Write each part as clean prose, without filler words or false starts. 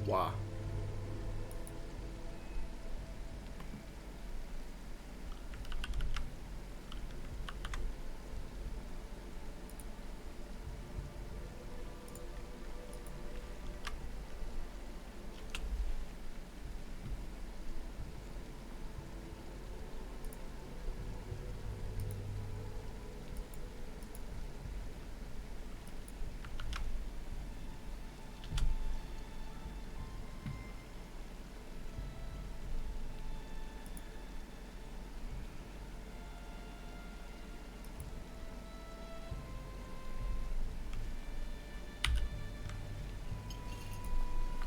Wow.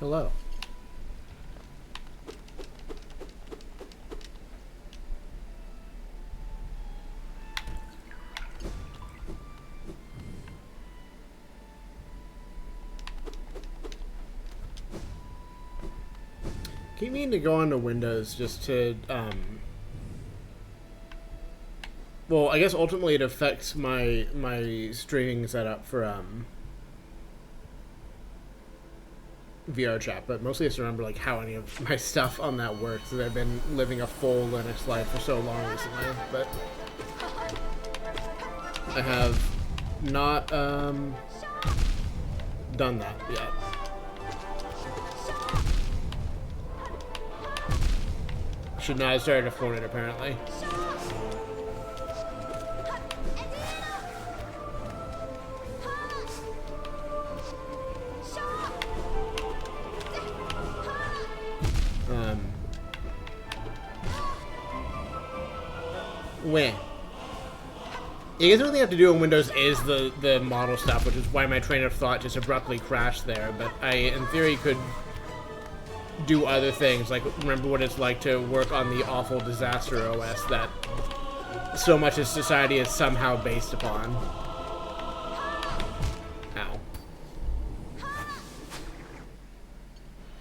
Hello. Keep meaning to go onto Windows just to, well, I guess ultimately it affects my streaming setup for, VR chat, but mostly I just remember, like, how any of my stuff on that works, because I've been living a full Linux life for so long recently, but I have not, done that yet. Should not have started a Fortnite, apparently. When? I guess the only thing I have to do on Windows is the model stuff, which is why my train of thought just abruptly crashed there, but I, in theory, could do other things, like remember what it's like to work on the awful disaster OS that so much of society is somehow based upon. Ow.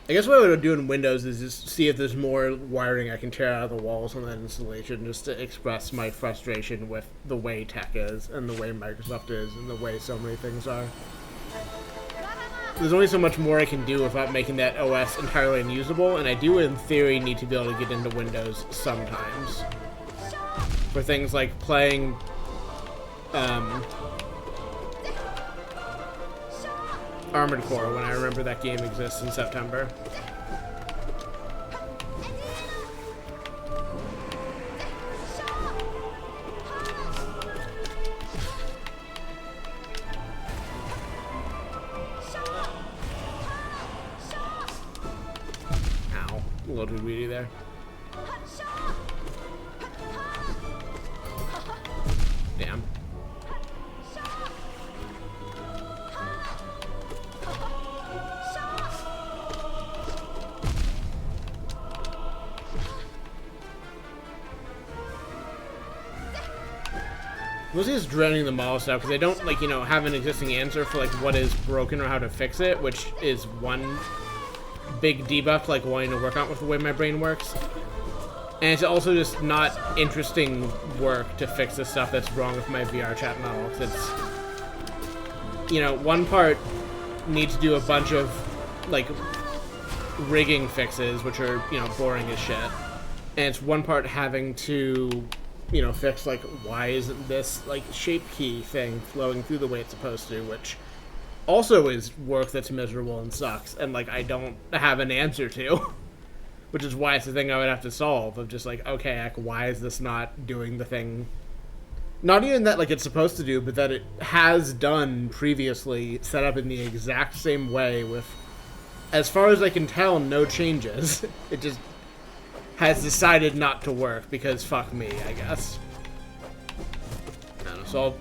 I guess what I would do in Windows is just see if there's more wiring I can tear out of the walls on that installation, just to express my frustration with the way tech is, and the way Microsoft is, and the way so many things are. There's only so much more I can do without making that OS entirely unusable, and I do, in theory, need to be able to get into Windows sometimes. For things like playing, Armored Core, when I remember that game exists in September. Ow. A little too weedy there. Damn. Mostly just dreading the model stuff, because I don't, like, you know, have an existing answer for, like, what is broken or how to fix it, which is one big debuff, like, wanting to work on with the way my brain works. And it's also just not interesting work to fix the stuff that's wrong with my VR chat model, because it's, you know, one part needs to do a bunch of, like, rigging fixes, which are, you know, boring as shit. And it's one part having to, you know, fix, like, why isn't this, like, shape key thing flowing through the way it's supposed to, which also is work that's miserable and sucks, and, like, I don't have an answer to. Which is why it's the thing I would have to solve, of just, like, okay, like, why is this not doing the thing? Not even that, like, it's supposed to do, but that it has done previously, set up in the exact same way with, as far as I can tell, no changes. It just has decided not to work, because fuck me, I guess. I don't know, so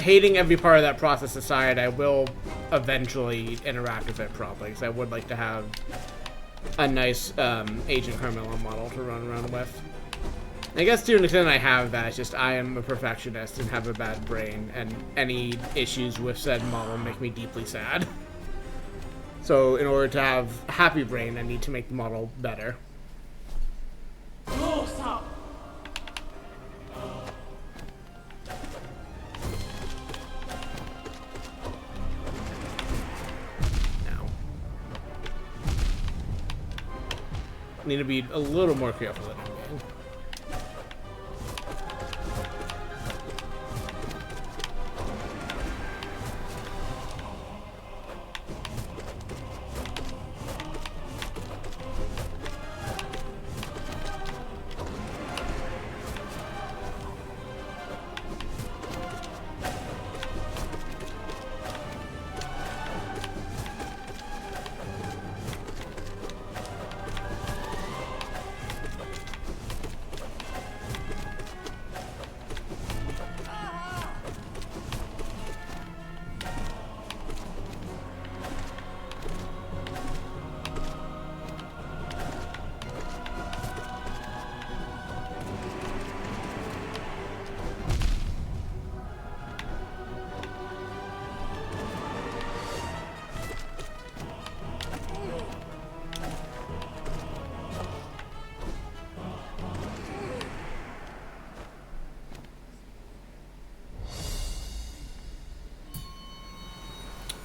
hating every part of that process aside, I will eventually interact with it properly, because I would like to have a nice Agent Carmilla model to run around with. I guess to an extent I have that, it's just I am a perfectionist and have a bad brain, and any issues with said model make me deeply sad. So in order to have a happy brain, I need to make the model better. Close up. Now. Need to be a little more careful than I'm being.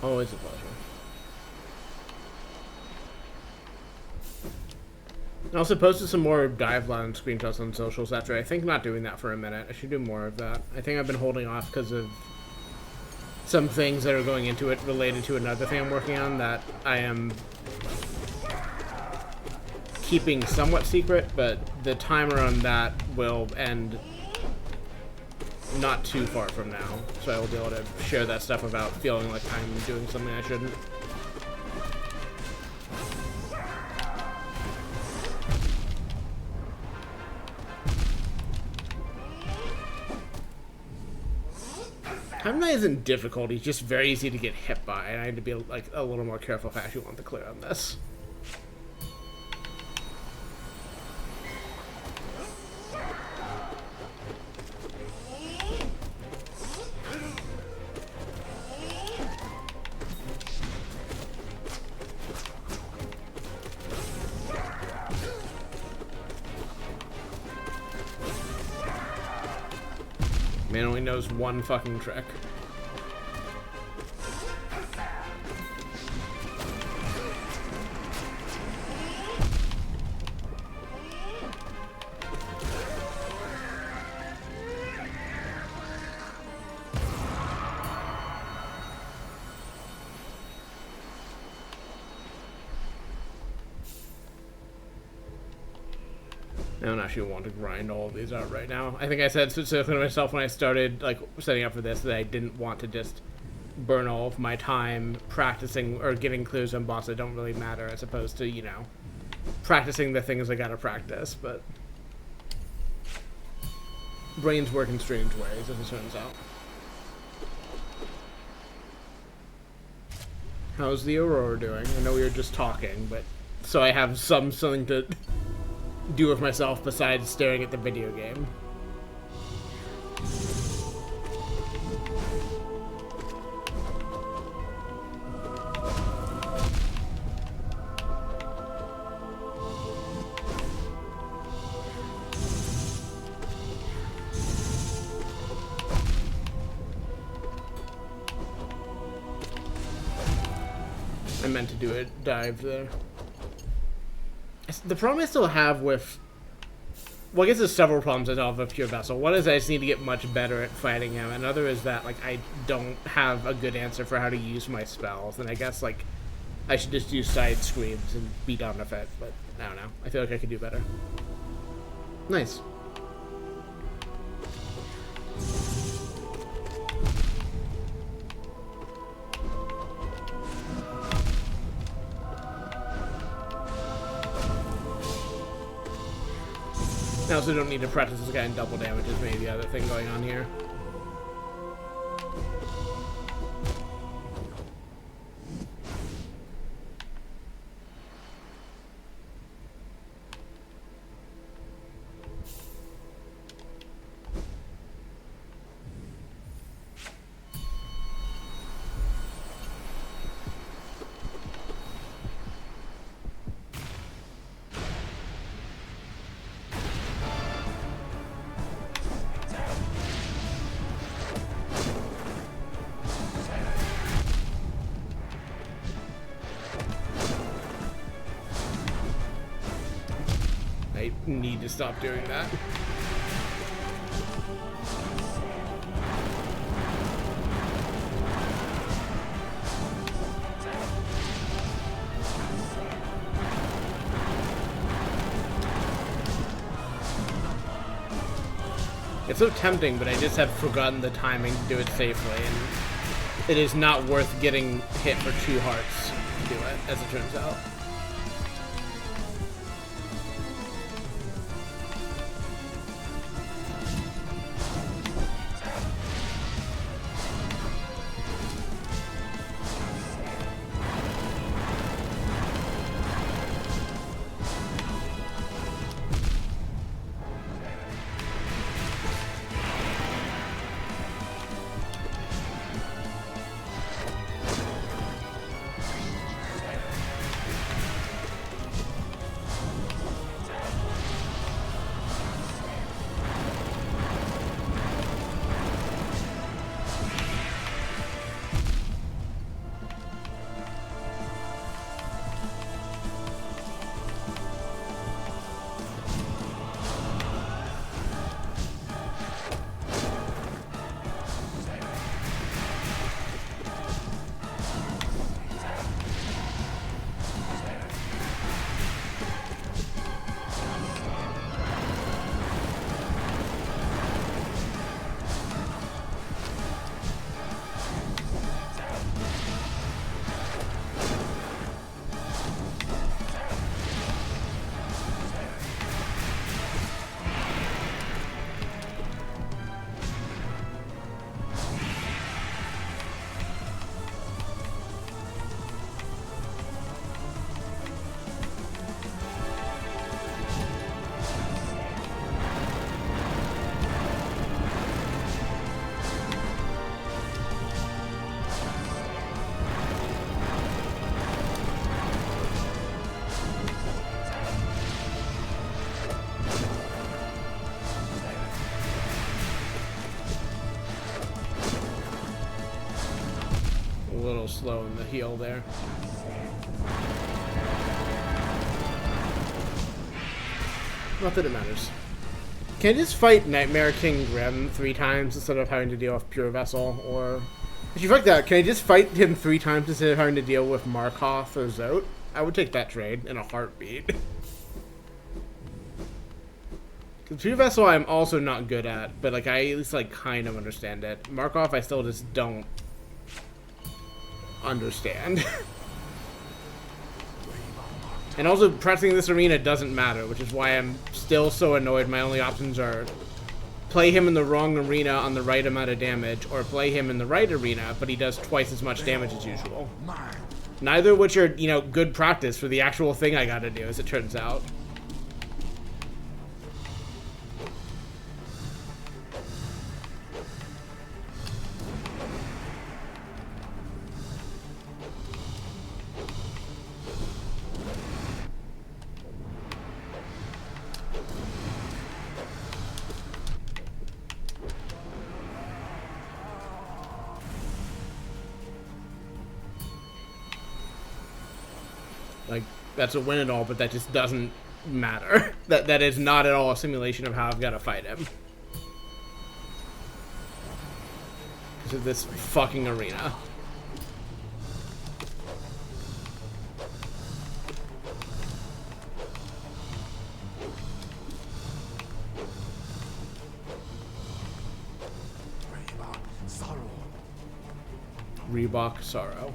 Always a pleasure. I also posted some more dive line screenshots on socials after I think not doing that for a minute. I should do more of that. I think I've been holding off because of some things that are going into it related to another thing I'm working on that I am keeping somewhat secret, but the timer on that will end not too far from now, so I will be able to share that stuff without feeling like I'm doing something I shouldn't. Time Knight isn't difficult, he's just very easy to get hit by, and I need to be like a little more careful if I actually want to clear on this. Man only knows one fucking trick. I don't actually want to grind all of these out right now. I think I said specifically to myself when I started like setting up for this that I didn't want to just burn all of my time practicing or getting clues on bosses that don't really matter, as opposed to, you know, practicing the things I gotta practice. But brains work in strange ways, as it turns out. How's the Aurora doing? I know we were just talking, but so I have something to do with myself besides staring at the video game. I meant to do a dive there. The problem I still have with... Well, I guess there's several problems I still have with Pure Vessel. One is I just need to get much better at fighting him. Another is that, like, I don't have a good answer for how to use my spells. And I guess, like, I should just do side screams and be done with it. But I don't know. I feel like I could do better. Nice. I also don't need to practice this guy in double damage is maybe the other thing going on here. need to stop doing that. It's so tempting, but I just have forgotten the timing to do it safely, and it is not worth getting hit for 2 hearts to do it, as it turns out. Slow in the heel there. Not that it matters. Can I just fight Nightmare King Grim 3 times instead of having to deal with Pure Vessel? Or if you fuck that, can I just fight him 3 times instead of having to deal with Markov or Zote? I would take that trade in a heartbeat. Because Pure Vessel I'm also not good at, but like I at least like kind of understand it. Markov I still just don't understand. And also pressing this arena doesn't matter, which is why I'm still so annoyed. My only options are play him in the wrong arena on the right amount of damage, or play him in the right arena but he does twice as much damage as usual. Neither of which are, you know, good practice for the actual thing I gotta do, as it turns out. Like, that's a win and all, but that just doesn't matter. That is not at all a simulation of how I've got to fight him. Because of this fucking arena. Reebok Sorrow.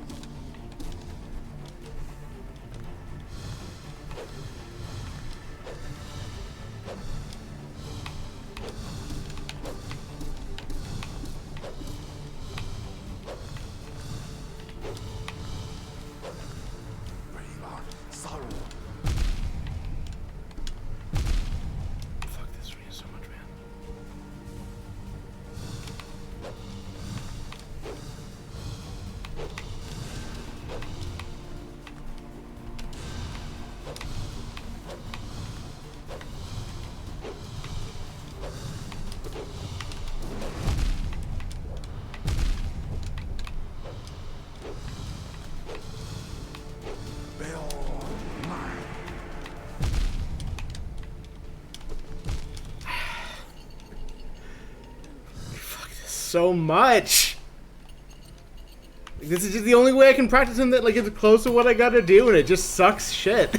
so much. This is just the only way I can practice him that, like, it's close to what I gotta do, and it just sucks shit.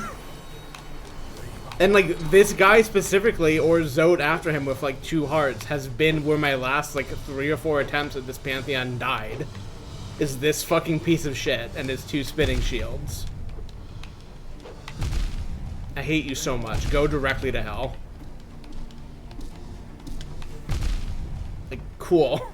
And, like, this guy specifically, or Zode after him with, like, 2 hearts, has been where my last, like, 3 or 4 attempts at this Pantheon died. Is this fucking piece of shit and his 2 spinning shields. I hate you so much. Go directly to hell. Like, cool.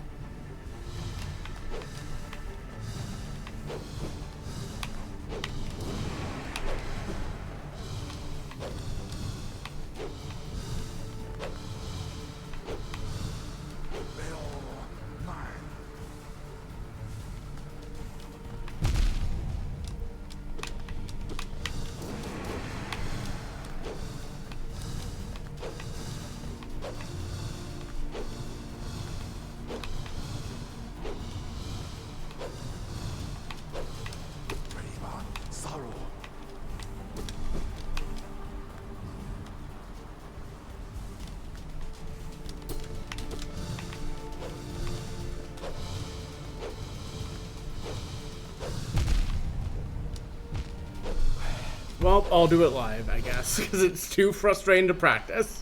Well, I'll do it live, I guess, because it's too frustrating to practice.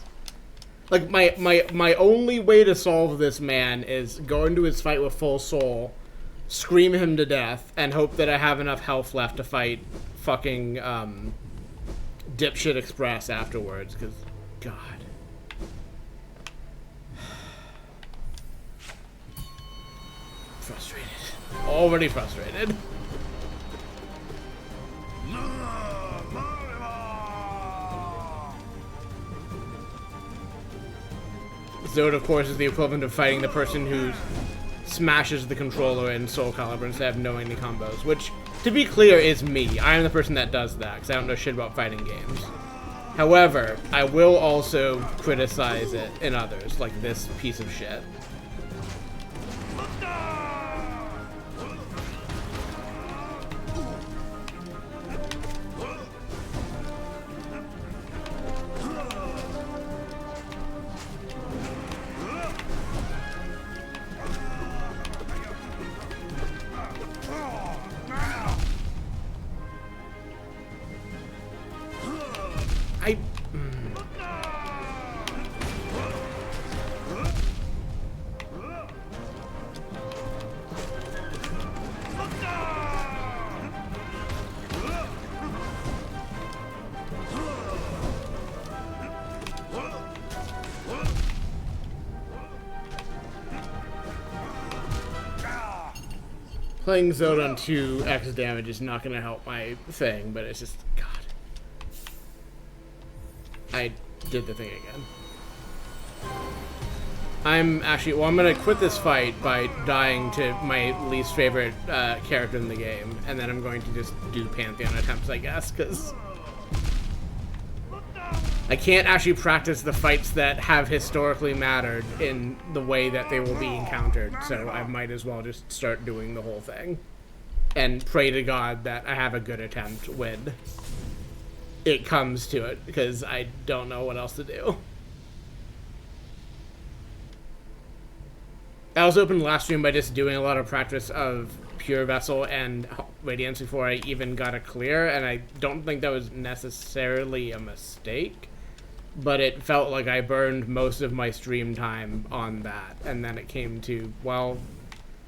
Like, my only way to solve this man is go into his fight with full soul, scream him to death, and hope that I have enough health left to fight fucking, Dipshit Express afterwards, because, God. Frustrated. Already frustrated. Zode, of course, is the equivalent of fighting the person who smashes the controller in Soul Calibur instead of knowing the combos, which, to be clear, is me. I am the person that does that, because I don't know shit about fighting games. However, I will also criticize it in others, like this piece of shit. Playing Zode on 2x damage is not going to help my thing, but it's just, God. I did the thing again. I'm actually, well, I'm going to quit this fight by dying to my least favorite character in the game, and then I'm going to just do Pantheon attempts, I guess, because I can't actually practice the fights that have historically mattered in the way that they will be encountered, so I might as well just start doing the whole thing and pray to God that I have a good attempt when it comes to it, because I don't know what else to do. I also opened the last stream by just doing a lot of practice of Pure Vessel and Radiance before I even got a clear, and I don't think that was necessarily a mistake. But it felt like I burned most of my stream time on that. And then it came to, well,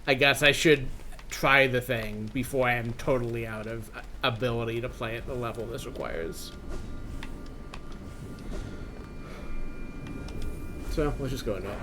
I guess I should try the thing before I am totally out of ability to play at the level this requires. So, let's just go into it.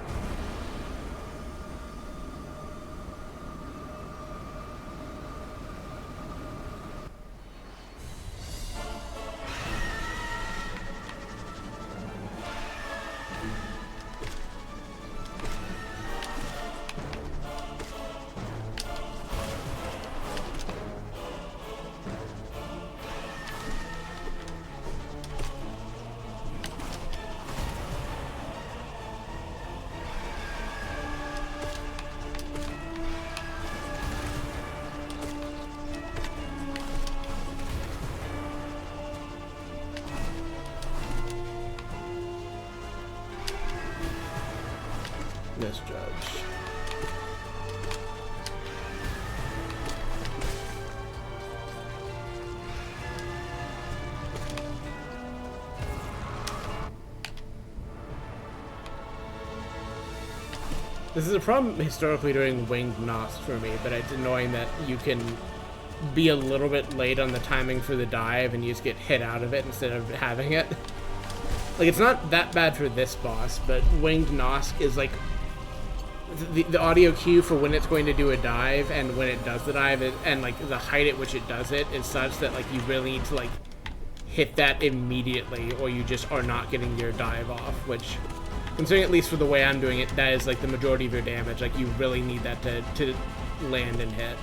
Misjudge. This is a problem historically during Winged Nosk for me, but it's annoying that you can be a little bit late on the timing for the dive and you just get hit out of it instead of having it. Like, it's not that bad for this boss, but Winged Nosk is like the audio cue for when it's going to do a dive and when it does the dive, and like the height at which it does it is such that like you really need to like hit that immediately or you just are not getting your dive off, which, considering at least for the way I'm doing it, that is like the majority of your damage. Like, you really need that to land and hit.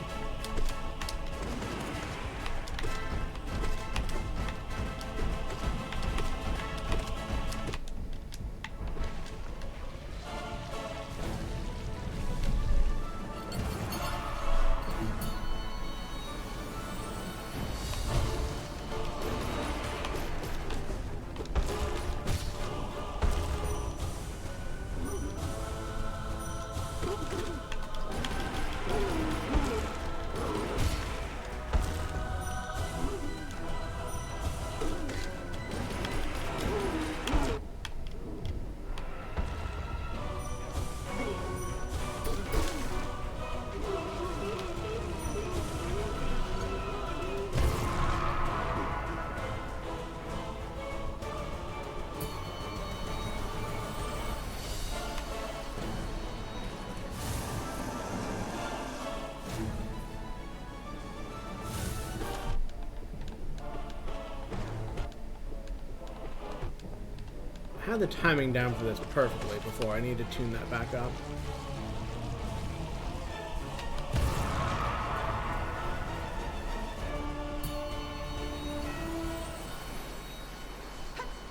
I had the timing down for this perfectly before. I need to tune that back up.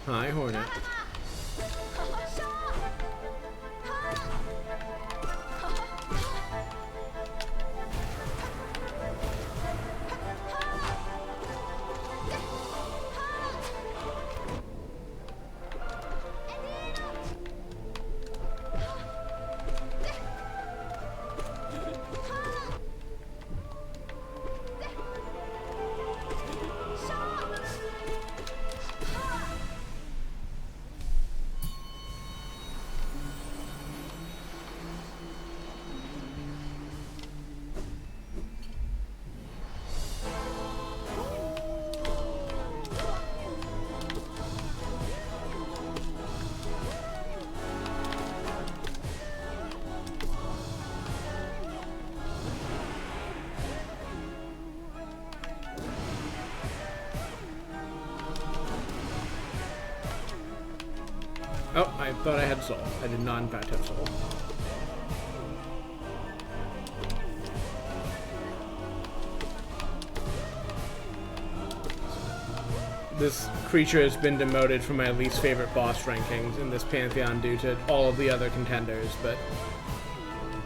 Hi, Hornet. Oh, I thought I had soul. I did not in fact have soul. This creature has been demoted from my least favorite boss rankings in this Pantheon due to all of the other contenders, but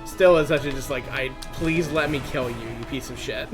still is such a just like, please let me kill you, you piece of shit.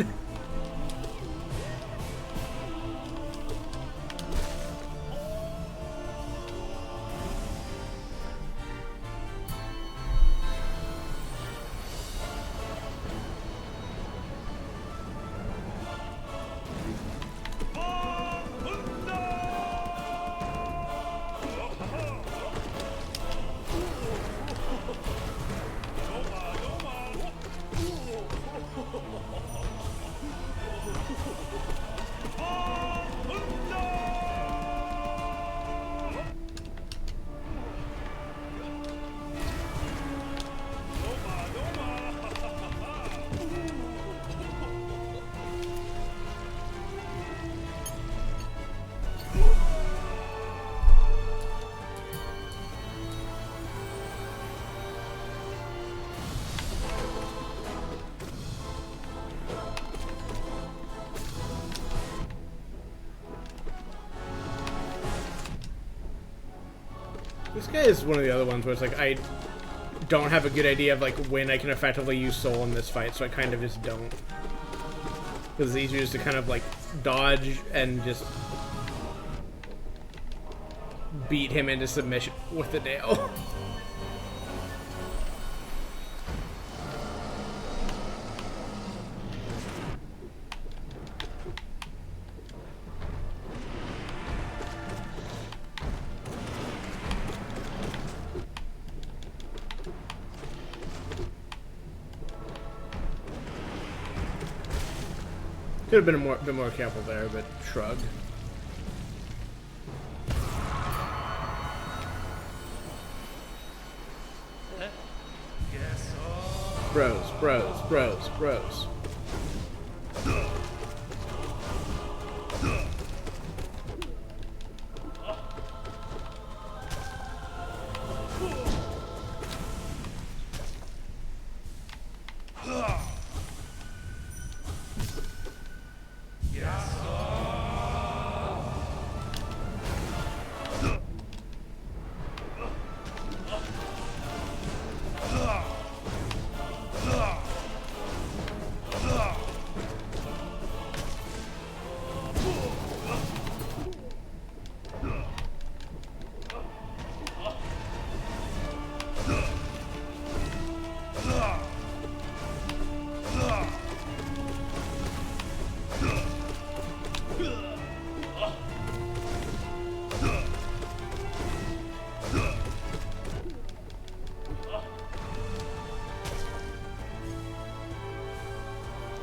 This guy is one of the other ones where it's like, I don't have a good idea of like when I can effectively use soul in this fight, so I kind of just don't. Because it's easier just to kind of like dodge and just beat him into submission with the nail. Could have been a bit more careful there, but shrug. Bros, bros, bros, bros.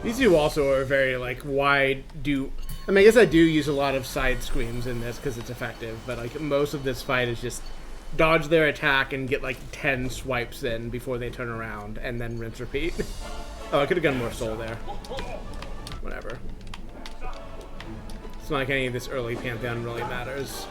These two also are very, like, why do... I mean, I guess I do use a lot of side screams in this because it's effective, but, like, most of this fight is just dodge their attack and get, like, 10 swipes in before they turn around, and then rinse repeat. Oh, I could have gotten more soul there. Whatever. It's not like any of this early Pantheon really matters.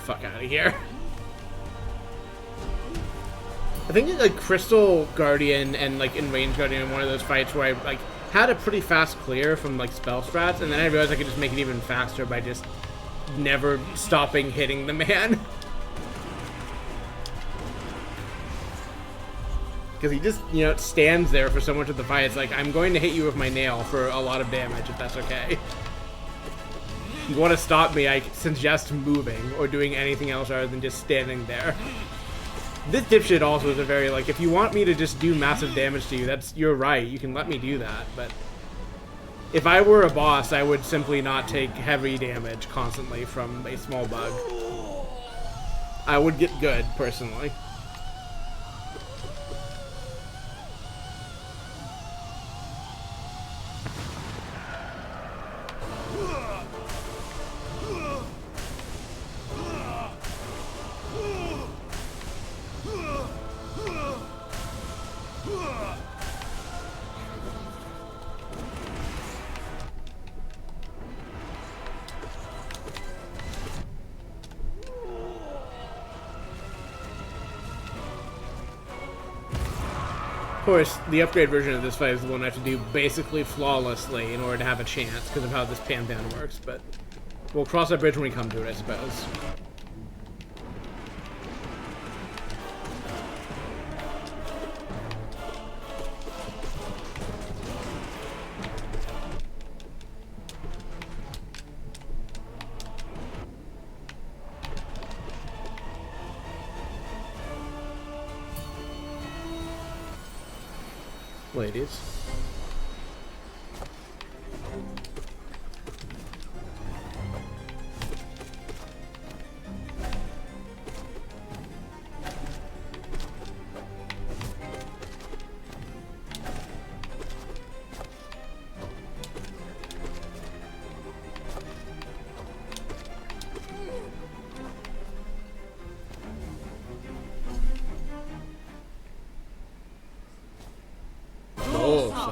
Fuck out of here. I think like Crystal Guardian and like in Range Guardian, one of those fights where I like had a pretty fast clear from like spell strats, and then I realized I could just make it even faster by just never stopping hitting the man. Because he just, you know, stands there for so much of the fight. It's like, I'm going to hit you with my nail for a lot of damage, if that's okay. You want to stop me, I suggest moving or doing anything else other than just standing there. This dipshit also is a very, like, if you want me to just do massive damage to you, you're right, you can let me do that, but if I were a boss, I would simply not take heavy damage constantly from a small bug. I would get good, personally. Of course, the upgrade version of this fight is the one I have to do basically flawlessly in order to have a chance because of how this Pantheon works, but we'll cross that bridge when we come to it, I suppose. Ladies. Oh,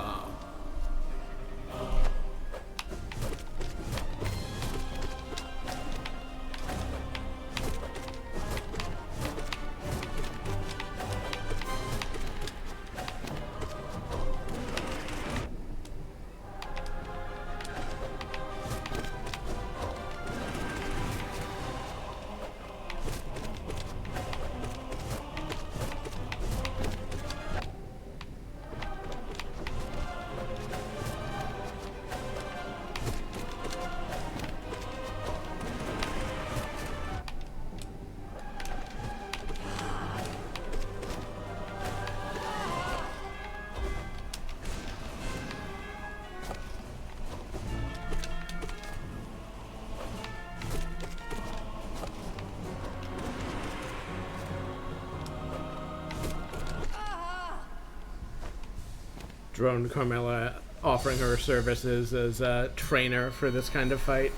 Drone Carmella offering her services as a trainer for this kind of fight.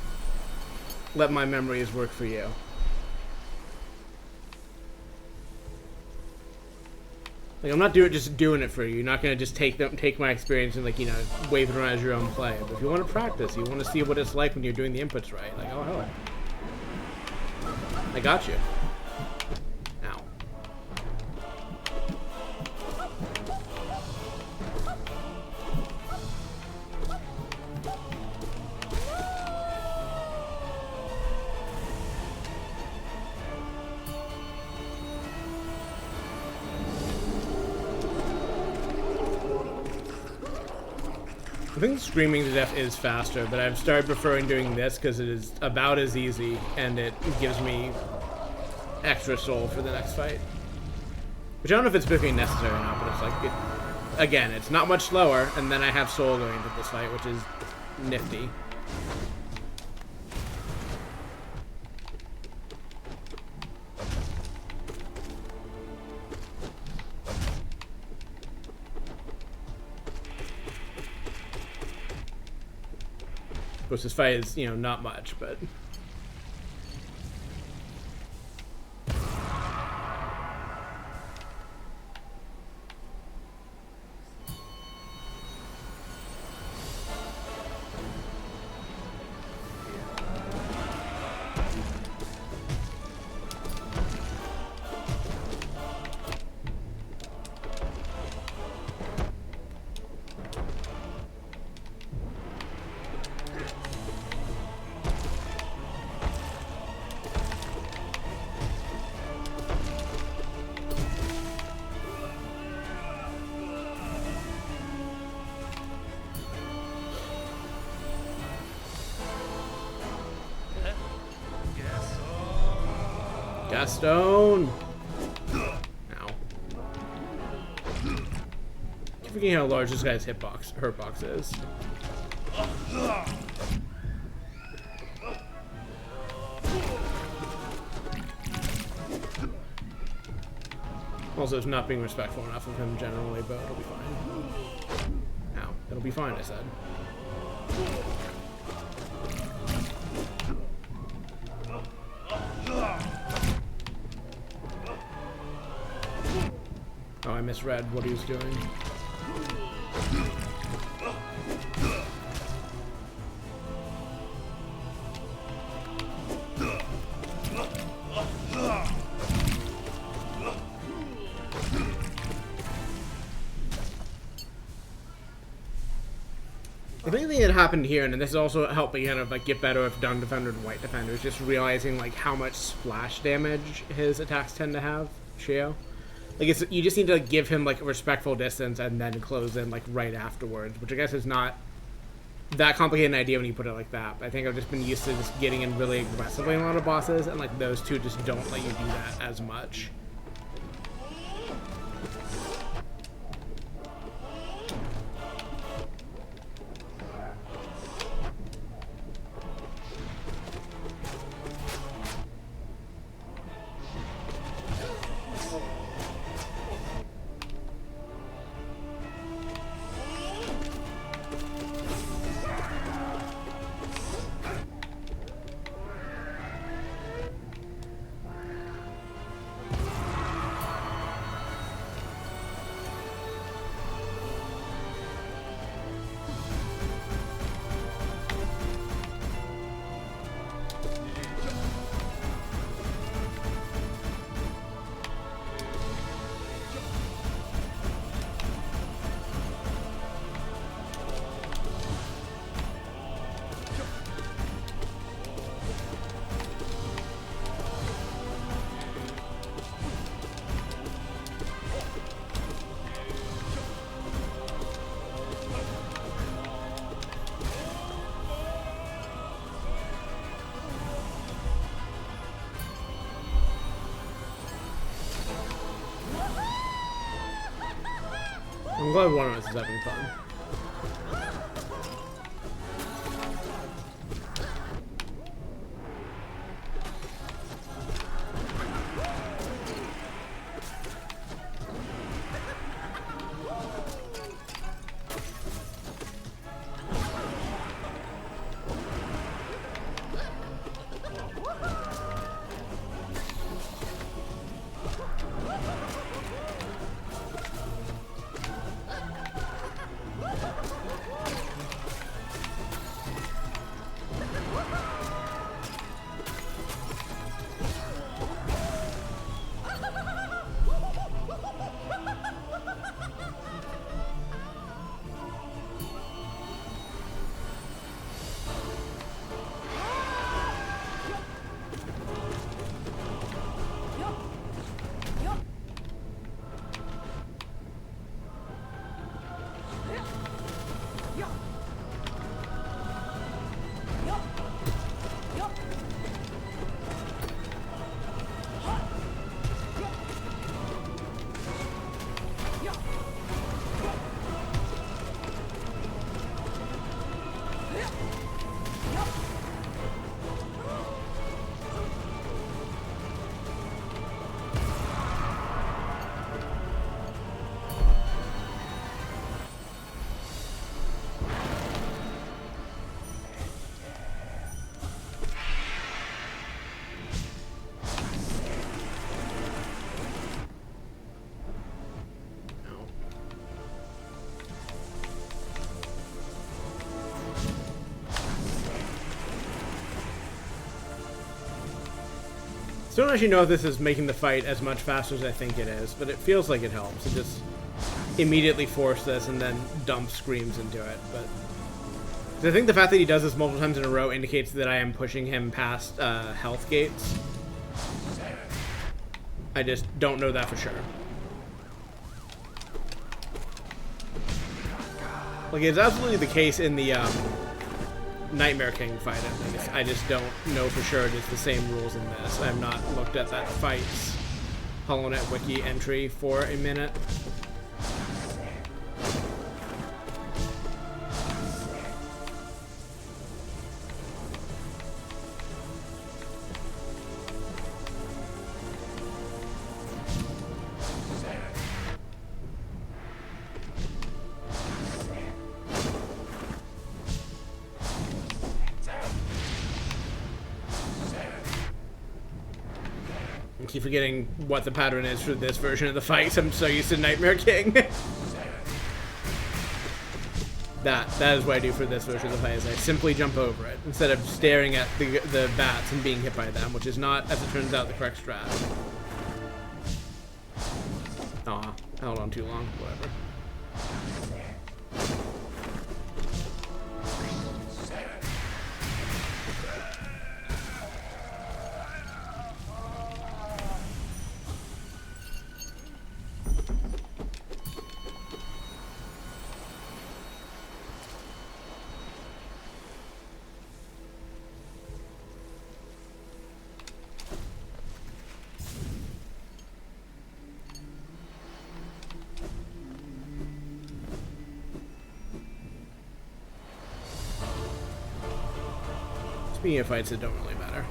Let my memories work for you. Like, I'm not just doing it for you. You're not gonna just take my experience and, like, you know, wave it around as your own play. But if you want to practice, you want to see what it's like when you're doing the inputs right. Like, oh hell, I got you. Ow. I think screaming to death is faster, but I've started preferring doing this because it is about as easy and it gives me extra soul for the next fight. Which I don't know if it's particularly necessary or not, but it's like, again, it's not much slower, and then I have soul going into this fight, which is nifty. Of course, this fight is, you know, not much, but... Gaston! Ow. I'm forgetting how large this guy's hurt box is. Also, it's not being respectful enough of him generally, but it'll be fine. Ow. It'll be fine, I said. Oh, I misread what he was doing. I think the thing that happened here, and this also helped me kind of like get better with Dun Defender and White Defender, is just realizing like how much splash damage his attacks tend to have, Sheo. Like, you just need to like, give him like a respectful distance and then close in like right afterwards, which I guess is not that complicated an idea when you put it like that. But I think I've just been used to just getting in really aggressively in a lot of bosses, and like those two just don't let you do that as much. I'm glad one of us is having fun. Still don't actually know if this is making the fight as much faster as I think it is, but it feels like it helps. It just immediately force this and then dump screams into it. But I think the fact that he does this multiple times in a row indicates that I am pushing him past health gates. I just don't know that for sure. Like, it's absolutely the case in the Nightmare King fight, at least. I just don't know for sure it's the same rules in this. I have not looked at that fight's Hollow Knight Wiki entry for a minute. I keep forgetting what the pattern is for this version of the fight. I'm so used to Nightmare King. That is what I do for this version of the fight, is I simply jump over it instead of staring at the bats and being hit by them, which is not, as it turns out, the correct strat. Aw, I held on too long. Whatever. Speaking of fights that don't really matter.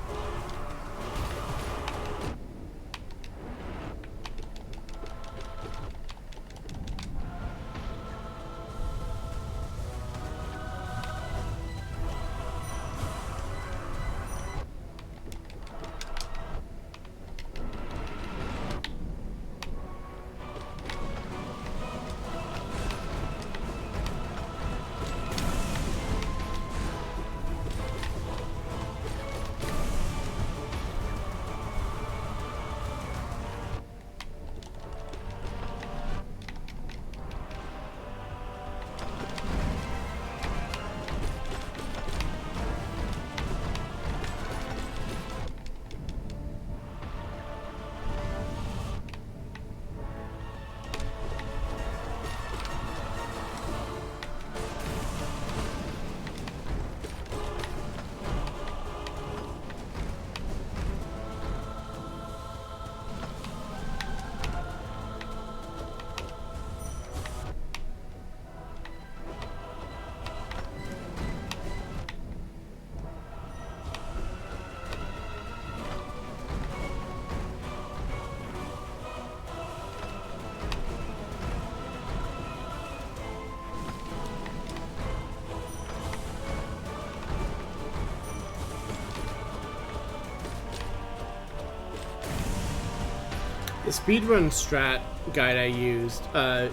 The speedrun strat guide I used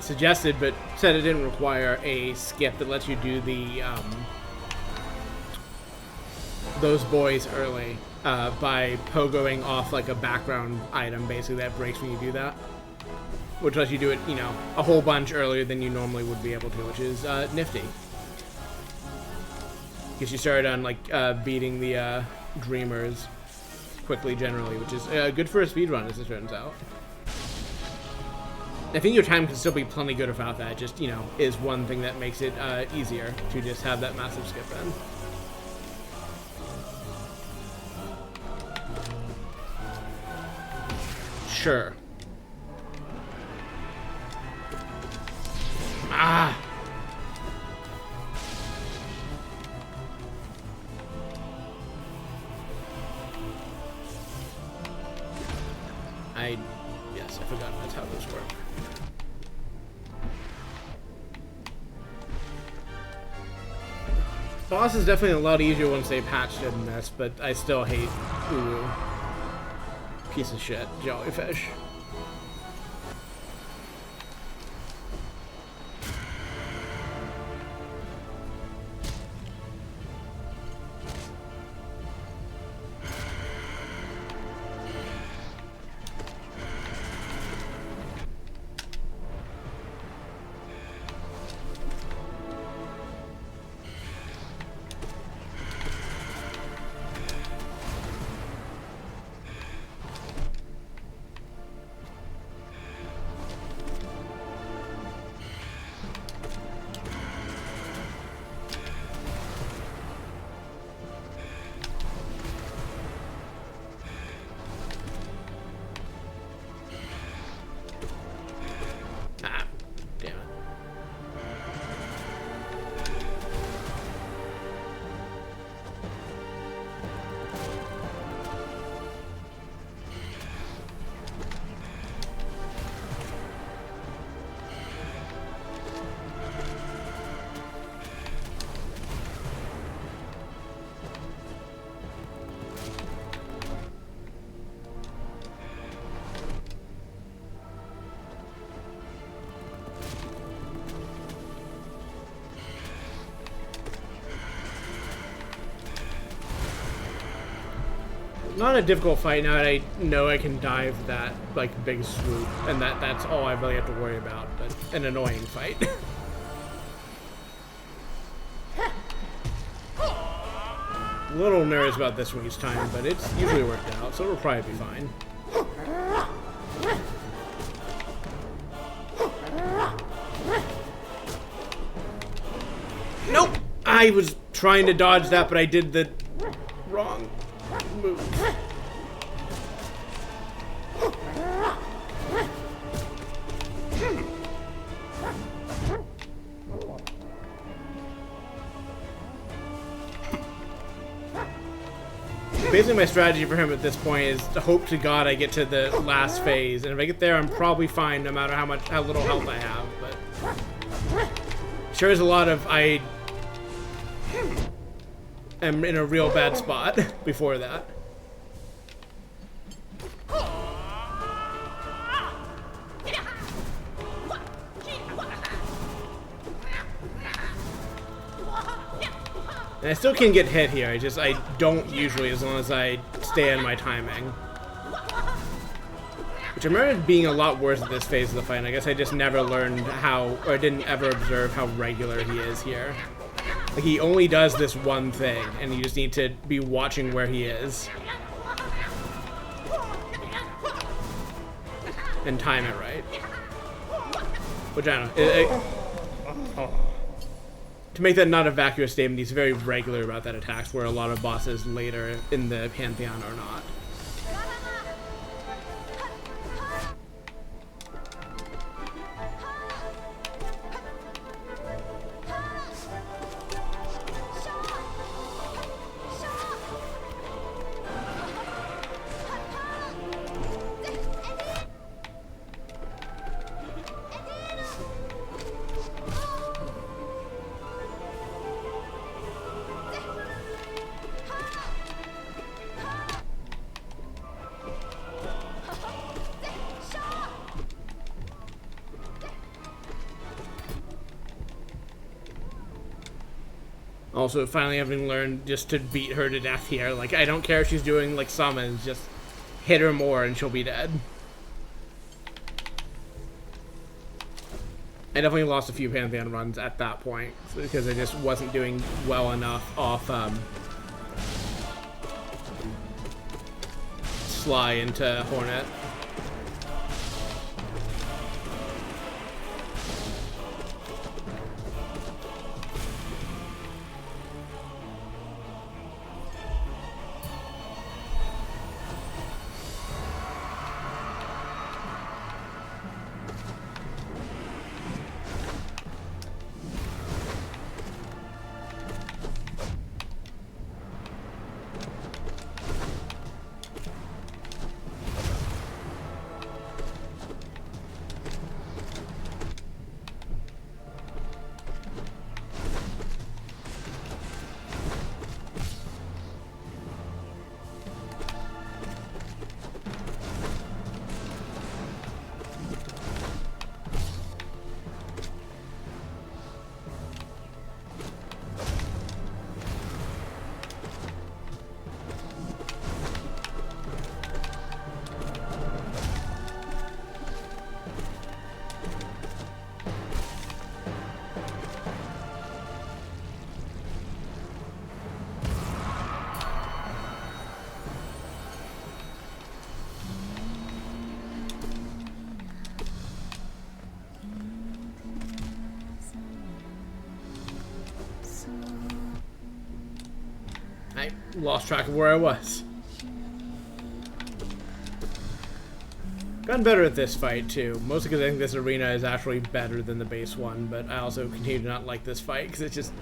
suggested, but said it didn't require a skip that lets you do the those boys early by pogoing off like a background item, basically, that breaks when you do that, which lets you do it, you know, a whole bunch earlier than you normally would be able to, which is nifty. Because you started on like beating the dreamers quickly generally, which is good for a speedrun, as it turns out. I think your time can still be plenty good without that. It just, you know, is one thing that makes it easier to just have that massive skip in. Sure. Ah! Yes, I forgot that's how those work. Boss is definitely a lot easier once they patched it in this, but I still hate Uru. Piece of shit, jellyfish. Not a difficult fight now that I know I can dive that like big swoop, and that's all I really have to worry about. But an annoying fight. A little nervous about this one each time, but it's usually worked out, so it'll probably be fine. Nope! I was trying to dodge that, but I did the wrong move. Basically, my strategy for him at this point is to hope to God I get to the last phase, and if I get there, I'm probably fine, no matter how little health I have. But sure is a lot of I am in a real bad spot before that. And I still can get hit here, I don't usually, as long as I stay on my timing. Which I remember being a lot worse at this phase of the fight, and I guess I just never learned how, or I didn't ever observe how regular he is here. Like, he only does this one thing, and you just need to be watching where he is. And time it right. Which, I don't know. To make that not a vacuous statement, he's very regular about that attacks, where a lot of bosses later in the Pantheon are not. Also, finally having learned just to beat her to death here. Like, I don't care if she's doing, like, summons, just hit her more and she'll be dead. I definitely lost a few Pantheon runs at that point, because I just wasn't doing well enough off, Sly into Hornet. I lost track of where I was. Gotten better at this fight too, mostly because I think this arena is actually better than the base one, but I also continue to not like this fight because it just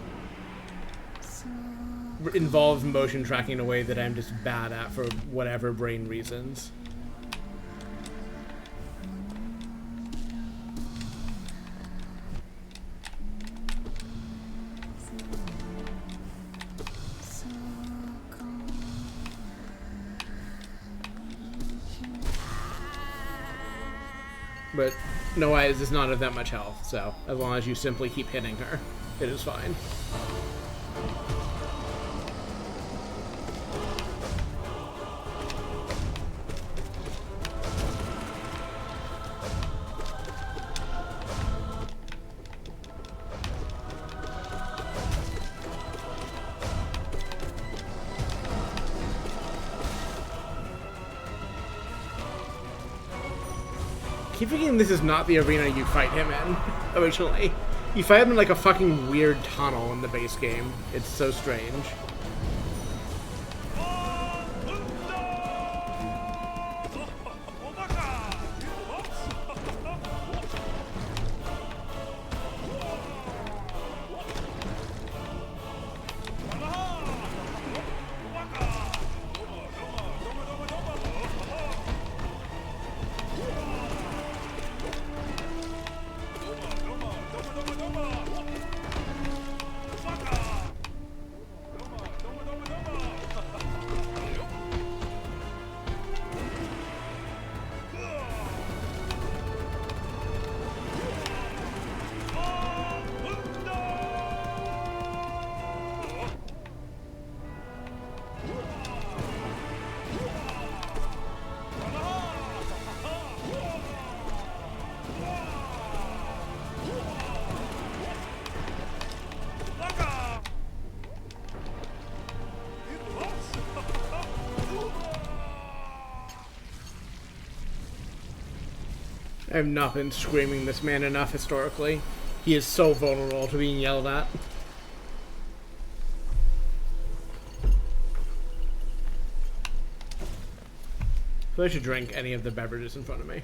involves motion tracking in a way that I'm just bad at for whatever brain reasons. But no eyes does not have that much health, so as long as you simply keep hitting her, it is fine. keep thinking this is not the arena you fight him in, originally. You fight him in like a fucking weird tunnel in the base game. It's so strange. I have not been screaming this man enough historically. He is so vulnerable to being yelled at. So I should drink any of the beverages in front of me.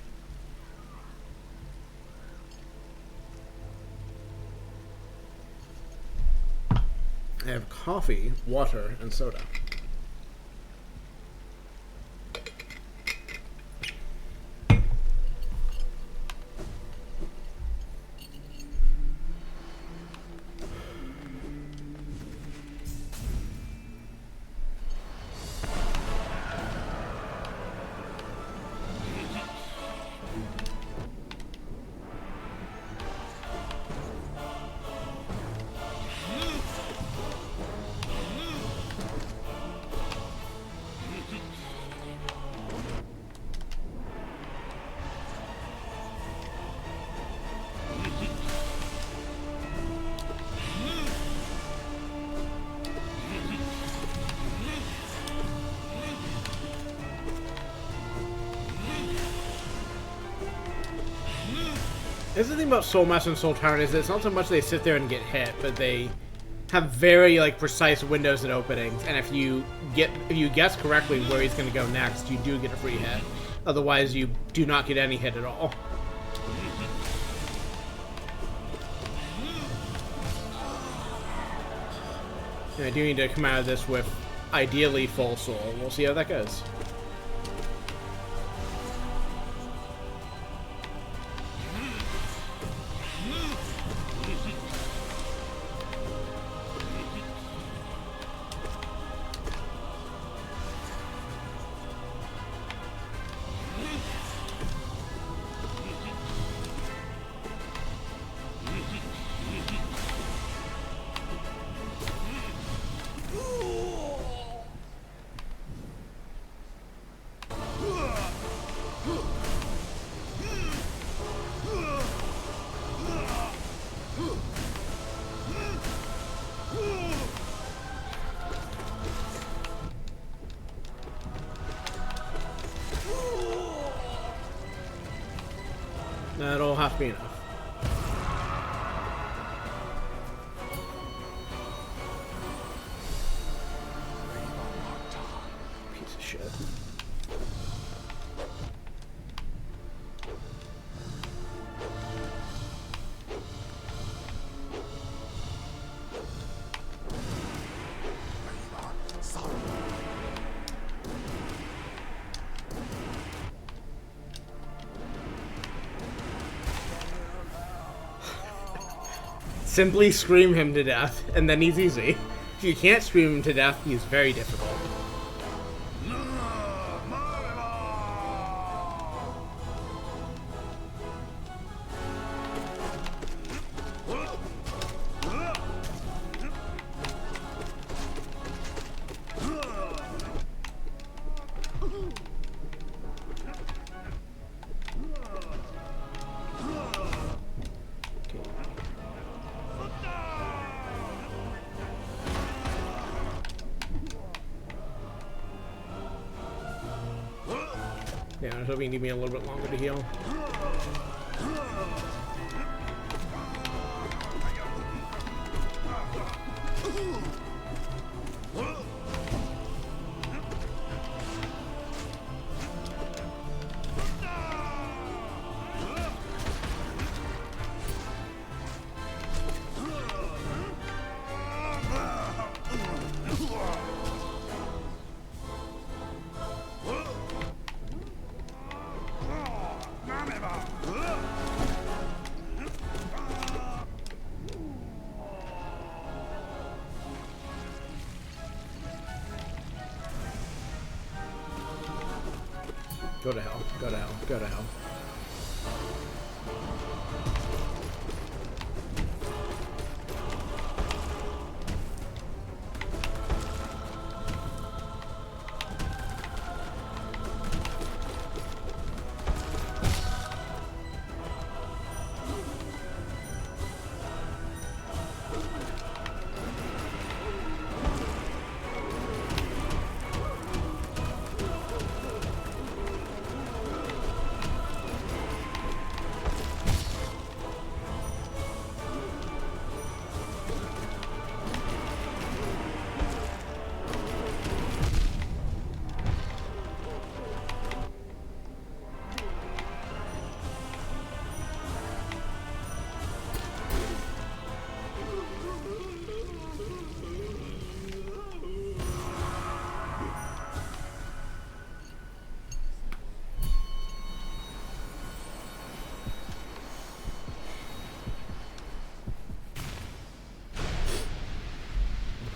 I have coffee, water, and soda. This is the thing about Soul Master and Soul Tyrant is that it's not so much they sit there and get hit, but they have very like precise windows and openings, and if you guess correctly where he's going to go next, you do get a free hit. Otherwise, you do not get any hit at all. And I do need to come out of this with ideally full soul. We'll see how that goes. That'll have to be enough. Piece of shit. Simply scream him to death, and then he's easy. If you can't scream him to death, he's very difficult. Yeah, I was hoping you need me a little bit longer to heal. Go to hell. Go to hell. Go to hell.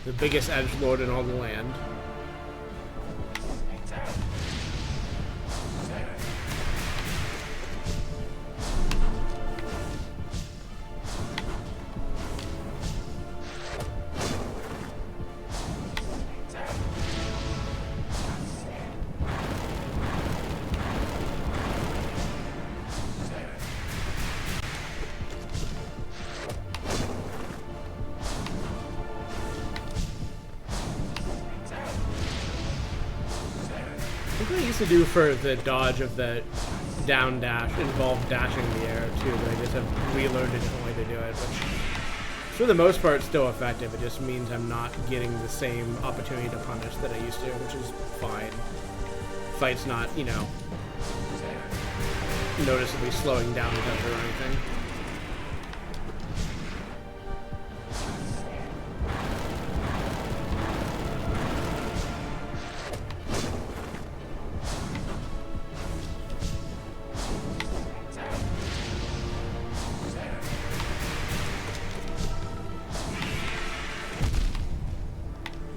The biggest edgelord in all the land. What I used to do for the dodge of the down dash involved dashing in the air too, but I just have relearned a different way to do it, which for the most part is still effective. It just means I'm not getting the same opportunity to punish that I used to, which is fine. Fight's not, you know, noticeably slowing down the tempo or anything.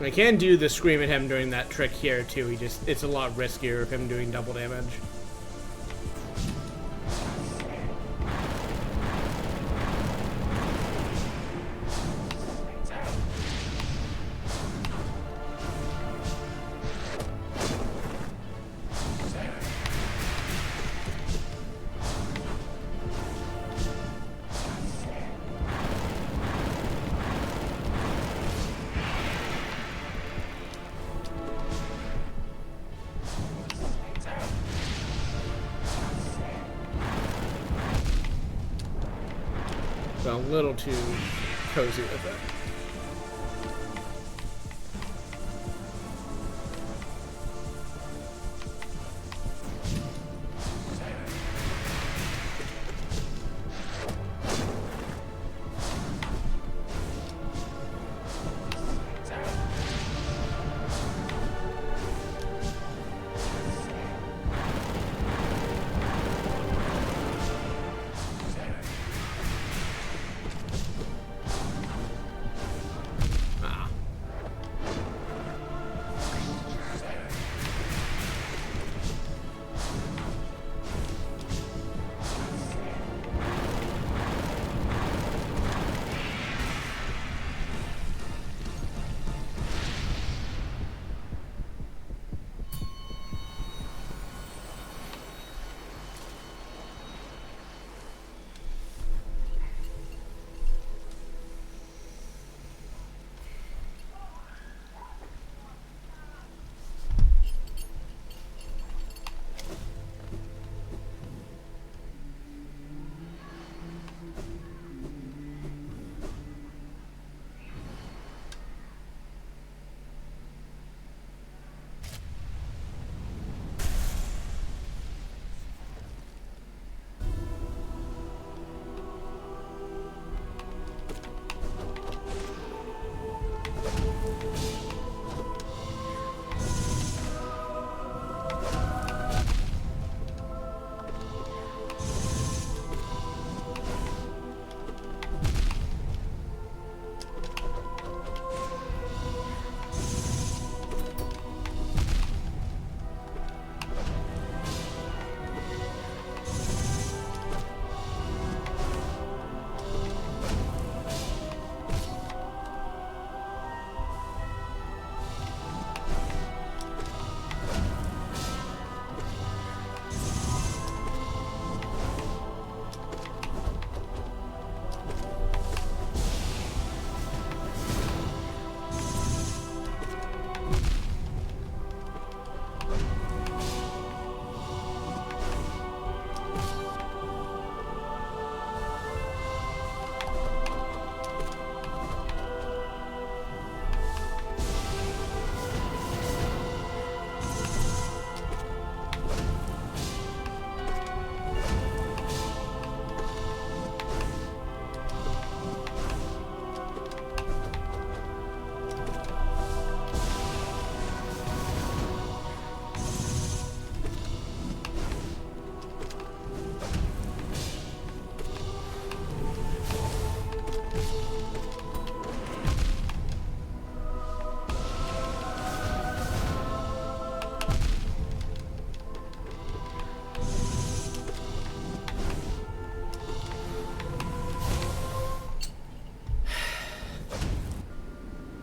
I can do the scream at him during that trick here too. It's a lot riskier of him doing double damage. A little too cozy with it.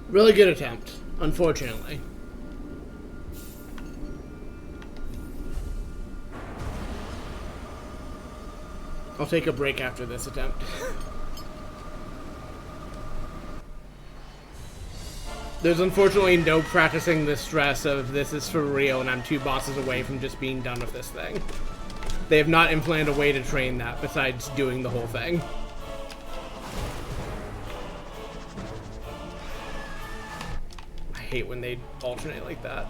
Really good attempt, unfortunately. I'll take a break after this attempt. There's unfortunately no practicing the stress of this is for real and I'm 2 bosses away from just being done with this thing. They have not implemented a way to train that besides doing the whole thing. I hate when they alternate like that.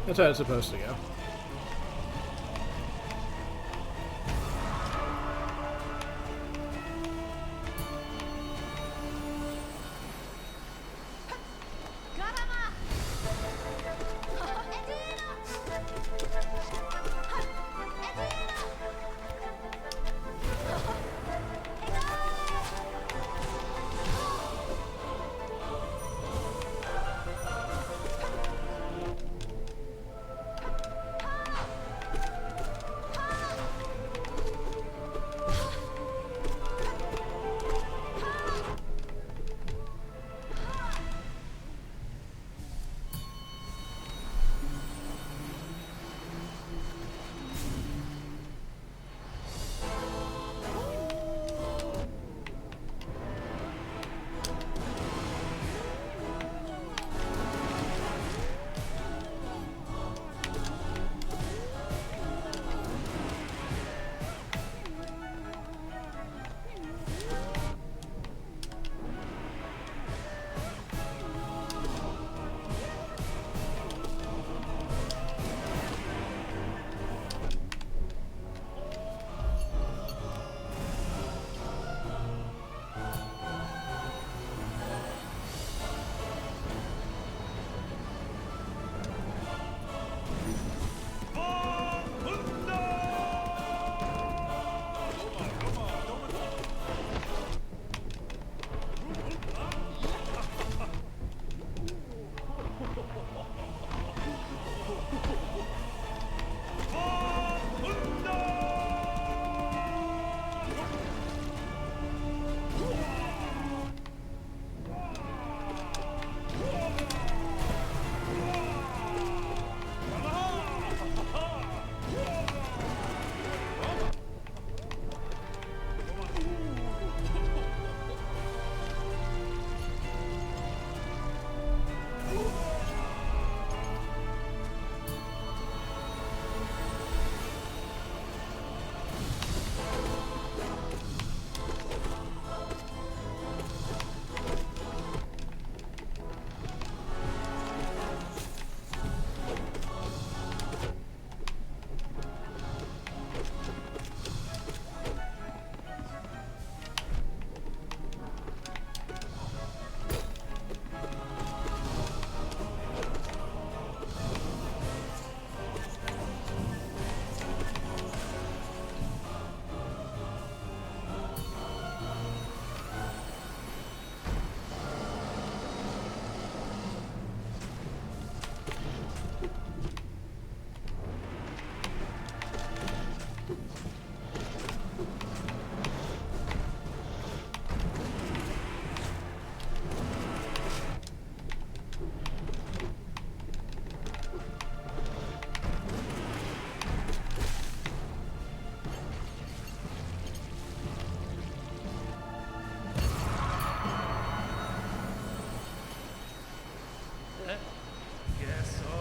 That's how it's supposed to go.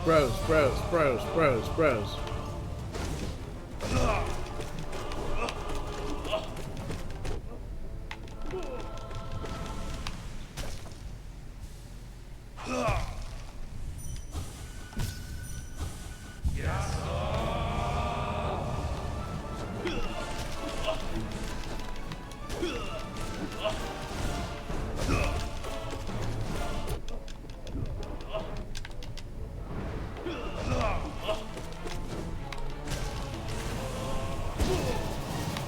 bros, bros, bros, bros, bros.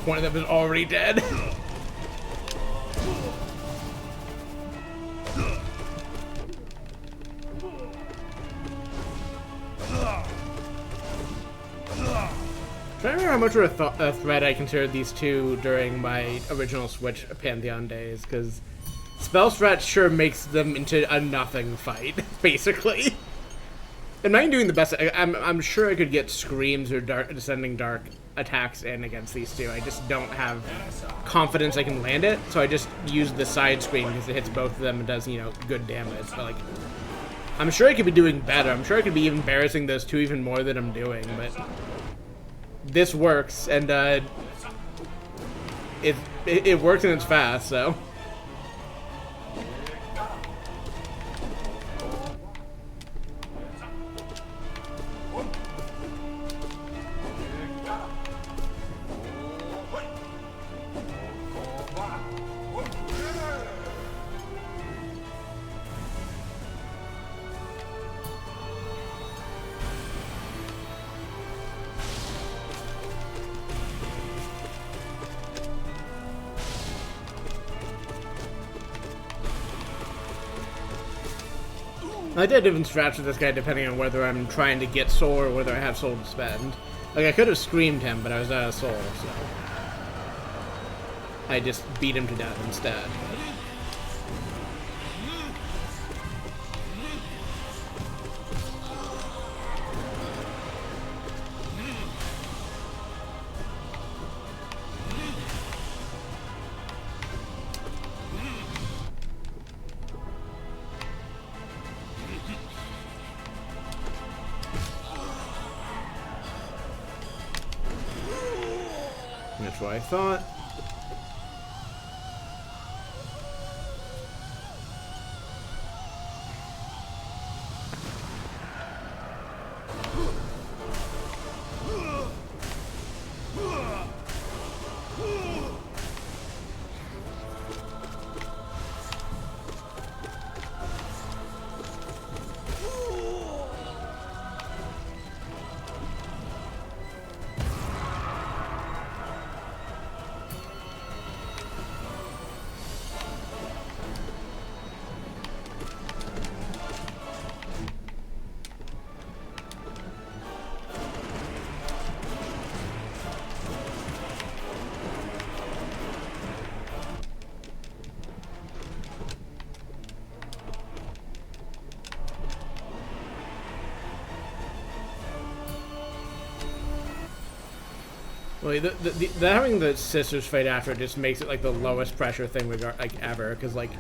One of them is already dead. Trying to remember how much of a threat I considered these two during my original Switch Pantheon days, because Spell Strat sure makes them into a nothing fight, basically. I'm not even doing the best. I'm sure I could get Screams or Descending Dark attacks in against these two. I just don't have confidence I can land it, so I just use the side screen because it hits both of them and does, you know, good damage. But, like, I'm sure I could be doing better. I'm sure I could be embarrassing those two even more than I'm doing, but this works, and it works and it's fast, so. I did different strats with this guy depending on whether I'm trying to get soul or whether I have soul to spend. Like, I could have screamed him, but I was out of soul, so I just beat him to death instead. That's what I thought. Well, having the sisters fight after just makes it like the lowest pressure thing we got like ever, because like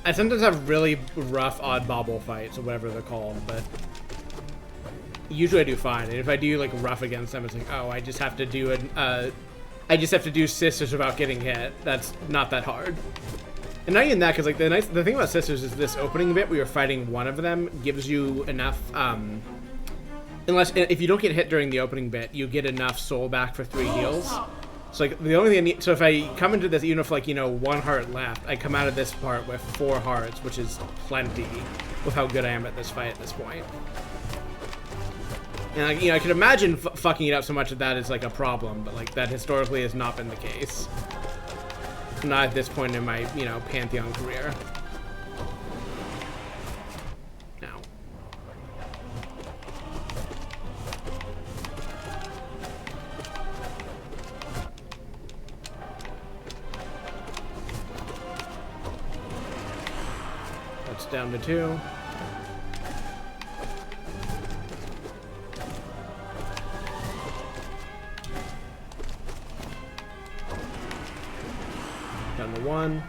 I sometimes have really rough odd bobble fights or whatever they're called, but usually I do fine. And if I do like rough against them, it's like, oh, I just have to do sisters without getting hit. That's not that hard. And not even that, because like the thing about sisters is this opening bit where you're fighting one of them gives you enough if you don't get hit during the opening bit, you get enough soul back for 3 heals. So like the only thing I need, so if I come into this, even if like, you know, 1 heart left, I come out of this part with 4 hearts, which is plenty with how good I am at this fight at this point. And you know, I can imagine fucking it up so much that that is like a problem, but like that historically has not been the case. Not at this point in my, you know, Pantheon career. Down to 2. Down to 1.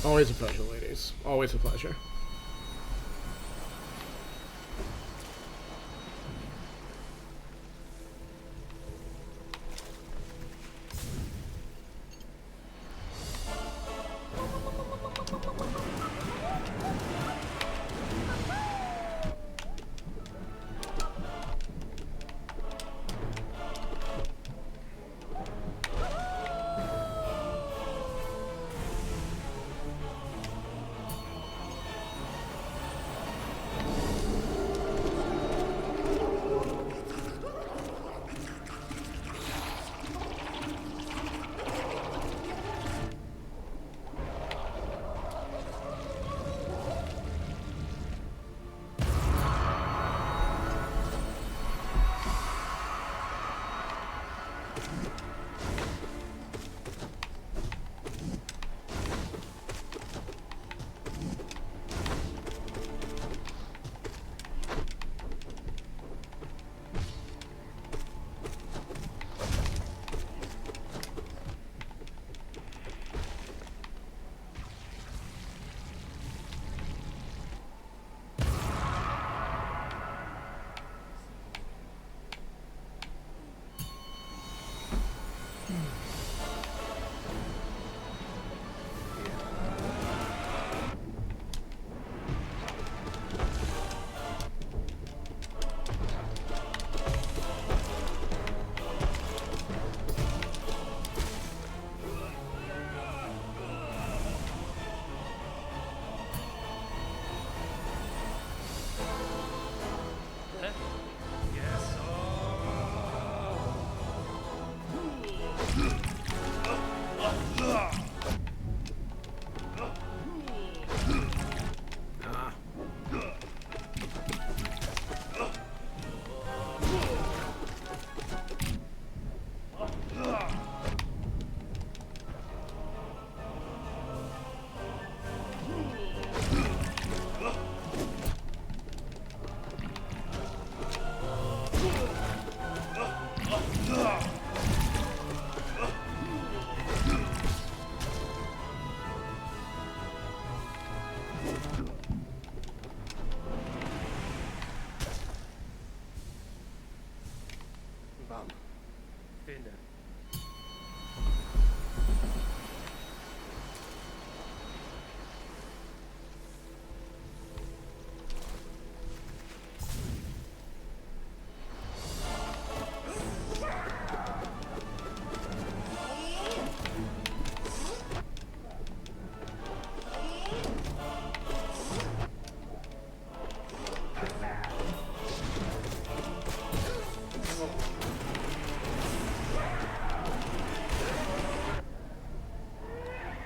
Always a pleasure, ladies. Always a pleasure.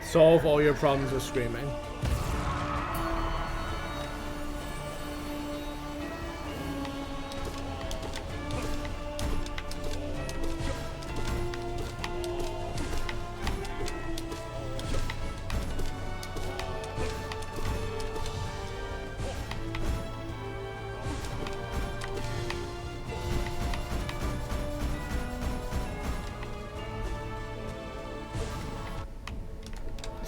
Solve all your problems with screaming.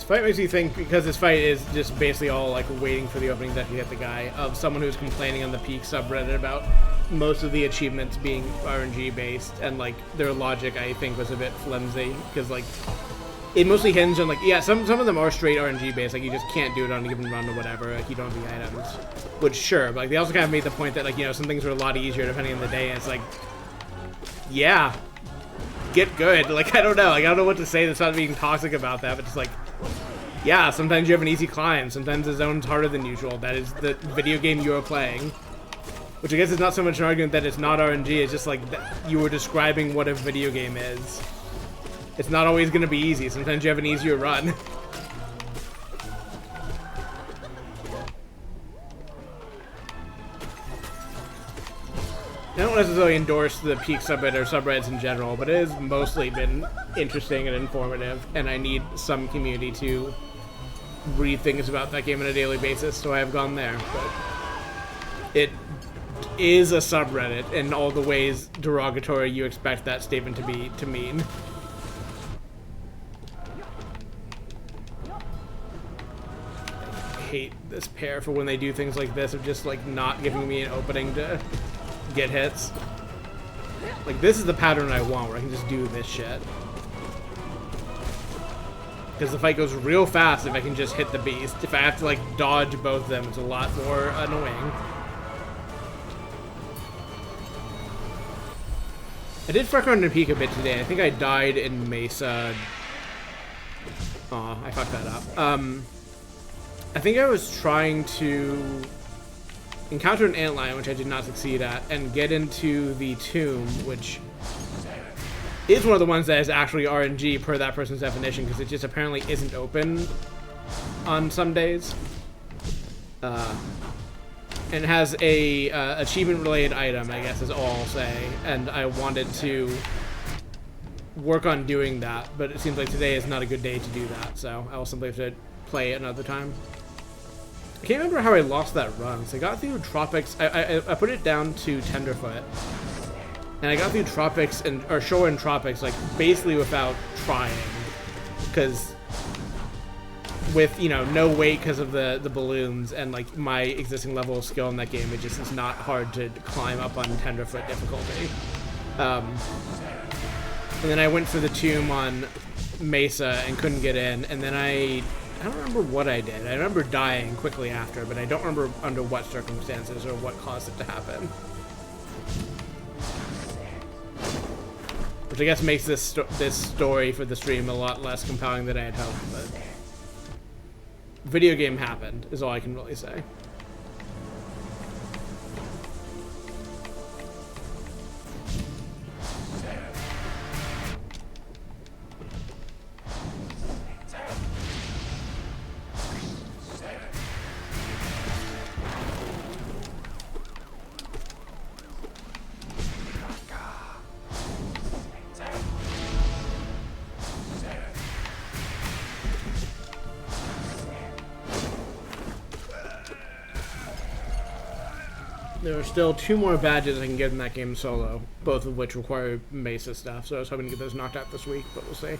Fight makes you think, because this fight is just basically all like waiting for the opening that you hit the guy, of someone who's complaining on the Peak subreddit about most of the achievements being RNG based, and like their logic I think was a bit flimsy, because like it mostly hinged on like, yeah, some of them are straight RNG based, like you just can't do it on a given run or whatever, like you don't have the items, which sure, but like they also kind of made the point that like, you know, some things are a lot easier depending on the day, and it's like, yeah, get good. Like I don't know what to say that's not being toxic about that, but just like, yeah, sometimes you have an easy climb, sometimes the zone's harder than usual. That is the video game you are playing. Which I guess is not so much an argument that it's not RNG, it's just like you were describing what a video game is. It's not always going to be easy, sometimes you have an easier run. I don't necessarily endorse the Peak subreddit or subreddits in general, but it has mostly been interesting and informative, and I need some community to read things about that game on a daily basis, so I have gone there. But it is a subreddit in all the ways derogatory you expect that statement to mean. hate this pair for when they do things like this of just like not giving me an opening to get hits. Like, this is the pattern I want, where I can just do this shit. Because the fight goes real fast if I can just hit the beast. If I have to, like, dodge both of them, it's a lot more annoying. I did fuck around in Peak a bit today. I think I died in Mesa. Aw, I fucked that up. I think I was trying to encounter an antlion, which I did not succeed at, and get into the tomb, which is one of the ones that is actually RNG per that person's definition, because it just apparently isn't open on some days. And it has a achievement-related item, I guess is all I'll say, and I wanted to work on doing that, but it seems like today is not a good day to do that, so I will simply have to play it another time. I can't remember how I lost that run. So I got through Tropics. I put it down to Tenderfoot, and I got through Tropics or Shore and Tropics like basically without trying, because with no weight because of the balloons and like my existing level of skill in that game, it just is not hard to climb up on Tenderfoot difficulty. And then I went for the tomb on Mesa and couldn't get in, and then I don't remember what I did. I remember dying quickly after, but I don't remember under what circumstances or what caused it to happen. Which I guess makes this story for the stream a lot less compelling than I had hoped, but video game happened, is all I can really say. There are still 2 more badges I can get in that game solo, both of which require Mesa stuff, so I was hoping to get those knocked out this week, but we'll see.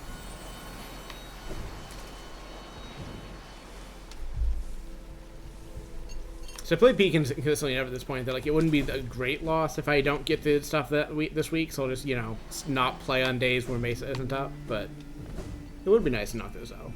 So I played Peak consistently enough at this point that like it wouldn't be a great loss if I don't get the stuff this week, so I'll just, not play on days where Mesa isn't up, but it would be nice to knock those out.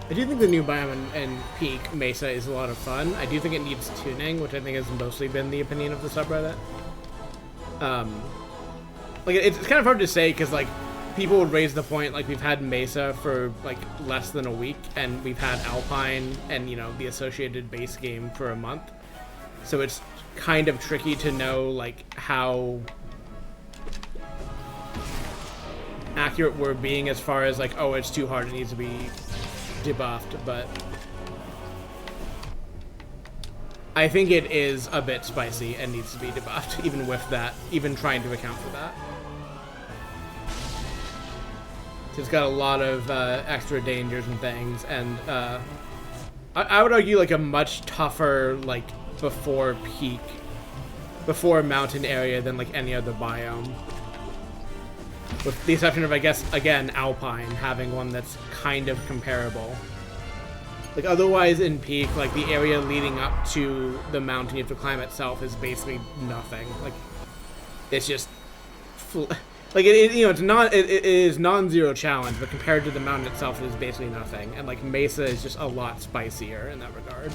I do think the new biome in Peak Mesa is a lot of fun. I do think it needs tuning, which I think has mostly been the opinion of the subreddit. Like it's kind of hard to say because like people would raise the point like we've had Mesa for like less than a week and we've had Alpine and the associated base game for a month. So it's kind of tricky to know like how accurate we're being as far as like, oh, it's too hard, it needs to be debuffed, but I think it is a bit spicy and needs to be debuffed, even with that, even trying to account for that. It's got a lot of extra dangers and things, and I would argue like a much tougher like before mountain area than like any other biome. With the exception of, I guess, again, Alpine having one that's kind of comparable. Like, otherwise in Peak, like, the area leading up to the mountain you have to climb itself is basically nothing. Like, it's just... Like, you know, it is non-zero challenge, but compared to the mountain itself, it is basically nothing. And, like, Mesa is just a lot spicier in that regard.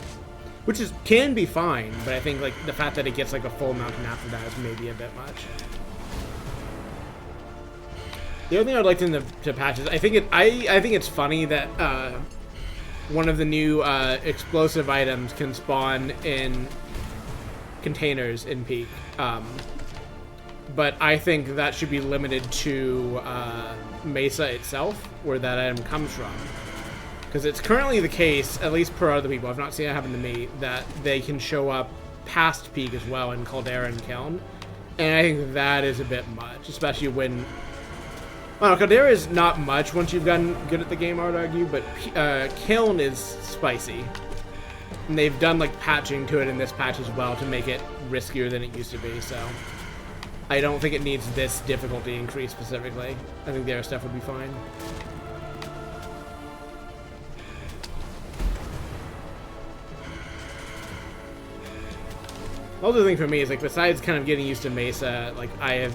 Which can be fine, but I think, like, the fact that it gets, like, a full mountain after that is maybe a bit much. The other thing I'd like to patch is I think it's funny that one of the new explosive items can spawn in containers in Peak, but I think that should be limited to Mesa itself, where that item comes from, because it's currently the case, at least per other people, I've not seen it happen to me, that they can show up past Peak as well in Caldera and Kiln, and I think that is a bit much, especially when... Well, Caldera is not much once you've gotten good at the game, I would argue, but Kiln is spicy. And they've done, like, patching to it in this patch as well to make it riskier than it used to be, so... I don't think it needs this difficulty increase specifically. I think the other stuff would be fine. The other thing for me is, like, besides kind of getting used to Mesa, like, I have...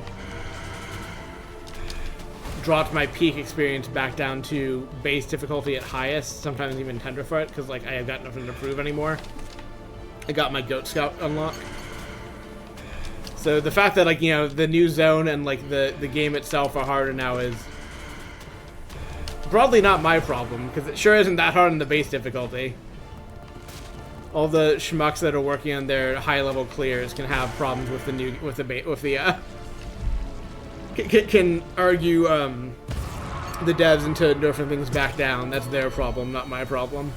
dropped my Peak experience back down to base difficulty at highest, sometimes even Tenderfoot, because like I have got nothing to prove anymore. I got my Goat Scout unlock. So the fact that, like, you know, the new zone and like the game itself are harder now is broadly not my problem, because it sure isn't that hard in the base difficulty. All the schmucks that are working on their high level clears can have problems with the can argue the devs into nerfing things back down. That's their problem, not my problem.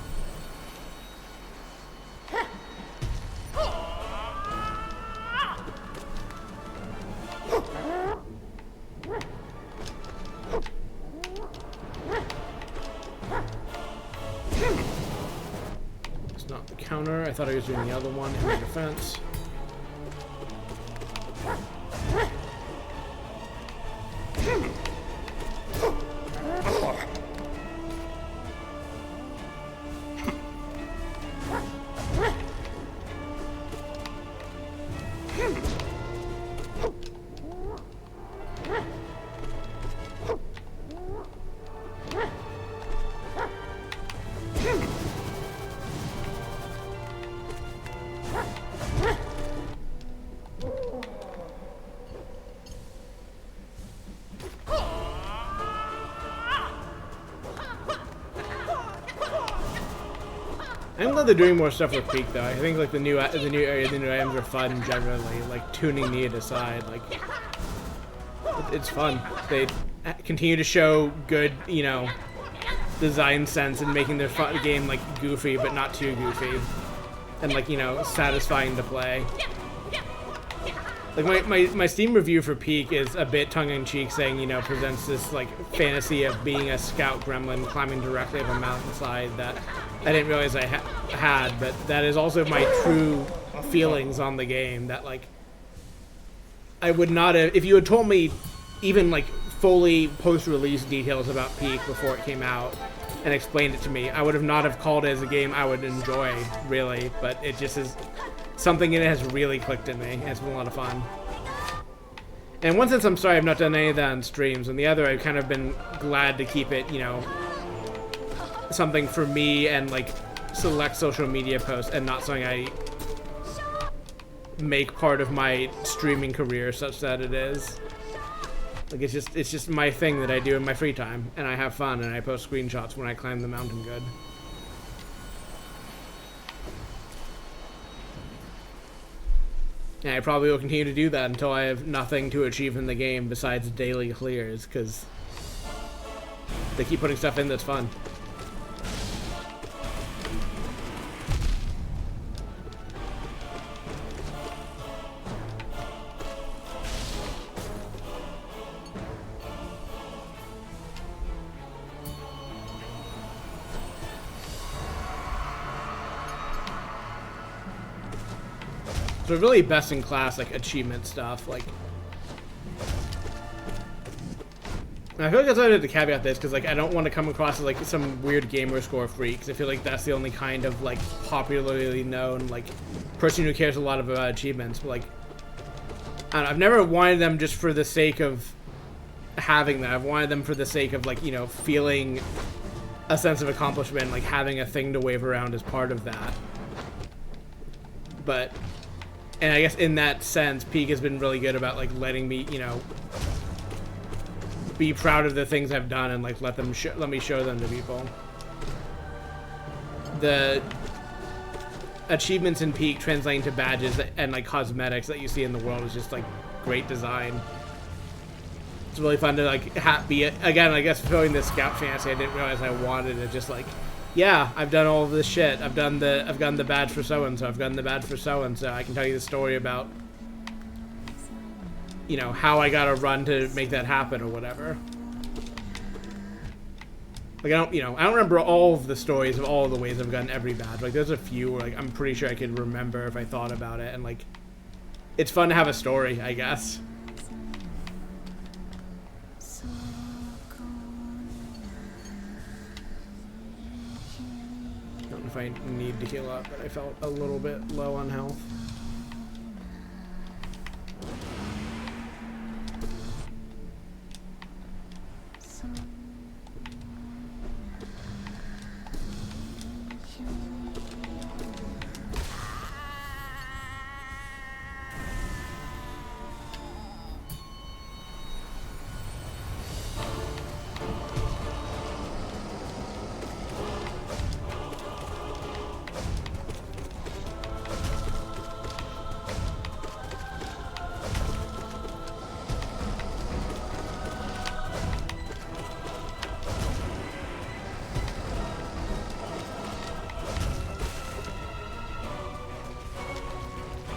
It's not the counter. I thought I was doing the other one in my defense. I'm glad they're doing more stuff with Peak, though. I think like the new area, the new items are fun generally. Like tuning Need aside, like it's fun. They continue to show good, you know, design sense and making their game like goofy but not too goofy, and like, you know, satisfying to play. Like my Steam review for Peak is a bit tongue-in-cheek, saying, you know, presents this like fantasy of being a scout gremlin climbing directly up a mountainside that I didn't realize I had, but that is also my true feelings on the game. That like I would not have, if you had told me even like fully post-release details about Peak before it came out and explained it to me, I would have not have called it as a game I would enjoy, really. But it just is something in it has really clicked in me, and it's been a lot of fun. And in one sense, I'm sorry I've not done any of that on streams, and the other, I've kind of been glad to keep it, you know, something for me and like select social media posts, and not something I make part of my streaming career such that it is. Like, it's just my thing that I do in my free time, and I have fun, and I post screenshots when I climb the mountain good. And I probably will continue to do that until I have nothing to achieve in the game besides daily clears, because they keep putting stuff in that's fun. So really best in class, like, achievement stuff. Like, I feel like that's why I had to caveat this, because, like, I don't want to come across as, like, some weird gamer score freak, because I feel like that's the only kind of, like, popularly known, like, person who cares a lot about achievements. But, like, I don't know, I've never wanted them just for the sake of having them. I've wanted them for the sake of, like, you know, feeling a sense of accomplishment, like, having a thing to wave around as part of that. But, and I guess in that sense, Peak has been really good about, like, letting me, you know, be proud of the things I've done and, like, let me show them to people. The achievements in Peak translating to badges and, like, cosmetics that you see in the world is just, like, great design. It's really fun to, like, be again, I guess, fulfilling this scout fantasy I didn't realize I wanted. It just, like, yeah, I've done all of this shit. I've gotten the badge for so-and-so. I've gotten the badge for so-and-so. I can tell you the story about, you know, how I got a run to make that happen or whatever. Like, I don't remember all of the stories of all of the ways I've gotten every badge. Like, there's a few where, like, I'm pretty sure I could remember if I thought about it. And, like, it's fun to have a story, I guess. If I need to heal up, but I felt a little bit low on health.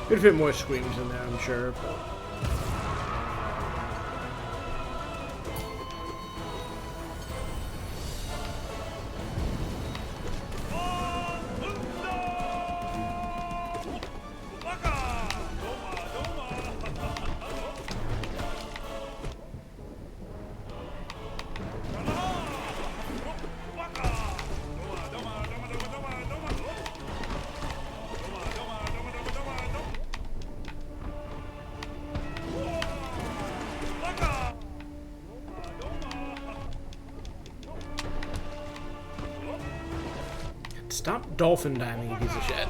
Could fit more screams in there, I'm sure. But stop dolphin diving, you piece of shit.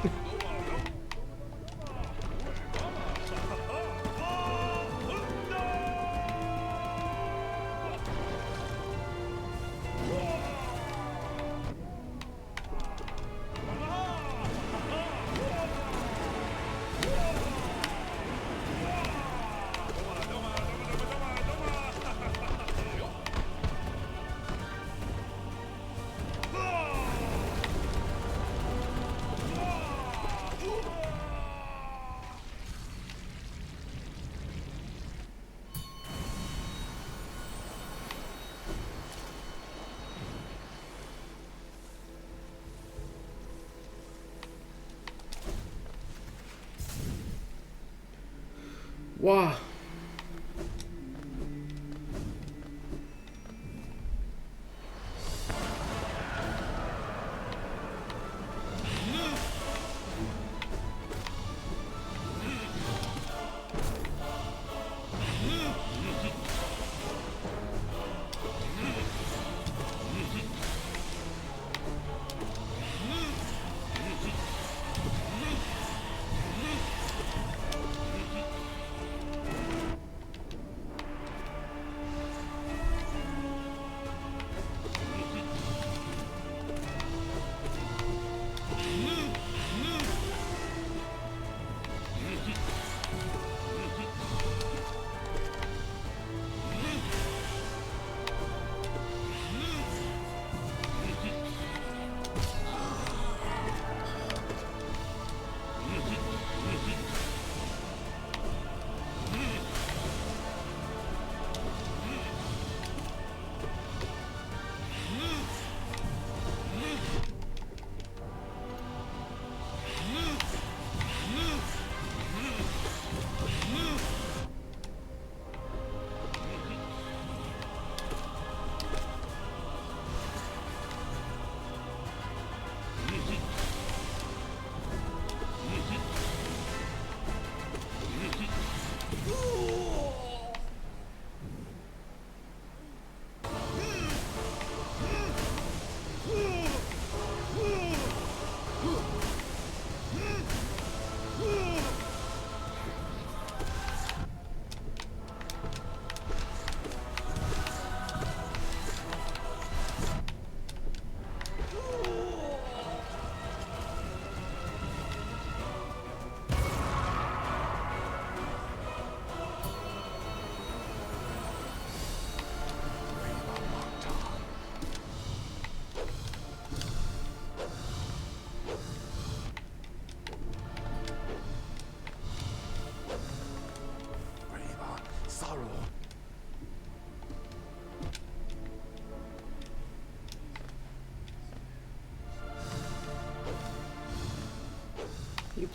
Wow.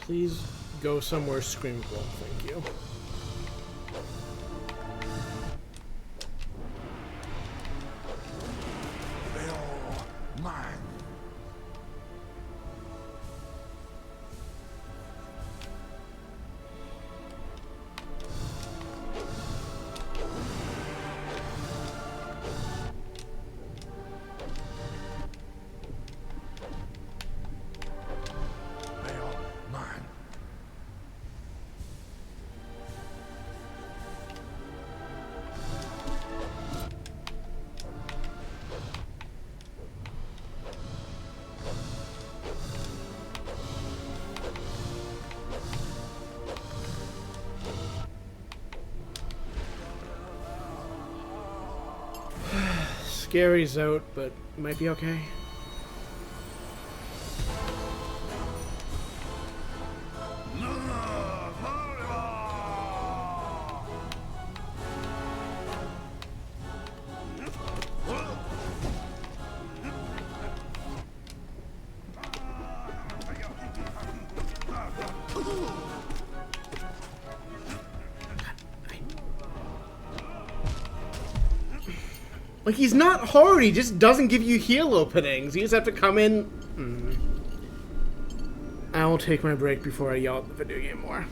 Please go somewhere screamable. Thank you. Gary's out, but might be okay. Like, he's not hard, he just doesn't give you heal openings. You just have to come in. I will take my break before I yell at the video game more.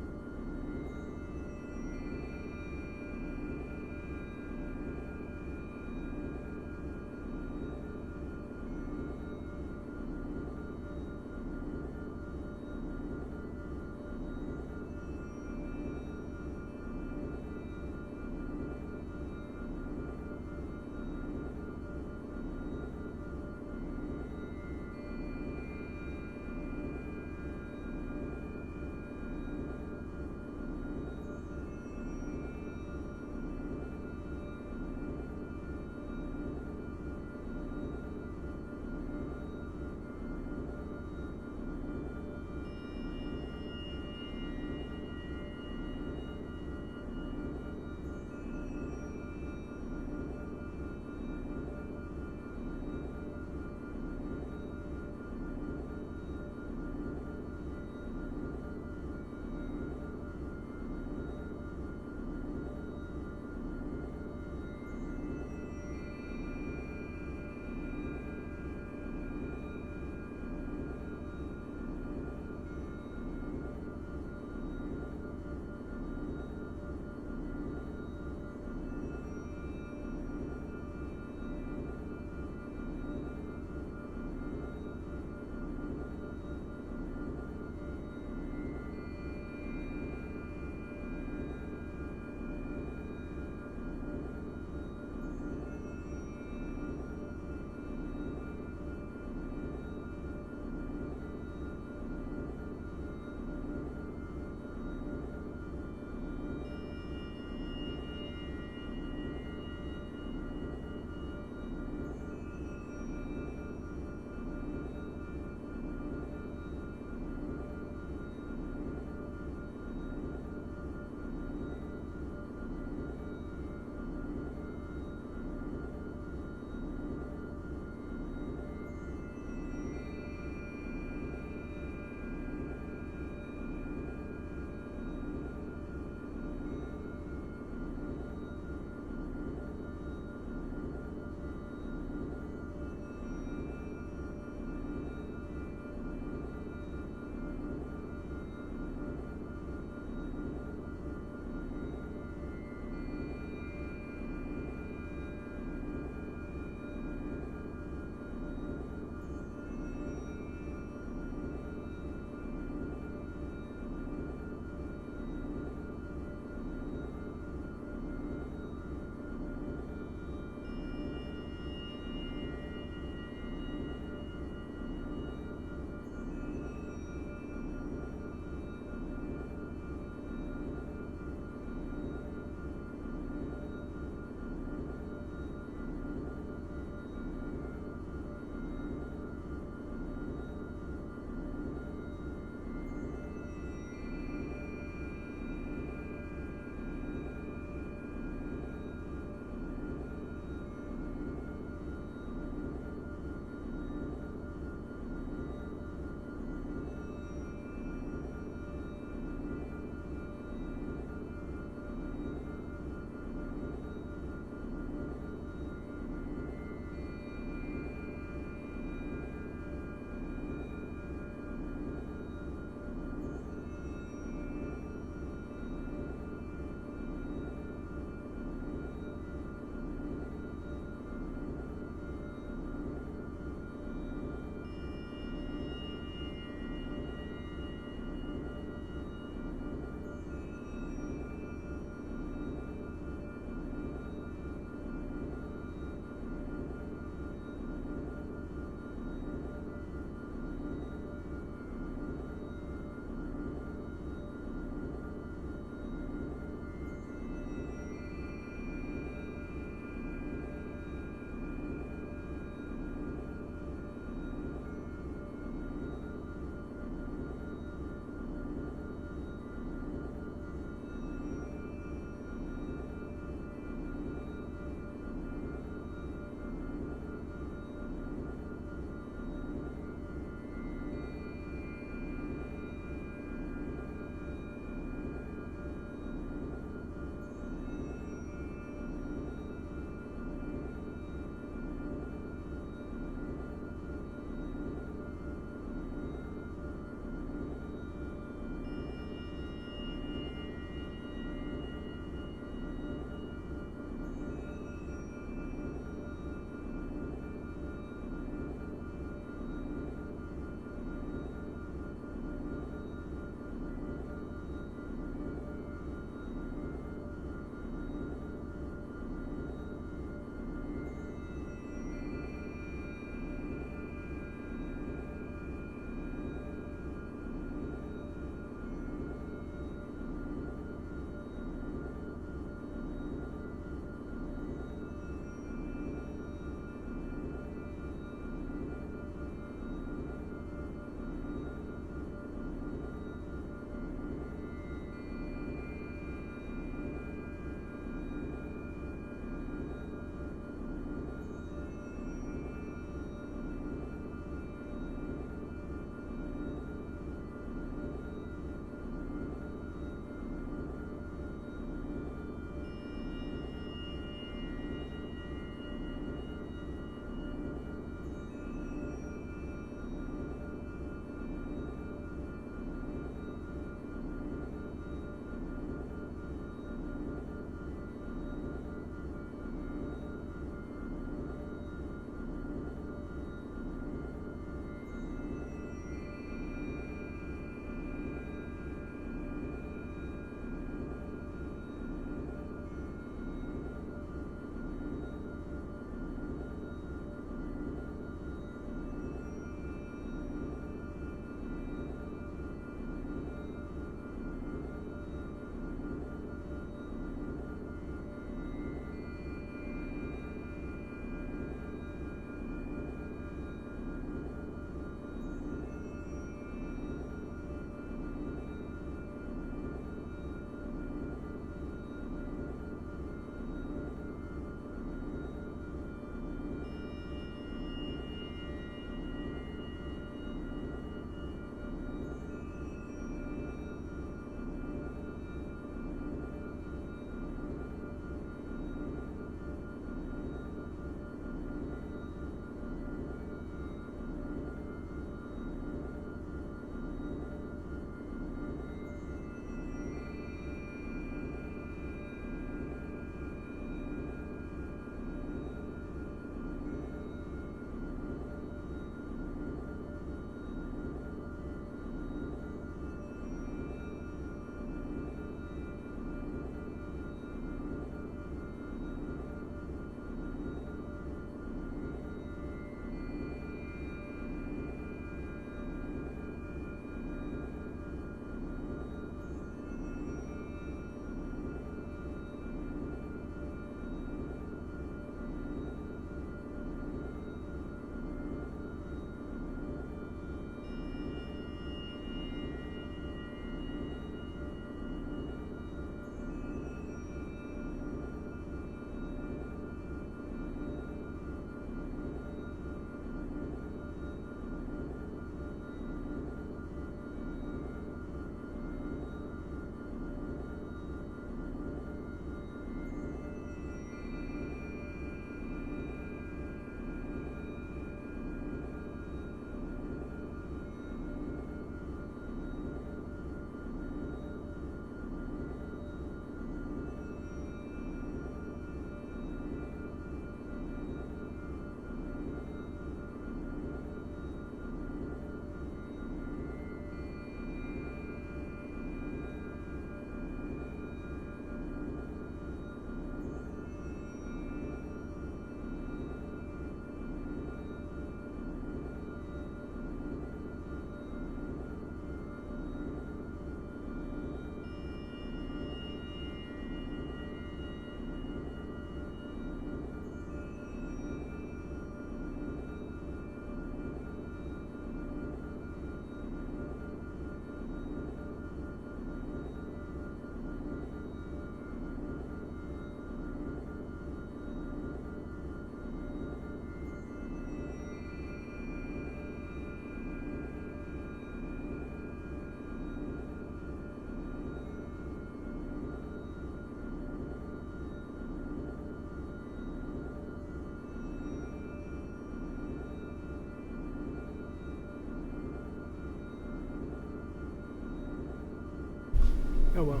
Oh well.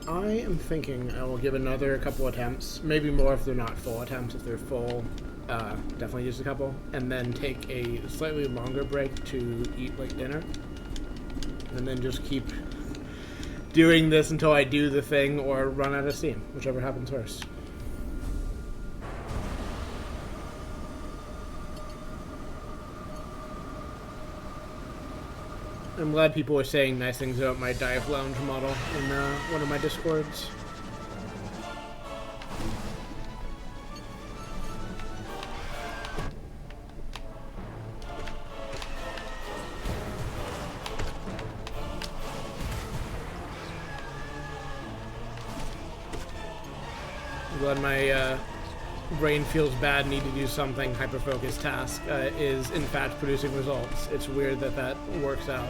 I am thinking I will give another couple attempts, maybe more if they're not full attempts. If they're full, definitely just a couple, and then take a slightly longer break to eat like dinner, and then just keep doing this until I do the thing or run out of steam, whichever happens first. I'm glad people are saying nice things about my dive lounge model in one of my discords. I'm glad my brain feels bad, need to do something, hyper-focused task is in fact producing results. It's weird that that works out.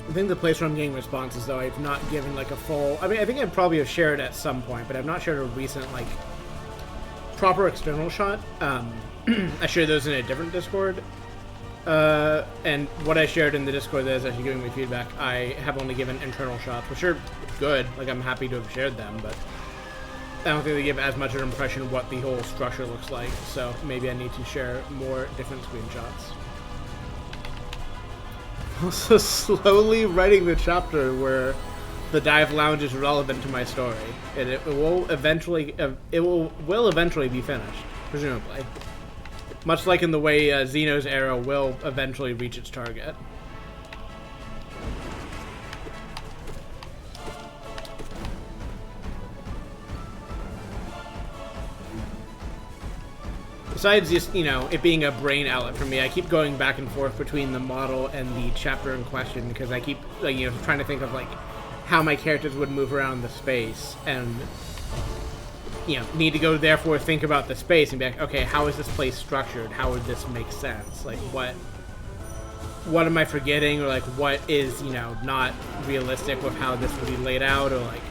I think the place where I'm getting responses, though, I've not given like a full. I mean, I think I probably have shared at some point, but I've not shared a recent like proper external shot. I shared those in a different Discord, and what I shared in the Discord that is actually giving me feedback, I have only given internal shots, which are good. Like, I'm happy to have shared them, but I don't think they give as much of an impression of what the whole structure looks like. So maybe I need to share more different screenshots. Also slowly writing the chapter where the dive lounge is relevant to my story, and it will eventually be finished, presumably. Much like in the way Xeno's arrow will eventually reach its target. Besides just, you know, it being a brain outlet for me, I keep going back and forth between the model and the chapter in question because I keep, like, you know, trying to think of, like, how my characters would move around the space and, you know, need to go, therefore, think about the space and be like, okay, how is this place structured? How would this make sense? Like, what am I forgetting? Or, like, what is, you know, not realistic with how this would be laid out? Or, like,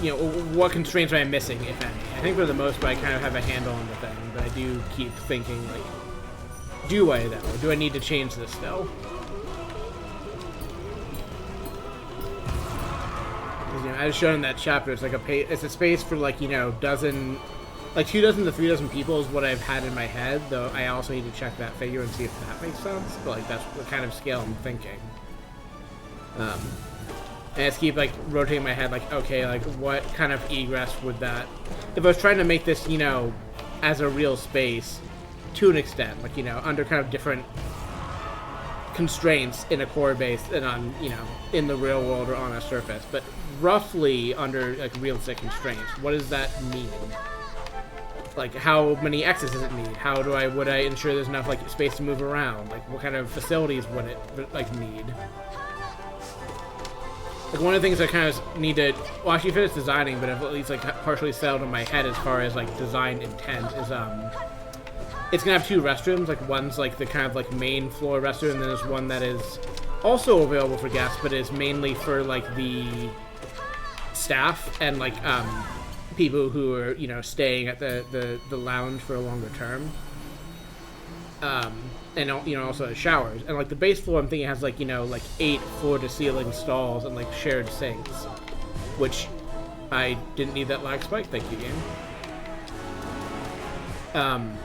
you know, what constraints am I missing, if any? I think for the most part I kind of have a handle on the thing, but I do keep thinking, like, do I, though? Do I need to change this, though? You know, as shown in that chapter, it's like it's a space for, like, you know, 2 dozen to 3 dozen people is what I've had in my head, though I also need to check that figure and see if that makes sense, but, like, that's the kind of scale I'm thinking. And I just keep, like, rotating my head, like, okay, like, what kind of egress would that... If I was trying to make this, you know, as a real space, to an extent, like, you know, under kind of different constraints in a core base and on, you know, in the real world or on a surface, but roughly under, like, realistic constraints, what does that mean? Like, how many X's does it need? Would I ensure there's enough, like, space to move around? Like, what kind of facilities would it, like, need? Like, one of the things I kind of need to, well, actually finish designing, but I've at least, like, partially settled in my head as far as, like, design intent is, it's gonna have 2 restrooms. Like, one's, like, the kind of, like, main floor restroom, and then there's one that is also available for guests, but is mainly for, like, the staff and, like, people who are, you know, staying at the lounge for a longer term. And, you know, also showers. And, like, the base floor, I'm thinking has, like, you know, like, 8 floor-to-ceiling stalls and, like, shared sinks. Which, I didn't need that lag spike, thank you, game.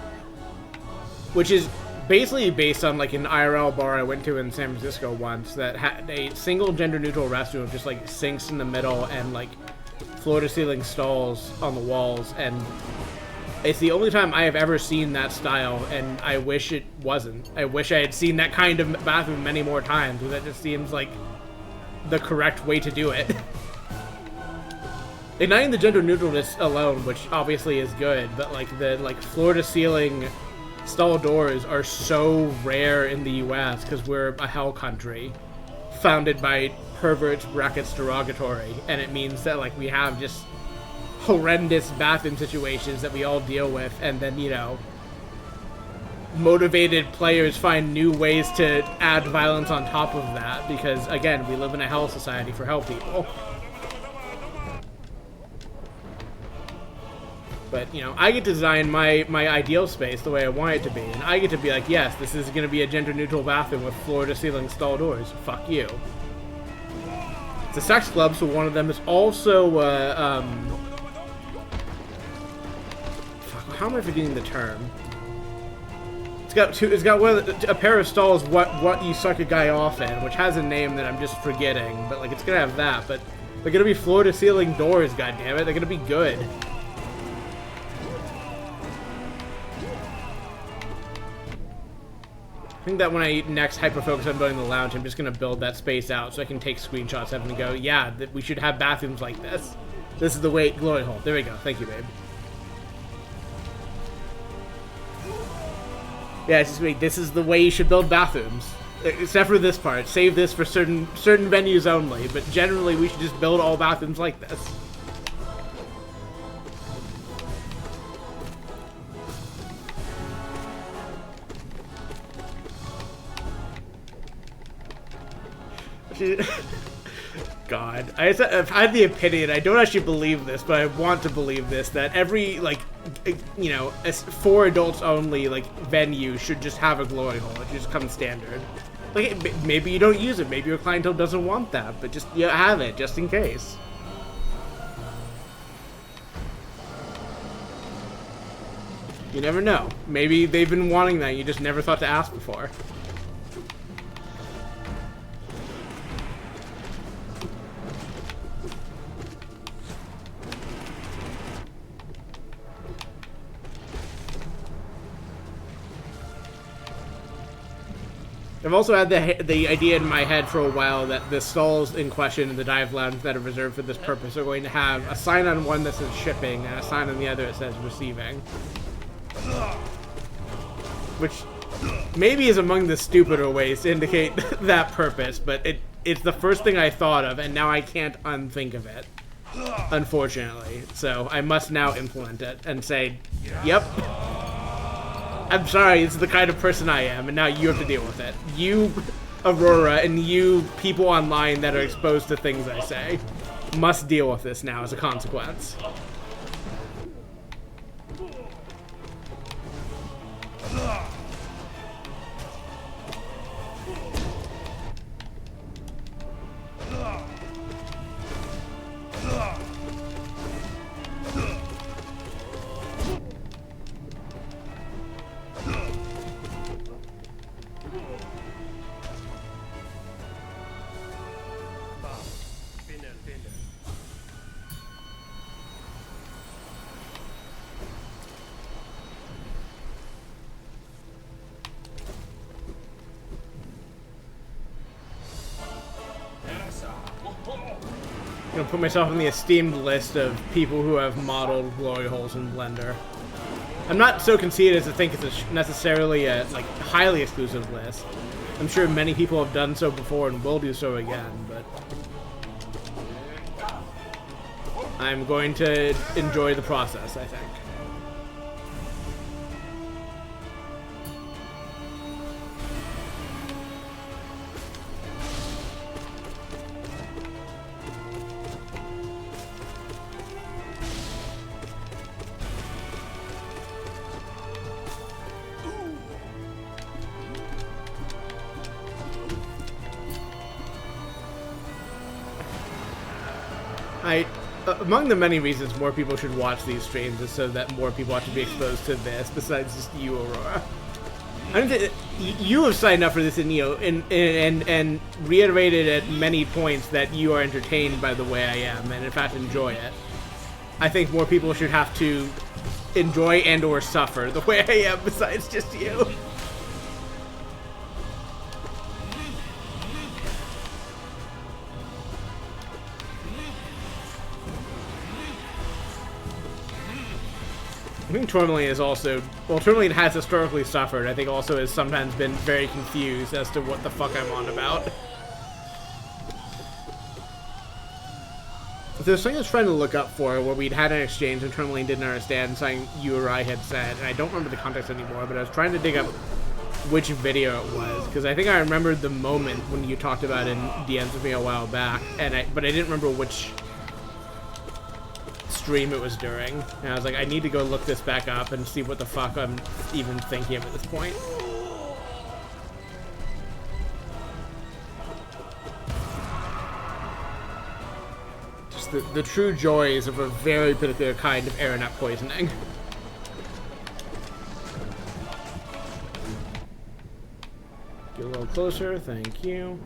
Which is basically based on, like, an IRL bar I went to in San Francisco once that had a single gender-neutral restroom with just, like, sinks in the middle and, like, floor-to-ceiling stalls on the walls, and it's the only time I have ever seen that style, and I wish it wasn't. I wish I had seen that kind of bathroom many more times, because that just seems like the correct way to do it. Igniting the gender neutralness alone, which obviously is good, but, like, the, like, floor-to-ceiling stall doors are so rare in the US because we're a hell country. founded by perverts brackets derogatory, and it means that like we have just horrendous bathroom situations that we all deal with, and then, you know, motivated players find new ways to add violence on top of that, because again, we live in a hell society for hell people. But, you know, I get to design my ideal space the way I want it to be, and I get to be like, yes, this is going to be a gender-neutral bathroom with floor-to-ceiling stall doors. Fuck you. It's a sex club, so one of them is also, fuck, how am I forgetting the term? It's got a pair of stalls, what you suck a guy off in, which has a name that I'm just forgetting, but, like, it's gonna have that, but they're gonna be floor-to-ceiling doors, goddammit, they're gonna be good. I think that when I next hyper-focus on building the lounge, I'm just going to build that space out so I can take screenshots of it and go, yeah, that we should have bathrooms like this. This is the way, glory hole. There we go. Thank you, babe. Yeah, it's just wait, this is the way you should build bathrooms. Except for this part. Save this for certain venues only, but generally we should just build all bathrooms like this. God, I've had the opinion, I don't actually believe this, but I want to believe this, that every, like, you know, for adults only, like, venue should just have a glory hole. It just comes standard. Like, maybe you don't use it, maybe your clientele doesn't want that, but just, you have it, just in case. You never know. Maybe they've been wanting that, you just never thought to ask before. I've also had the idea in my head for a while that the stalls in question in the dive lounge that are reserved for this purpose are going to have a sign on one that says shipping and a sign on the other that says receiving. Which maybe is among the stupider ways to indicate that purpose, but it's the first thing I thought of, and now I can't unthink of it, unfortunately. So I must now implement it and say, yep. I'm sorry, it's the kind of person I am, and now you have to deal with it. You, Aurora, and you people online that are exposed to things I say must deal with this now as a consequence. I'm gonna put myself on the esteemed list of people who have modeled glory holes in Blender. I'm not so conceited as to think it's necessarily a like highly exclusive list. I'm sure many people have done so before and will do so again, but I'm going to enjoy the process, I think. Among the many reasons more people should watch these streams is so that more people have to be exposed to this, besides just you, Aurora. I mean, you have signed up for this in Neo and reiterated at many points that you are entertained by the way I am, and in fact enjoy it. I think more people should have to enjoy and or suffer the way I am, besides just you. I think Tourmaline is also, well, Tourmaline has historically suffered. I think also has sometimes been very confused as to what the fuck I'm on about. there's something I was trying to look up for where we'd had an exchange and Tourmaline didn't understand something you or I had said, and I don't remember the context anymore, but I was trying to dig up which video it was, because I think I remembered the moment when you talked about it in DMs with me a while back, but I didn't remember which stream it was during, and I was like, I need to go look this back up and see what the fuck I'm even thinking of at this point. Just the true joys of a very particular kind of aeronet poisoning. Get a little closer, thank you.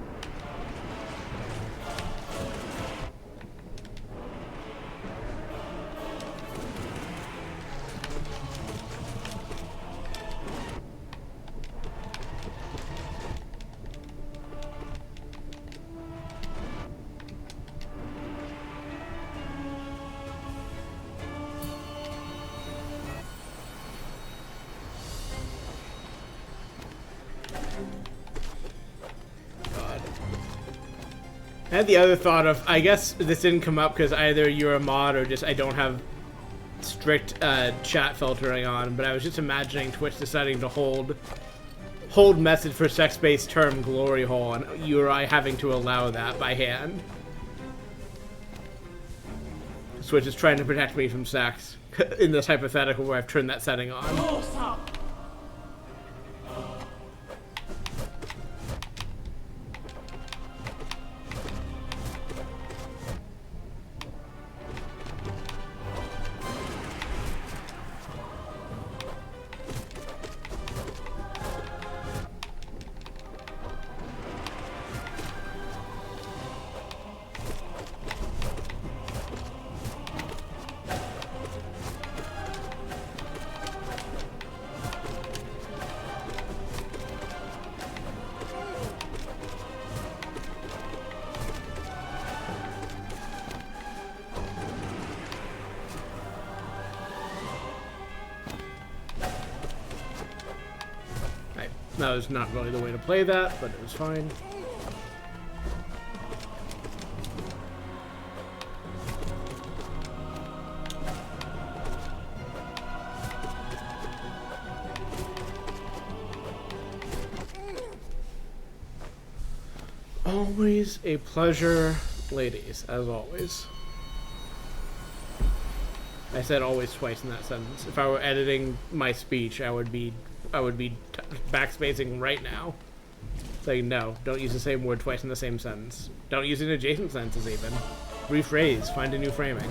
I had the other thought of, I guess this didn't come up because either you're a mod or just I don't have strict chat filtering on, but I was just imagining Twitch deciding to hold message for sex-based term glory hole, and you or I having to allow that by hand. Twitch is trying to protect me from sex in this hypothetical where I've turned that setting on. That was not really the way to play that, but it was fine. Always a pleasure, ladies, as always. I said always twice in that sentence. If I were editing my speech, I would be backspacing right now. Saying no, don't use the same word twice in the same sentence. Don't use it in adjacent sentences even. Rephrase, find a new framing.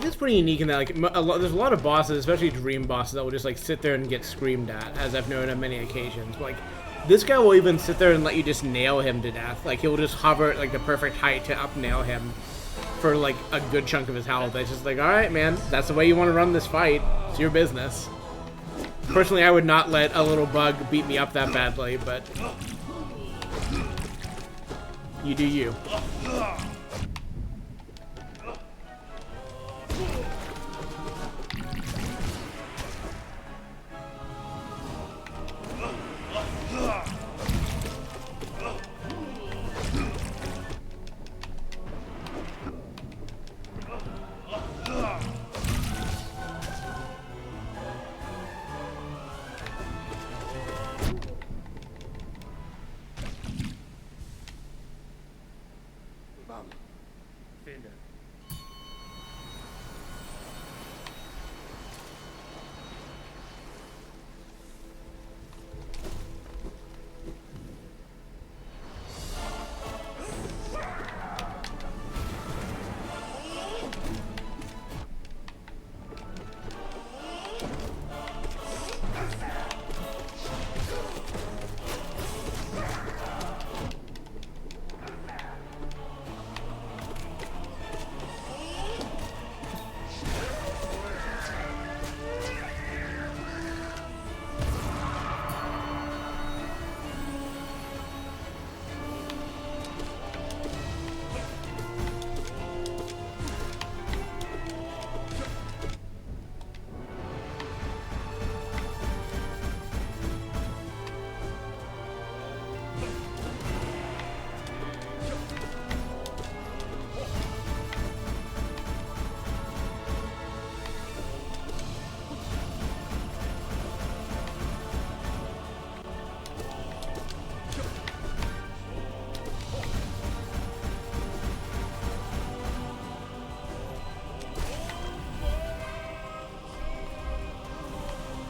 It's pretty unique in that, like, there's a lot of bosses, especially dream bosses, that will just, like, sit there and get screamed at, as I've known on many occasions. But, like, this guy will even sit there and let you just nail him to death. Like, he'll just hover at, like, the perfect height to up-nail him for, like, a good chunk of his health. It's just like, alright, man, that's the way you want to run this fight. It's your business. Personally, I would not let a little bug beat me up that badly, but you do you. come. Fender.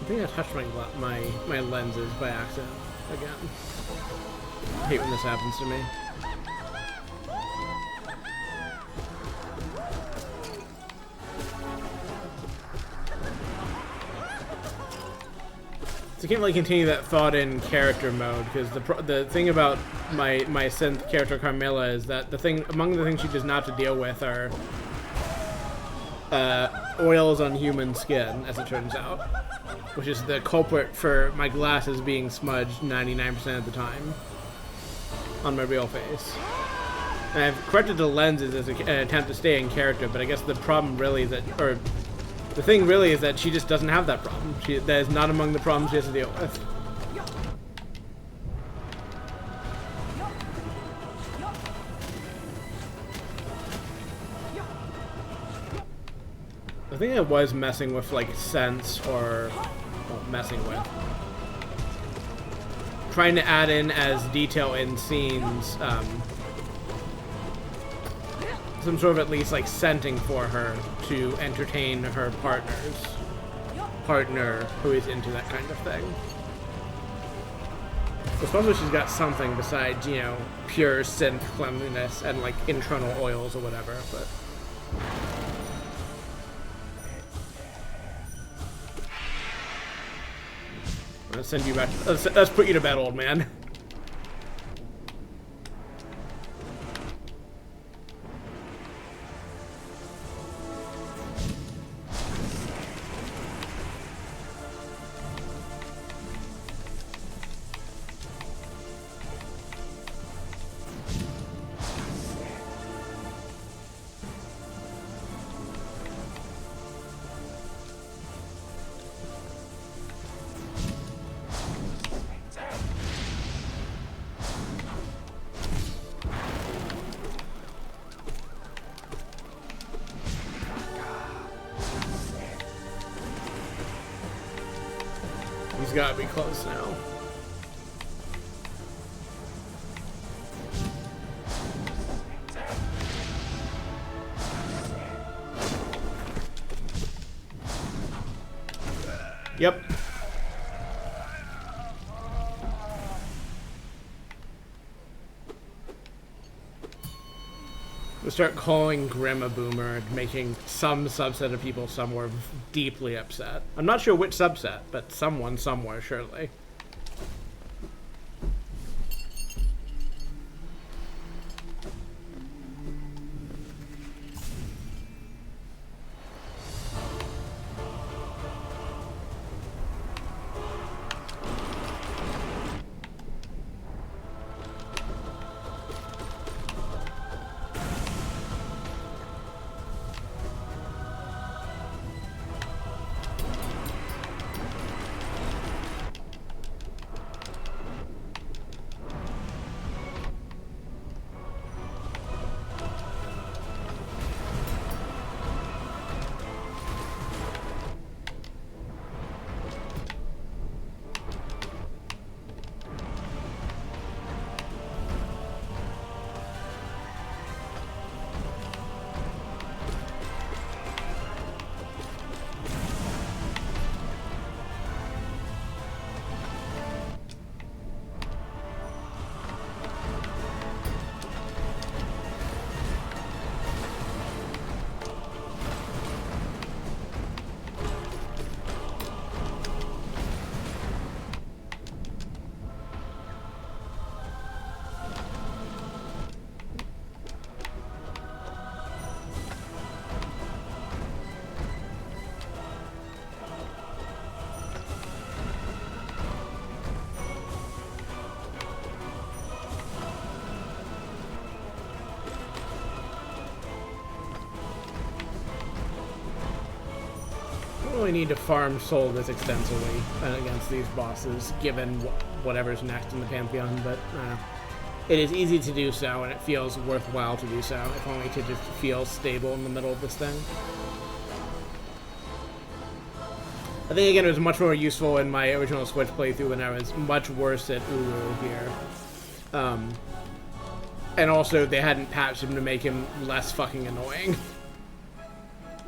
I think I touched my lenses by accident again. I hate when this happens to me. So I can't really continue that thought in character mode because the thing about my synth character Carmilla is that among the things she does not have to deal with are oils on human skin, as it turns out, which is the culprit for my glasses being smudged 99% of the time on my real face. And I've corrected the lenses as an attempt to stay in character, but I guess the problem really is that, or the thing really is that she just doesn't have that problem. That is not among the problems she has to deal with. I think I was messing with like sense or trying to add in as detail in scenes, some sort of at least like scenting for her to entertain her partner who is into that kind of thing. Especially she's got something besides, you know, pure synth cleanliness and like internal oils or whatever, but let's send you back. Let's put you to bed, old man. He's gotta be close now. Yep. We'll start calling Grim a boomer and making some subset of people somewhere deeply upset. I'm not sure which subset, but someone somewhere, surely. really need to farm soul this extensively against these bosses, given whatever's next in the Pantheon, but it is easy to do so, and it feels worthwhile to do so, if only to just feel stable in the middle of this thing. I think, again, it was much more useful in my original Switch playthrough when I was much worse at Uru here. And also, they hadn't patched him to make him less fucking annoying.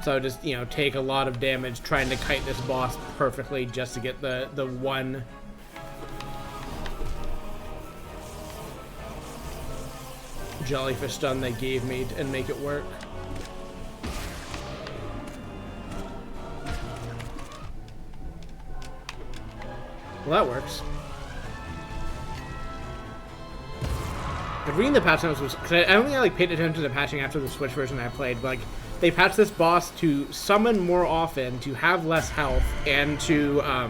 So just, you know, take a lot of damage trying to kite this boss perfectly just to get the one jellyfish stun they gave me and make it work. Well, that works. But reading the patch notes was, cause I don't think I like paid attention to the patching after the Switch version I played, but like they patched this boss to summon more often, to have less health, and to I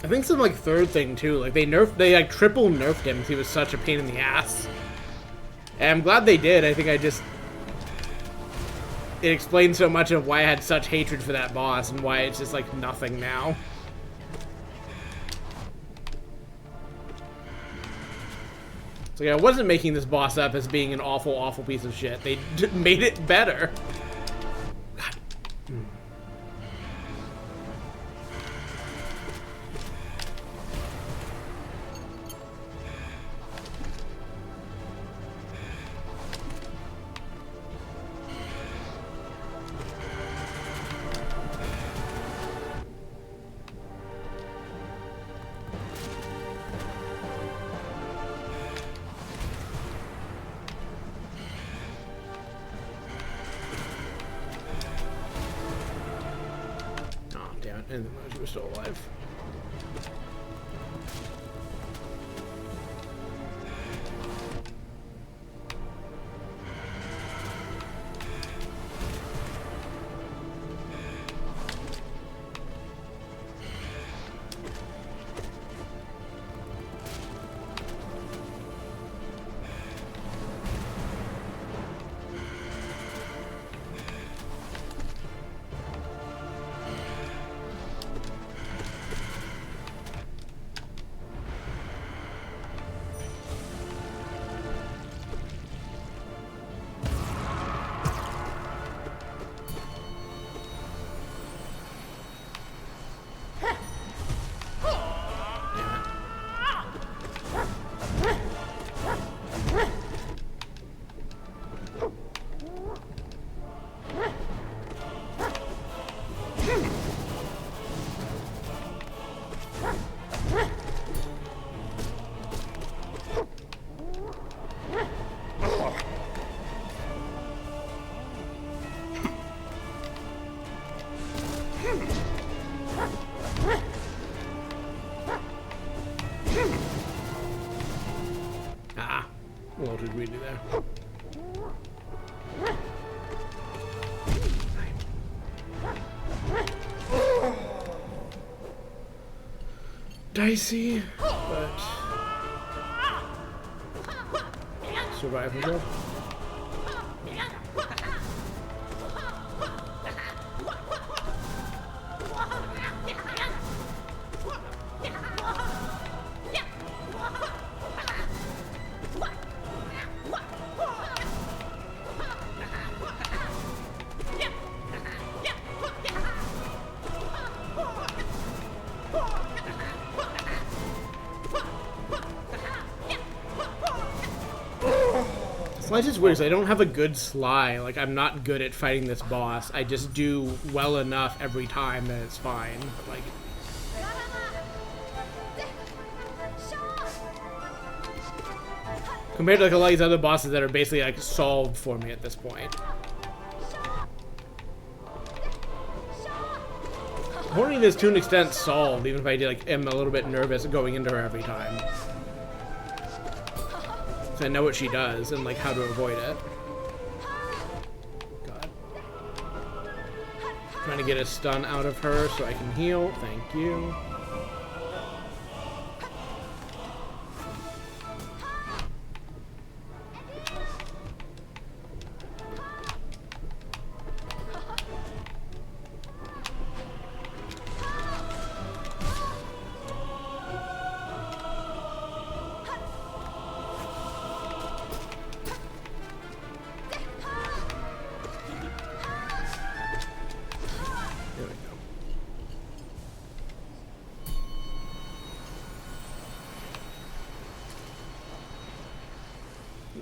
think some like third thing too. Like they like triple nerfed him because he was such a pain in the ass. And I'm glad they did. I think it explains so much of why I had such hatred for that boss and why it's just like nothing now. So yeah, I wasn't making this boss up as being an awful, awful piece of shit. They made it better. God. And the Moji was still alive. What did we do there? Dicey, but survivable. Slice is weird because I don't have a good Sly. Like, I'm not good at fighting this boss. I just do well enough every time that it's fine. Like, compared to like a lot of these other bosses that are basically like solved for me at this point. Horny is to an extent solved, even if I like am a little bit nervous going into her every time. So I know what she does and like how to avoid it. God. Trying to get a stun out of her so I can heal. Thank you.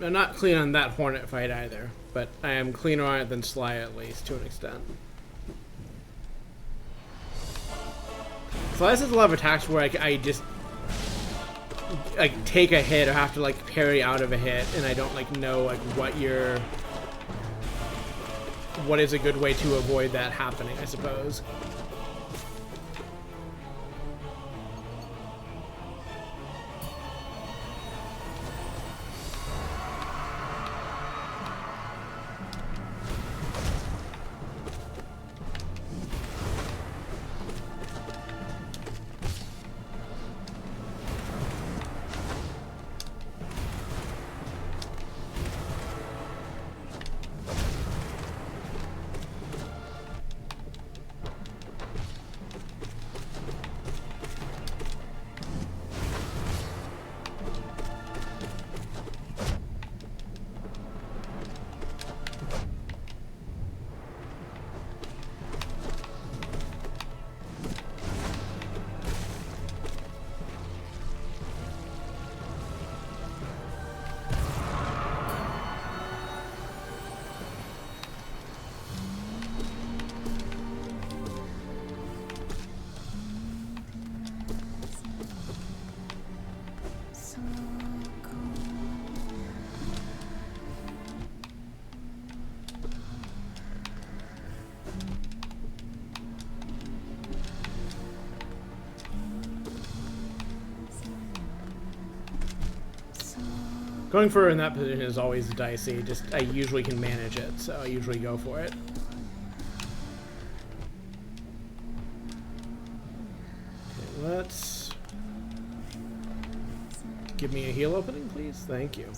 I'm not clean on that Hornet fight either, but I am cleaner on it than Sly at least, to an extent. Sly has a lot of attacks where I just like take a hit or have to like parry out of a hit, and I don't like know like what is a good way to avoid that happening, I suppose. Going for her in that position is always dicey. Just I usually can manage it, so I usually go for it. Okay, let's give me a heal opening, please. Thank you.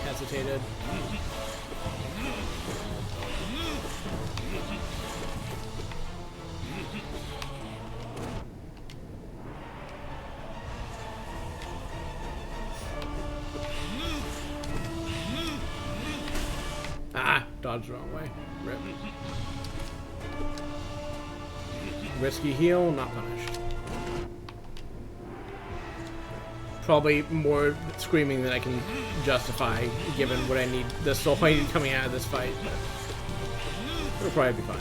Hesitated. Ah, dodged the wrong way. Rip. Risky heal, not punished. Probably more screaming than I can justify, given what I need, the soul I need coming out of this fight. But it'll probably be fine.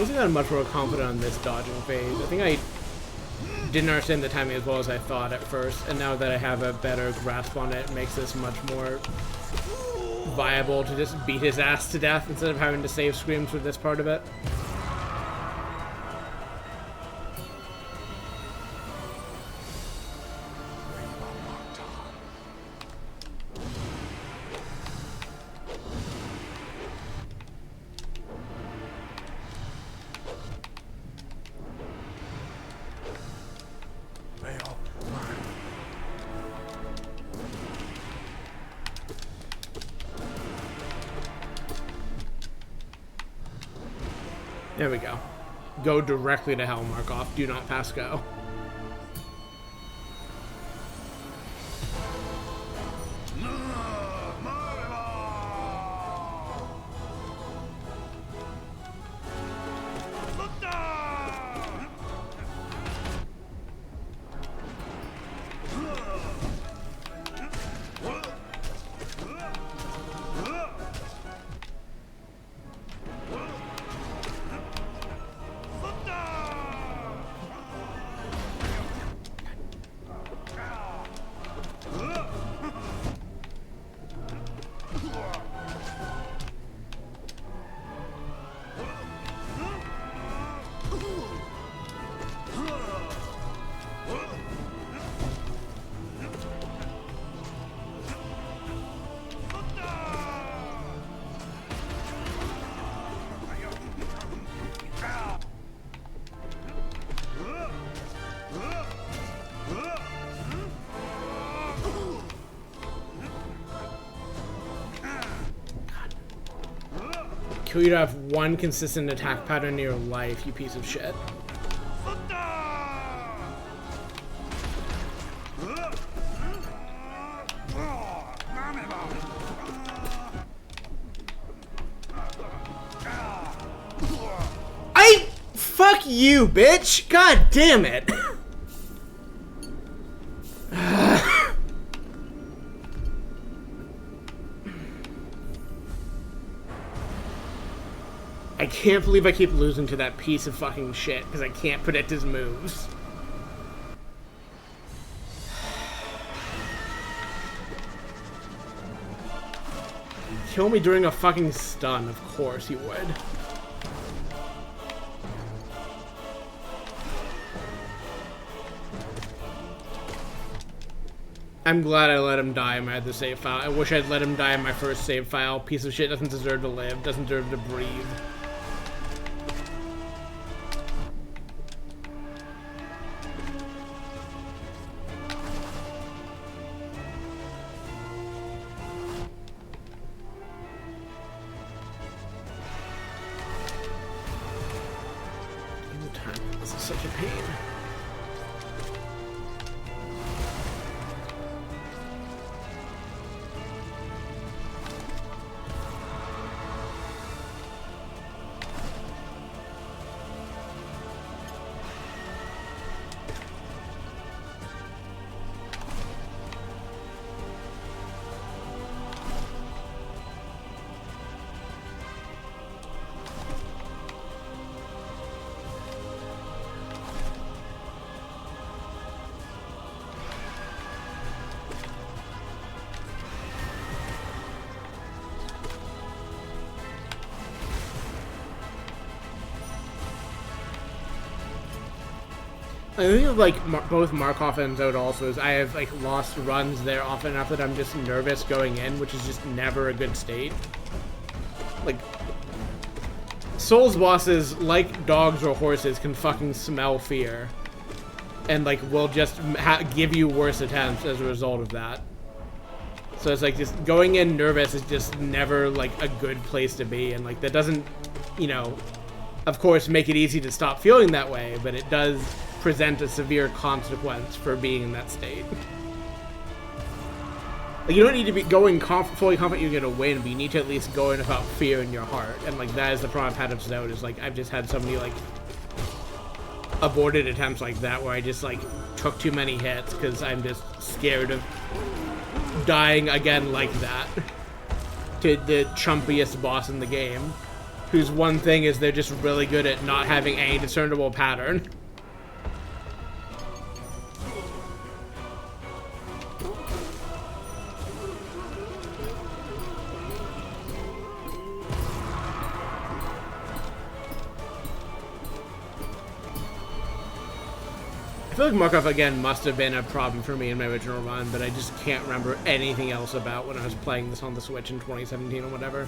guess I got much more confident on this dodging phase. I think I didn't understand the timing as well as I thought at first, and now that I have a better grasp on it, it makes this much more viable to just beat his ass to death instead of having to save screams for this part of it. There we go. Go directly to hell, Markov. Do not pass go. You to have one consistent attack pattern in your life, you piece of shit. Fuck you, bitch! God damn it! I can't believe I keep losing to that piece of fucking shit because I can't predict his moves. Kill me during a fucking stun, of course you would. I'm glad I let him die in my other save file. I wish I'd let him die in my first save file. Piece of shit doesn't deserve to live, doesn't deserve to breathe. This is such a pain. I think of like both Markov and Zod also is I have like lost runs there often enough that I'm just nervous going in, which is just never a good state. Like Souls bosses, like dogs or horses, can fucking smell fear, and like will just give you worse attempts as a result of that. So it's like just going in nervous is just never like a good place to be, and like that doesn't, you know, of course make it easy to stop feeling that way, but it does present a severe consequence for being in that state. Like, you don't need to be going fully confident you're gonna win, but you need to at least go in without fear in your heart. And like that is the problem I've had of Zod, is like I've just had so many like aborted attempts like that where I just like took too many hits because I'm just scared of dying again like that to the chumpiest boss in the game, whose one thing is they're just really good at not having any discernible pattern. I feel like Markov, again, must have been a problem for me in my original run, but I just can't remember anything else about when I was playing this on the Switch in 2017 or whatever.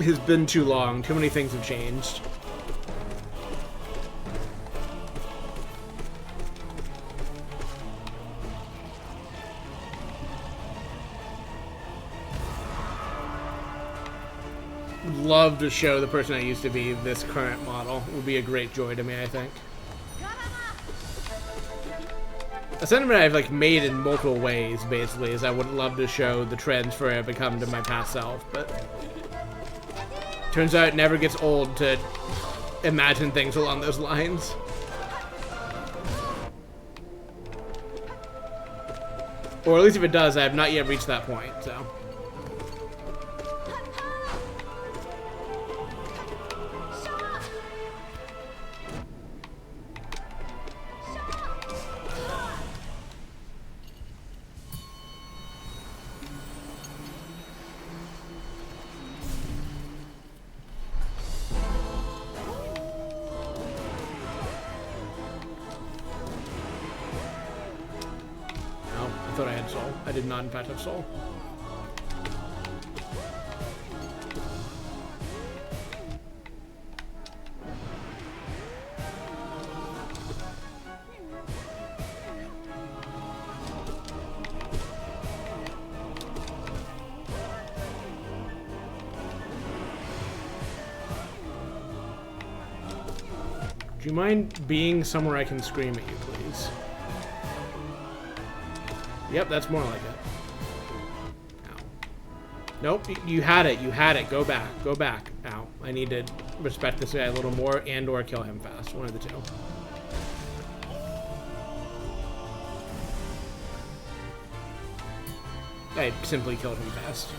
It's been too long. Too many things have changed. Love to show the person I used to be this current model. It would be a great joy to me, I think. A sentiment I've like made in multiple ways, basically, is I would love to show the transfer I've become to my past self, but turns out it never gets old to imagine things along those lines. Or at least if it does, I have not yet reached that point, so. I did not, in fact, have soul. Do you mind being somewhere I can scream at you, please? Yep, that's more like it. Ow. Nope, you had it. You had it. Go back. Go back. Ow. I need to respect this guy a little more and or kill him fast. One of the two. I simply killed him fast.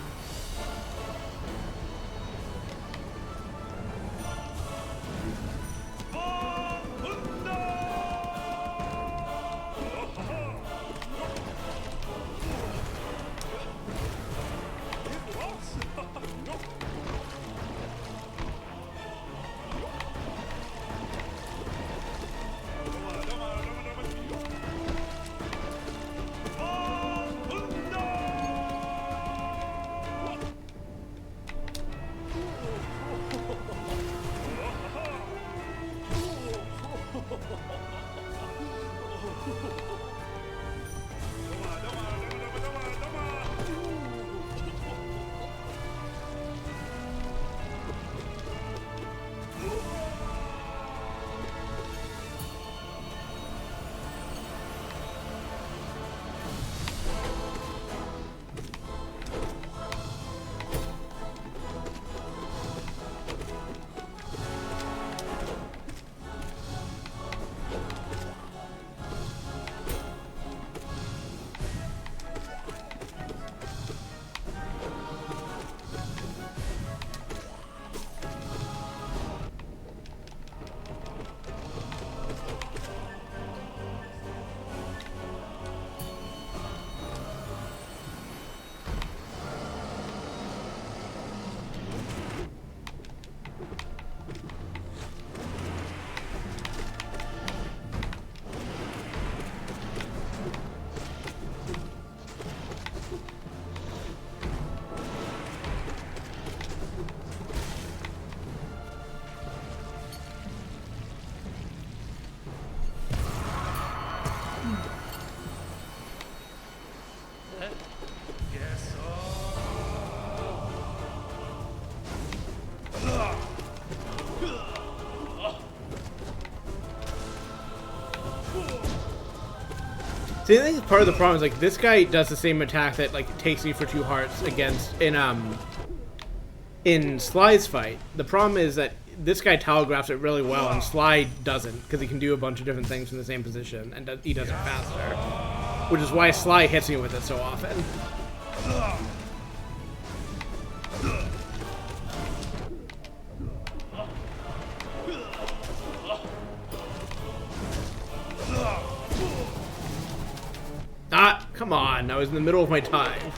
See, I think part of the problem is like this guy does the same attack that like takes me for 2 hearts against in Sly's fight. The problem is that this guy telegraphs it really well and Sly doesn't, because he can do a bunch of different things from the same position and he does it faster, which is why Sly hits me with it so often. Come on, I was in the middle of my time.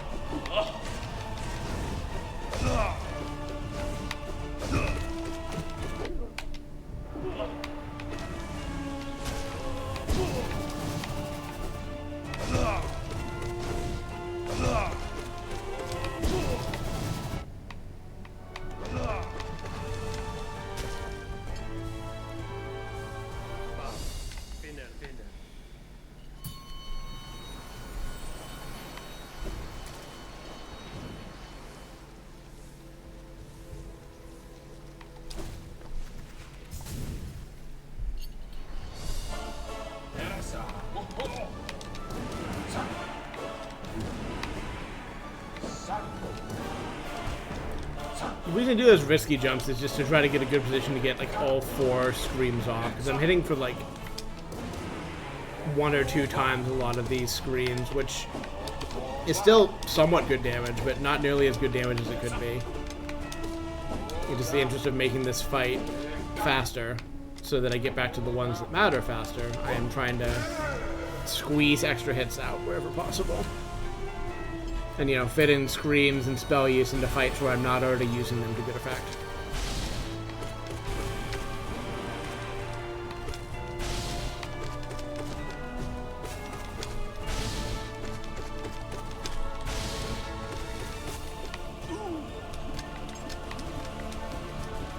The reason I do those risky jumps is just to try to get a good position to get like all 4 screams off, because I'm hitting for like 1 or 2 times a lot of these screams, which is still somewhat good damage, but not nearly as good damage as it could be. In just the interest of making this fight faster, so that I get back to the ones that matter faster, I am trying to squeeze extra hits out wherever possible. And, you know, fit in screams and spell use into fights where I'm not already using them to good effect.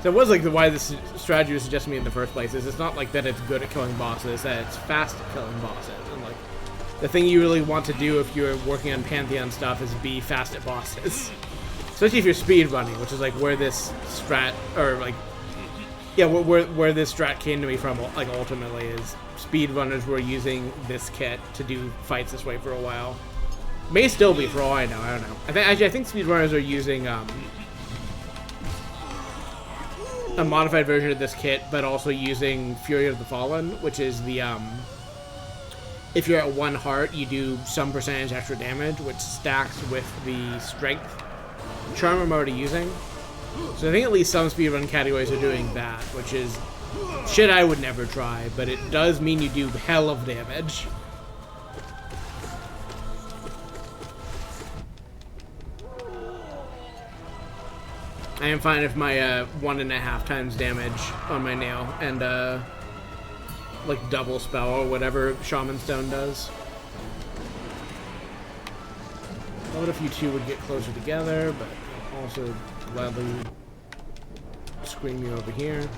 So it was like why this strategy was suggested to me in the first place is it's not like that it's good at killing bosses, that it's fast at killing bosses. And like the thing you really want to do if you're working on Pantheon stuff is be fast at bosses. Especially if you're speed running, which is like where this strat, or like, yeah, where this strat came to me from, like ultimately, is speedrunners were using this kit to do fights this way for a while. May still be for all I know, I don't know. I think speedrunners are using a modified version of this kit, but also using Fury of the Fallen, which is the, if you're at 1 heart, you do some percentage extra damage, which stacks with the strength charm I'm already using. So I think at least some speedrun categories are doing that, which is shit I would never try, but it does mean you do hell of damage. I am fine if my 1.5 times damage on my nail and like double spell or whatever Shaman Stone does. What if you two would get closer together, but also gladly scream you over here.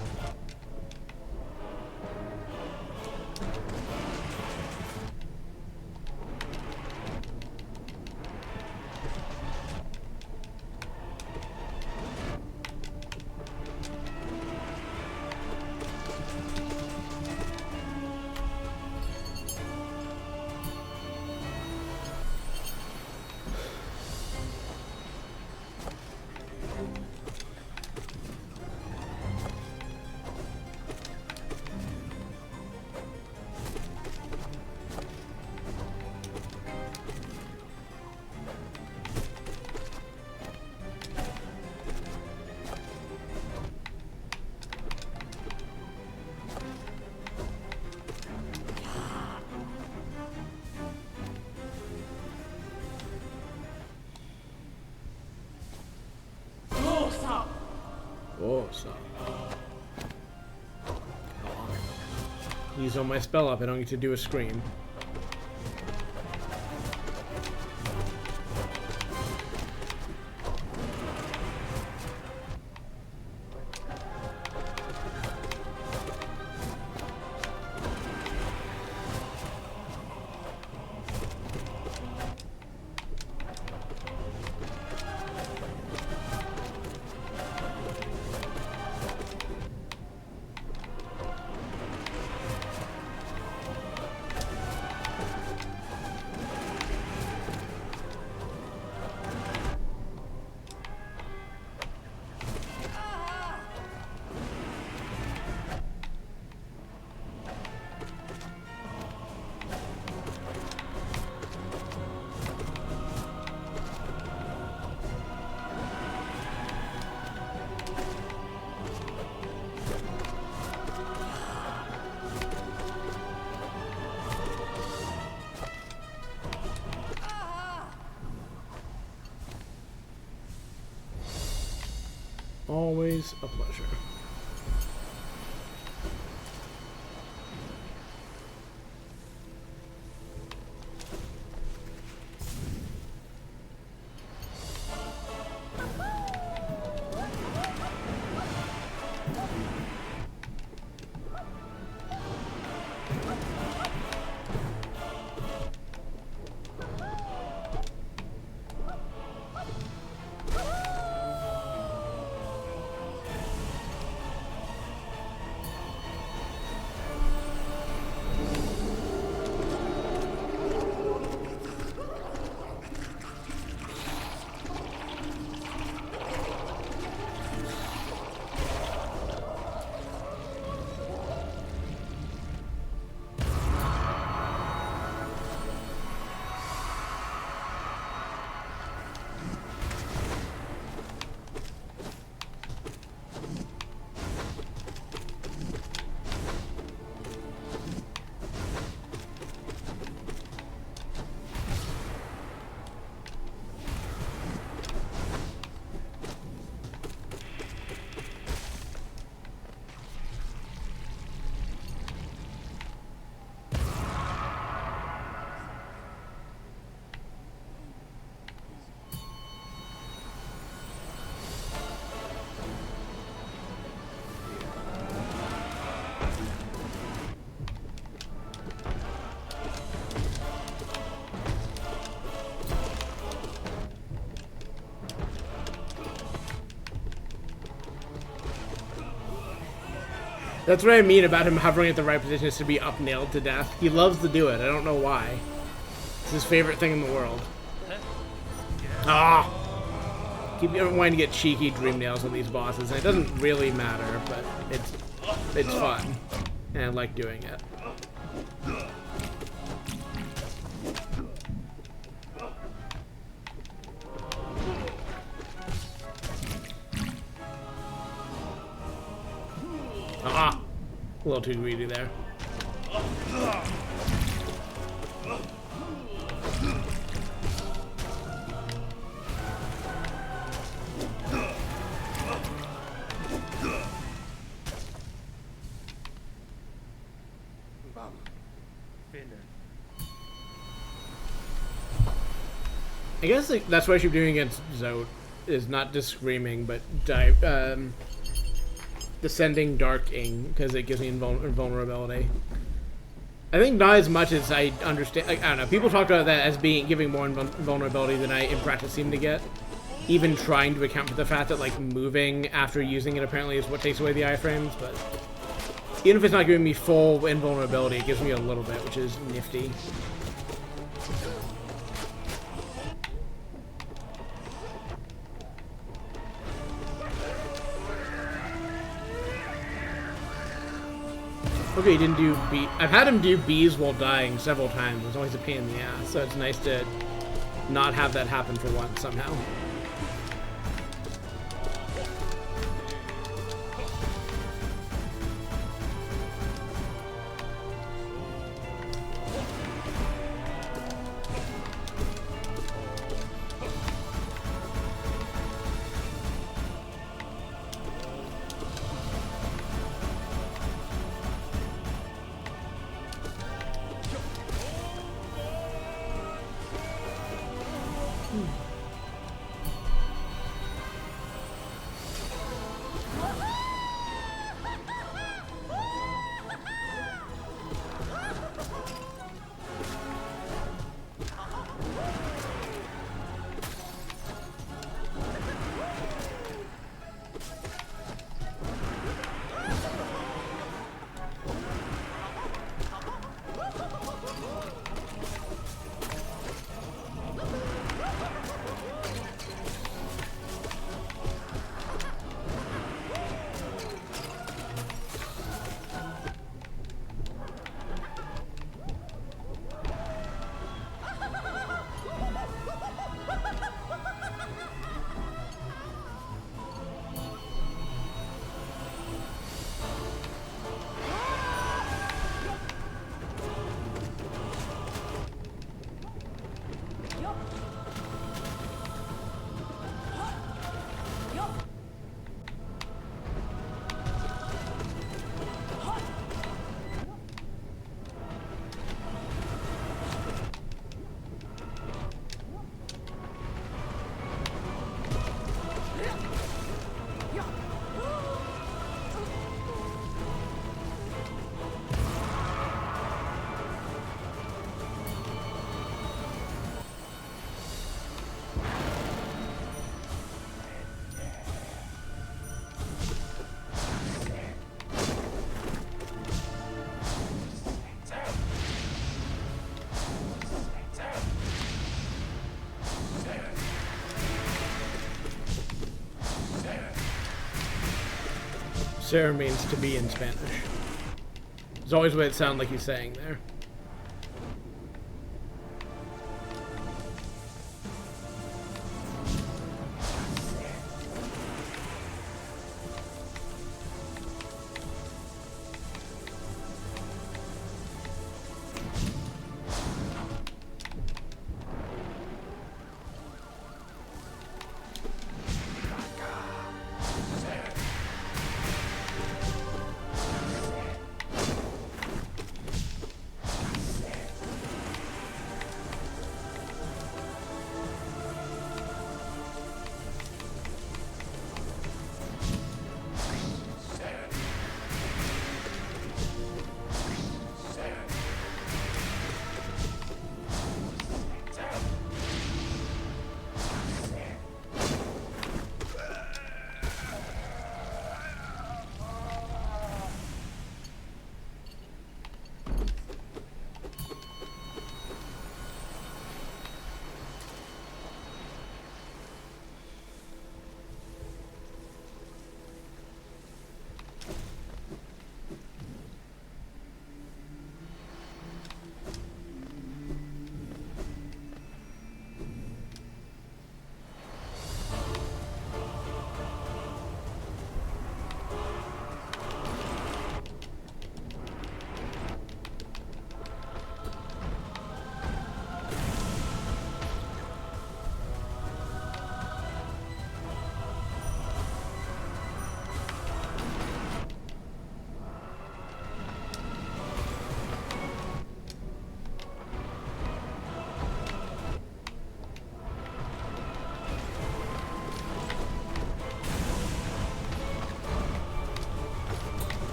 Oh, so. Use all my spell up, I don't get to do a scream. Always a pleasure. That's what I mean about him hovering at the right position, is to be up nailed to death. He loves to do it. I don't know why. It's his favorite thing in the world. Ah! Keep wanting to get cheeky dream nails on these bosses, and it doesn't really matter, but it's fun. And I like doing it. Ah! A little too greedy there. I guess like, that's what I should be doing against Zote, is not just screaming, but descending darking, because it gives me invulnerability. I think not as much as I understand. Like, I don't know. People talk about that as giving more vulnerability than I in practice seem to get. Even trying to account for the fact that like moving after using it apparently is what takes away the iframes. But even if it's not giving me full invulnerability, it gives me a little bit, which is nifty. Okay, he didn't do B. I've had him do Bs while dying several times. It's always a pain in the ass, so it's nice to not have that happen for once somehow. Sarah means to be in Spanish. It's always what it sounds like he's saying there.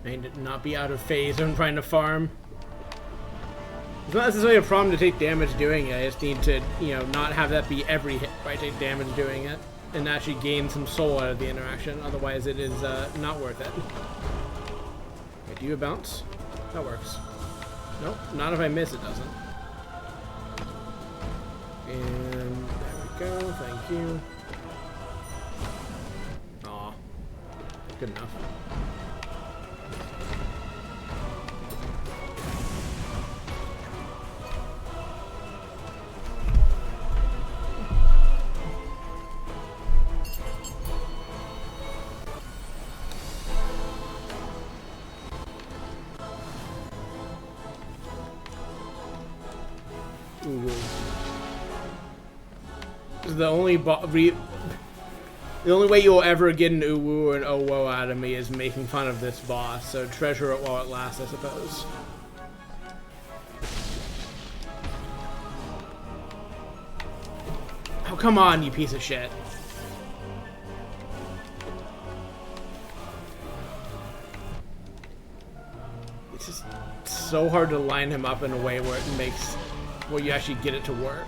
I need to not be out of phase when I'm trying to farm. It's not necessarily a problem to take damage doing it. I just need to, you know, not have that be every hit where I take damage doing it, and actually gain some soul out of the interaction. Otherwise, it is not worth it. Okay, do you bounce? That works. Nope, not if I miss, it doesn't. And there we go. Thank you. Aw, good enough. The only way you'll ever get an uwu or an oh whoa out of me is making fun of this boss, so treasure it while it lasts, I suppose. Oh, come on, you piece of shit. It's just so hard to line him up in a way where it makes, where you actually get it to work.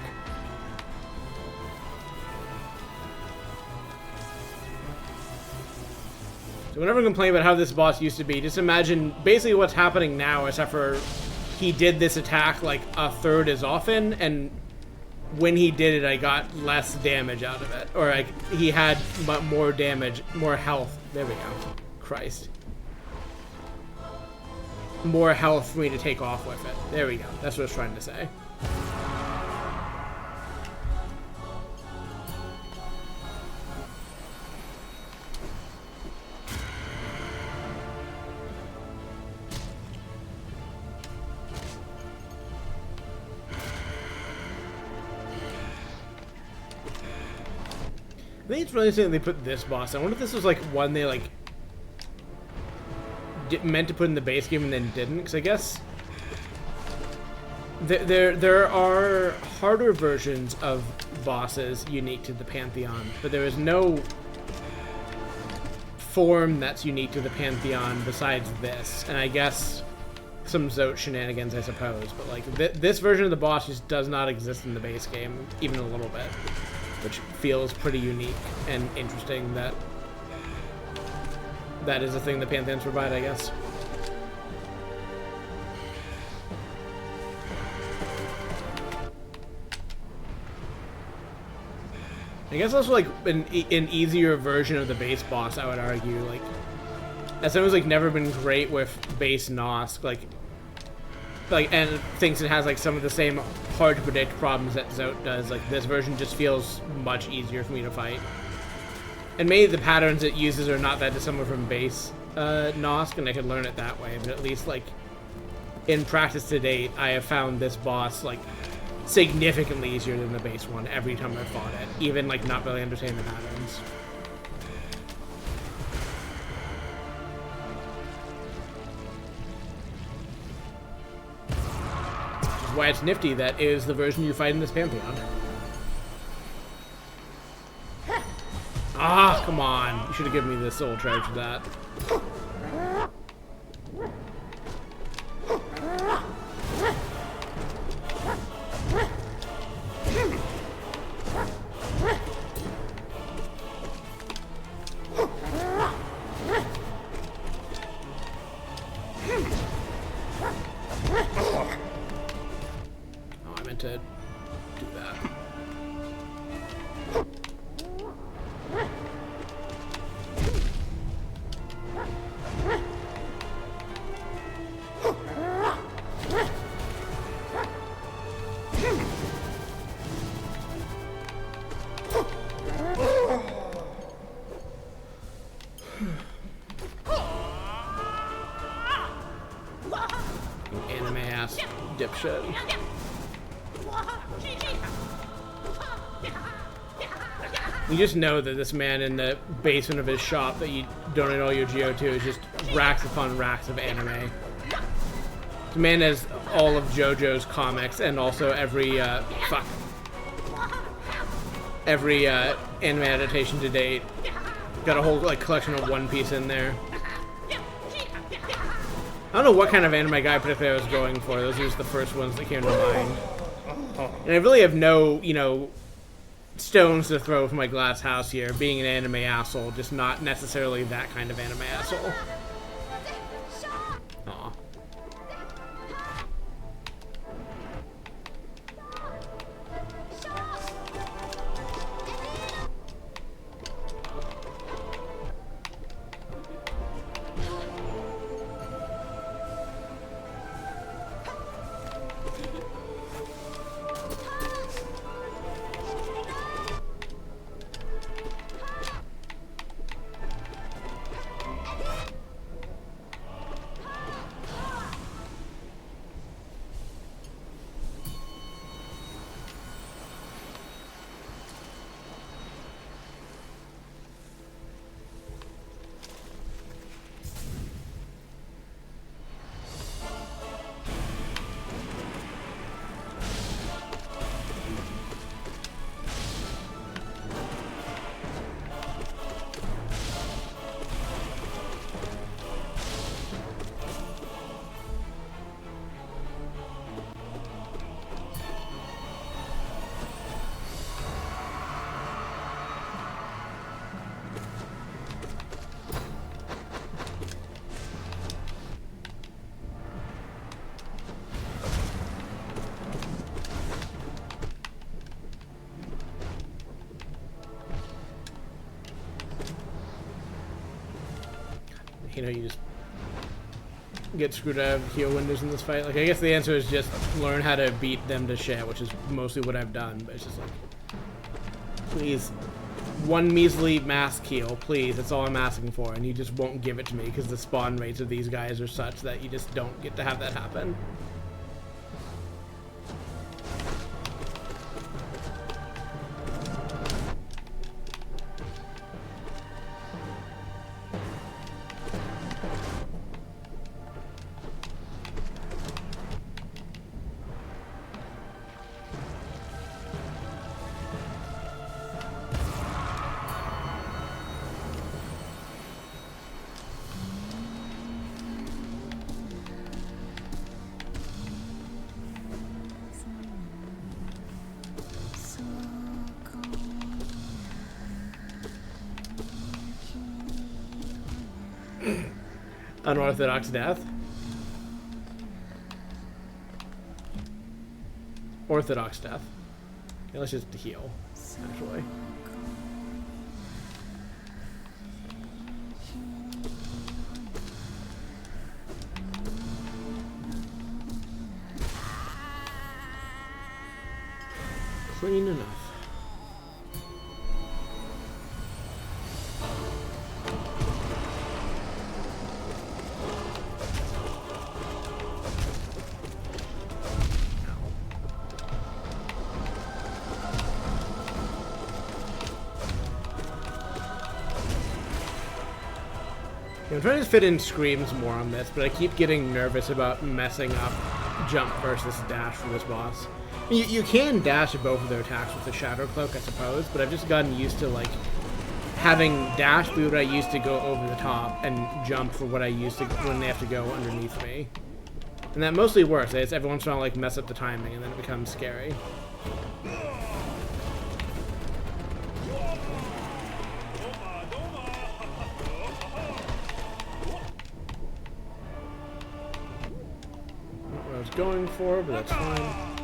So whenever I complain about how this boss used to be, just imagine basically what's happening now, except for he did this attack like a third as often, and when he did it, I got less damage out of it. Or like, he had more damage, more health. There we go. Christ. more health for me to take off with it. There we go. That's what I was trying to say. I think it's really interesting they put this boss. I wonder if this was like one they like meant to put in the base game and then didn't, because I guess there are harder versions of bosses unique to the Pantheon, but there is no form that's unique to the Pantheon besides this, and I guess some Zote shenanigans, I suppose, but like this version of the boss just does not exist in the base game, even a little bit, which feels pretty unique and interesting that that is a thing the Pantheons provide, I guess. I guess also like an easier version of the base boss, I would argue. Like, as someone who's like never been great with base Nosk, like and thinks it has like some of the same hard to predict problems that Zote does. Like, this version just feels much easier for me to fight. And maybe the patterns it uses are not that dissimilar from base Nosk, and I could learn it that way. But at least, like, in practice to date, I have found this boss, like, significantly easier than the base one every time I've fought it. Even, like, not really understanding the patterns. Which is why it's nifty that is the version you fight in this Pantheon. Ah, come on. You should have given me the soul charge for that. Oh, I meant to do that. Anime ass dipshit. You just know that this man in the basement of his shop that you donate all your Geo to is just racks upon racks of anime. The man has all of JoJo's comics and also every anime adaptation to date. Got a whole like collection of One Piece in there. I don't know what kind of anime guy particularly I was going for. Those are just the first ones that came to mind. And I really have no, you know, stones to throw from my glass house here, being an anime asshole, just not necessarily that kind of anime asshole. Aw. You know, you just get screwed out of heal windows in this fight. Like, I guess the answer is just learn how to beat them to shit, which is mostly what I've done, but it's just like, please, one measly mask heal, please, that's all I'm asking for, and you just won't give it to me because the spawn rates of these guys are such that you just don't get to have that happen. Unorthodox death. Orthodox death. Okay, let's just heal, actually. Clean enough. I'm trying to fit in screams more on this, but I keep getting nervous about messing up jump versus dash for this boss. You can dash both of their attacks with the Shadow Cloak, I suppose, but I've just gotten used to, like, having dash be what I used to go over the top and jump for what I used to when they have to go underneath me. And that mostly works. It's every once in a while, like, mess up the timing, and then it becomes scary. Going for, but that's fine.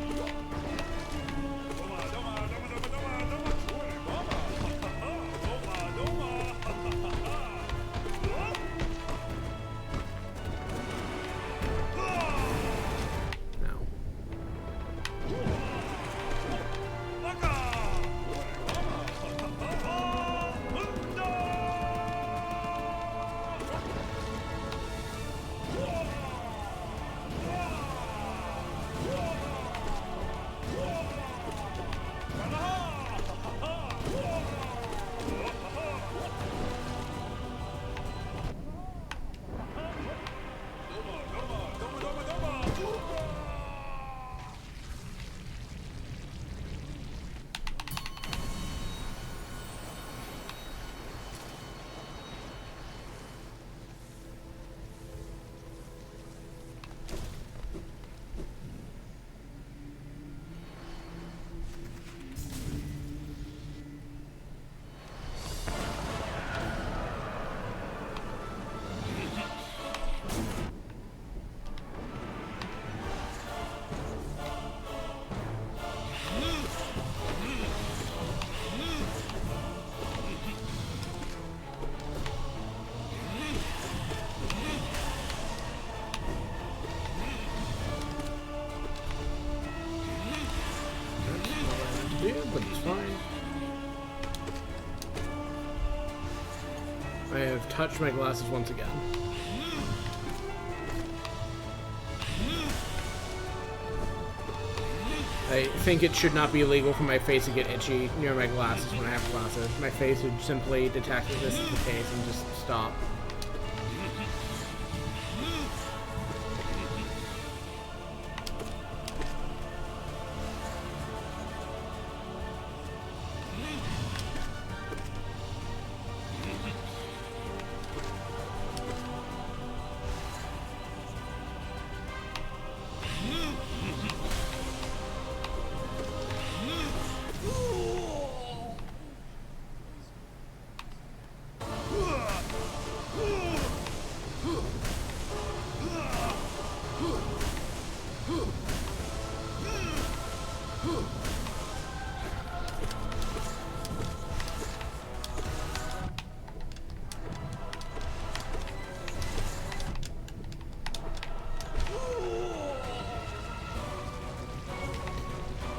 But it's fine. I have touched my glasses once again. I think it should not be illegal for my face to get itchy near my glasses when I have glasses. My face would simply detect that this is the case and just stop.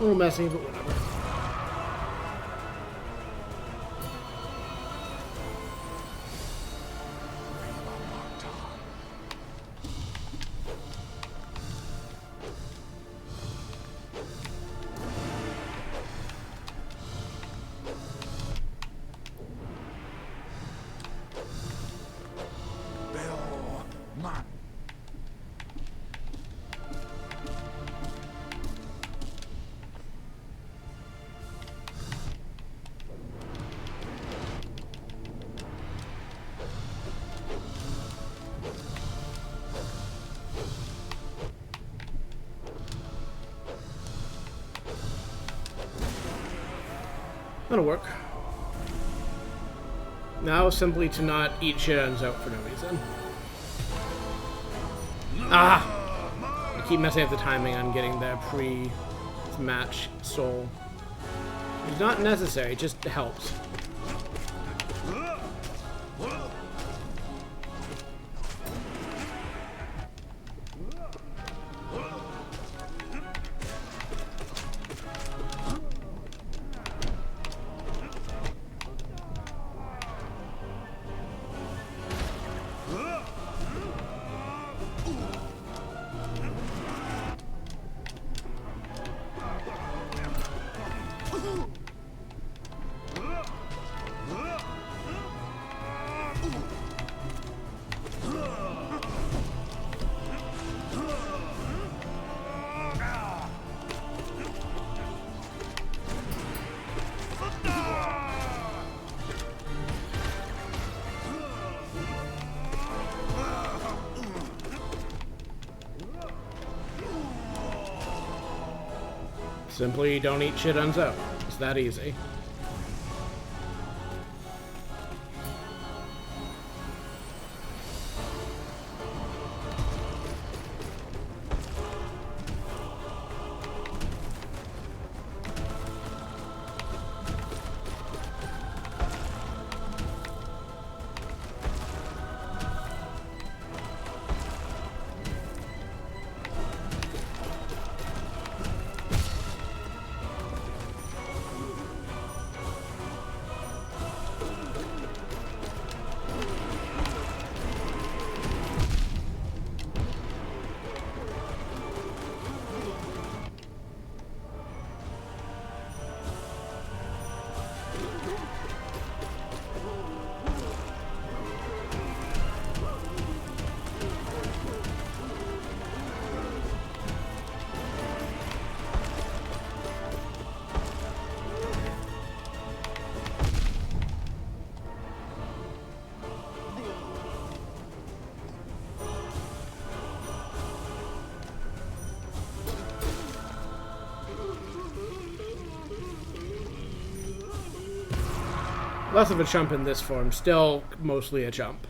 little messy, but whatever. That'll work. Now simply to not eat shit ends out for no reason. Ah! I keep messing up the timing on getting the pre-match soul. It's not necessary, it just helps. Simply don't eat shit ends out. It's that easy. Less of a chump in this form, still mostly a chump.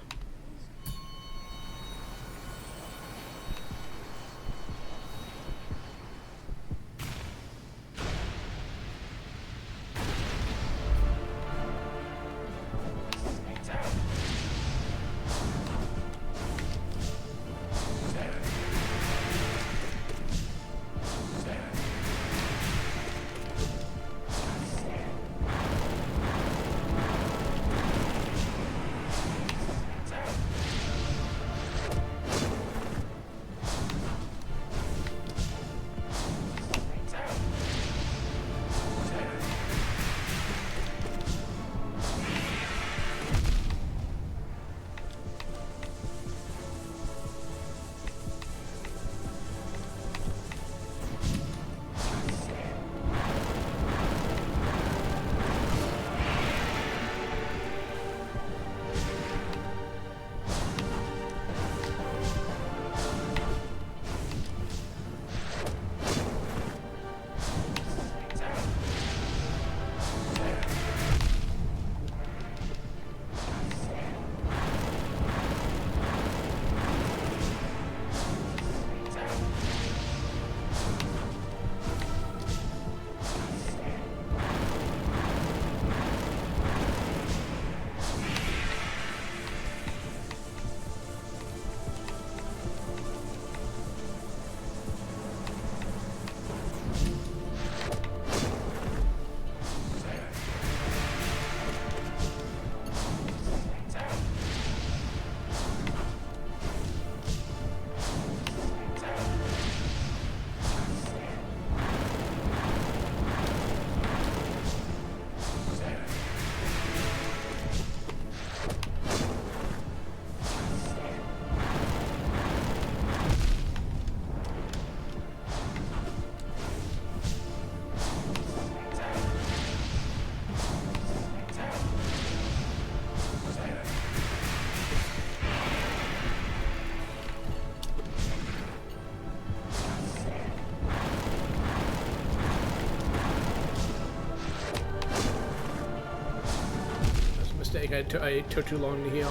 mistake. I took too long to heal.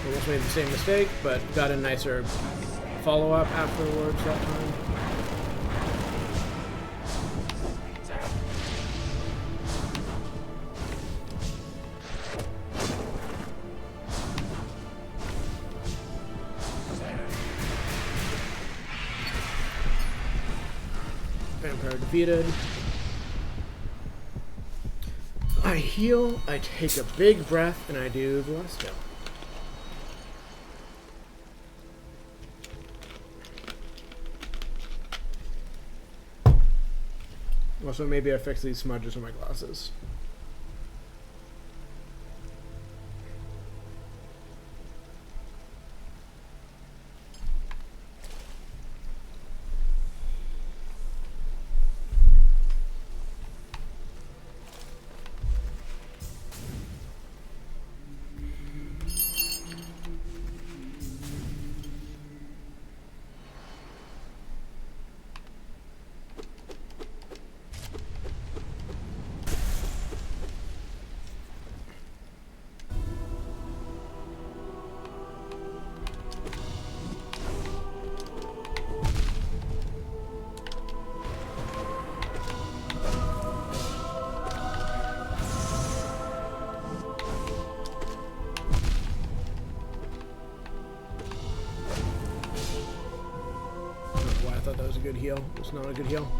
Almost made the same mistake, but got a nicer follow-up afterwards that time. Vampire defeated. I heal, I take a big breath, and I do the last kill. Also, maybe I fix these smudges on my glasses. Good heal. It's not a good heal.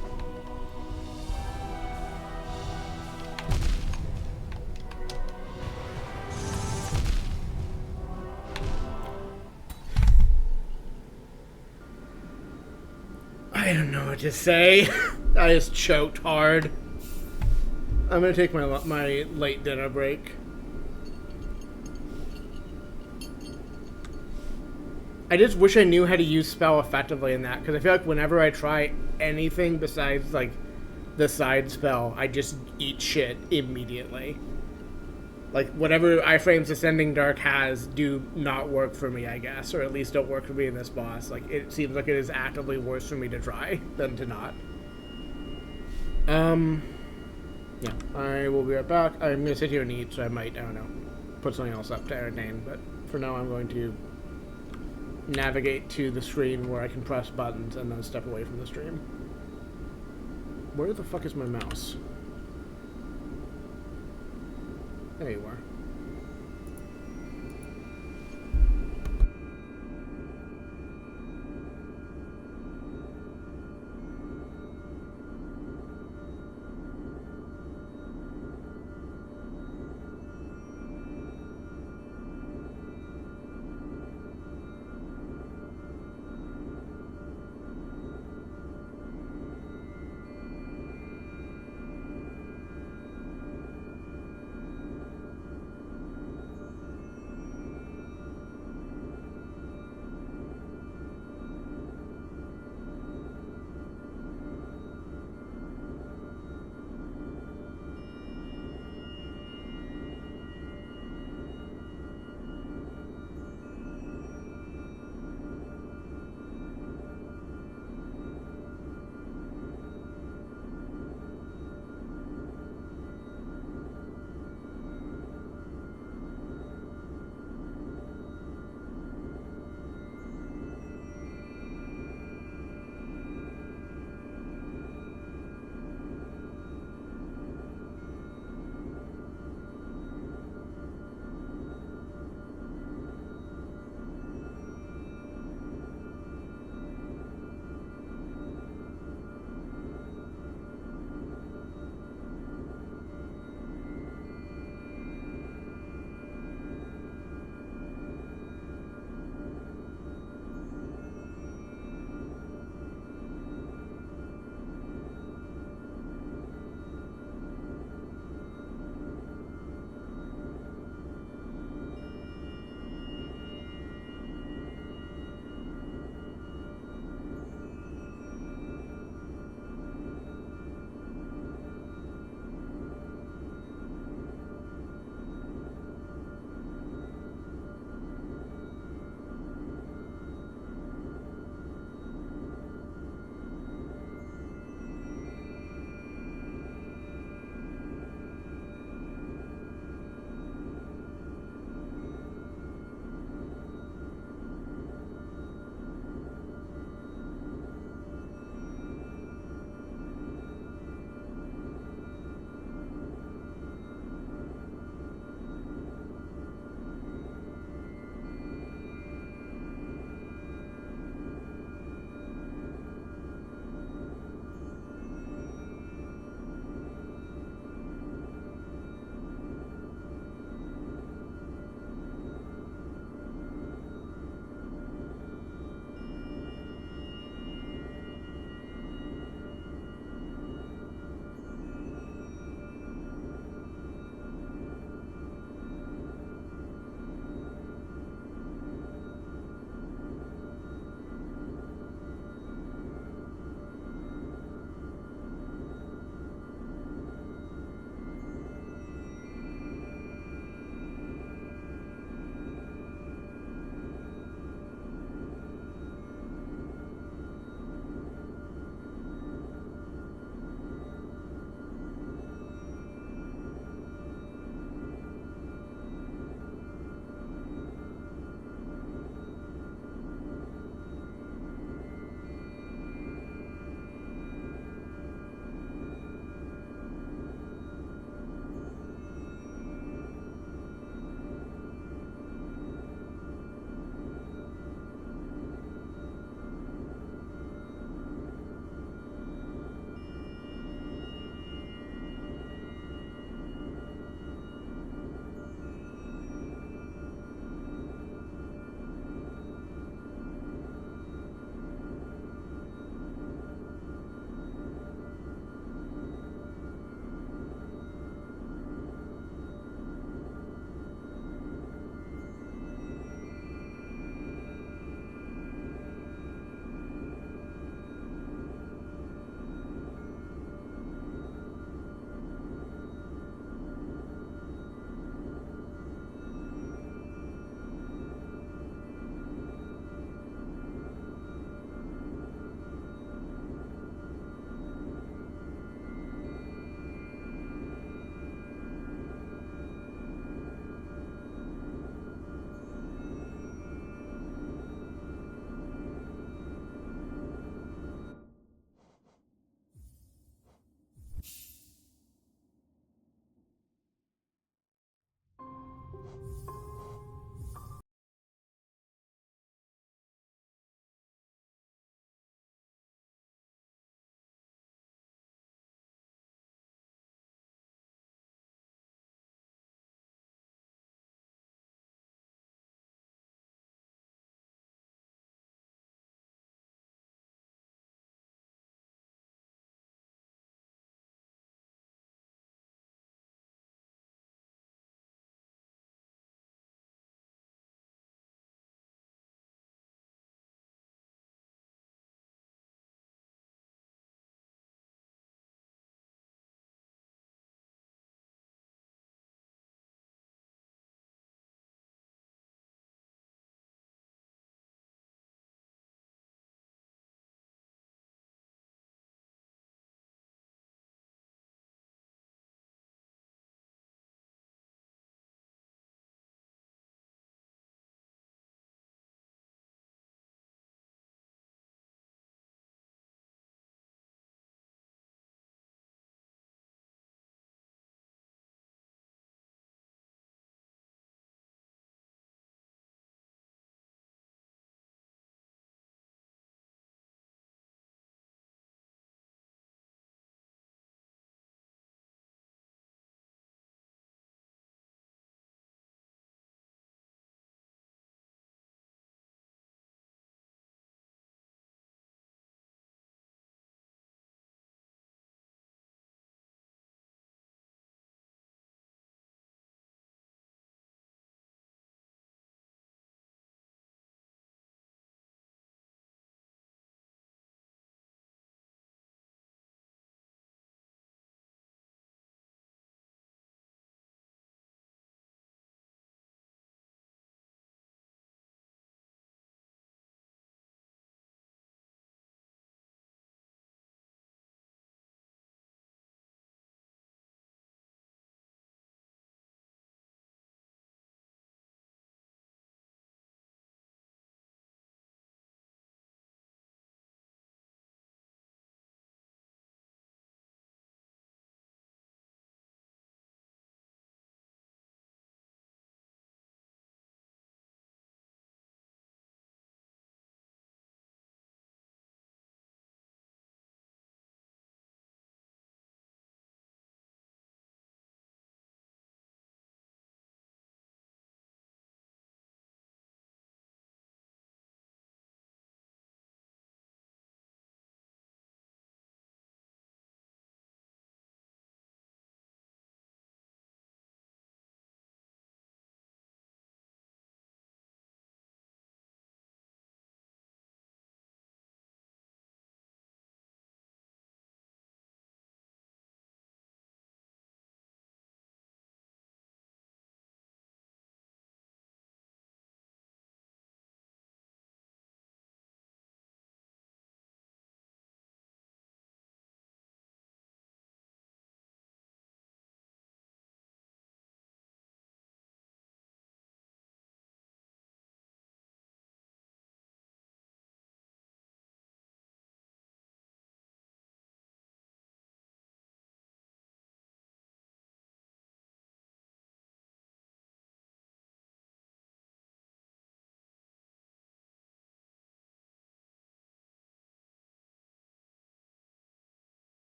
I don't know what to say. I just choked hard. I'm gonna take my late dinner break. I just wish I knew how to use spell effectively in that, because I feel like whenever I try anything besides, like, the side spell, I just eat shit immediately. Like, whatever iframes Ascending Dark has do not work for me, I guess, or at least don't work for me in this boss. Like, it seems like it is actively worse for me to try than to not. Yeah, I will be right back. I'm gonna sit here and eat, so I might, I don't know, put something else up to entertain, but for now I'm going to navigate to the screen where I can press buttons and then step away from the stream. Where the fuck is my mouse? There you are.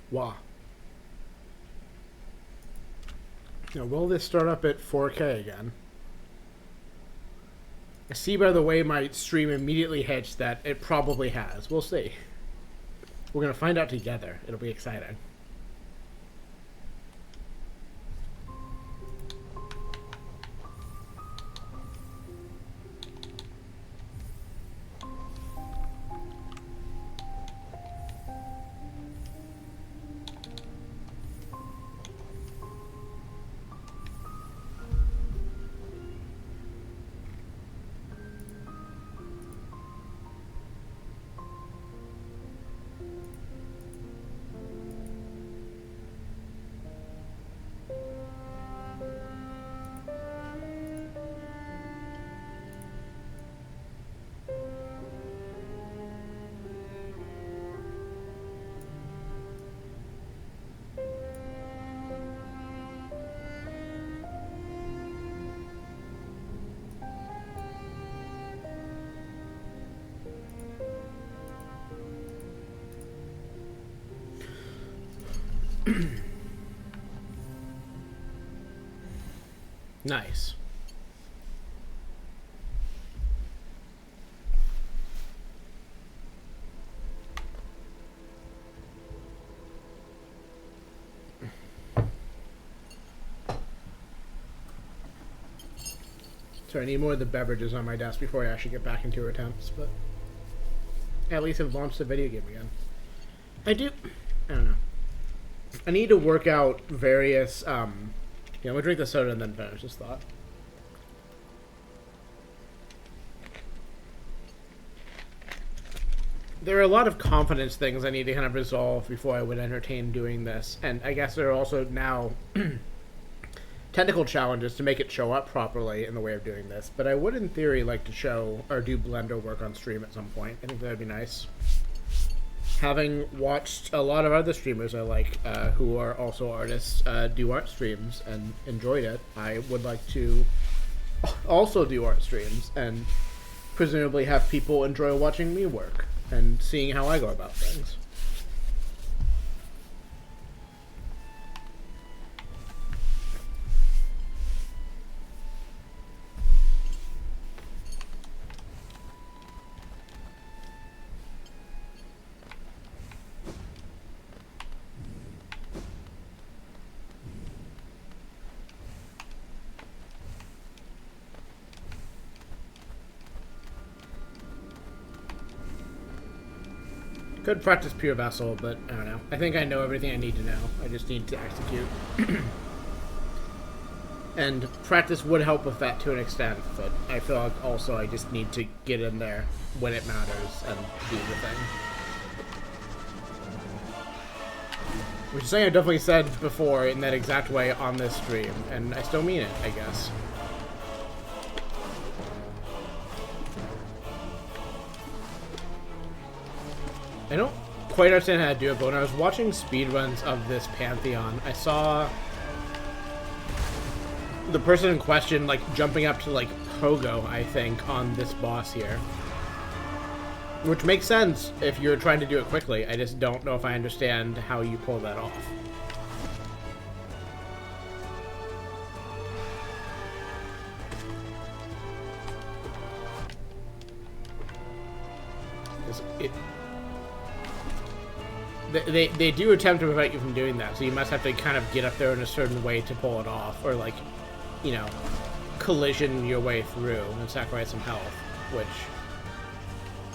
Wow. Now, will this start up at 4K again? I see by the way my stream immediately hits that it probably has. We'll see. We're going to find out together. It'll be exciting. Nice. So I need more of the beverages on my desk before I actually get back into attempts, but at least I've launched the video game again. I don't know. I need to work out various, I'm gonna drink the soda and then finish this thought. There are a lot of confidence things I need to kind of resolve before I would entertain doing this, and I guess there are also now technical challenges to make it show up properly in the way of doing this, but I would in theory like to show or do Blender work on stream at some point. I think that would be nice. Having watched a lot of other streamers I like, who are also artists, do art streams and enjoyed it, I would like to also do art streams and presumably have people enjoy watching me work and seeing how I go about things. Could practice Pure Vessel, but I don't know. I think I know everything I need to know. I just need to execute. And practice would help with that to an extent, but I feel like also I just need to get in there when it matters and do the thing. Which is something I definitely said before in that exact way on this stream, and I still mean it, I guess. I don't quite understand how to do it, but when I was watching speedruns of this Pantheon, I saw the person in question, like, jumping up to, like, Pogo, I think, on this boss here. Which makes sense if you're trying to do it quickly. I just don't know if I understand how you pull that off. They do attempt to prevent you from doing that, so you must have to kind of get up there in a certain way to pull it off, or like, you know, collision your way through and sacrifice some health, which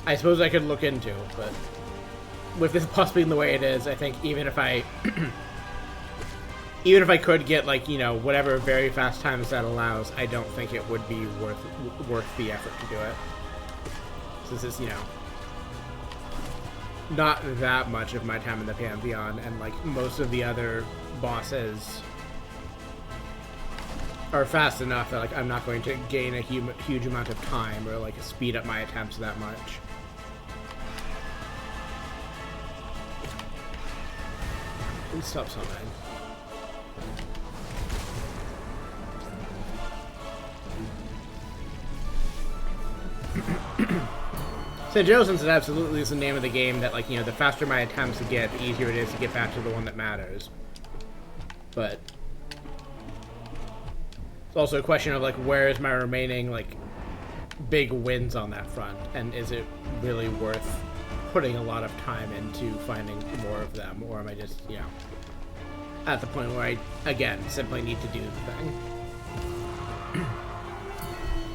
I suppose I could look into, but with this boss being the way it is, I think even if I even if I could get, like, you know, whatever very fast times that allows, I don't think it would be worth the effort to do it. Since it's, you know, not that much of my time in the Pantheon, and like most of the other bosses are fast enough that like I'm not going to gain a huge amount of time or like speed up my attempts that much. Please stop something. St. Joe, since it absolutely is the name of the game, that, like, you know, the faster my attempts get, the easier it is to get back to the one that matters. But it's also a question of, like, where is my remaining, like, big wins on that front, and is it really worth putting a lot of time into finding more of them, or am I just, you know, at the point where I, again, simply need to do the thing?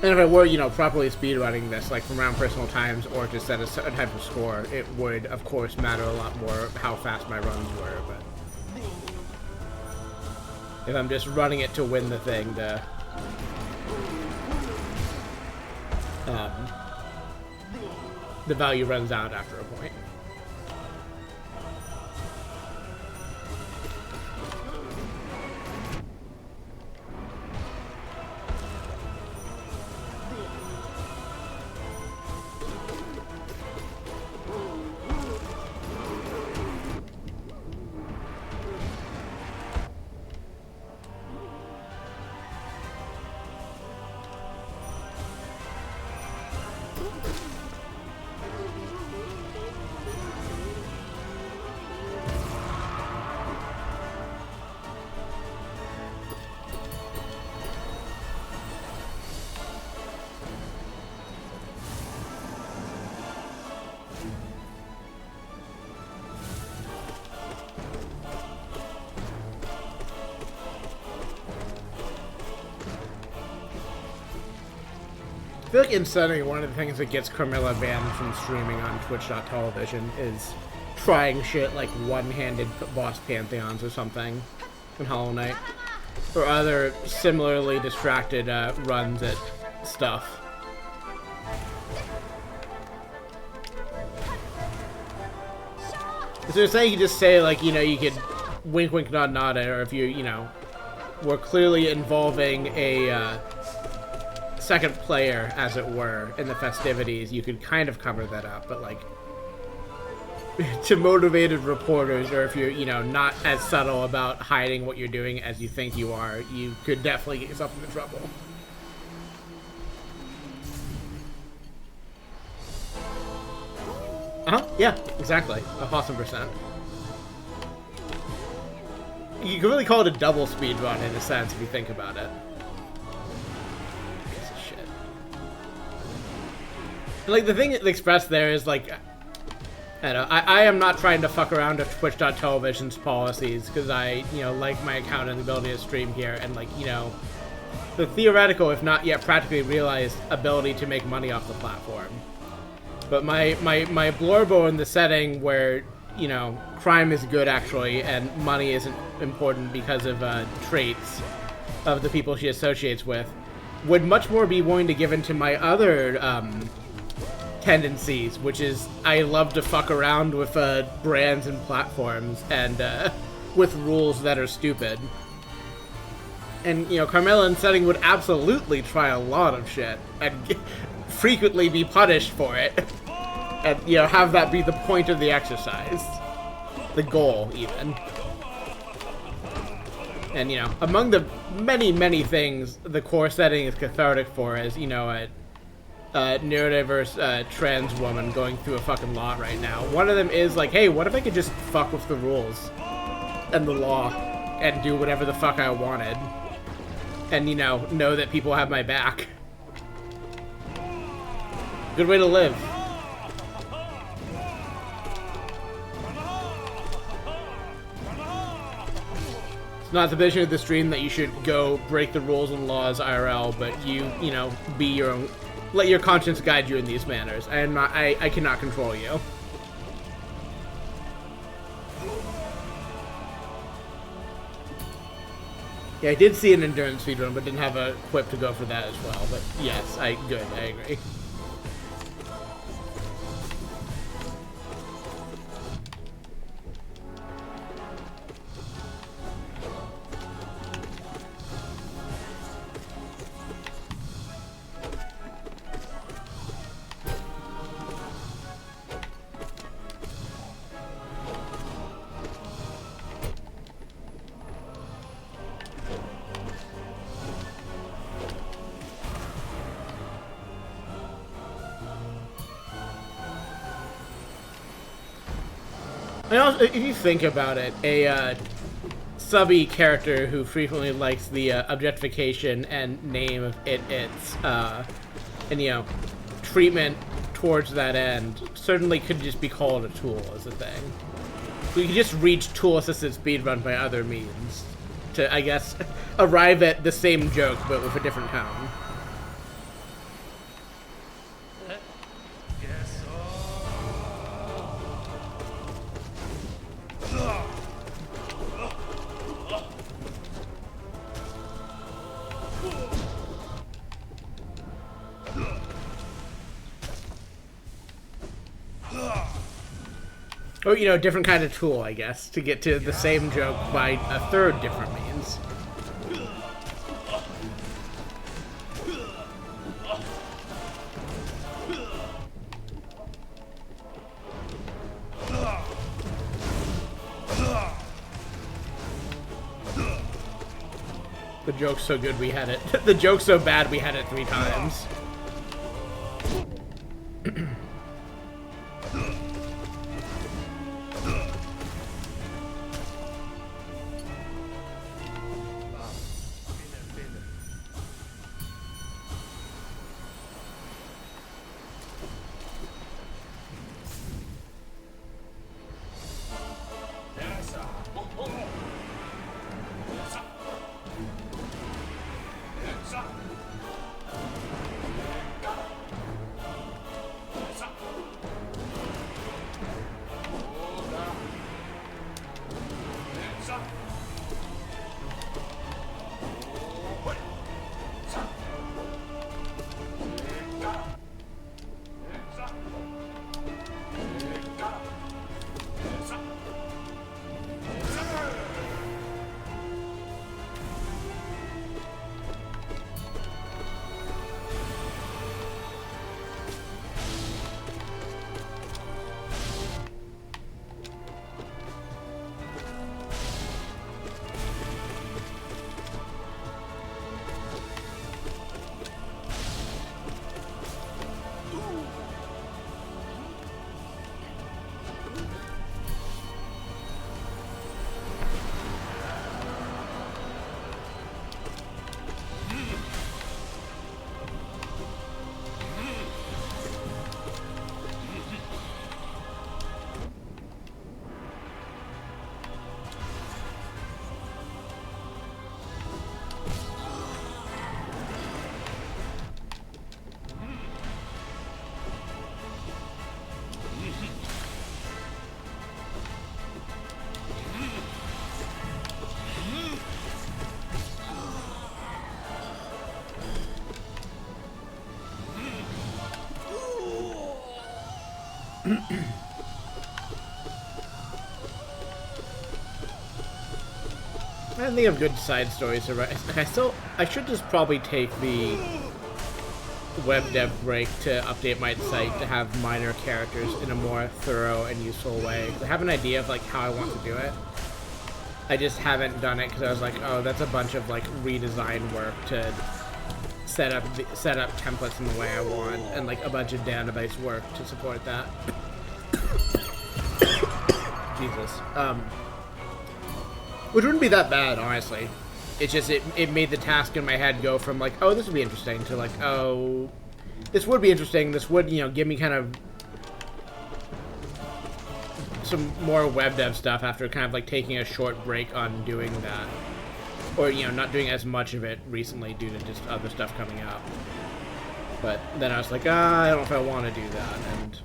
And if I were, you know, properly speedrunning this, like from around personal times or to set a certain type of score, it would, of course, matter a lot more how fast my runs were, but if I'm just running it to win the thing, the value runs out after a point. I feel like in setting, one of the things that gets Carmilla banned from streaming on Twitch.television is trying shit like one-handed boss pantheons or something in Hollow Knight, or other similarly distracted runs at stuff. So say you just say, like, you know, you could wink wink nod nod it, or if you know, were clearly involving a second player, as it were, in the festivities, you could kind of cover that up, but, like, to motivated reporters, or if you're, you know, not as subtle about hiding what you're doing as you think you are, you could definitely get yourself into trouble. Yeah, exactly. 1000%. You could really call it a double speed run in a sense if you think about it. Like, the thing expressed there is, like, I don't know, I am not trying to fuck around with Twitch.television's policies, because I, you know, like my account and the ability to stream here, and, like, you know, the theoretical, if not yet practically realized, ability to make money off the platform. But my blurbo in the setting where, you know, crime is good, actually, and money isn't important because of traits of the people she associates with, would much more be willing to give into my other, tendencies, which is I love to fuck around with brands and platforms and with rules that are stupid. And, you know, Carmilla in setting would absolutely try a lot of shit and frequently be punished for it. And, you know, have that be the point of the exercise. The goal, even. And, you know, among the many, many things the core setting is cathartic for is, you know, a neurodiverse trans woman going through a fucking lot right now. One of them is like, hey, what if I could just fuck with the rules and the law and do whatever the fuck I wanted, and, you know that people have my back. Good way to live. It's not the vision of the stream that you should go break the rules and laws IRL, but you know, be your own. Let your conscience guide you in these manners. I cannot control you. Yeah, I did see an endurance speedrun, but didn't have a quip to go for that as well. But yes, I agree. And also, if you think about it, a subby character who frequently likes the objectification and name of its and treatment towards that end certainly could just be called a tool as a thing. We could just reach tool-assisted speedrun by other means to, I guess, arrive at the same joke but with a different tone. Or, different kind of tool, I guess, to get to the same joke by a third different means. The joke's so good we had it. The joke's so bad we had it 3 times. I think of good side stories to write. I should just probably take the web dev break to update my site to have minor characters in a more thorough and useful way. I have an idea of how I want to do it. I just haven't done it because I was like, oh, that's a bunch of redesign work to set up templates in the way I want, and a bunch of database work to support that. Jesus. Which wouldn't be that bad, honestly. It's just, it made the task in my head go from oh, this would be interesting, to oh, this would be interesting, this would, give me kind of some more web dev stuff after kind of taking a short break on doing that. Or, not doing as much of it recently due to just other stuff coming up. But then I was like, I don't know if I want to do that, and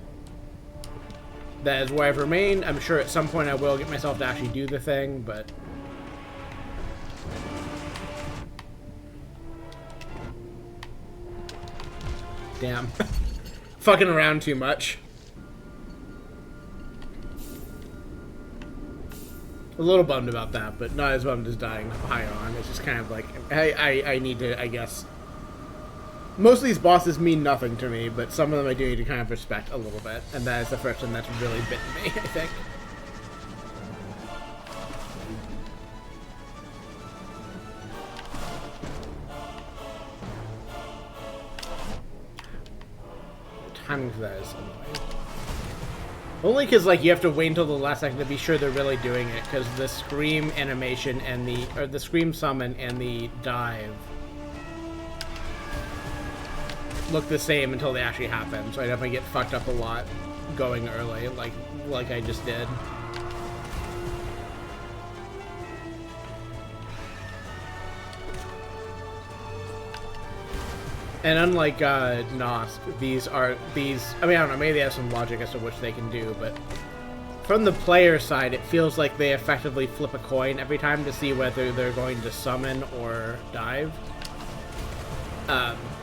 that is where I've remained. I'm sure at some point I will get myself to actually do the thing, but damn. Fucking around too much. A little bummed about that, but not as bummed as dying high on. It's just kind of I need to, I guess. Most of these bosses mean nothing to me, but some of them I do need to kind of respect a little bit, and that is the first one that's really bitten me, I think. The timing for that is annoying. Only because like you have to wait until the last second to be sure they're really doing it, because the scream animation and the scream summon and the dive look the same until they actually happen. So I definitely get fucked up a lot going early, like I just did. And unlike Nosk, I mean, I don't know, maybe they have some logic as to which they can do, but from the player side, it feels like they effectively flip a coin every time to see whether they're going to summon or dive.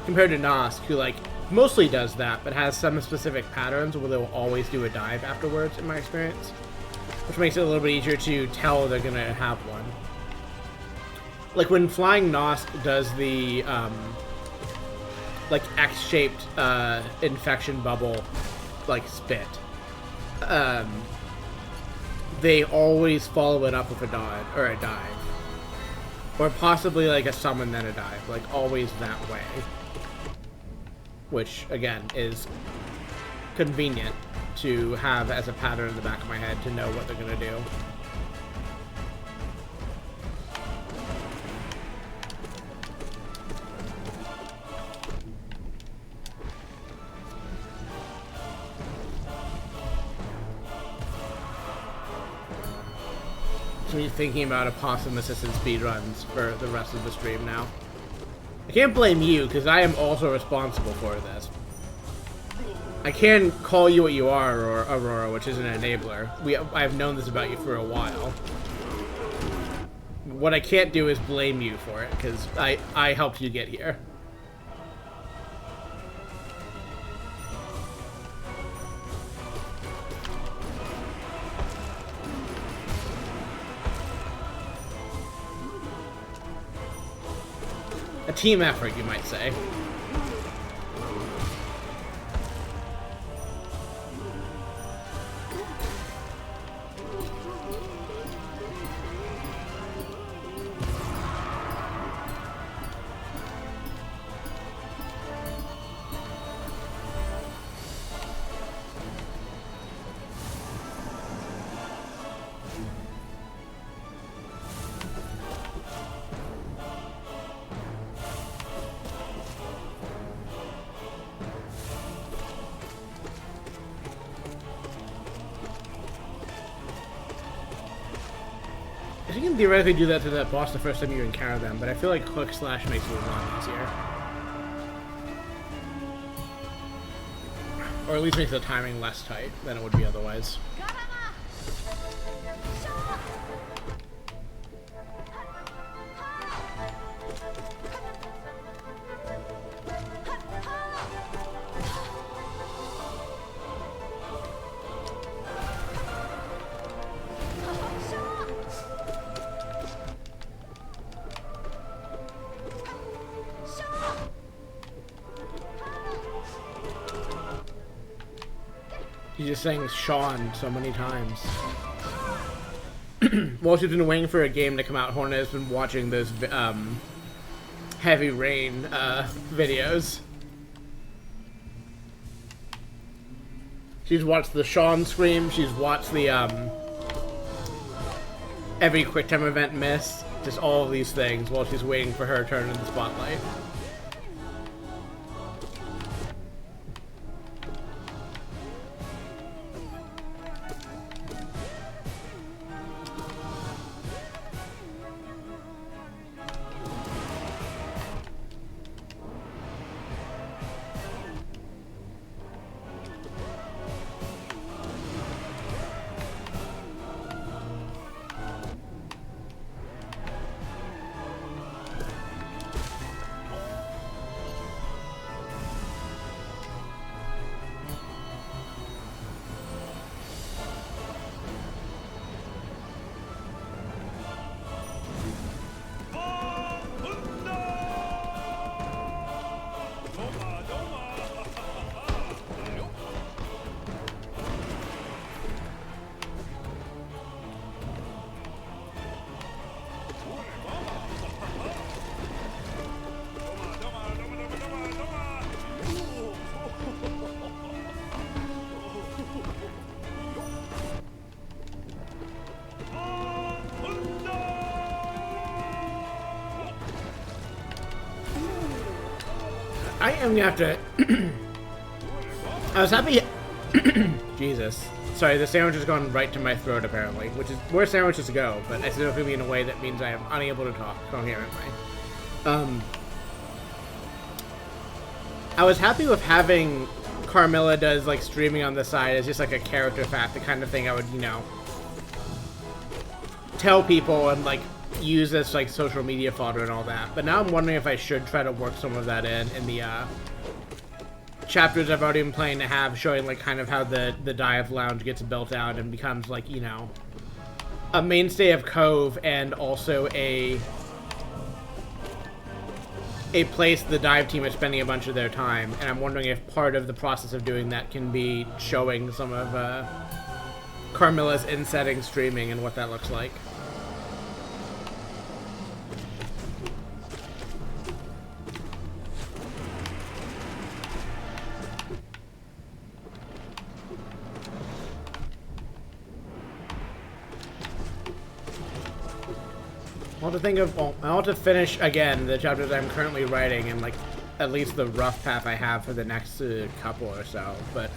Compared to Nosk, who, like, mostly does that, but has some specific patterns where they'll always do a dive afterwards, in my experience. Which makes it a little bit easier to tell they're gonna have one. Like, when Flying Nosk does the, like X-shaped infection bubble, like spit. They always follow it up with a dodge or a dive, or possibly like a summon then a dive, like always that way. Which again is convenient to have as a pattern in the back of my head to know what they're gonna do. So me thinking about a Possum Assistant speedruns for the rest of the stream now. I can't blame you, because I am also responsible for this. I can call you what you are, or Aurora, which is an enabler. I've known this about you for a while. What I can't do is blame you for it, because I helped you get here. A team effort, you might say. You can theoretically do that to that boss the first time you encounter them, but I feel like Quick Slash makes it a lot easier. Or at least makes the timing less tight than it would be otherwise. He's just saying Sean so many times. While she's been waiting for a game to come out, Hornet has been watching those Heavy Rain videos. She's watched the Sean scream, she's watched the every quick time event miss, just all of these things while she's waiting for her turn in the spotlight. I am gonna have to... I was happy... Jesus. Sorry, the sandwich has gone right to my throat, apparently, which is where sandwiches go, but I still feel me in a way that means I am unable to talk coherently. I was happy with having Carmilla does, like, streaming on the side as just, like, a character fact, the kind of thing I would, you know, tell people and, like, use as, like, social media fodder and all that. But now I'm wondering if I should try to work some of that in the, chapters I've already been playing to have, showing, like, kind of how the dive lounge gets built out and becomes, like, you know, a mainstay of Cove and also a place the dive team is spending a bunch of their time. And I'm wondering if part of the process of doing that can be showing some of Carmilla's in-setting streaming and what that looks like. I'll have to think of, well, I'll have to finish, again, the chapters I'm currently writing and, like, at least the rough path I have for the next couple or so. But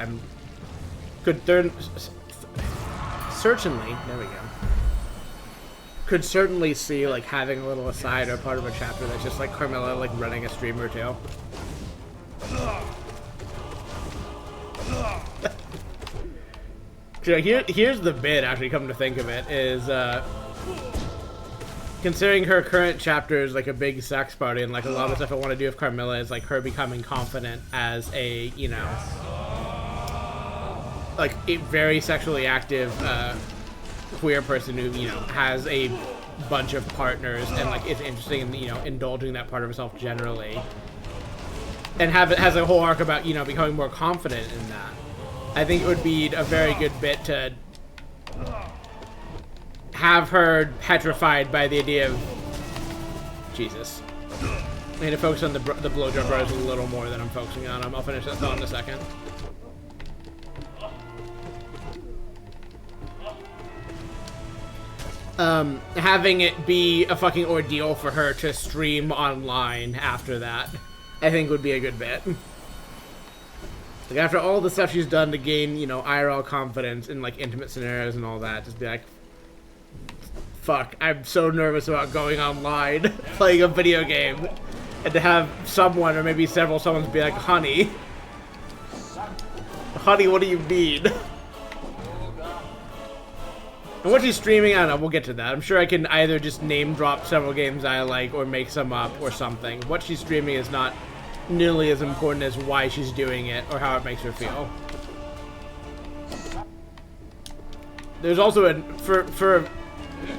certainly, there we go. Could certainly see, like, having a little aside or part of a chapter that's just, like, Carmilla, like, running a stream or two. So here's the bit, actually, come to think of it, is, considering her current chapter is like a big sex party, and like a lot of the stuff I want to do with Carmilla is like her becoming confident as a, you know, like a very sexually active queer person who, you know, has a bunch of partners and like is interested in, you know, indulging that part of herself generally, and has a whole arc about, you know, becoming more confident in that. I think it would be a very good bit to have her petrified by the idea of Jesus. I need to focus on the blowjob brothers a little more than I'm focusing on them. I'll finish that thought in a second. Having it be a fucking ordeal for her to stream online after that, I think would be a good bit. Like, after all the stuff she's done to gain, you know, IRL confidence in, like, intimate scenarios and all that, just be like, fuck, I'm so nervous about going online, playing a video game, and to have someone, or maybe several someones be like, honey, what do you mean? And what she's streaming, I don't know, we'll get to that. I'm sure I can either just name drop several games I like, or make some up, or something. What she's streaming is not nearly as important as why she's doing it, or how it makes her feel. There's also for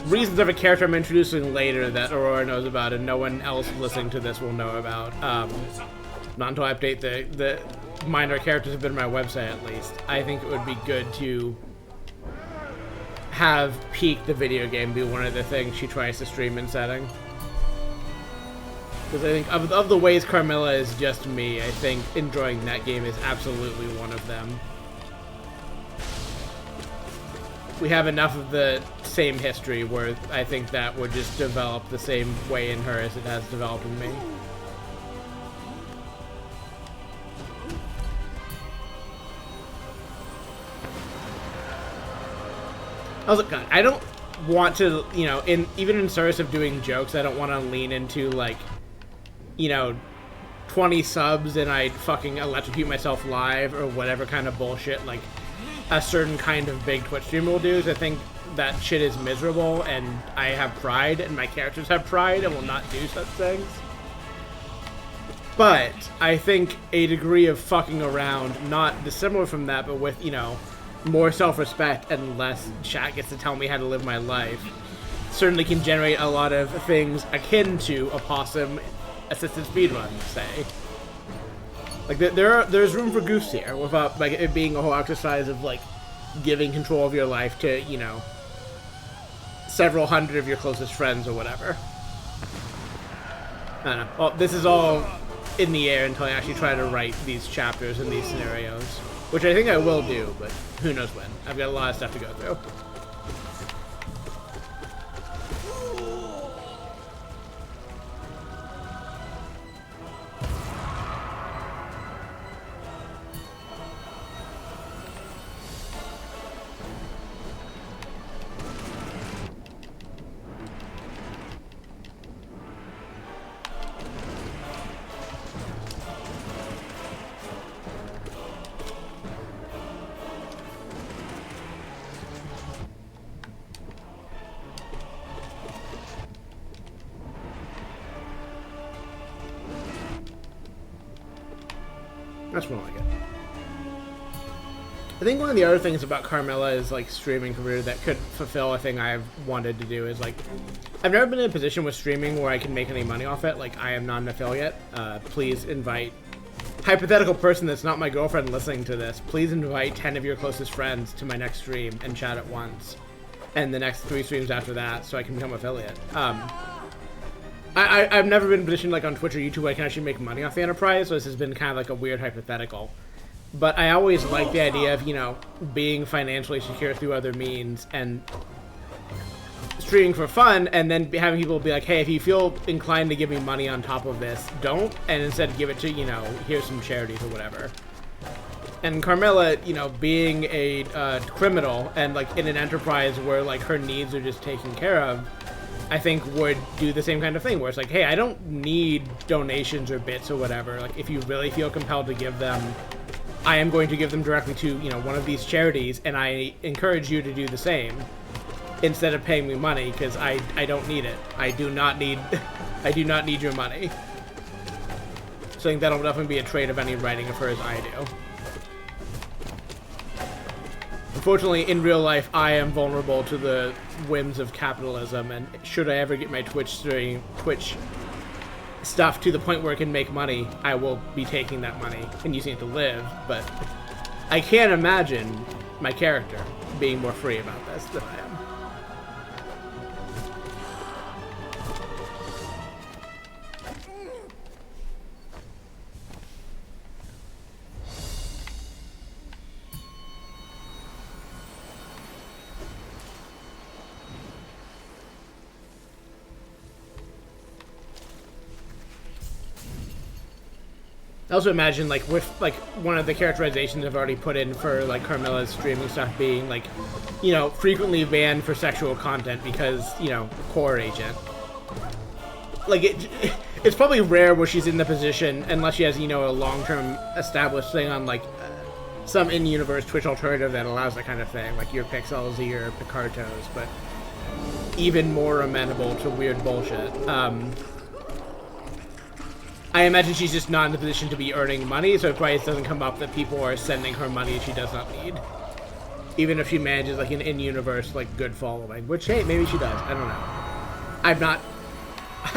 reasons of a character I'm introducing later that Aurora knows about and no one else listening to this will know about. Not until I update the minor characters have been on my website, at least. I think it would be good to have Peak the video game be one of the things she tries to stream in setting. Because I think of the ways Carmilla is just me, I think enjoying that game is absolutely one of them. We have enough of the same history where I think that would just develop the same way in her as it has developed in me. Also, God, I don't want to, you know, even in service of doing jokes, I don't want to lean into, like, you know, 20 subs and I fucking electrocute myself live or whatever kind of bullshit, like, a certain kind of big Twitch streamer will do. I think that shit is miserable, and I have pride, and my characters have pride, and will not do such things. But I think a degree of fucking around, not dissimilar from that, but with, you know, more self-respect and less chat gets to tell me how to live my life, certainly can generate a lot of things akin to a possum-assisted speedrun, say. Like, there's room for goofs here, without, like, it being a whole exercise of, like, giving control of your life to, you know, several hundred of your closest friends or whatever. I don't know. Well, this is all in the air until I actually try to write these chapters and these scenarios, which I think I will do, but who knows when. I've got a lot of stuff to go through. That's more like it. I think one of the other things about Carmilla's like streaming career that could fulfill a thing I've wanted to do is like, I've never been in a position with streaming where I can make any money off it. Like, I am not an affiliate. Please invite, hypothetical person that's not my girlfriend listening to this, please invite 10 of your closest friends to my next stream and chat at once, and the next 3 streams after that, so I can become affiliate. I've never been in a position like on Twitch or YouTube where I can actually make money off the enterprise, so this has been kind of like a weird hypothetical. But I always like the idea of, you know, being financially secure through other means and streaming for fun, and then having people be like, hey, if you feel inclined to give me money on top of this, don't, and instead give it to, you know, here's some charities or whatever. And Carmilla, you know, being a criminal and like in an enterprise where like her needs are just taken care of, I think would do the same kind of thing where it's like, hey, I don't need donations or bits or whatever. Like, if you really feel compelled to give them, I am going to give them directly to, you know, one of these charities, and I encourage you to do the same instead of paying me money, because I don't need it. I do not need your money. So I think that'll definitely be a trait of any writing of hers I do. Unfortunately, in real life, I am vulnerable to the whims of capitalism, and should I ever get my Twitch stuff to the point where it can make money, I will be taking that money and using it to live, but I can't imagine my character being more free about this than I am. I also imagine, like, with, like, one of the characterizations I've already put in for, like, Carmilla's streaming stuff being, like, you know, frequently banned for sexual content because, you know, core agent. Like, it's probably rare where she's in the position, unless she has, you know, a long-term established thing on, like, some in-universe Twitch alternative that allows that kind of thing, like your Pixel Z or Picartos, but even more amenable to weird bullshit. I imagine she's just not in the position to be earning money, so it probably doesn't come up that people are sending her money she does not need. Even if she manages, like, an in-universe, like, good following. Which, hey, maybe she does. I don't know.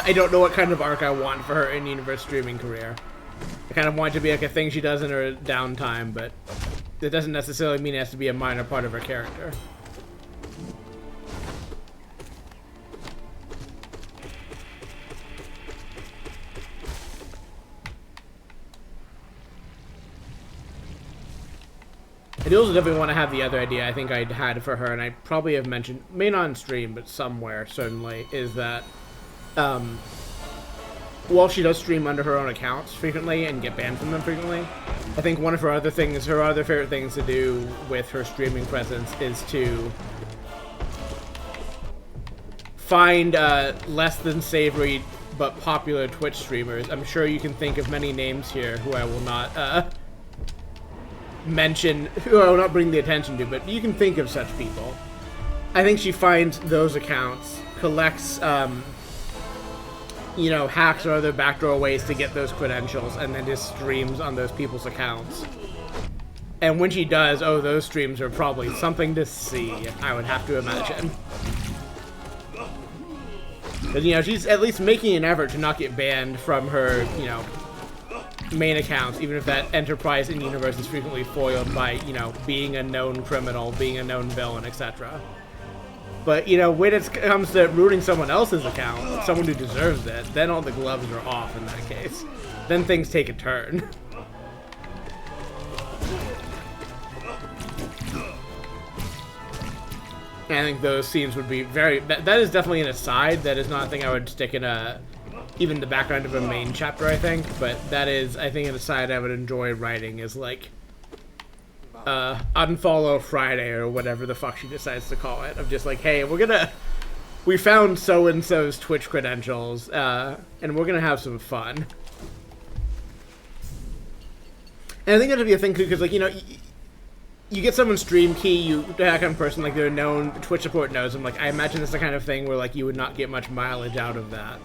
I don't know what kind of arc I want for her in-universe streaming career. I kind of want it to be, like, a thing she does in her downtime, but that doesn't necessarily mean it has to be a minor part of her character. I do also definitely want to have the other idea I think I'd had for her, and I probably have mentioned, may not on stream, but somewhere, certainly, is that, while she does stream under her own accounts frequently and get banned from them frequently, I think one of her other things, her other favorite things to do with her streaming presence is to find less than savory but popular Twitch streamers. I'm sure you can think of many names here who I will not, mention, who I will not bring the attention to, but you can think of such people. I think she finds those accounts, collects, you know, hacks or other backdoor ways to get those credentials, and then just streams on those people's accounts. And when she does, oh, those streams are probably something to see, I would have to imagine. Because, you know, she's at least making an effort to not get banned from her, you know, main accounts, even if that enterprise in universe is frequently foiled by, you know, being a known criminal, being a known villain, etc. But, you know, when it comes to rooting someone else's account, someone who deserves it, then all the gloves are off in that case. Then things take a turn. And I think those scenes would be very... That is definitely an aside. That is not a thing I would stick in a... even the background of a main chapter, I think, but that is, I think, an aside I would enjoy writing is, like, Unfollow Friday, or whatever the fuck she decides to call it, of just like, hey, we found so-and-so's Twitch credentials, and we're gonna have some fun. And I think that'd be a thing, too, because, like, you know, you get someone's stream key, you hack on a person, like, they're known, Twitch support knows them, like, I imagine it's the kind of thing where, like, you would not get much mileage out of that.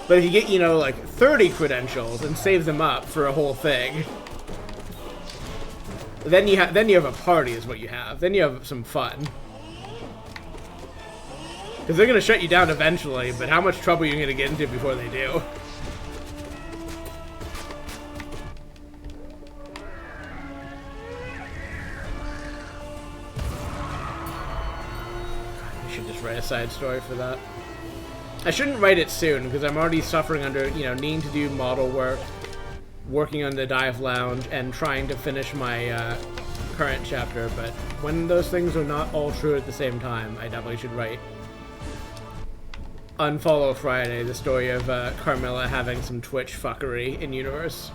But if you get, you know, like 30 credentials and save them up for a whole thing, Then you have a party is what you have. Then you have some fun. Because they're going to shut you down eventually, but how much trouble are you going to get into before they do? I should just write a side story for that. I shouldn't write it soon, because I'm already suffering under, you know, needing to do model work, working on the Dive Lounge, and trying to finish my current chapter, but when those things are not all true at the same time, I definitely should write Unfollow Friday, the story of Carmilla having some Twitch fuckery in universe.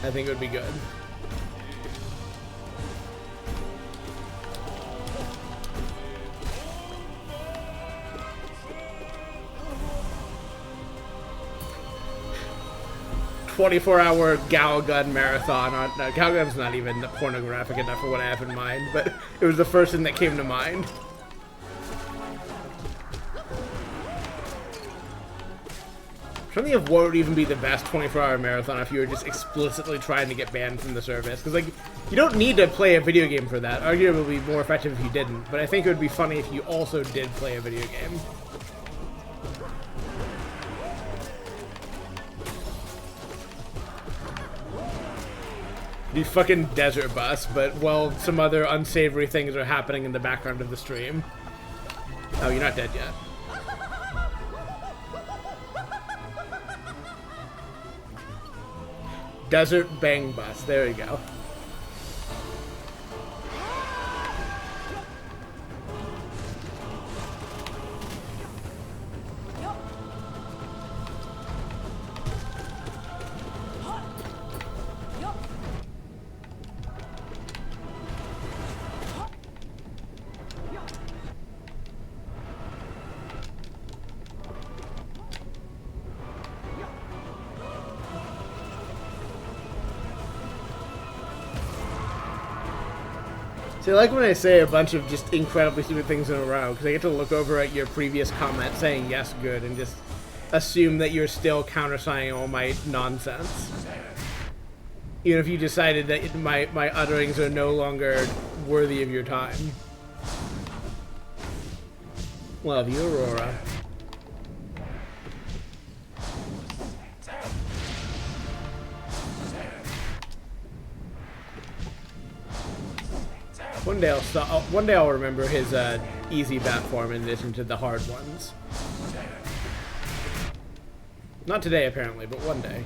I think it would be good. "24-hour Galgun marathon on Galgun's not even pornographic enough for what I have in mind, but it was the first thing that came to mind. I'm trying to think of what would even be the best 24-hour marathon if you were just explicitly trying to get banned from the service. Because, like, you don't need to play a video game for that. Arguably, it would be more effective if you didn't. But I think it would be funny if you also did play a video game. The fucking desert bus, but, well, some other unsavory things are happening in the background of the stream. Oh, you're not dead yet. Desert Bang Bus. There you go. See, I like when I say a bunch of just incredibly stupid things in a row, because I get to look over at your previous comment saying yes, good, and just assume that you're still countersigning all my nonsense. Even if you decided that my utterings are no longer worthy of your time. Love you, Aurora. One day I'll remember his easy bat form in addition to the hard ones. Not today, apparently, but one day.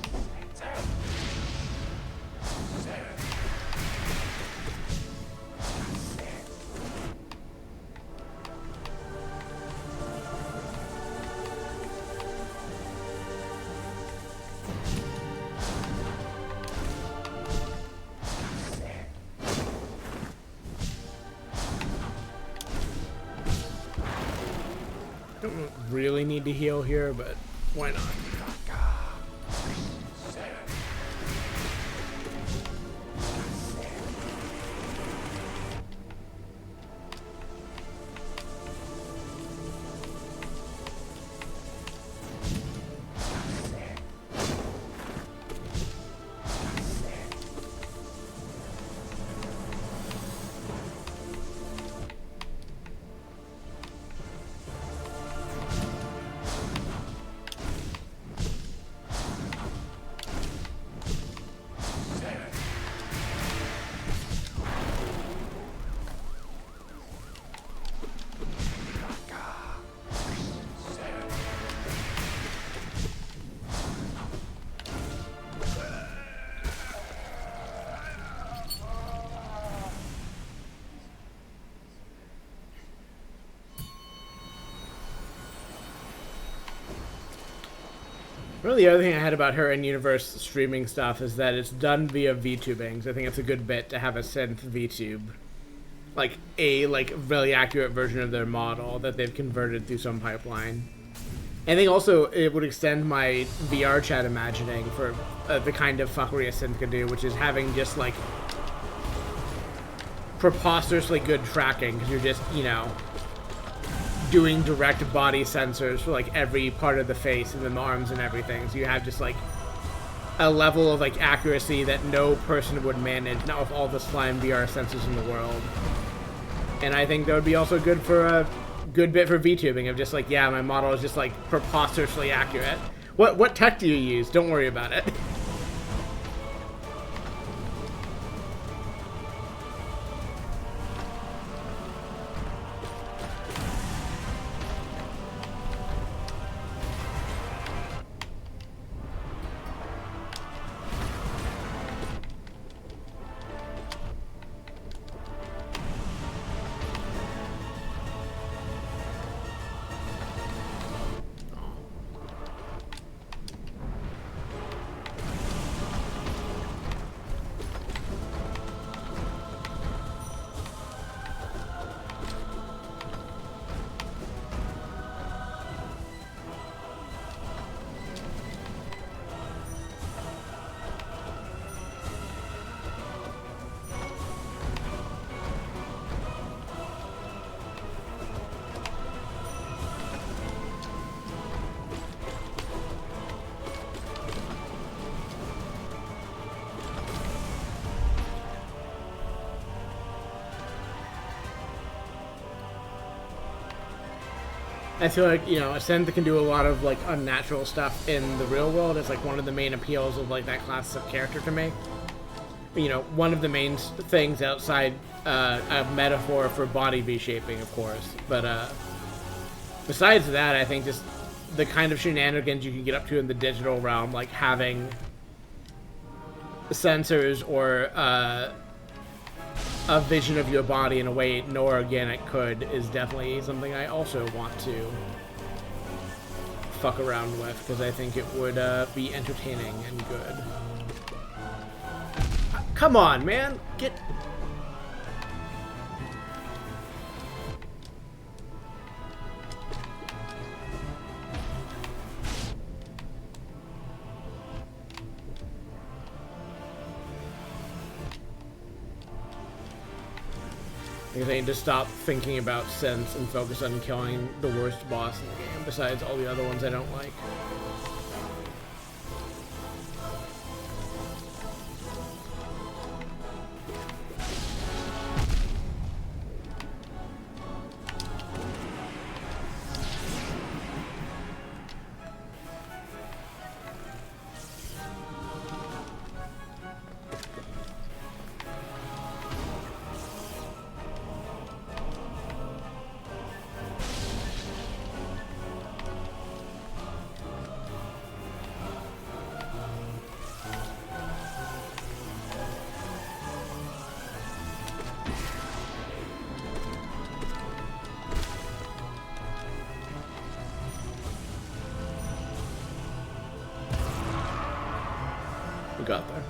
Don't really need to heal here, but why not? Really, the other thing I had about her in-universe streaming stuff is that it's done via VTubing, so I think it's a good bit to have a synth VTube. Like, a really accurate version of their model that they've converted through some pipeline. I think also it would extend my VR chat imagining for the kind of fuckery a synth could do, which is having just, like, preposterously good tracking, because you're just, you know, doing direct body sensors for like every part of the face and the arms and everything. So you have just like a level of like accuracy that no person would manage, not with all the slime VR sensors in the world. And I think that would be also good for a good bit for VTubing of just like, yeah, my model is just like preposterously accurate. What tech do you use? Don't worry about it. I feel like, you know, Ascent can do a lot of like unnatural stuff in the real world. It's like one of the main appeals of like that class of character to me. You know, one of the main things outside a metaphor for body V-shaping, of course. But besides that, I think just the kind of shenanigans you can get up to in the digital realm, like having sensors or a vision of your body in a way no organic could, is definitely something I also want to fuck around with, because I think it would be entertaining and good. Come on, man! Get... I need to stop thinking about sense and focus on killing the worst boss in the game, besides all the other ones I don't like. Got there.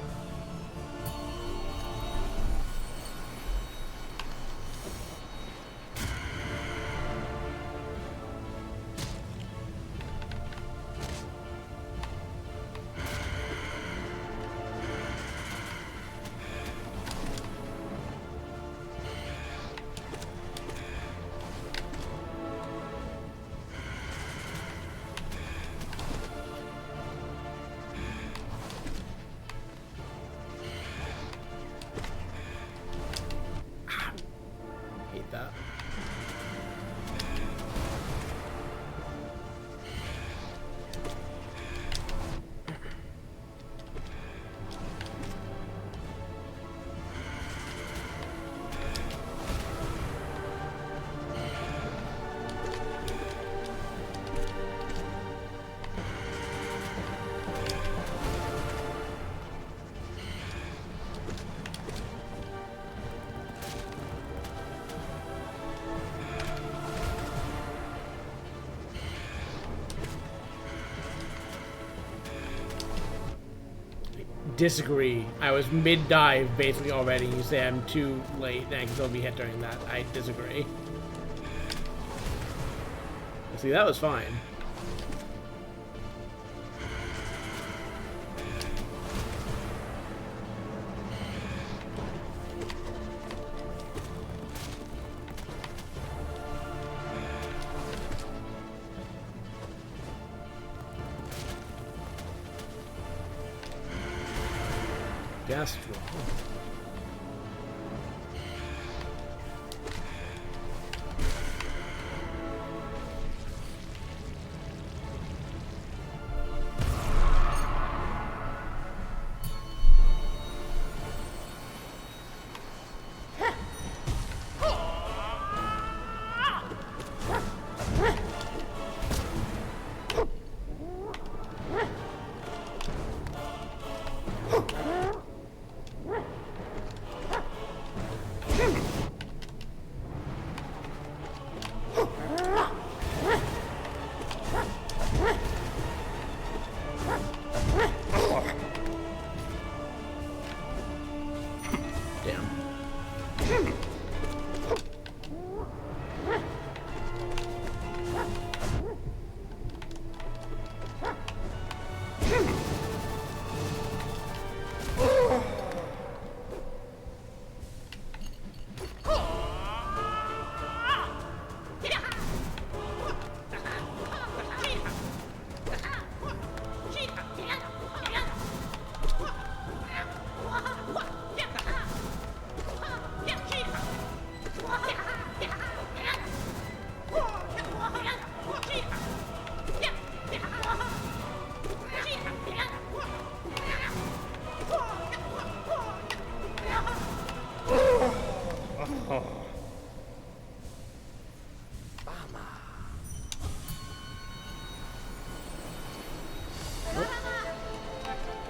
That. Disagree. I was mid-dive basically already. You say I'm too late and I can still be hit during that. I disagree. See, that was fine. guessed wrong.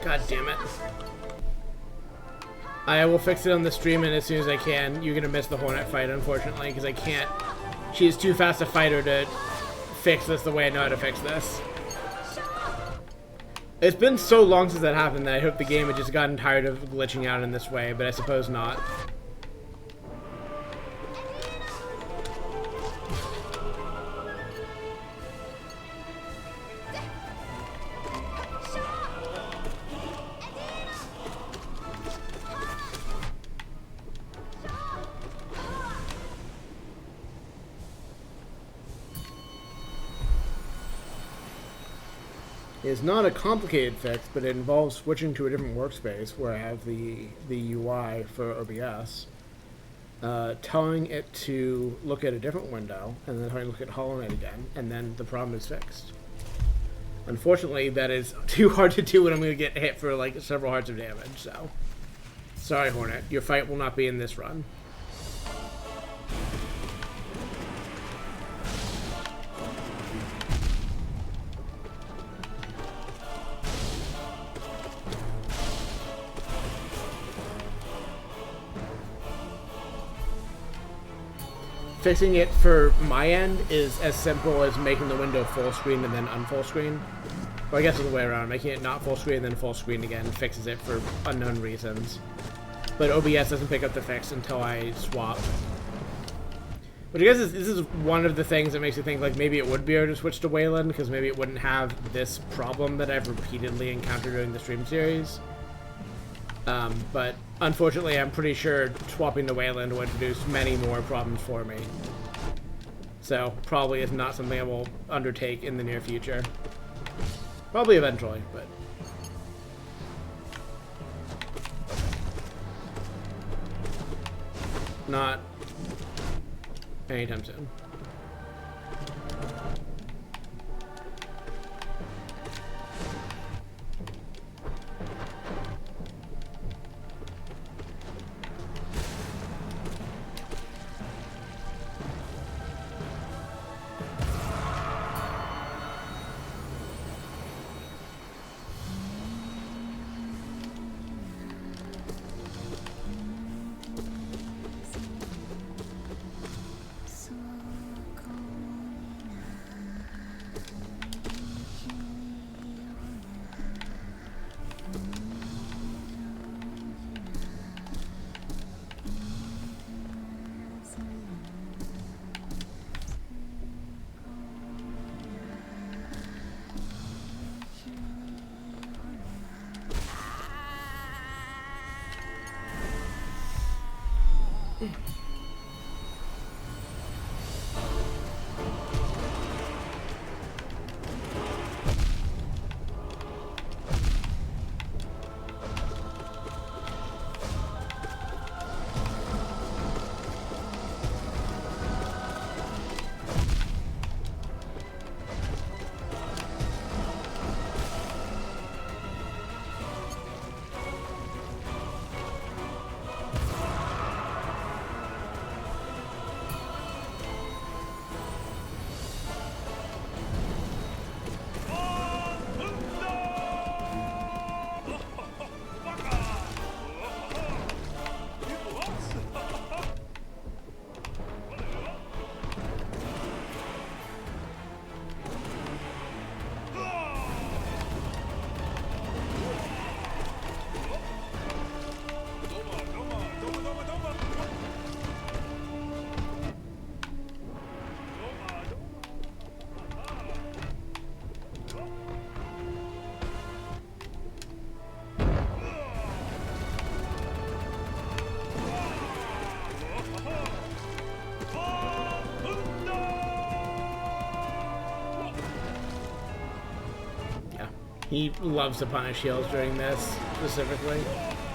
God damn it. I will fix it on the stream, and as soon as I can. You're gonna miss the Hornet fight, unfortunately, because I can't. She's too fast a fighter to fix this the way I know how to fix this. It's been so long since that happened that I hope the game had just gotten tired of glitching out in this way, but I suppose not. Is not a complicated fix, but it involves switching to a different workspace where I have the UI for OBS, telling it to look at a different window, and then telling it to look at Hollow Knight again, and then the problem is fixed. Unfortunately, that is too hard to do when I'm going to get hit for like several hearts of damage, so. Sorry, Hornet. Your fight will not be in this run. Fixing it for my end is as simple as making the window full screen and then unfull screen. Or I guess it's the way around. Making it not full screen and then full screen again fixes it for unknown reasons. But OBS doesn't pick up the fix until I swap. But I guess this is one of the things that makes you think like maybe it would be able to switch to Wayland, because maybe it wouldn't have this problem that I've repeatedly encountered during the stream series. But unfortunately, I'm pretty sure swapping to Wayland will introduce many more problems for me. So, probably is not something I will undertake in the near future. Probably eventually, but... not anytime soon. He loves to punish heals during this, specifically.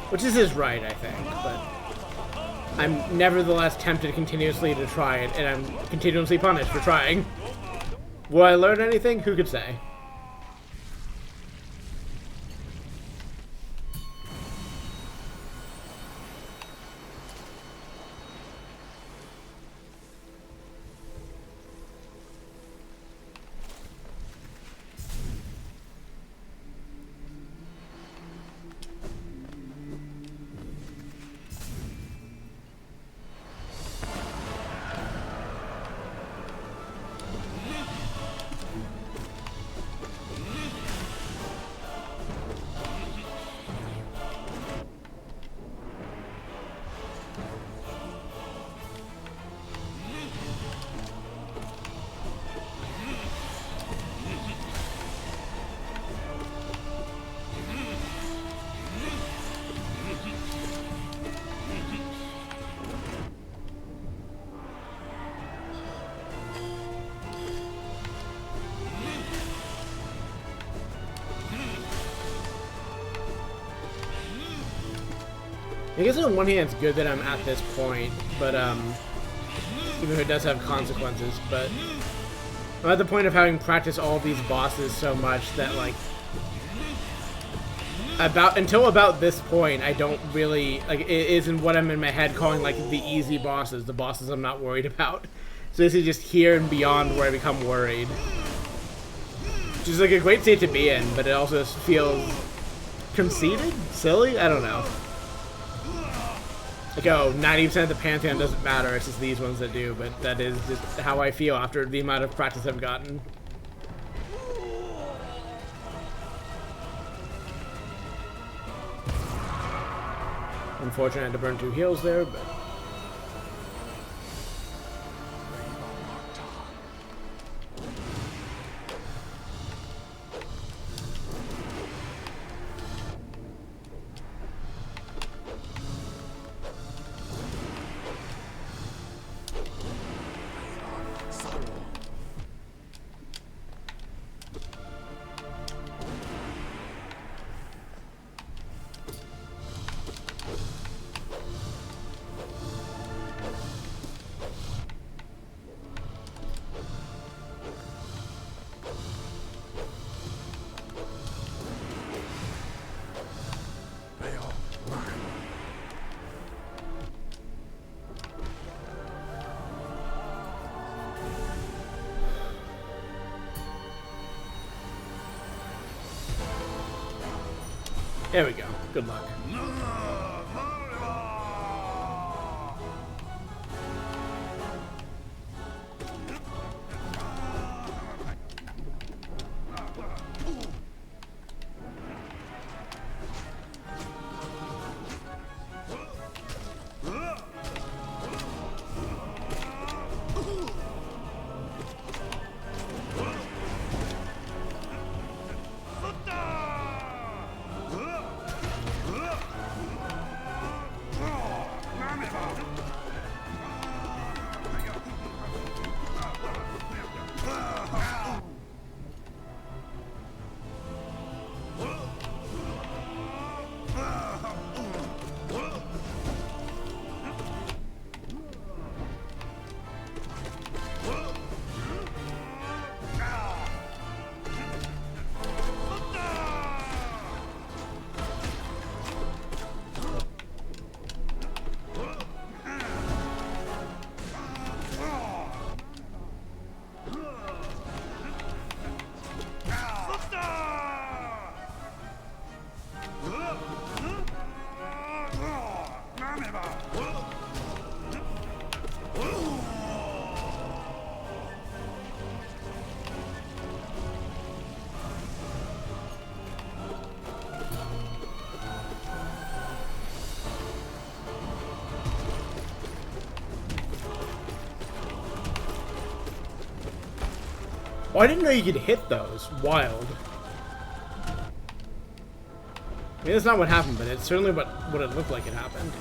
Which is his right, I think, but... I'm nevertheless tempted continuously to try it, and I'm continuously punished for trying. Will I learn anything? Who could say? I guess on one hand it's good that I'm at this point, but even though it does have consequences, but I'm at the point of having practiced all these bosses so much that like until about this point I don't really like it isn't what I'm in my head calling like the easy bosses, the bosses I'm not worried about. So this is just here and beyond where I become worried. Which is like a great state to be in, but it also feels conceited? Silly? I don't know. Like, oh, 90% of the Pantheon doesn't matter, it's just these ones that do, but that is just how I feel after the amount of practice I've gotten. Unfortunately, I had to burn 2 heals there, but... There we go. Good luck. Oh, I didn't know you could hit those. Wild. I mean, that's not what happened, but it's certainly what it looked like it happened.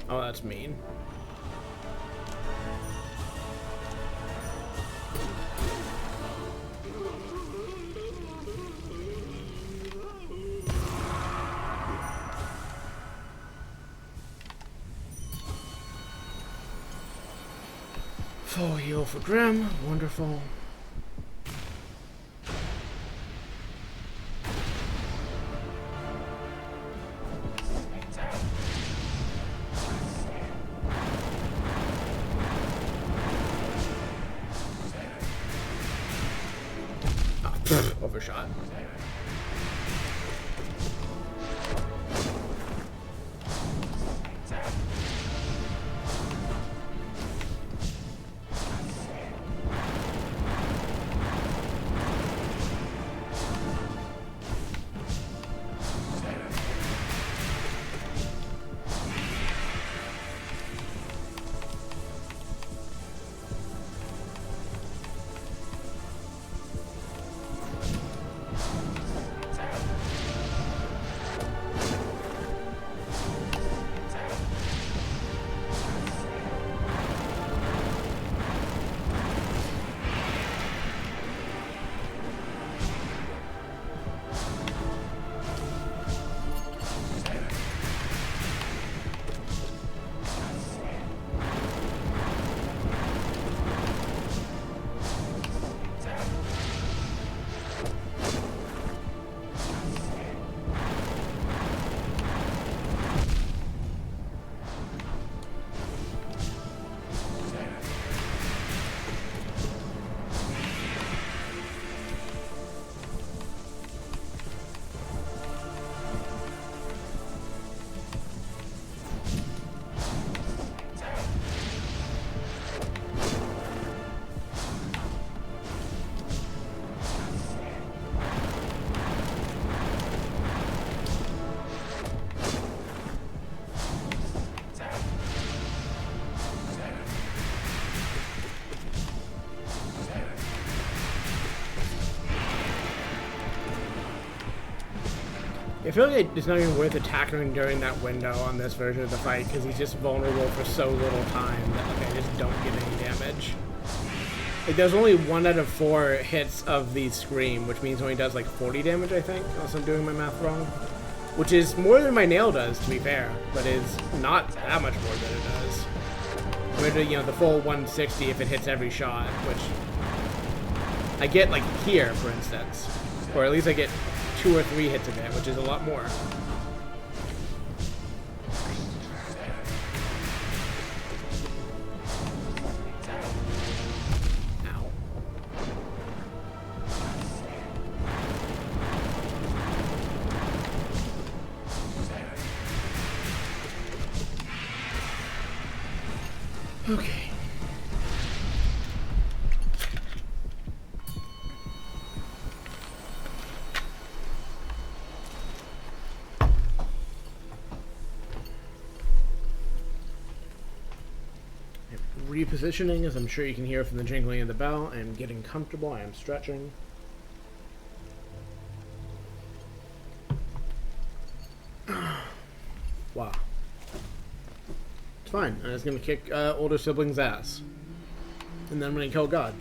Oh, that's mean. Full heal for Grim. Wonderful. Overshot. I feel like it's not even worth attacking during that window on this version of the fight because he's just vulnerable for so little time that like, I just don't get any damage. Like there's only 1 out of 4 hits of the Scream, which means only does like 40 damage, I think, unless I'm doing my math wrong. Which is more than my nail does, to be fair, but is not that much more than it does. Compared to, you know, the full 160 if it hits every shot, which I get like here, for instance. Or at least I get 2 or 3 hits of it, which is a lot more. Ow. Okay. Repositioning, as I'm sure you can hear from the jingling of the bell. I am getting comfortable. I am stretching. Wow. It's fine. I'm just going to kick older siblings' ass. And then I'm going to kill God.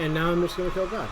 And now I'm just gonna kill God.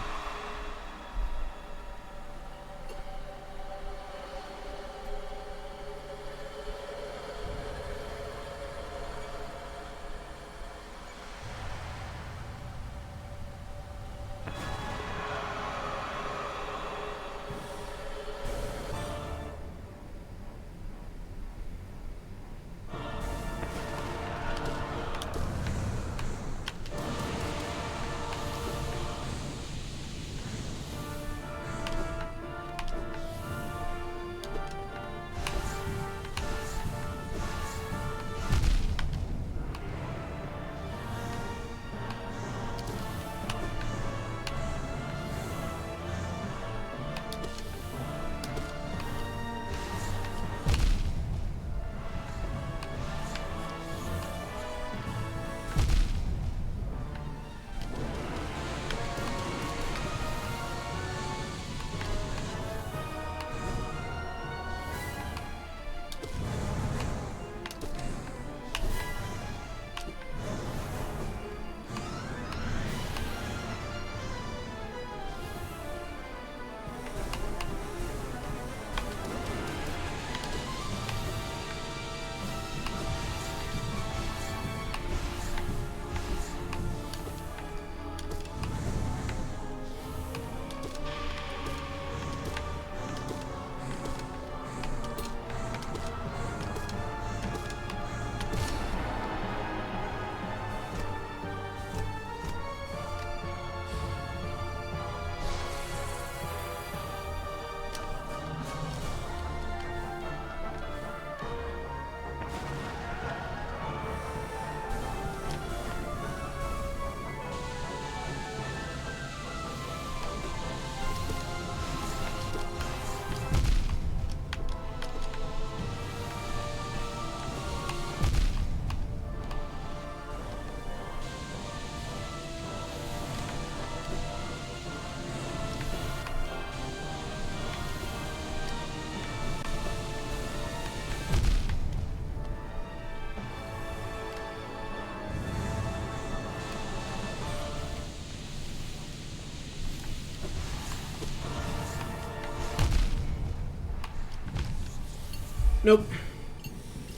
Nope.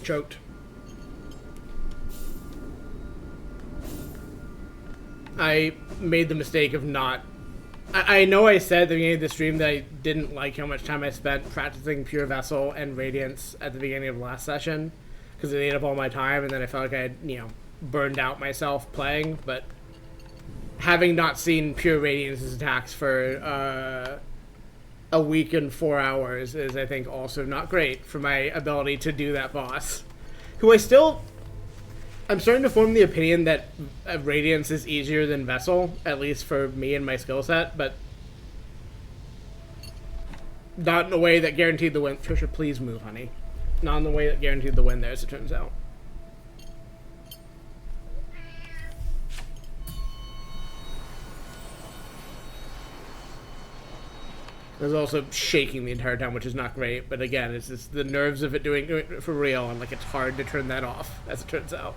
Choked. I made the mistake of not... I know I said at the beginning of the stream that I didn't like how much time I spent practicing Pure Vessel and Radiance at the beginning of the last session, because it ate up all my time, and then I felt like I had, you know, burned out myself playing, but having not seen Pure Radiance's attacks for a week and 4 hours is, I think, also not great for my ability to do that boss. Who I'm starting to form the opinion that Radiance is easier than Vessel, at least for me and my skill set, but not in a way that guaranteed the win. Trisha, please move, honey. Not in the way that guaranteed the win there, as it turns out. I was also shaking the entire time, which is not great, but again, it's just the nerves of it doing it for real, and like it's hard to turn that off, as it turns out.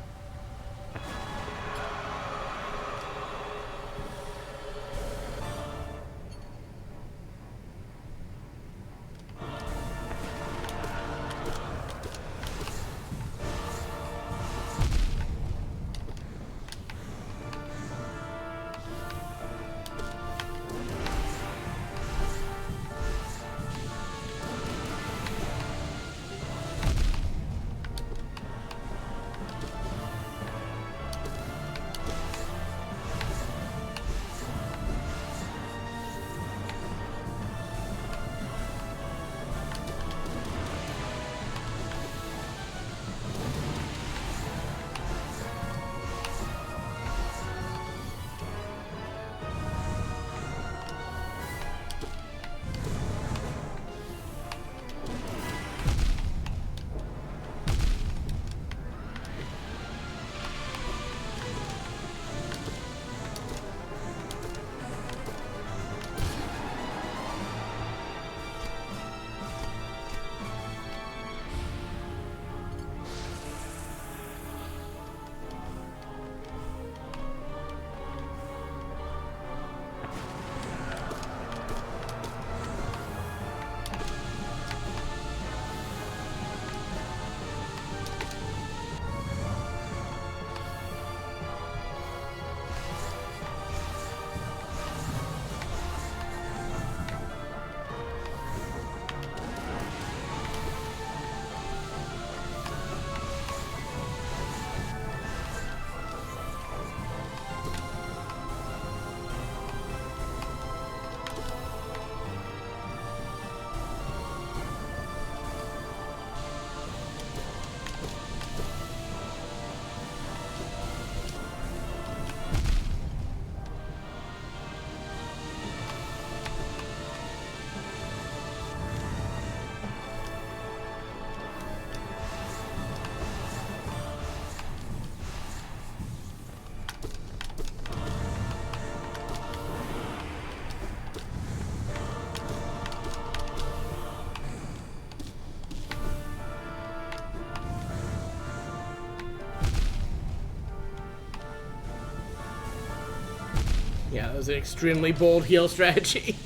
Yeah, that was an extremely bold heal strategy.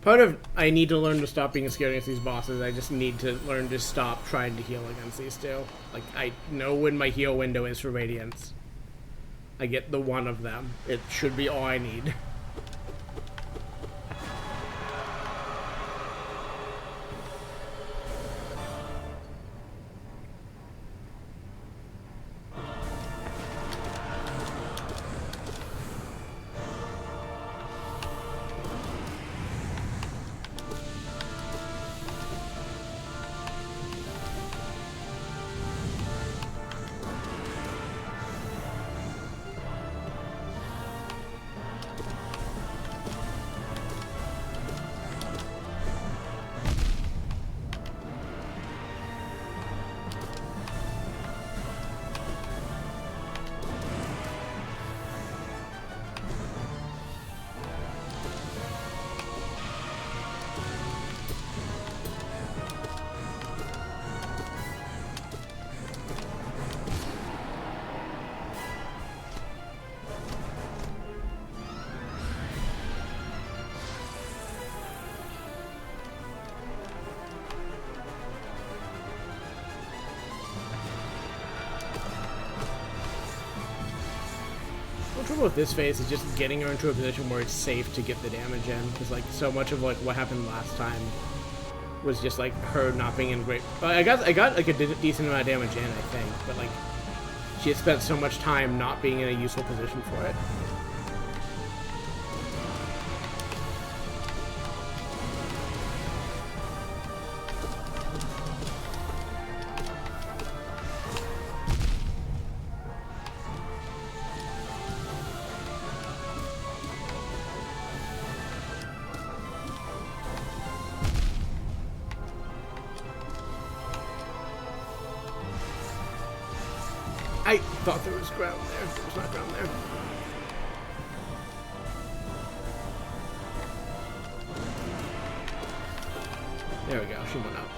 Part of I need to learn to stop being scared against these bosses. I just need to learn to stop trying to heal against these two. Like, I know when my heal window is for Radiance. I get the one of them. It should be all I need. The trouble with this phase is just getting her into a position where it's safe to get the damage in, because like so much of like what happened last time was just like her not being in great. I got like a decent amount of damage in, I think, but like she had spent so much time not being in a useful position for it. I thought there was ground there. There was not ground there. There we go. She went up.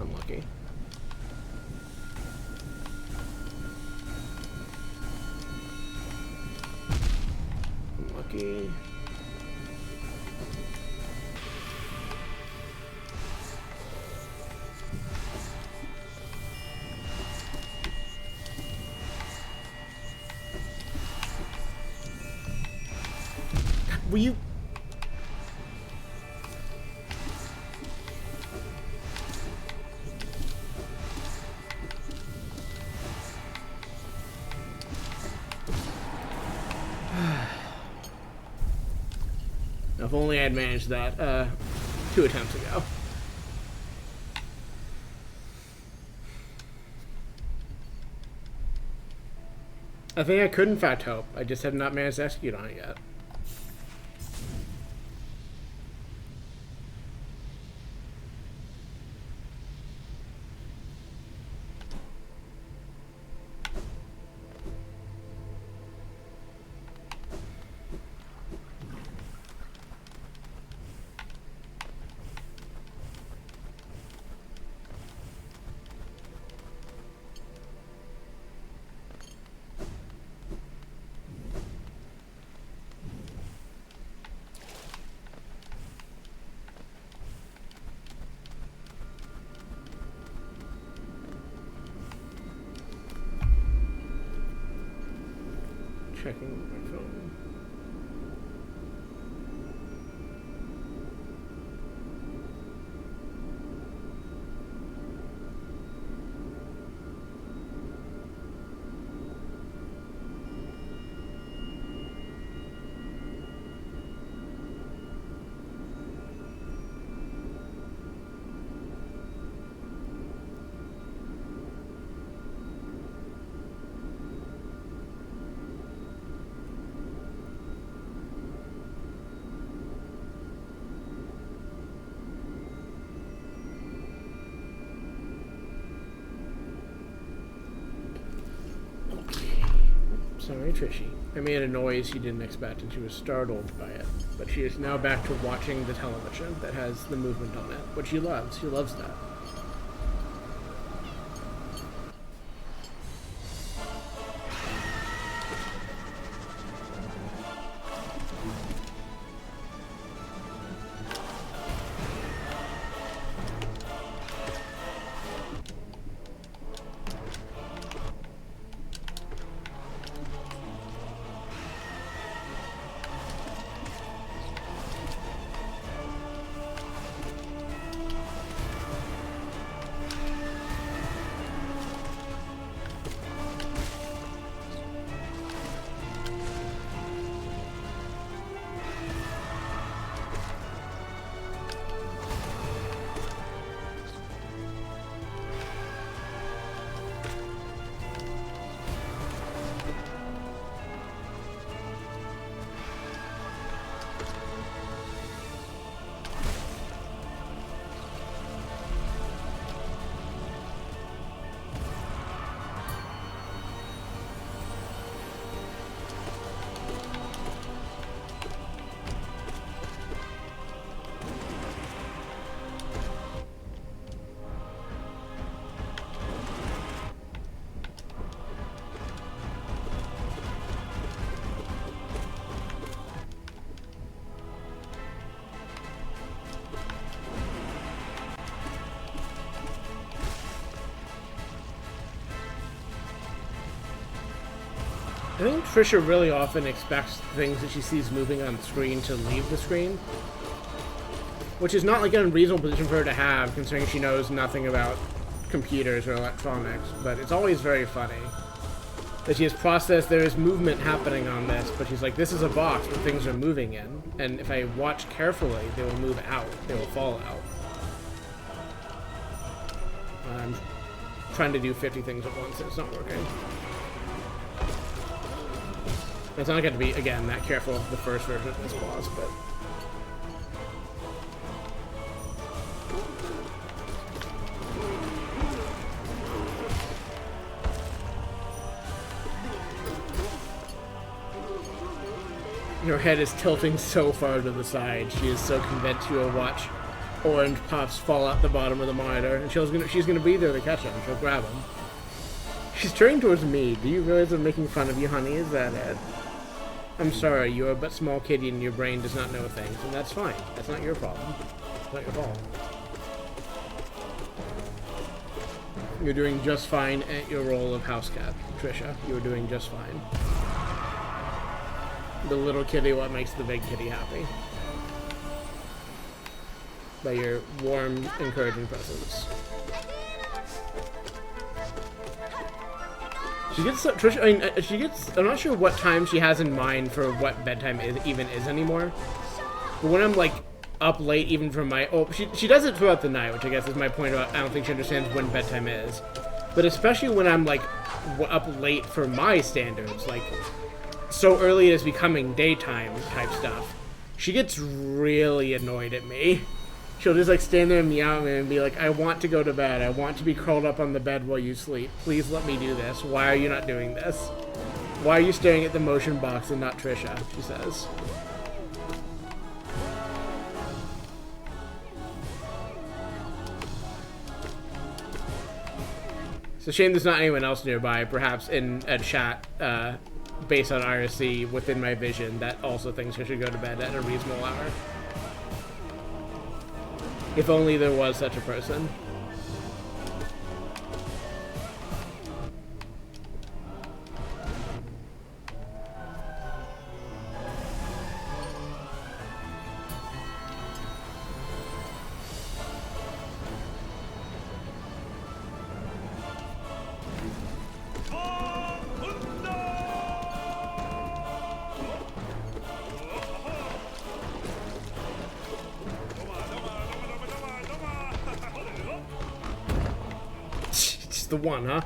Unlucky. Unlucky. Will you? If only I'd managed that 2 attempts ago. I think I could in fact hope. I just have not managed to execute on it yet. Checking my phone. Sorry, Trishy. I made a noise she didn't expect and she was startled by it. But she is now back to watching the television that has the movement on it, which she loves. She loves that. I think Trisha really often expects things that she sees moving on screen to leave the screen. Which is not like an unreasonable position for her to have, considering she knows nothing about computers or electronics, but it's always very funny. That she has processed there is movement happening on this, but she's like, this is a box where things are moving in, and if I watch carefully, they will move out. They will fall out. I'm trying to do 50 things at once, and it's not working. It's not going to be, again, that careful with the first version of this boss, but... Her head is tilting so far to the side. She is so convinced she will watch orange puffs fall out the bottom of the monitor, and she's gonna be there to catch him. She'll grab him. She's turning towards me. Do you realize I'm making fun of you, honey? Is that it? I'm sorry, you are but small kitty and your brain does not know things, and that's fine. That's not your problem. It's not your fault. You're doing just fine at your role of house cat, Trisha. You're doing just fine. The little kitty, what makes the big kitty happy. By your warm, encouraging presence. She gets Trisha. I mean, she gets. I'm not sure what time she has in mind for what bedtime is anymore. But when I'm like up late, even from my she does it throughout the night, which I guess is my point about I don't think she understands when bedtime is. But especially when I'm like up late for my standards, like so early it's becoming daytime type stuff, she gets really annoyed at me. She'll just like stand there and meow at me and be like, I want to go to bed. I want to be curled up on the bed while you sleep. Please let me do this. Why are you not doing this? Why are you staring at the motion box and not Trisha? She says. It's a shame there's not anyone else nearby, perhaps in a chat based on IRC within my vision that also thinks I should go to bed at a reasonable hour. If only there was such a person. The one, huh?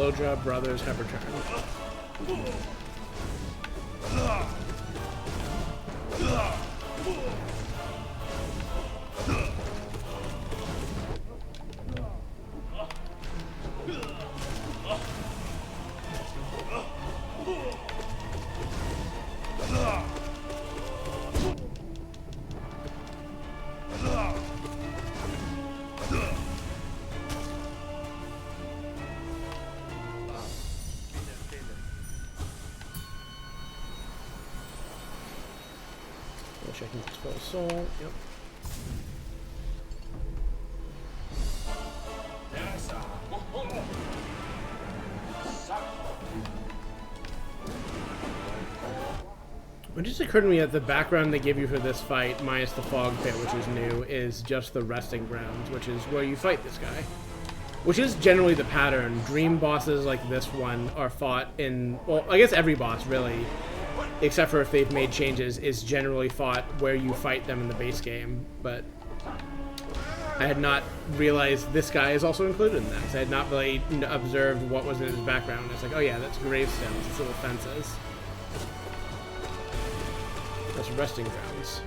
Lodra brothers have returned. Checking full soul. Yep. It just occurred to me that the background they give you for this fight, minus the fog pit, which is new, is just the resting grounds, which is where you fight this guy. Which is generally the pattern. Dream bosses like this one are fought in, well, I guess every boss really, except for if they've made changes, is generally fought where you fight them in the base game. But I had not realized this guy is also included in that, because I had not really observed what was in his background. It's like, oh yeah, that's gravestones, it's little fences. That's resting grounds.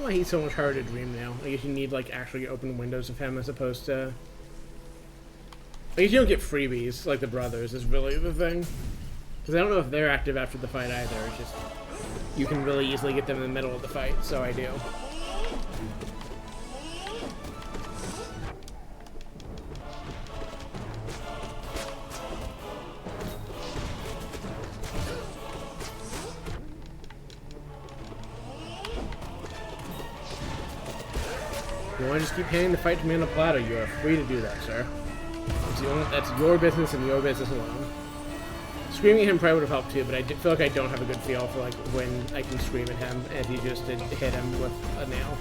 know why he's so much harder to dream now. I guess you need, like, actually open windows of him as opposed to... I guess you don't get freebies, like the brothers, is really the thing. Because I don't know if they're active after the fight either. It's just... You can really easily get them in the middle of the fight, so I do. You want to just keep handing the fight to me on a platter, you are free to do that, sir. That's your business and your business alone. Screaming at him probably would have helped too, but I feel like I don't have a good feel for like when I can scream at him and he just did hit him with a nail.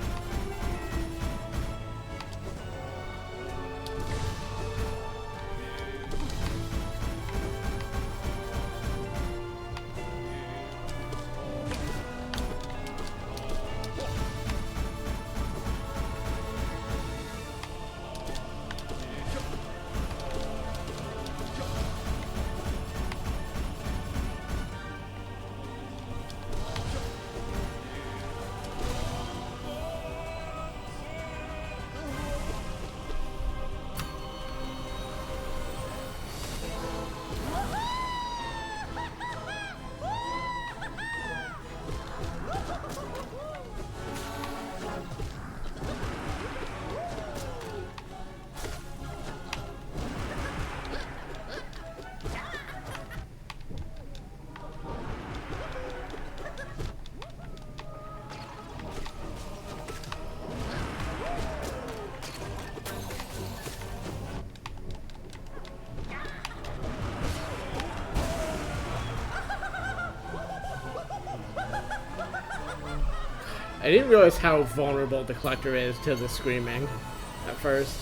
I didn't realize how vulnerable the Collector is to the screaming at first.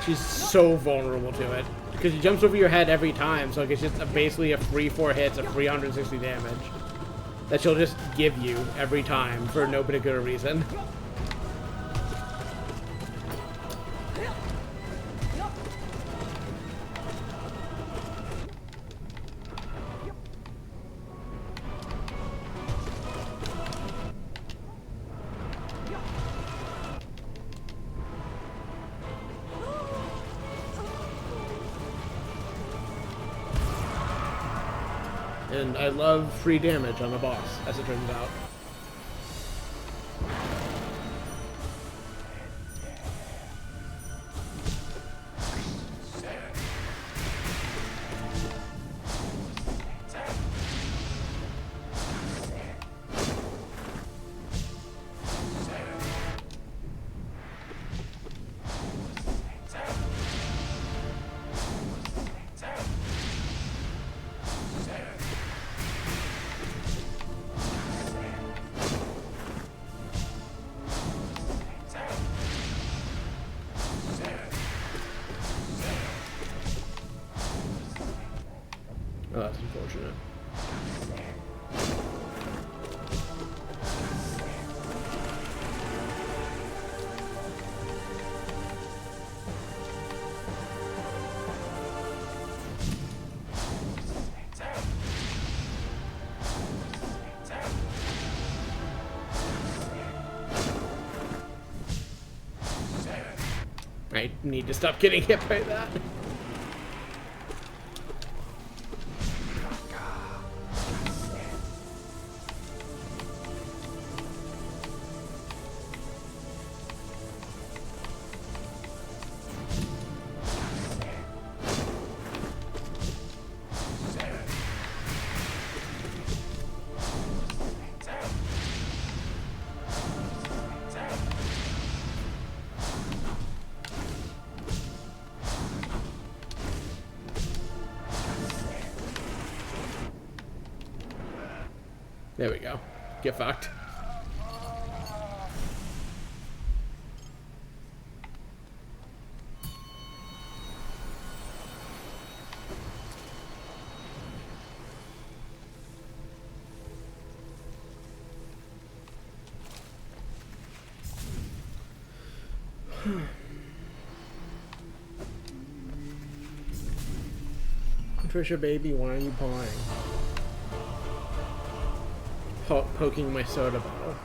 She's so vulnerable to it. Because she jumps over your head every time, so like it's just basically a free 4 hits of 360 damage. That she'll just give you every time for no particular reason. And I love free damage on the boss, as it turns out. Oh, that's unfortunate. I need to stop getting hit by that. There we go. Get fucked. Trisha, baby, why are you pawing? poking my soda bottle.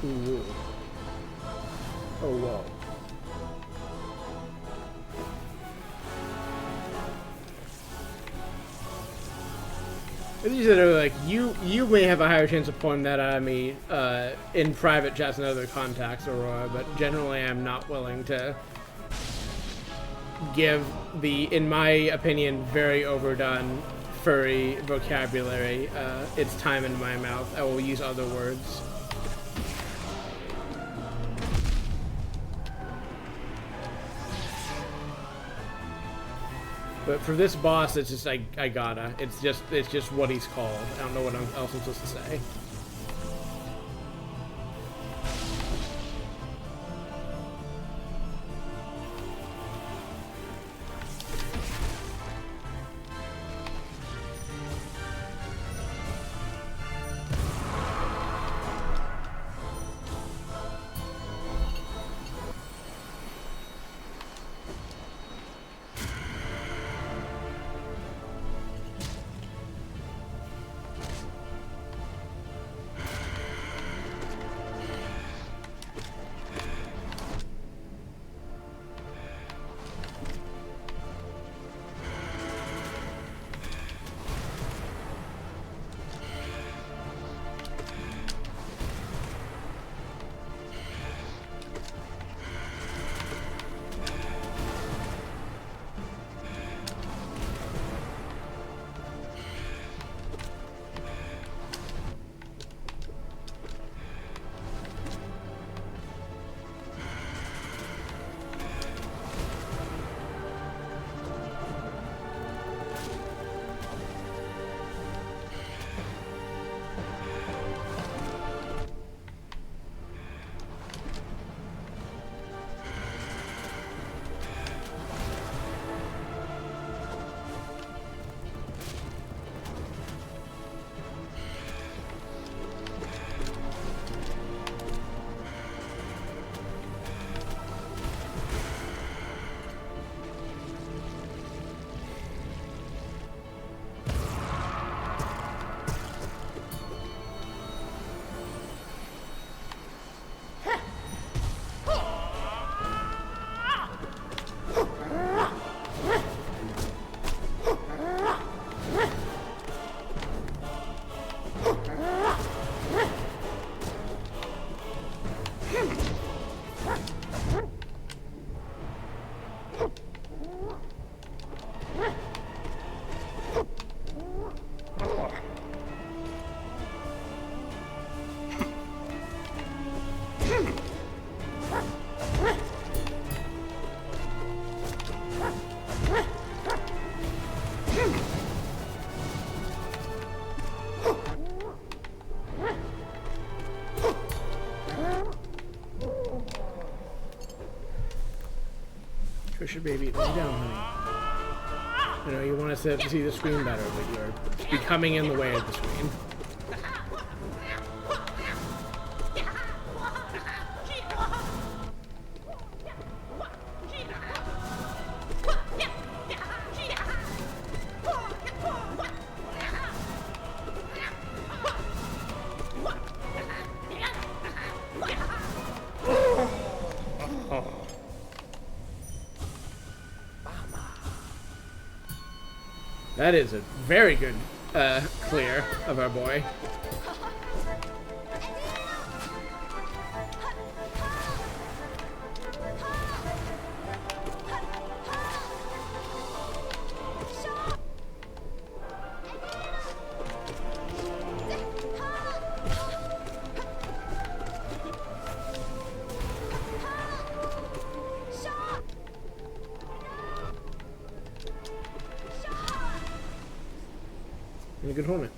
Ooh. Oh, whoa. As you said earlier, like, you may have a higher chance of pulling that out of me in private chats and other contacts, Aurora, but generally I'm not willing to give the, in my opinion, very overdone furry vocabulary its time in my mouth. I will use other words. But for this boss, it's just I gotta. It's just what he's called. I don't know what else I'm supposed to say. Patricia, baby, lay down, honey. I know you want us to see the screen better, but you're becoming in the way of the screen. That is a very good clear of our boy. And a good helmet.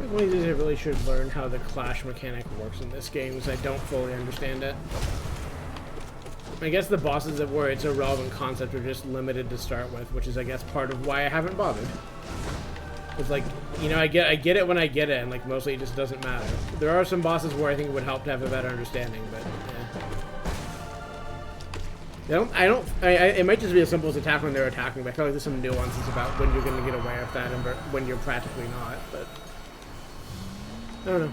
One of these days I really should learn how the clash mechanic works in this game, because I don't fully understand it. I guess the bosses that were it's a relevant concept are just limited to start with, which is I guess part of why I haven't bothered. It's like, you know, I get it when I get it, and like mostly it just doesn't matter. There are some bosses where I think it would help to have a better understanding, but yeah. It might just be as simple as attack when they're attacking, but I feel like there's some nuances about when you're going to get aware of that and when you're practically not, but I don't know.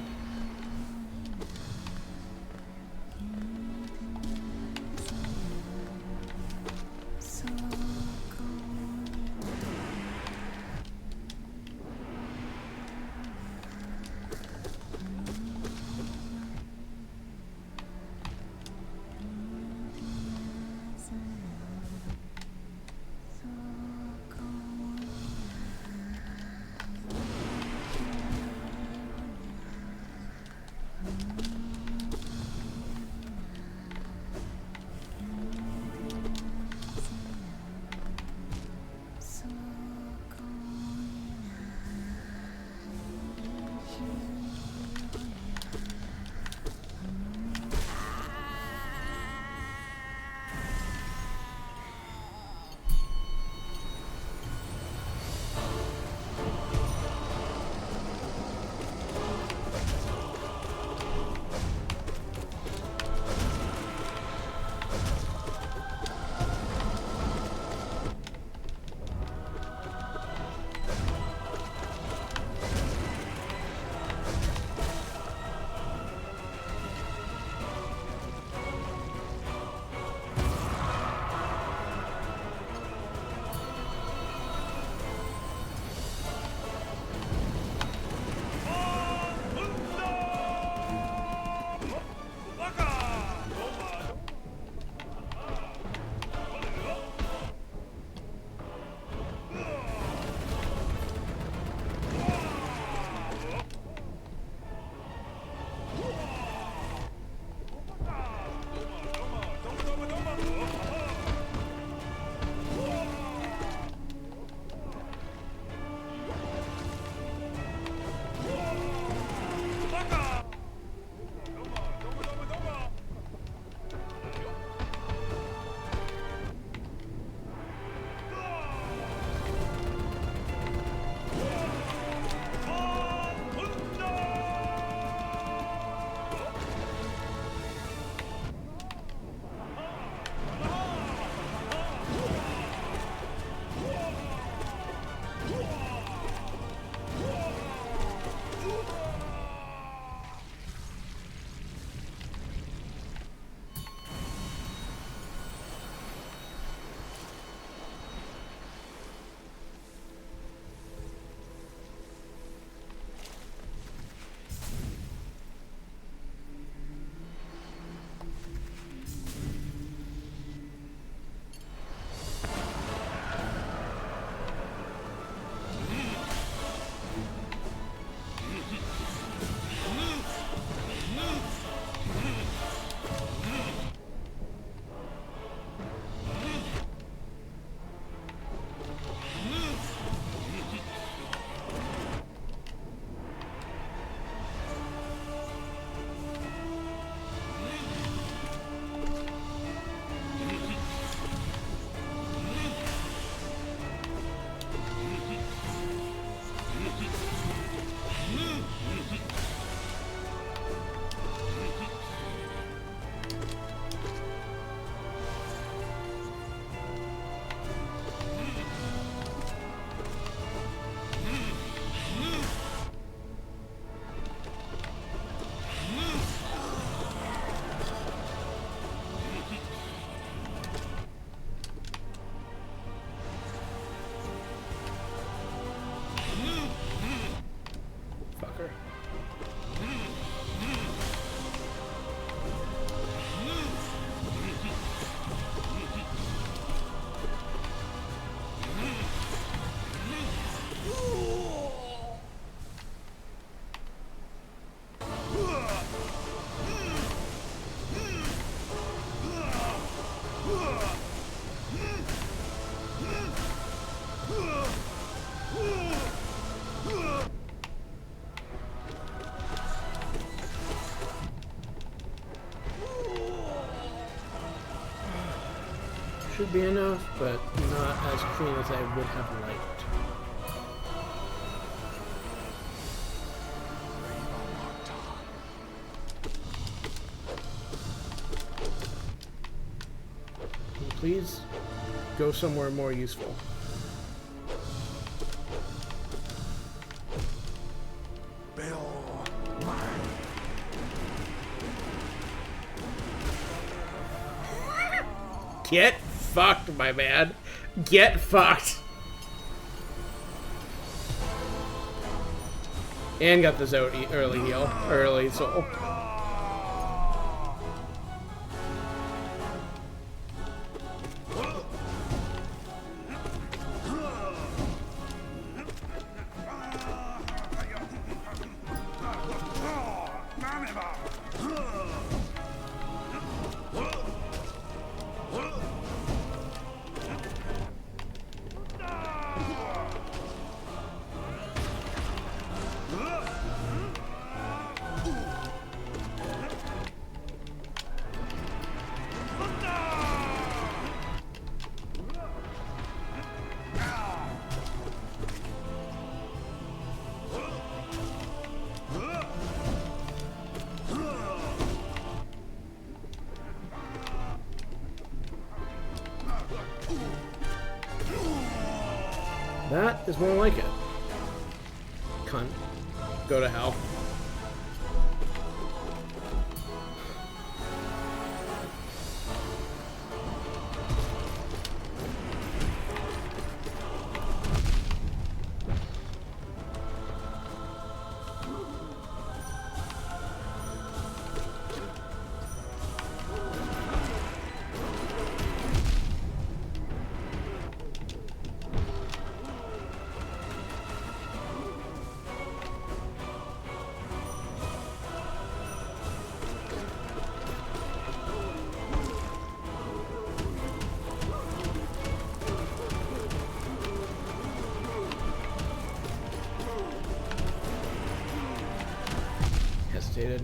be enough, but not as clean as I would have liked. Can you please go somewhere more useful? Get fucked, my man. Get fucked. And got the Zote early heal. Early soul. That is more like it. Cunt. Go to hell. Hesitated.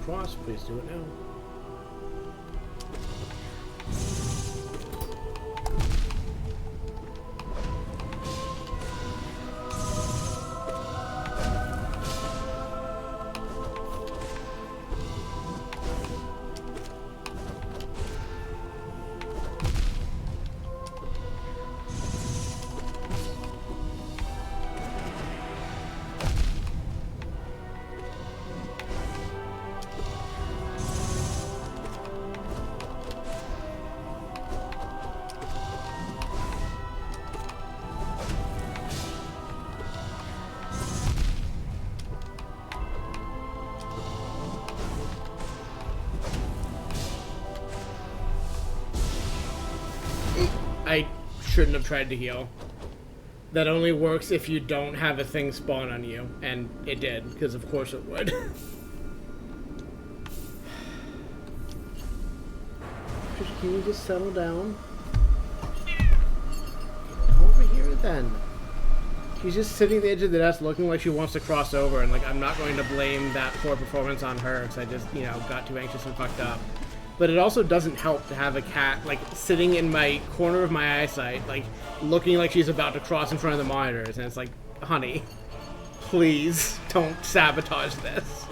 cross, please do it now. I shouldn't have tried to heal. That only works if you don't have a thing spawn on you, and it did, because of course it would. Can you just settle down? Come over here then. She's just sitting at the edge of the desk looking like she wants to cross over, and like I'm not going to blame that poor performance on her, because I just, you know, got too anxious and fucked up. But it also doesn't help to have a cat, like, sitting in my corner of my eyesight, like, looking like she's about to cross in front of the monitors. And it's like, honey, please don't sabotage this.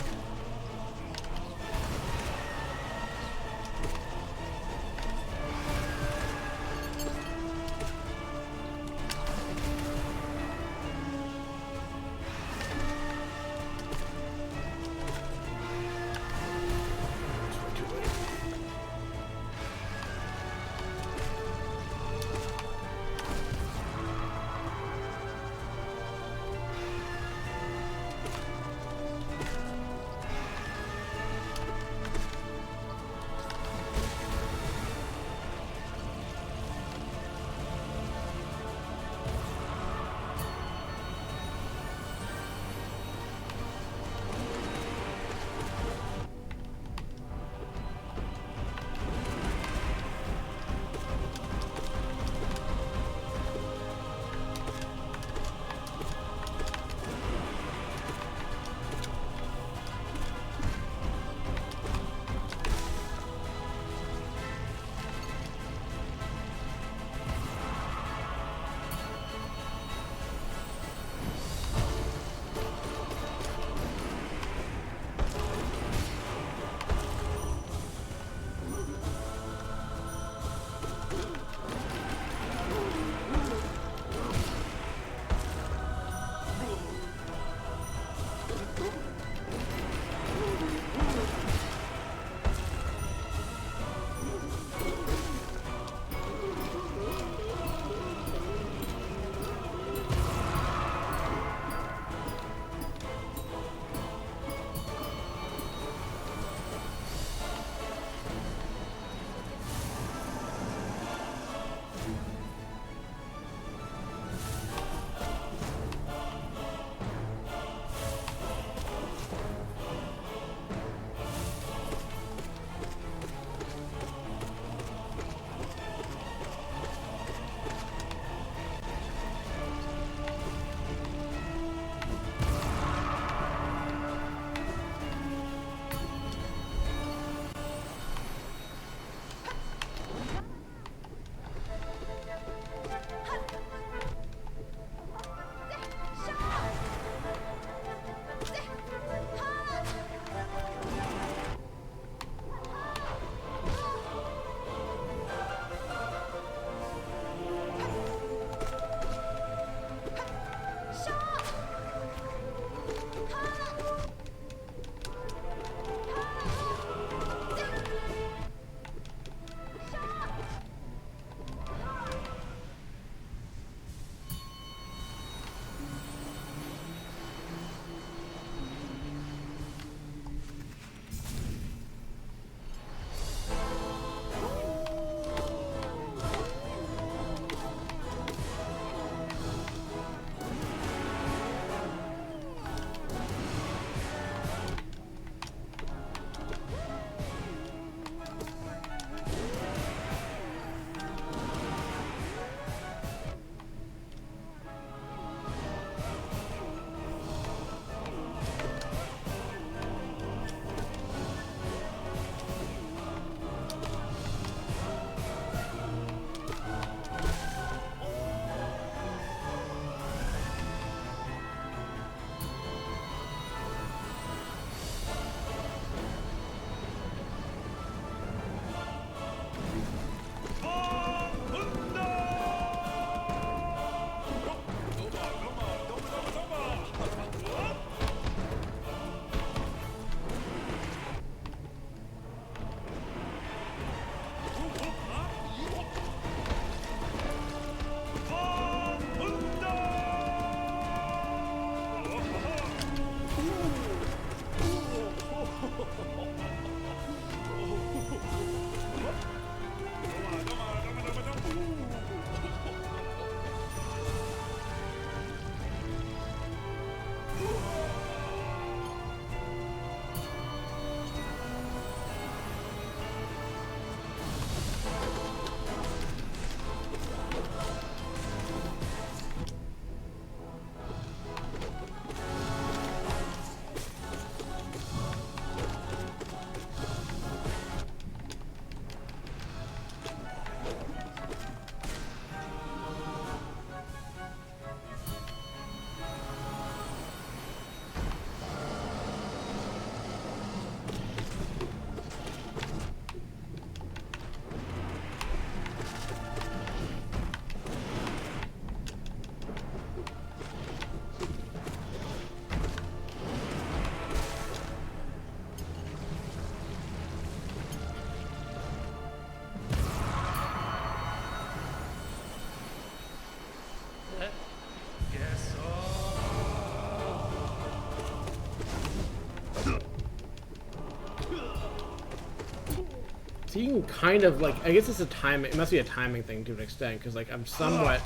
So you can kind of, like, I guess it's a timing, it must be a timing thing to an extent, because, like, I'm somewhat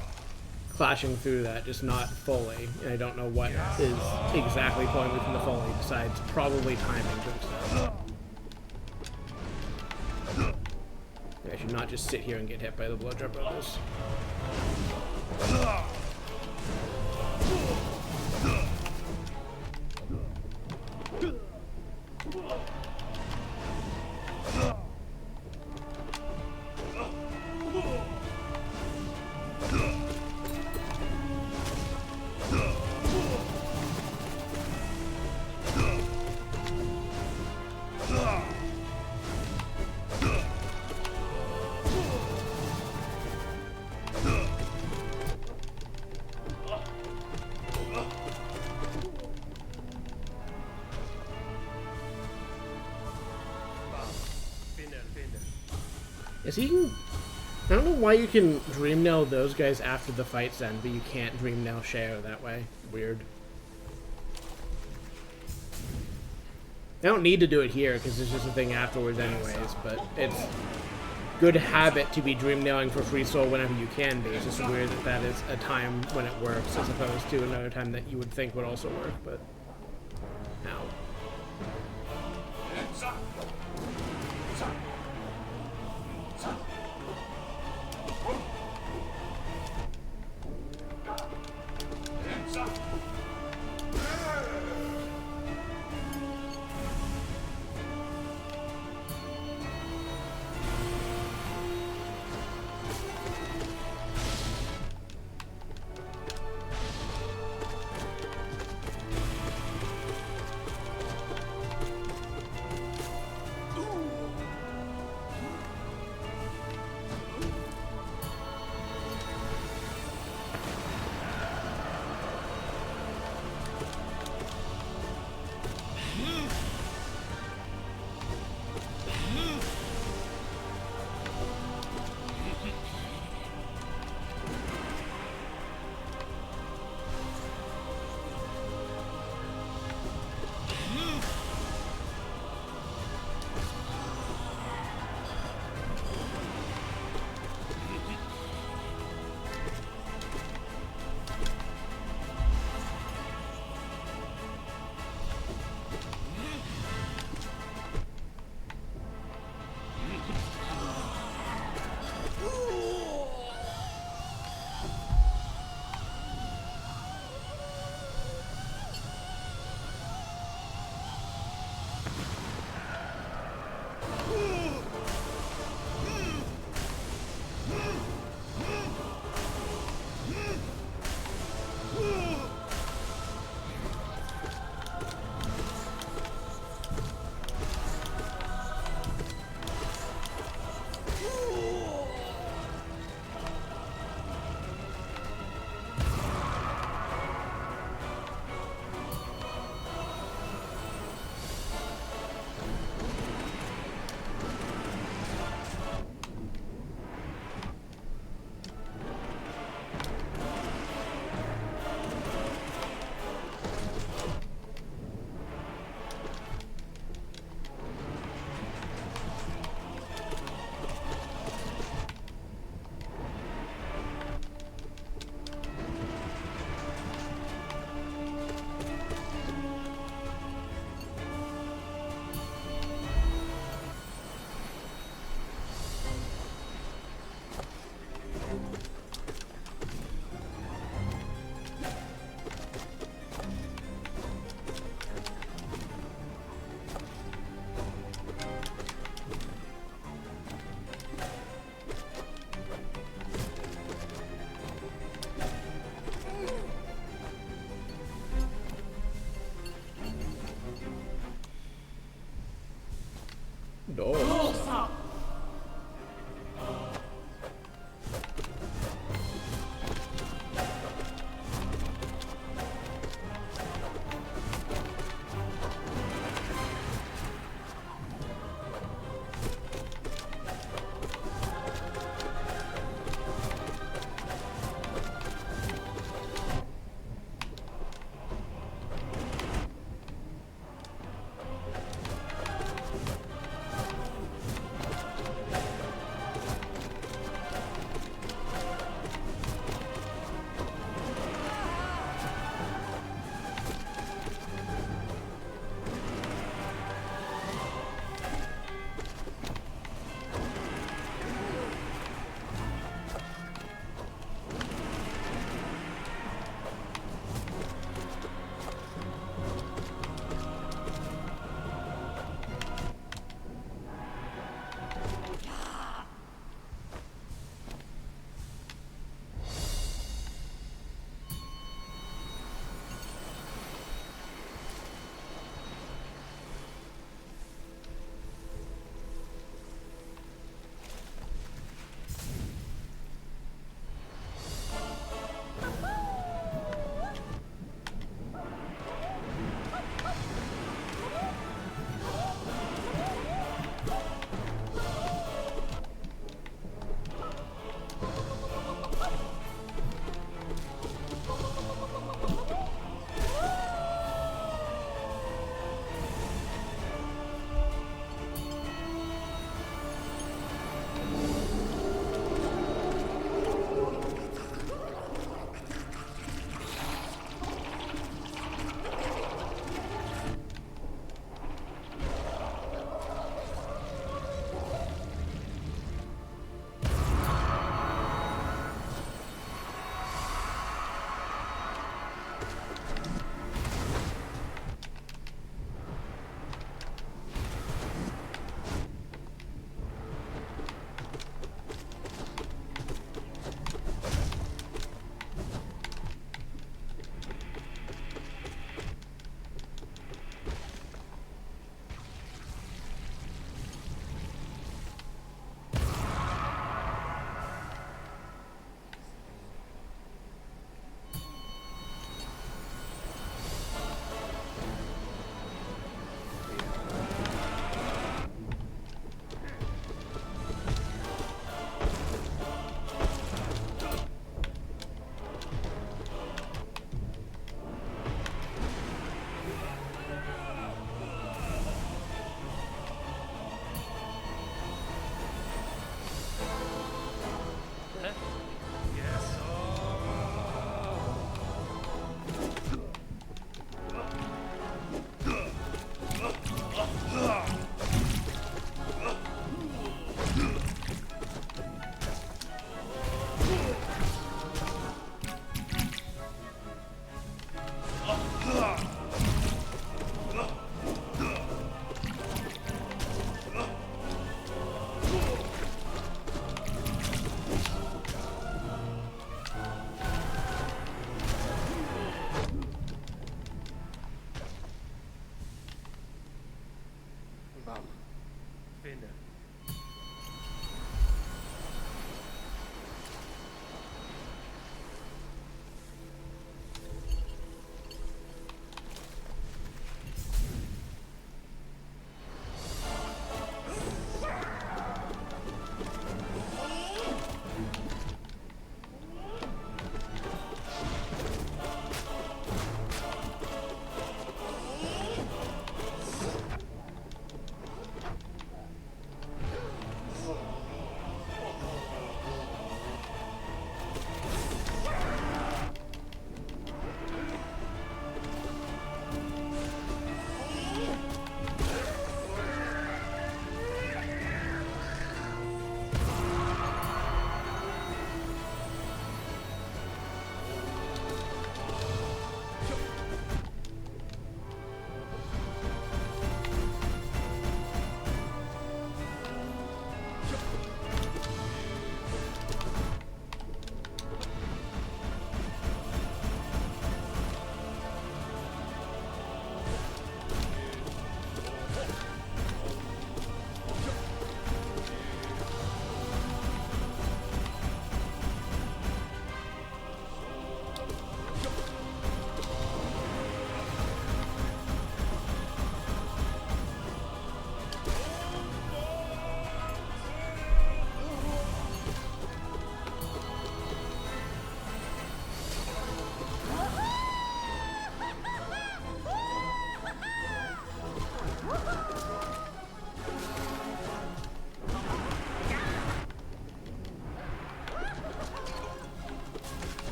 clashing through that, just not fully, and I don't know what is exactly pulling me from the fully, besides probably timing to an extent. I should not just sit here and get hit by the Blowdrop Brothers. Is he? I don't know why you can Dream Nail those guys after the fight's end, but you can't Dream Nail Shao that way. Weird. I don't need to do it here because it's just a thing afterwards anyways, but it's good habit to be Dream Nailing for Free Soul whenever you can be. It's just weird that that is a time when it works as opposed to another time that you would think would also work, but no.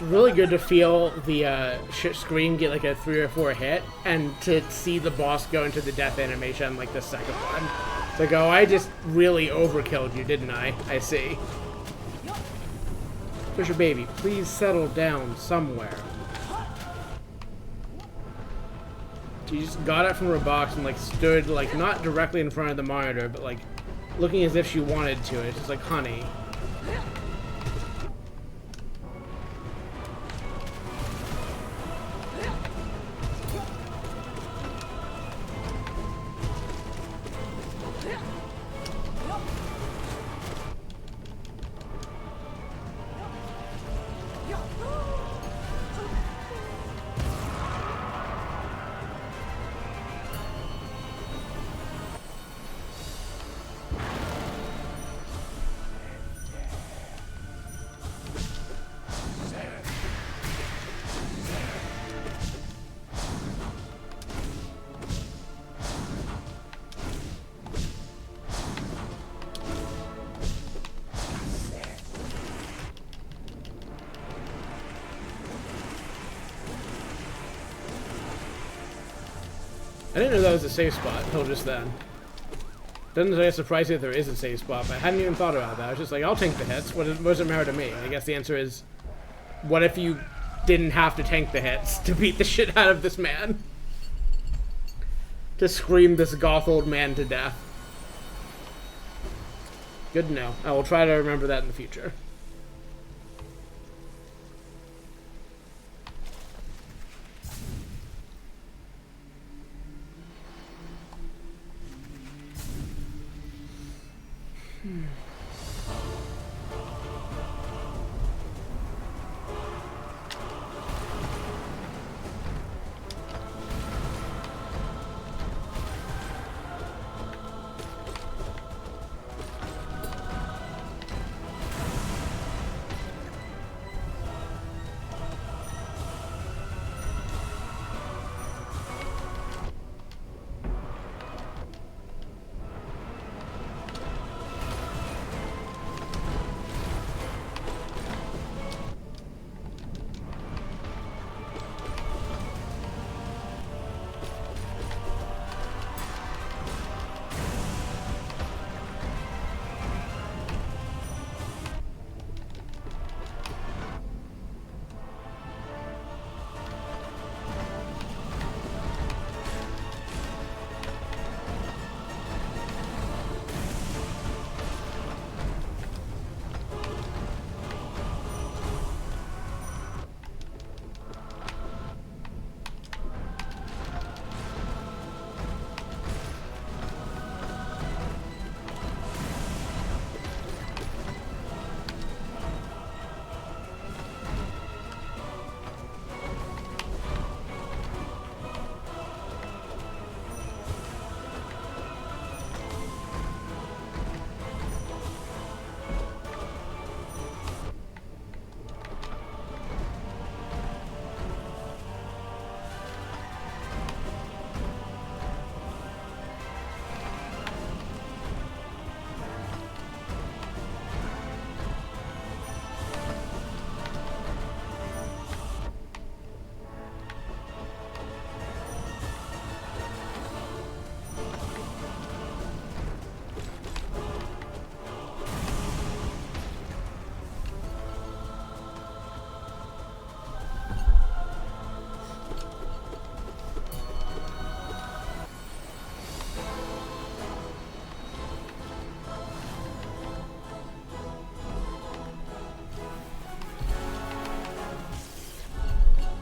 really good to feel the screen get like a 3 or 4 hit, and to see the boss go into the death animation like the second one. It's like, oh, I just really overkilled you, didn't I? I see. Fisher baby, please settle down somewhere. She just got it from her box and like stood like not directly in front of the monitor, but like looking as if she wanted to. It's just like, honey. I didn't know that was a safe spot until just then. Doesn't surprise me that there is a safe spot, but I hadn't even thought about that. I was just like, I'll tank the hits. What does it matter to me? I guess the answer is, what if you didn't have to tank the hits to beat the shit out of this man? To scream this goth old man to death. Good to know. I will try to remember that in the future.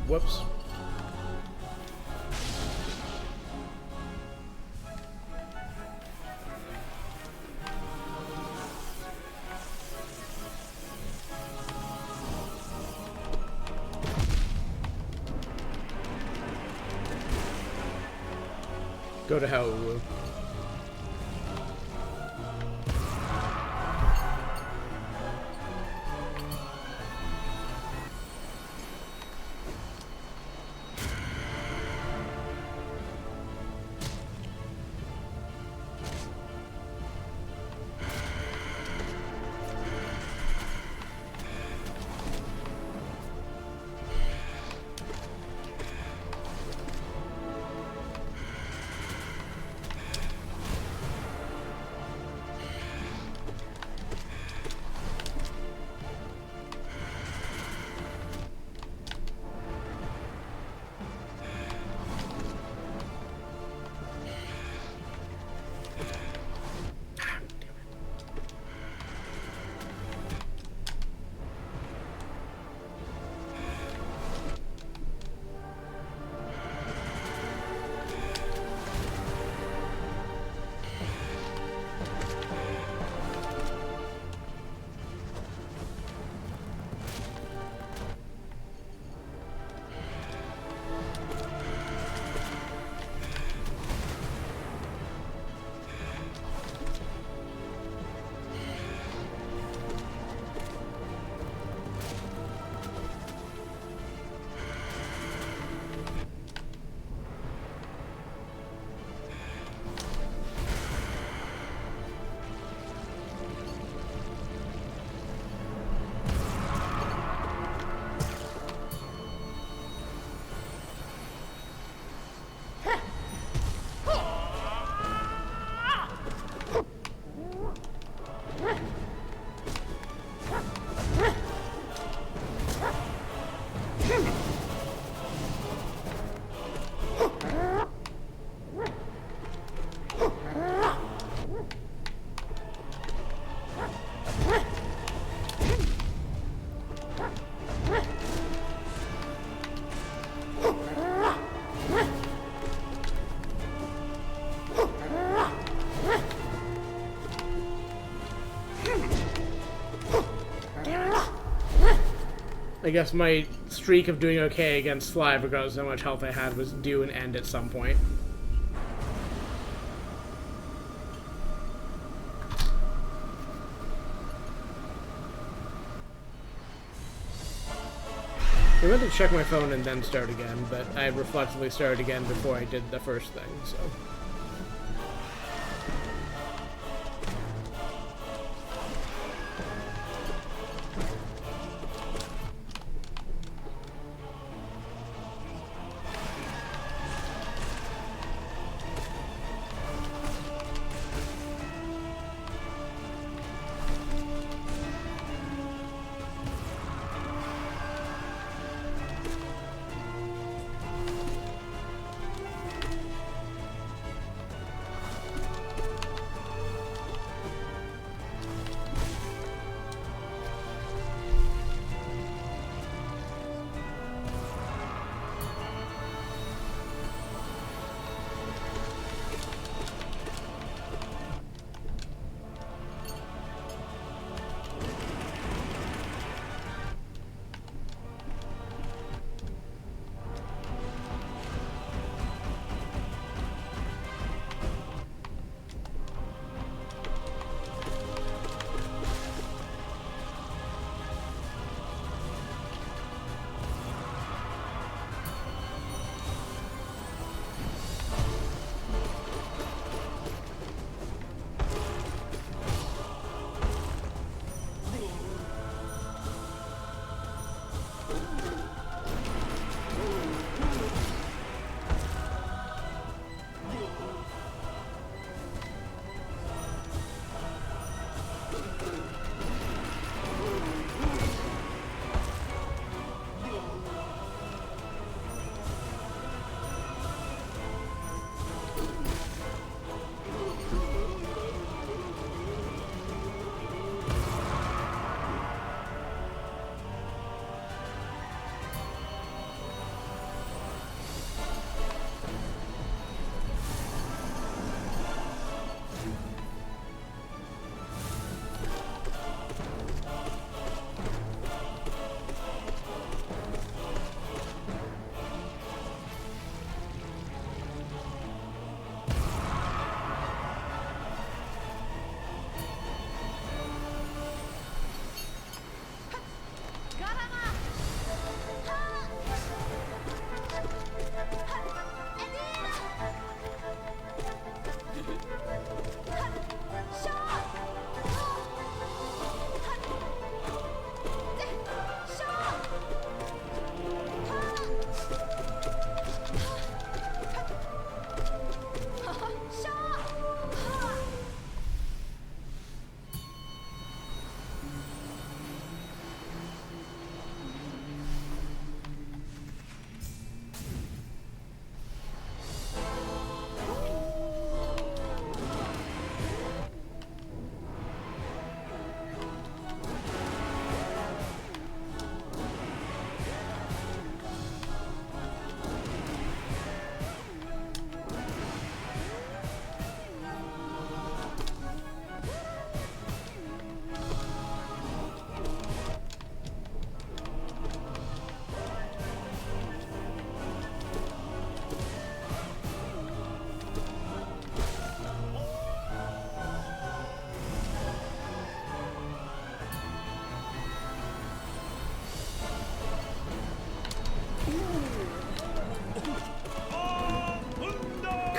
Whoops. Go to hell, Wu. I guess my streak of doing okay against Sly, regardless of how much health I had, was due and end at some point. I meant to check my phone and then start again, but I reflexively started again before I did the first thing, so...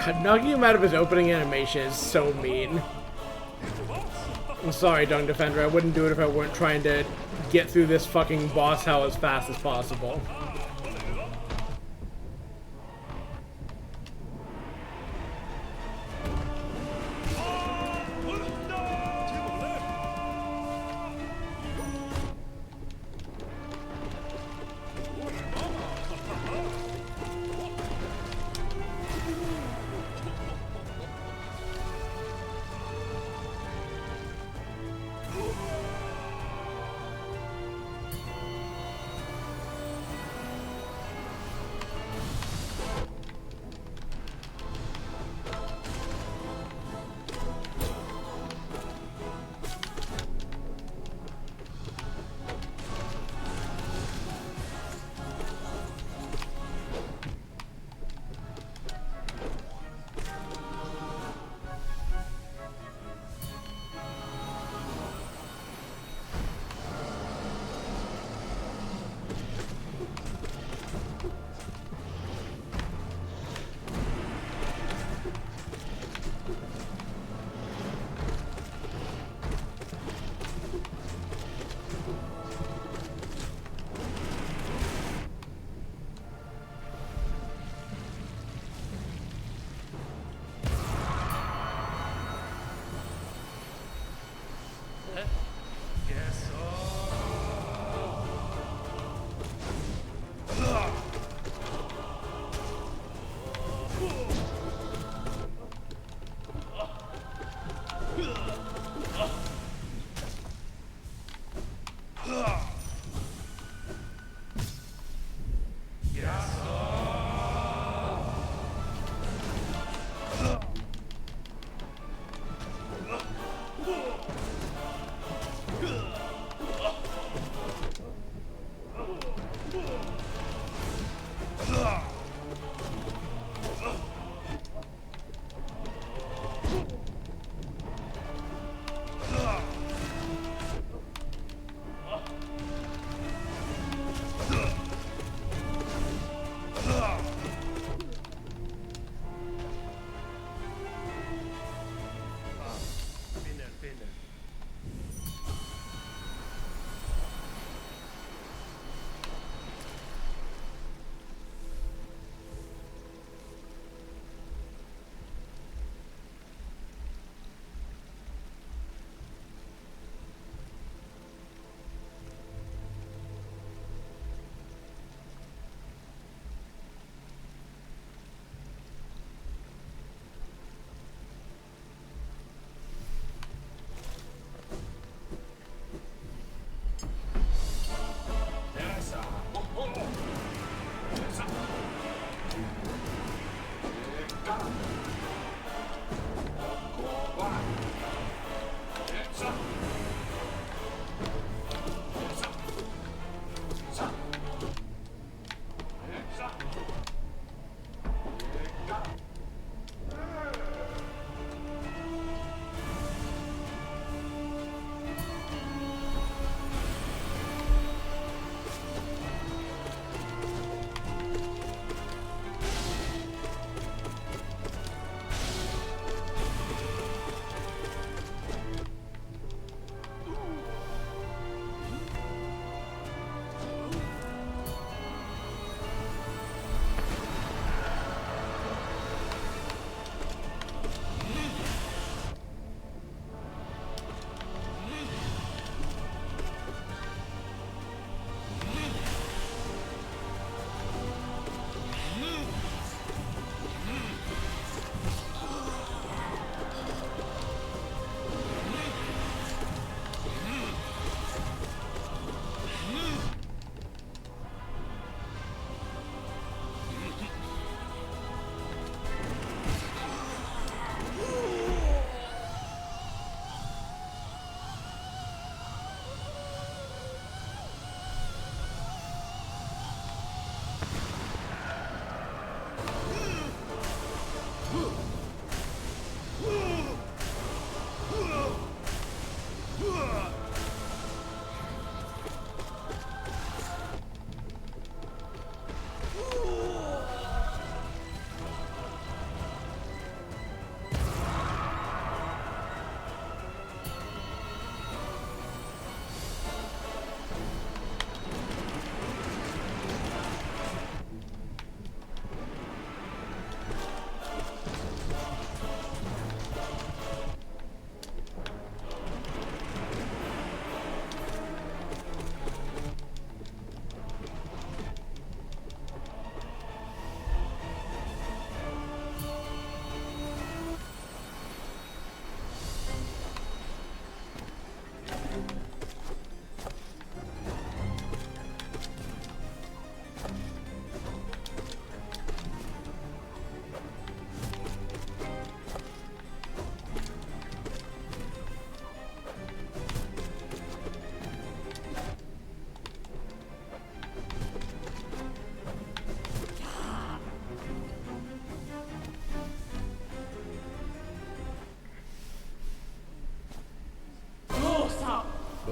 God, knocking him out of his opening animation is so mean. I'm sorry, Dung Defender. I wouldn't do it if I weren't trying to get through this fucking boss hell as fast as possible.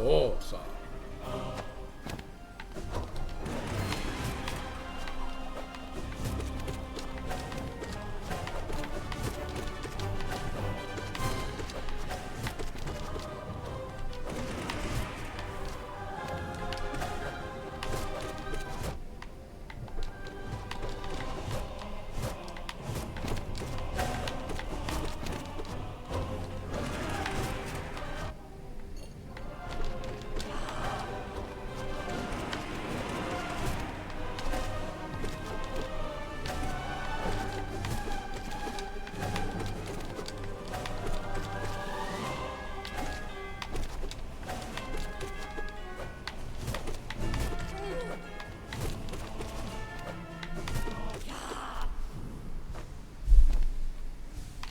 Cosa.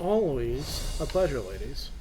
Always a pleasure, ladies.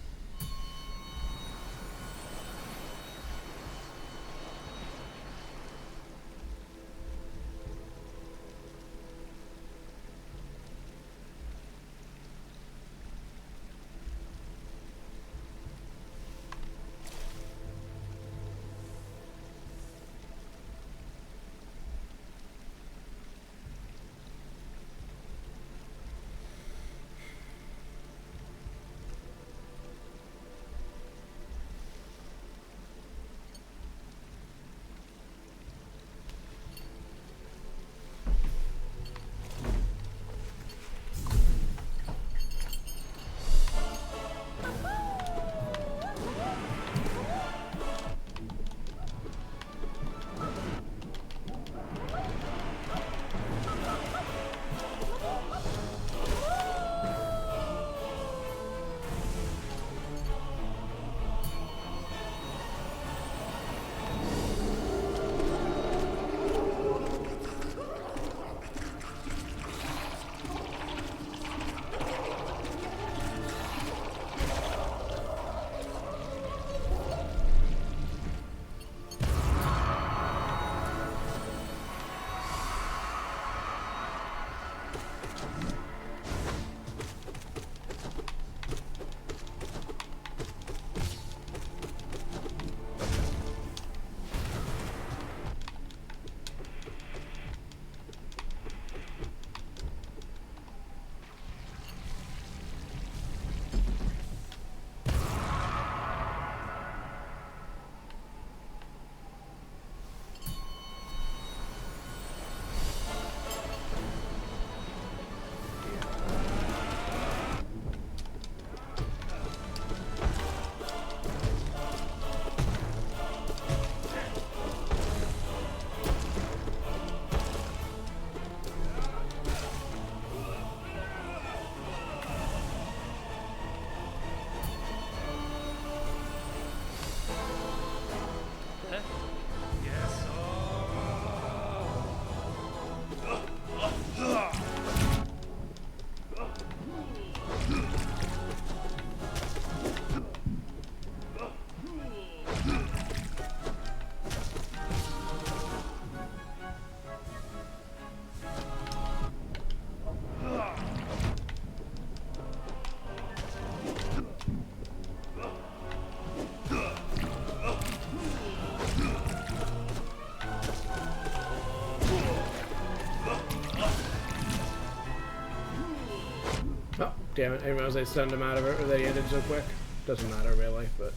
Oh, damn it. I didn't realize I stunned him out of it, or that he ended so quick. Doesn't matter, really, but...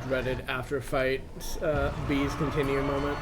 dreaded after fight bees continue moment.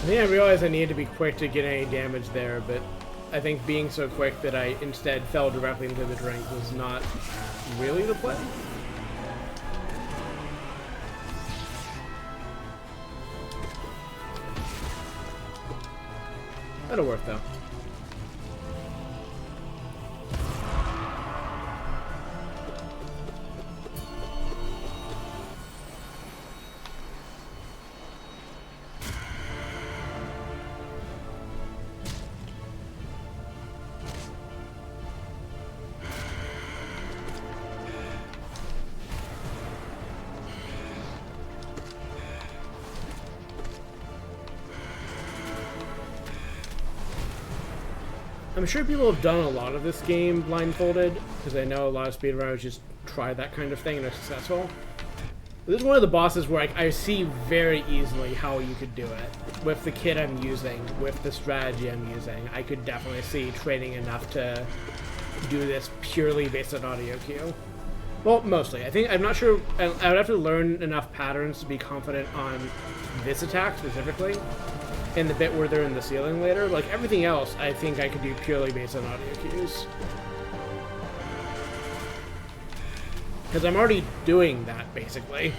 I think I realized I needed to be quick to get any damage there, but I think being so quick that I instead fell directly into the drink was not really the play. That'll work though. I'm sure people have done a lot of this game blindfolded, because I know a lot of speedrunners just try that kind of thing and are successful. This is one of the bosses where I see very easily how you could do it. With the kit I'm using, with the strategy I'm using, I could definitely see training enough to do this purely based on audio cue. Well, mostly. I'm not sure, I would have to learn enough patterns to be confident on this attack specifically. And the bit where they're in the ceiling later. Like, everything else, I think I could do purely based on audio cues. Because I'm already doing that, basically.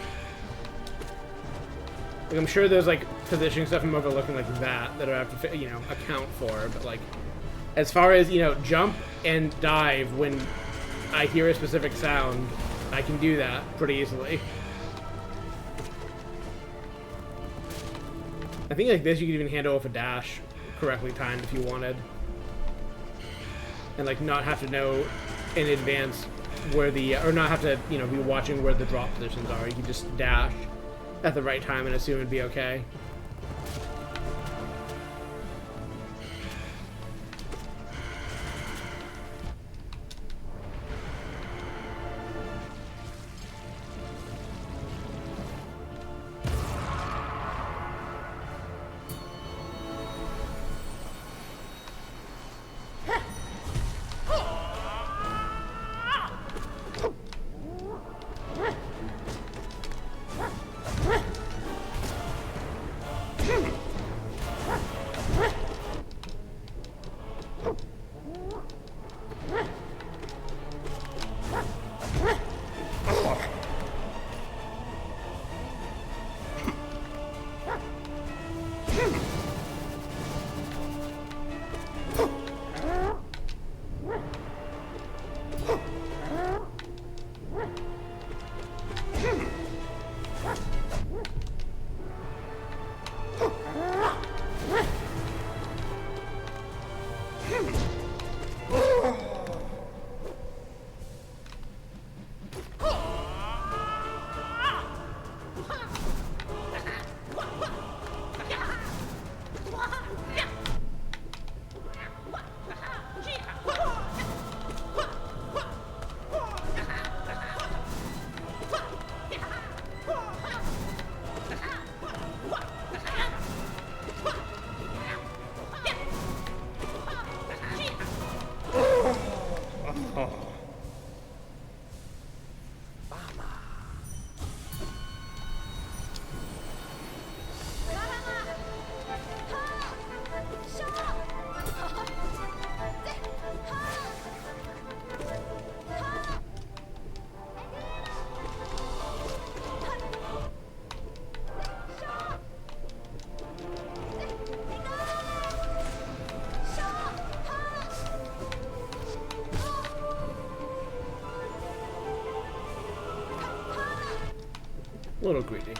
Like, I'm sure there's, like, positioning stuff I'm overlooking like that I have to, you know, account for. But, like, as far as, you know, jump and dive when I hear a specific sound, I can do that pretty easily. I think like this you could even handle with a dash correctly timed if you wanted. And like not have to know in advance where the, or not have to, you know, be watching where the drop positions are. You can just dash at the right time and assume it'd be okay. A little greedy.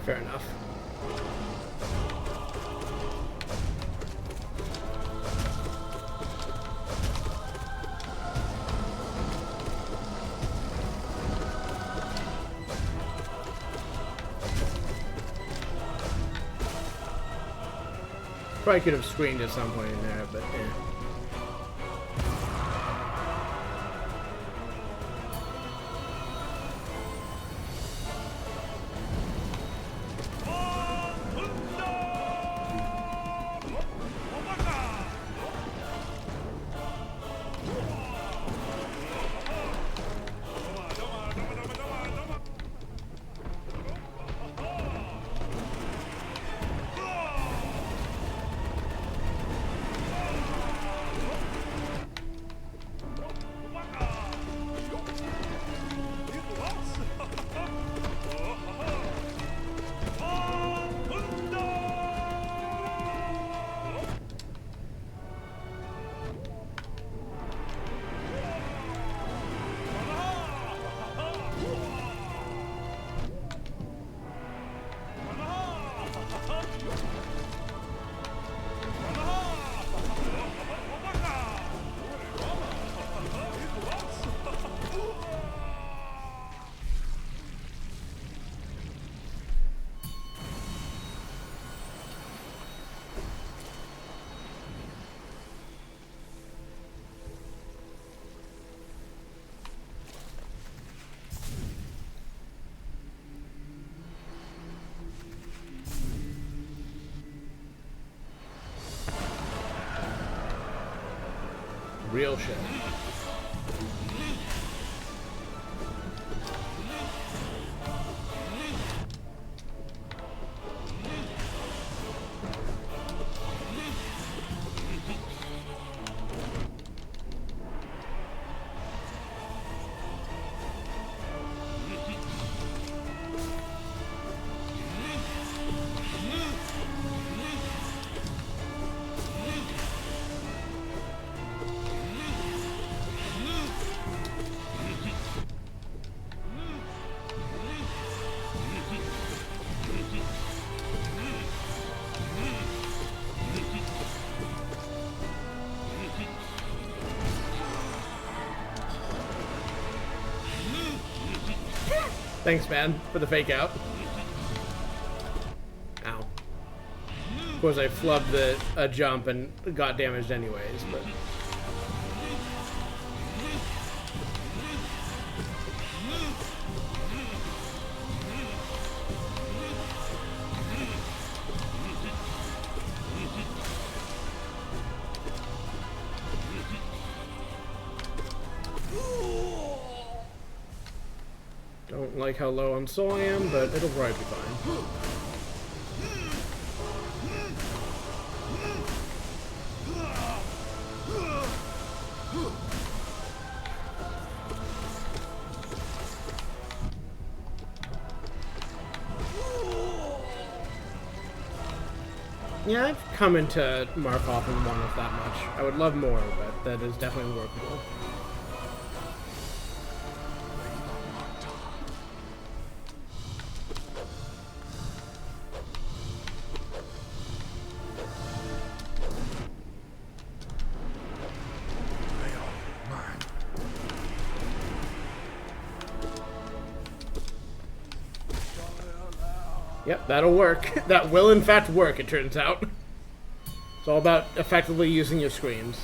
Fair enough. Probably could have screened at some point in there, but yeah. Real shit. Thanks, man, for the fake out. Ow. Of course, I flubbed a jump and got damaged anyways, but... Don't like how low on soul I am, but it'll probably be fine. Yeah, I've come into Markov and won with that much. I would love more, but that is definitely workable. Yep, that'll work. That will in fact work, it turns out. It's all about effectively using your screens.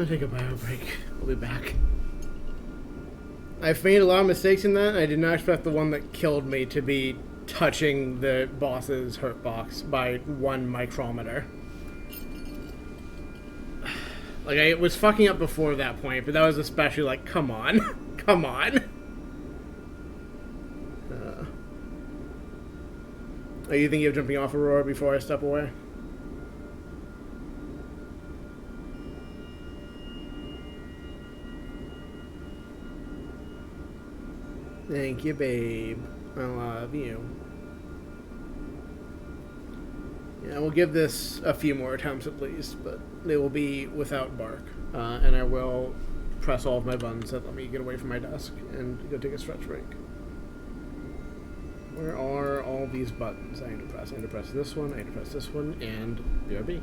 take a bio break. We'll be back. I've made a lot of mistakes in that. I did not expect the one that killed me to be touching the boss's hurt box by 1 micrometer. Like, I was fucking up before that point, but that was especially like, come on. Come on. Are you thinking of jumping off Aurora before I step away? Thank you, babe. I love you. Yeah, we'll give this a few more attempts at least, but they will be without bark. And I will press all of my buttons that let me get away from my desk and go take a stretch break. Where are all these buttons I need to press? I need to press this one, I need to press this one, and BRB.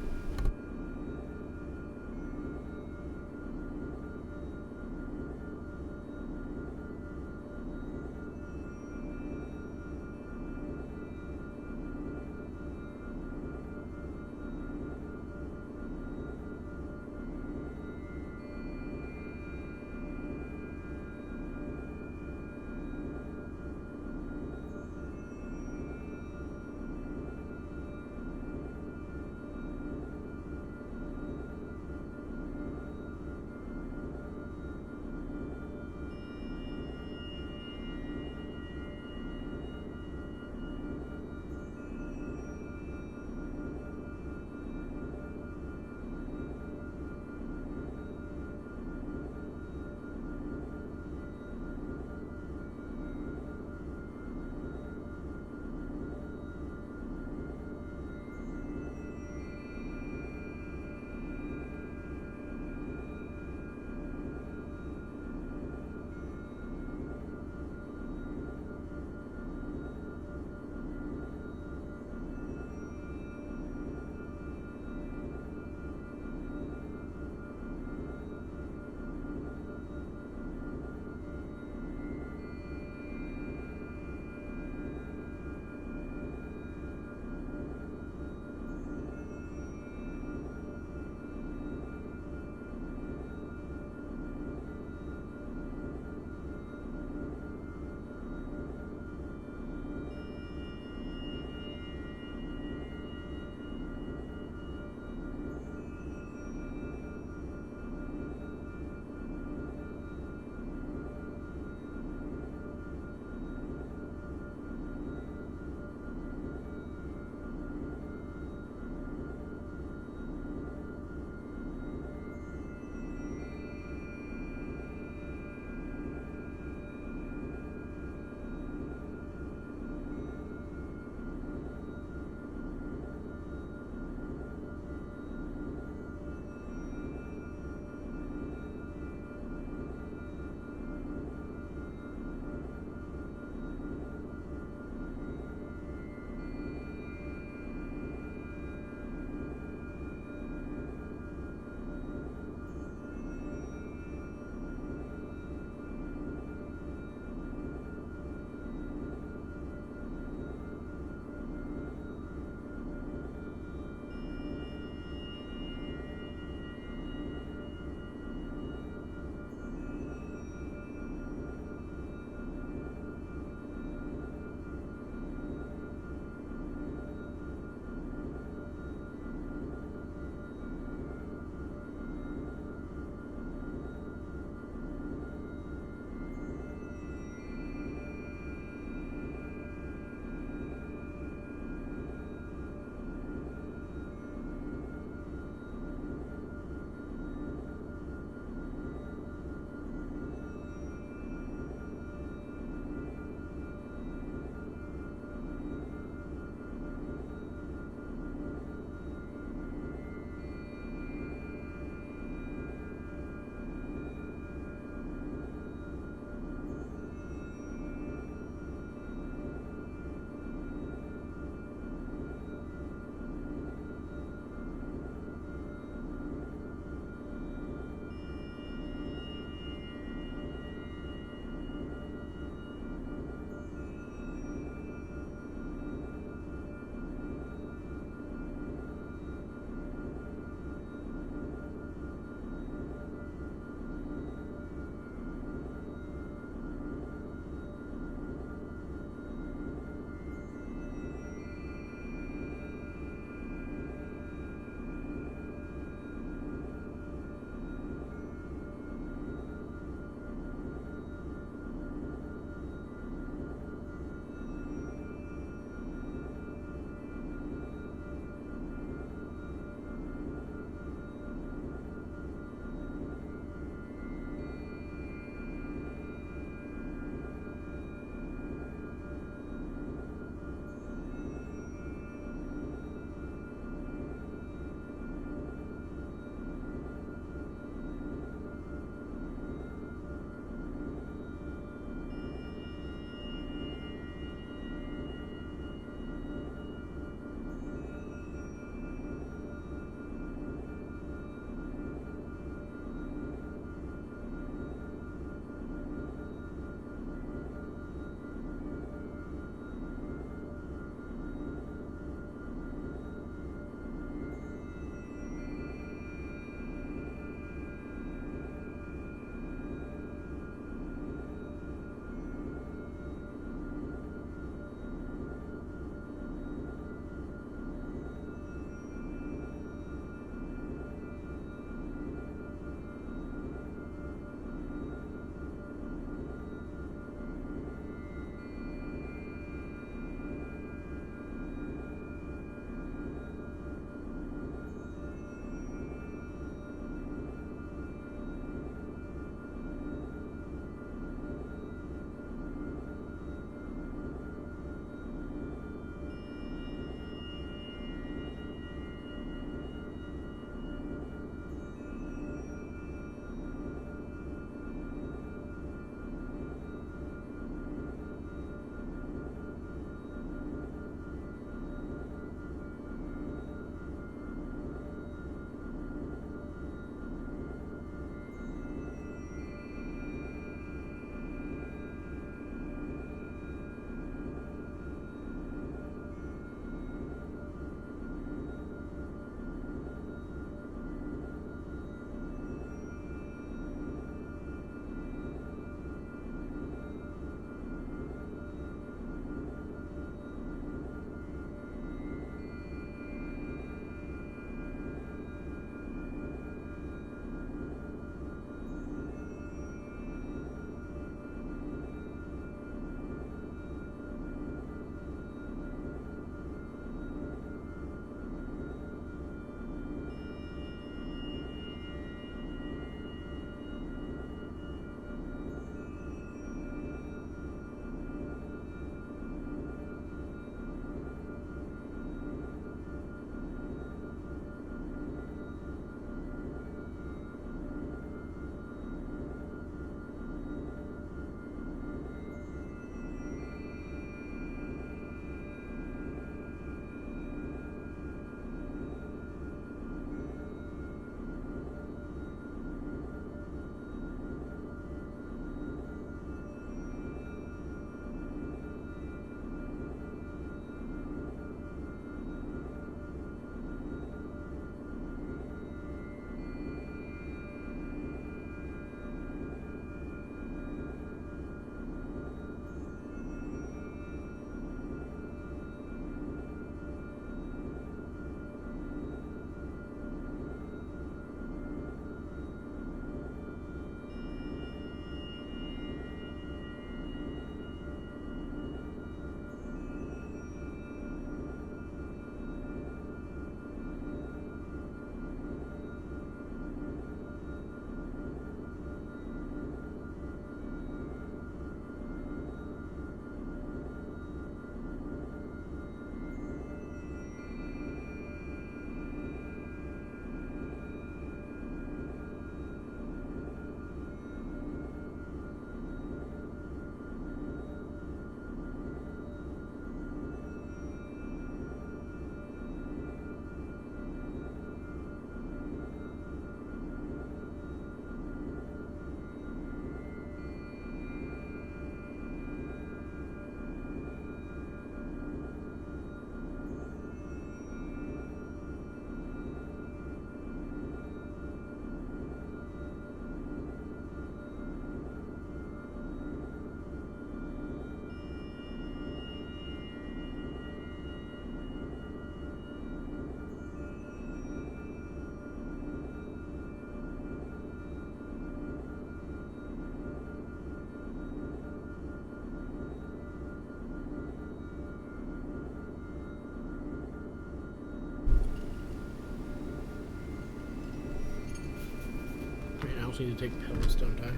also need to take pills, don't I?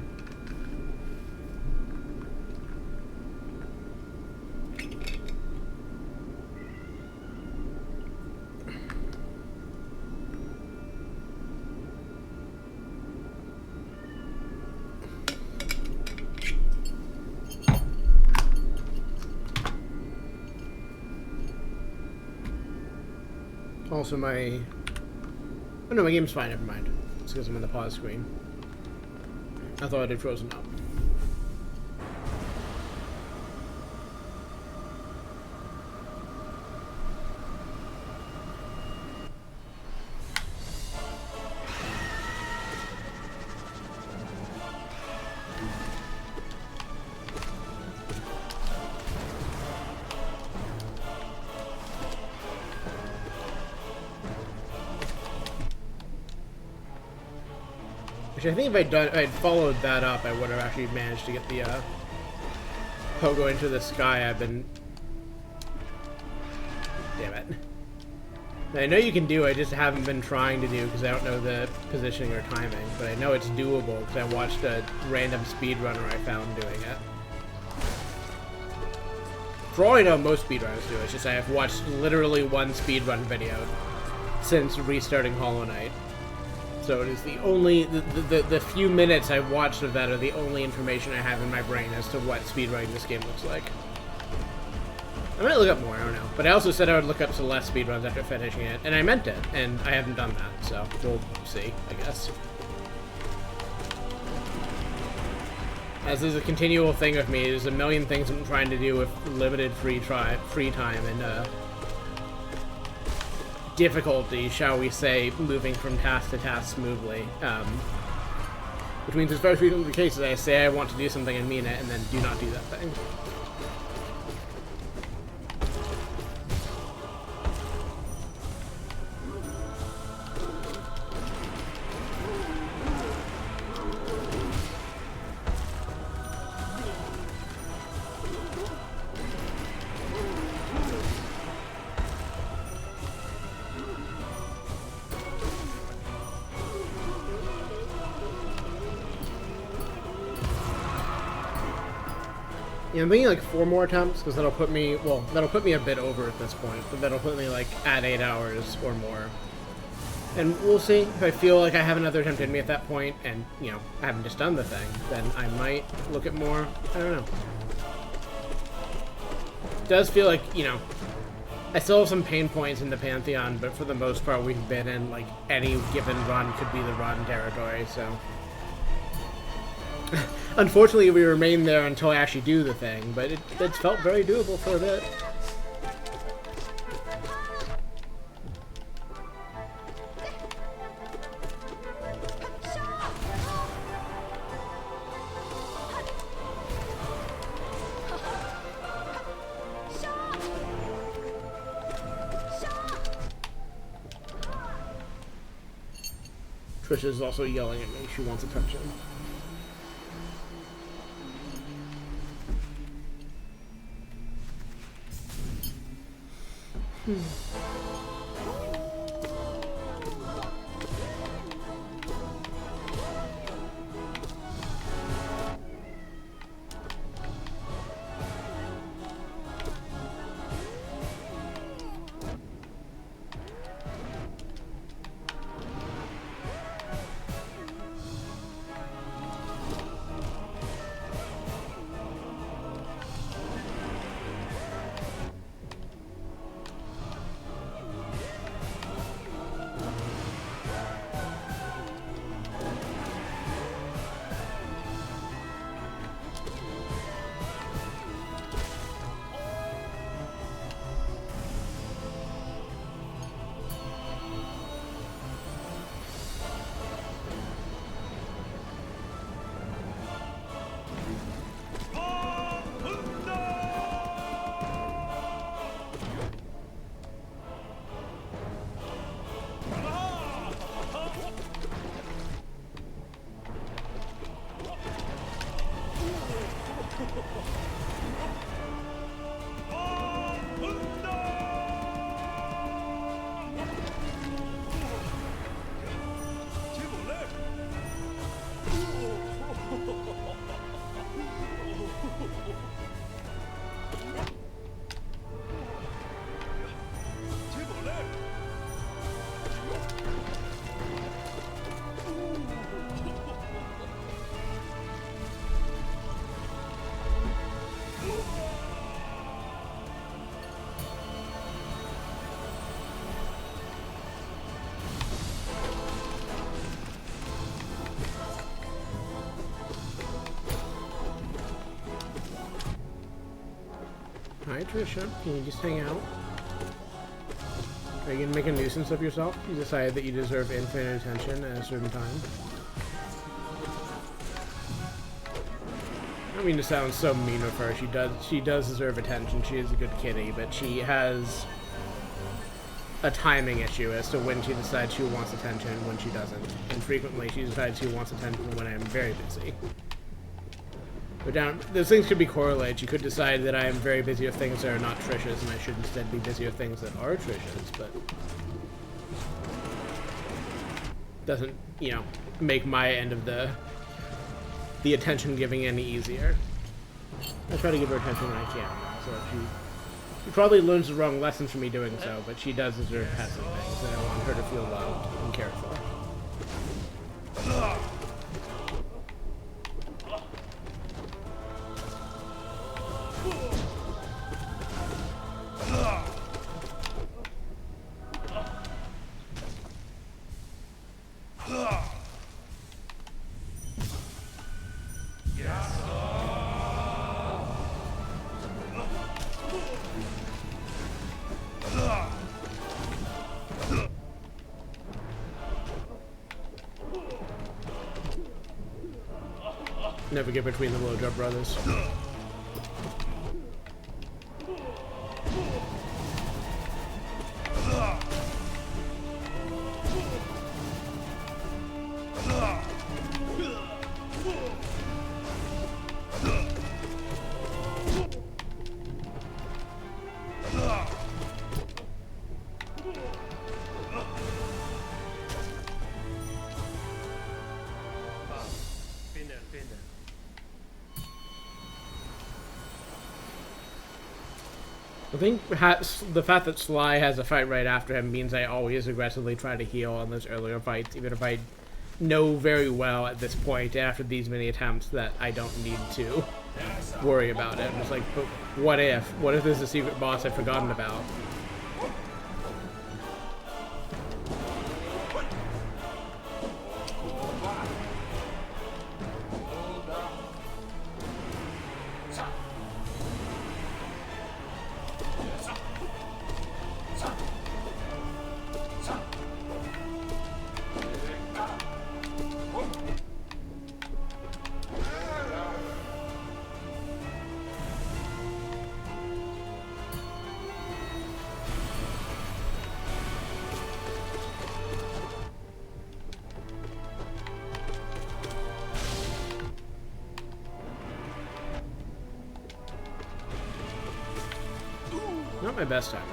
Also, my... Oh no, my game's fine, never mind. It's because I'm on the pause screen. I thought it had frozen up. Which I think if I'd followed that up, I would have actually managed to get the Pogo into the sky. I've been... Damn it. I know you can do it, I just haven't been trying to do because I don't know the positioning or timing. But I know it's doable because I watched a random speedrunner I found doing it. For all I know, most speedrunners do it. It's just I have watched literally one speedrun video since restarting Hollow Knight. So it is the only, the few minutes I've watched of that are the only information I have in my brain as to what speedrunning this game looks like. I might look up more, I don't know. But I also said I would look up some less speedruns after finishing it, and I meant it, and I haven't done that, so we'll see, I guess. As is a continual thing with me, there's a million things I'm trying to do with limited free time, and difficulty, shall we say, moving from task to task smoothly. Which means it's very frequently the case that I say I want to do something and mean it, and then do not do that thing. Yeah, I'm thinking like 4 more attempts, because that'll put me, well, that'll put me a bit over at this point, but that'll put me like at 8 hours or more. And we'll see. If I feel like I have another attempt in me at that point, and, you know, I haven't just done the thing, then I might look at more. I don't know. It does feel like, you know, I still have some pain points in the Pantheon, but for the most part we've been in, like, any given run could be the run territory, so... Unfortunately, we remain there until I actually do the thing, but it's felt very doable for a bit. Trisha's also yelling at me. She wants attention. Hi, Trisha. Can you just hang out? Are you gonna make a nuisance of yourself? You decided that you deserve infinite attention at a certain time. I don't mean to sound so mean of her. She does deserve attention. She is a good kitty, but she has a timing issue as to when she decides she wants attention and when she doesn't. And frequently she decides she wants attention when I'm very busy. But those things could be correlated. She could decide that I am very busy with things that are not Trish's, and I should instead be busy with things that are Trish's, but doesn't, you know, make my end of the attention giving any easier. I try to give her attention when I can, so she probably learns the wrong lessons from me doing so, but she does deserve passive things, and I want her to feel loved and cared for. Never get between the blowjob brothers. I think the fact that Sly has a fight right after him means I always aggressively try to heal on those earlier fights, even if I know very well at this point, after these many attempts, that I don't need to worry about it. I'm just like, but what if? What if there's a secret boss I've forgotten about? Not my best timing.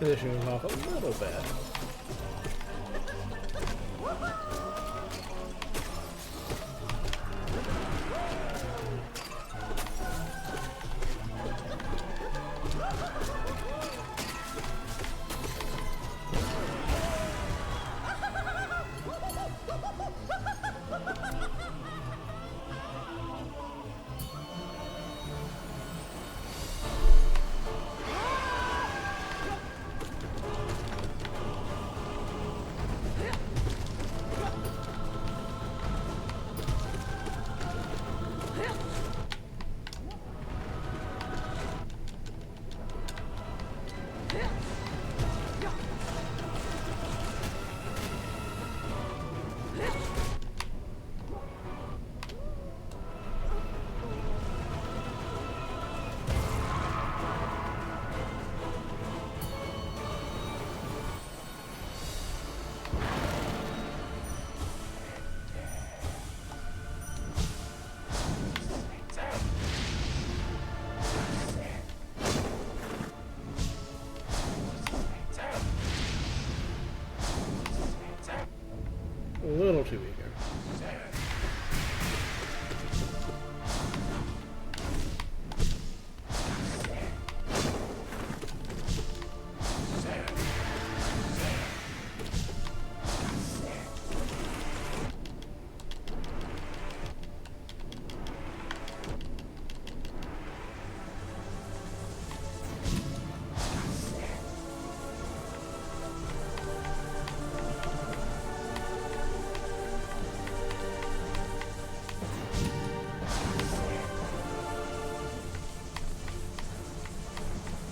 Position was off a little bit. A little too eager.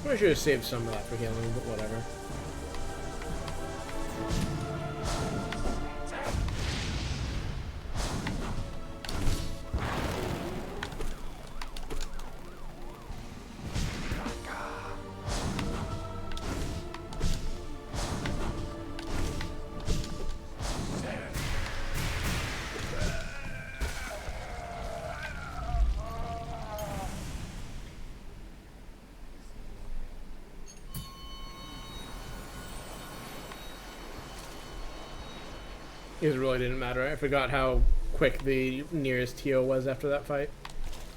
I should have saved some of that for healing, but whatever. It really didn't matter. I forgot how quick the nearest TO was after that fight.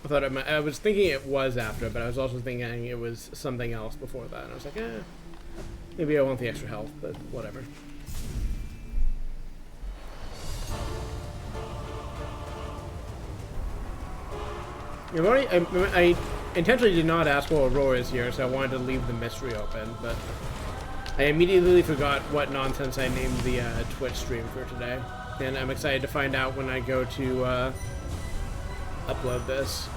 I thought I was thinking it was after, but I was also thinking it was something else before that. And I was like, maybe I want the extra health, but whatever. I intentionally did not ask while Aurora is here, so I wanted to leave the mystery open, but I immediately forgot what nonsense I named the Twitch stream for today, and I'm excited to find out when I go to upload this.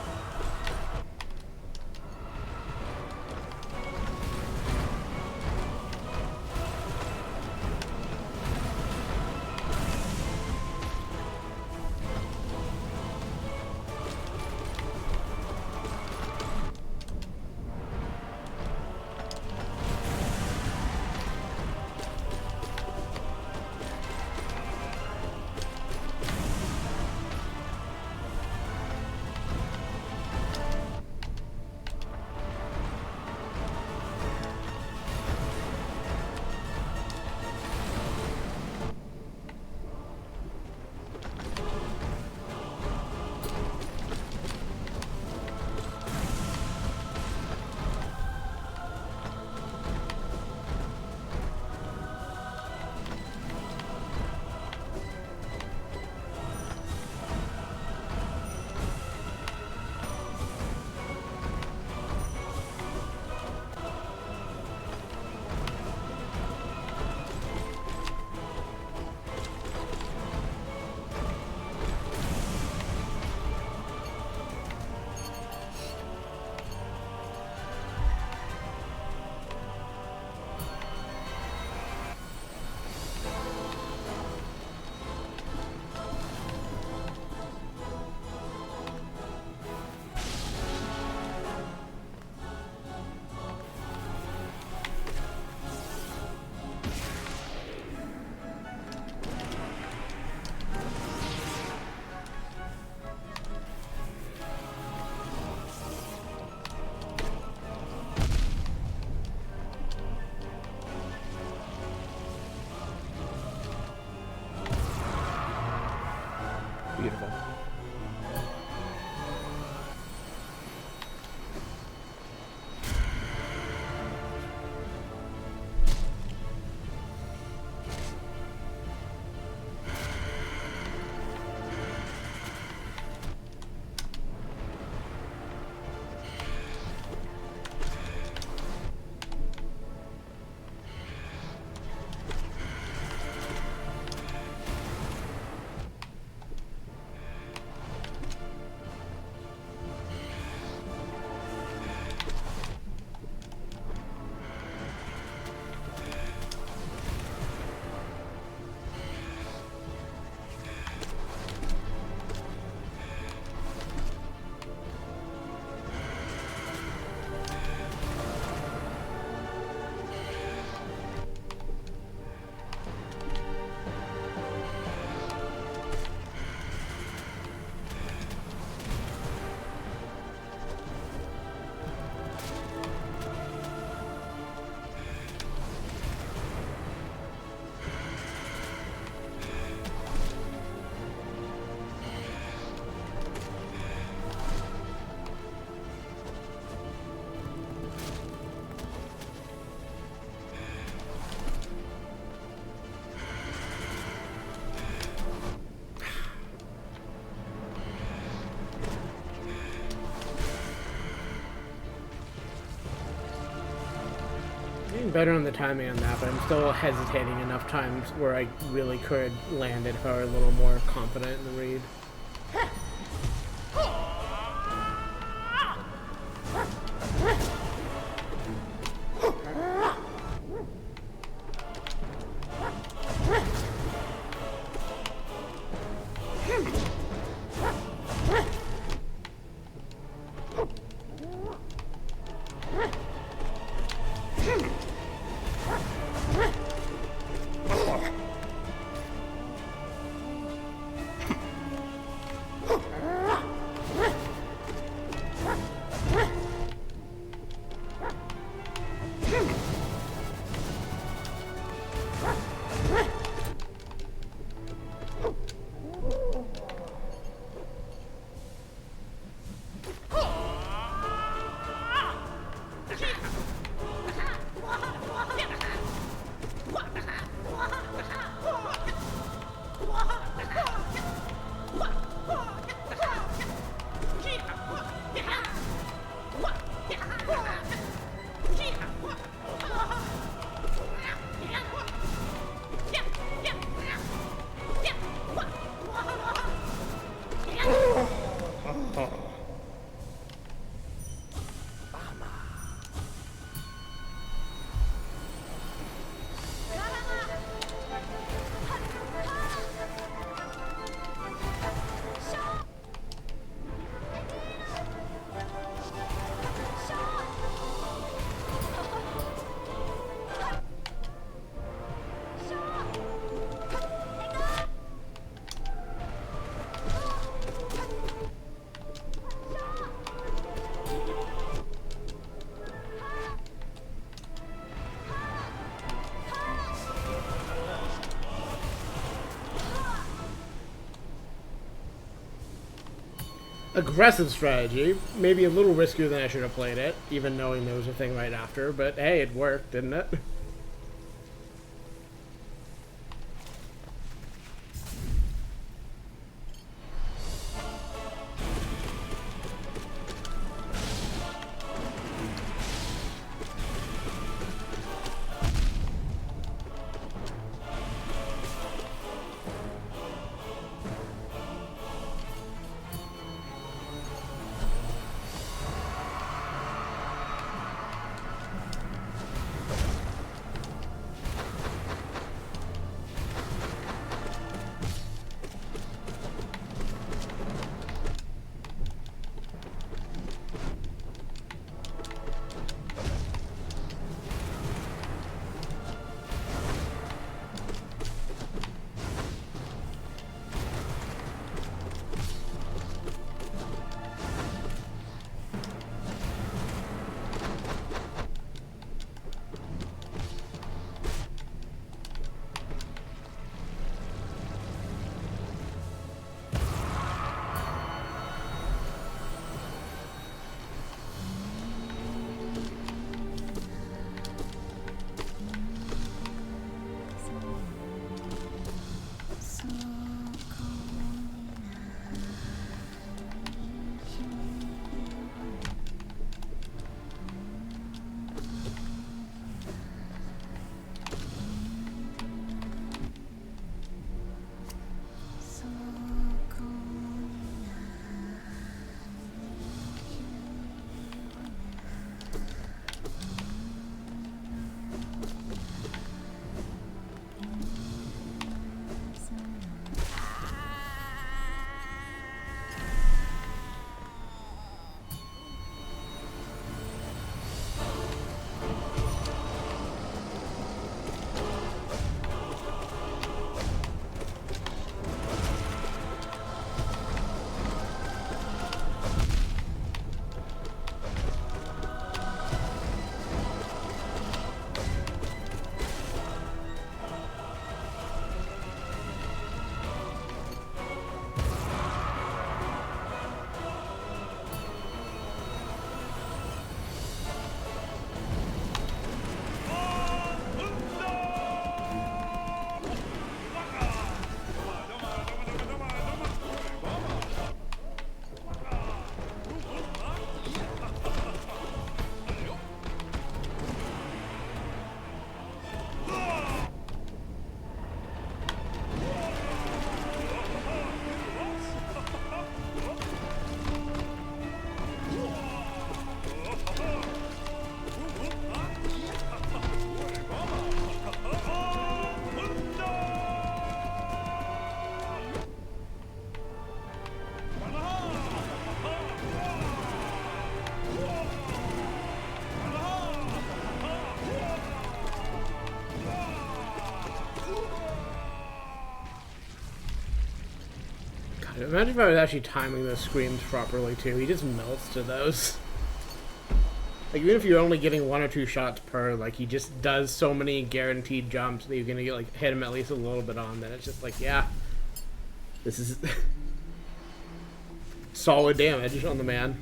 getting better on the timing on that, but I'm still hesitating enough times where I really could land it if I were a little more confident in the read. Aggressive strategy. Maybe a little riskier than I should have played it, even knowing there was a thing right after, but hey, it worked, didn't it? Imagine if I was actually timing those screams properly too. He just melts to those. Like, even if you're only getting 1 or 2 shots per, like, he just does so many guaranteed jumps that you're gonna get, like, hit him at least a little bit on, then it's just like, yeah. This is solid damage on the man.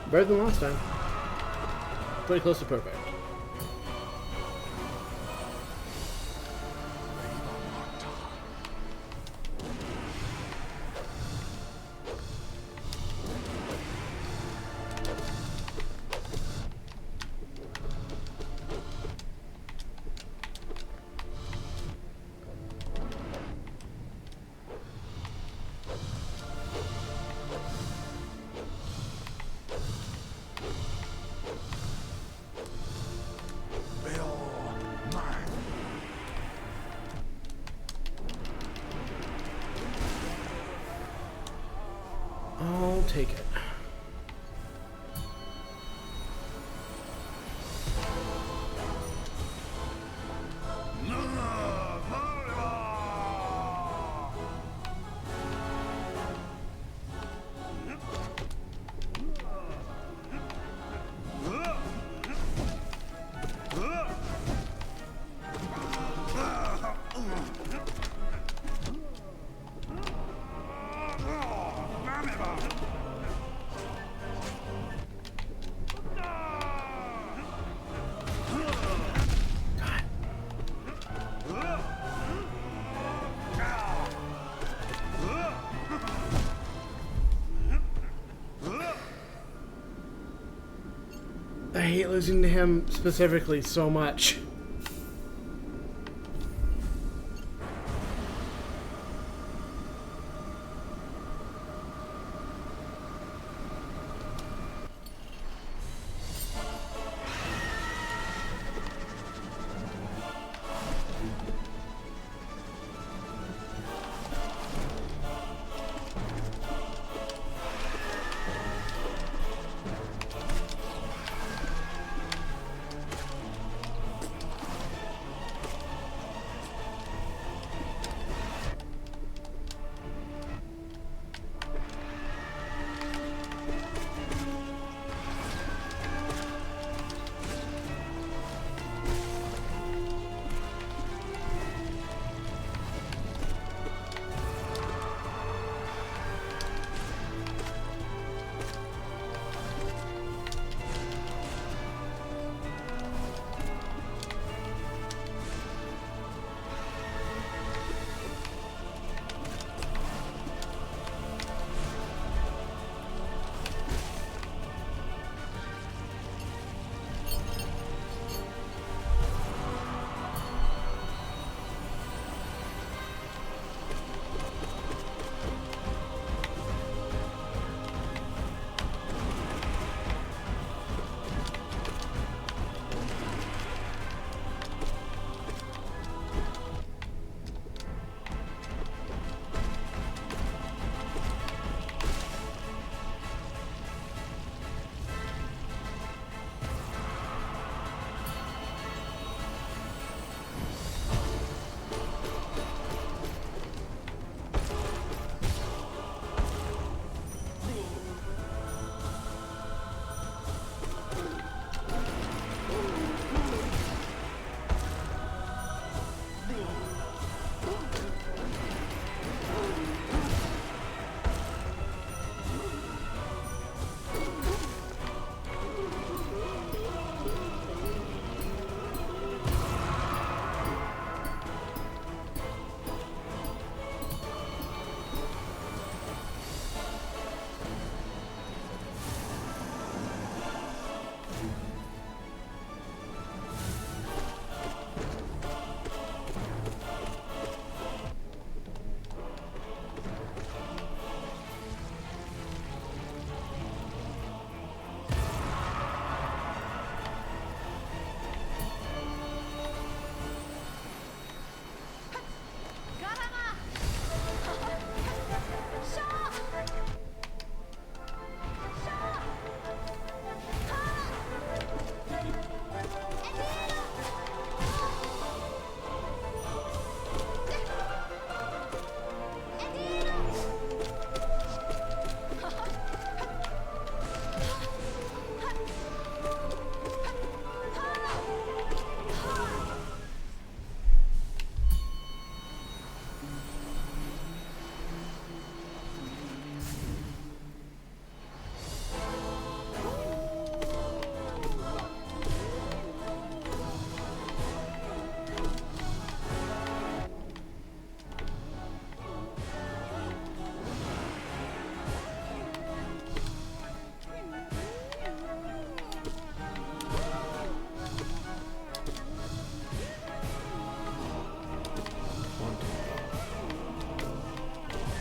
Better than last time. Pretty close to perfect. I'll take it. I hate losing to him specifically so much.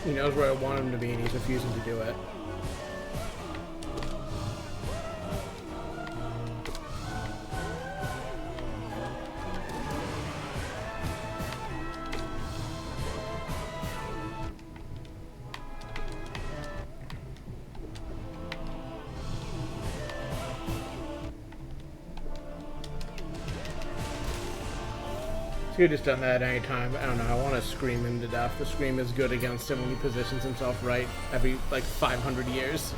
He knows where I want him to be, and he's refusing to do it. He could have just done that at any time. I don't know. I want to scream him to death. The scream is good against him when he positions himself right every, like, 500 years.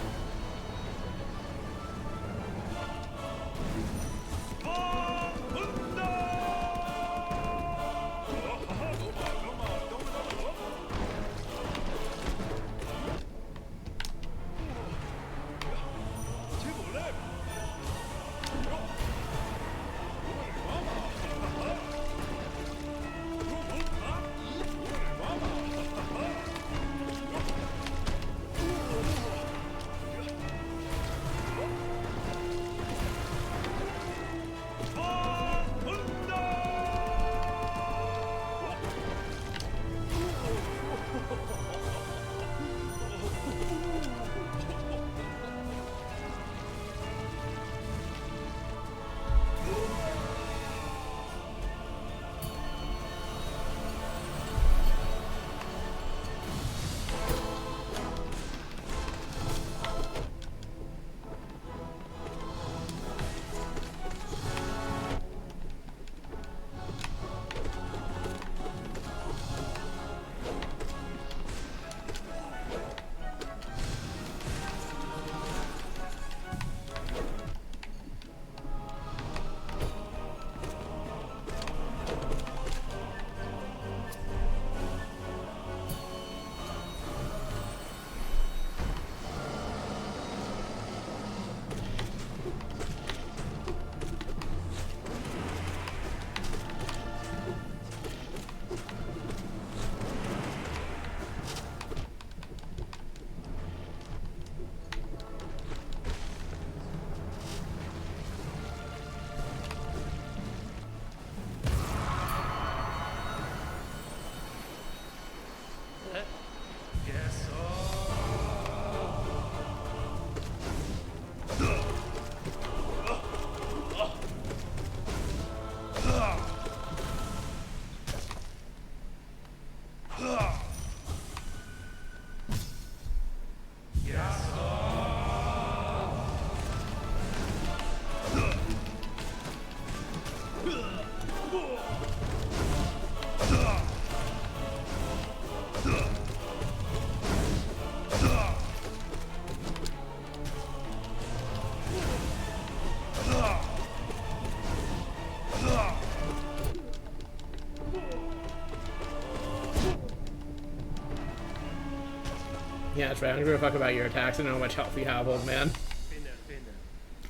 Yeah, that's right. I don't give a fuck about your attacks. I don't know how much health you have, old man.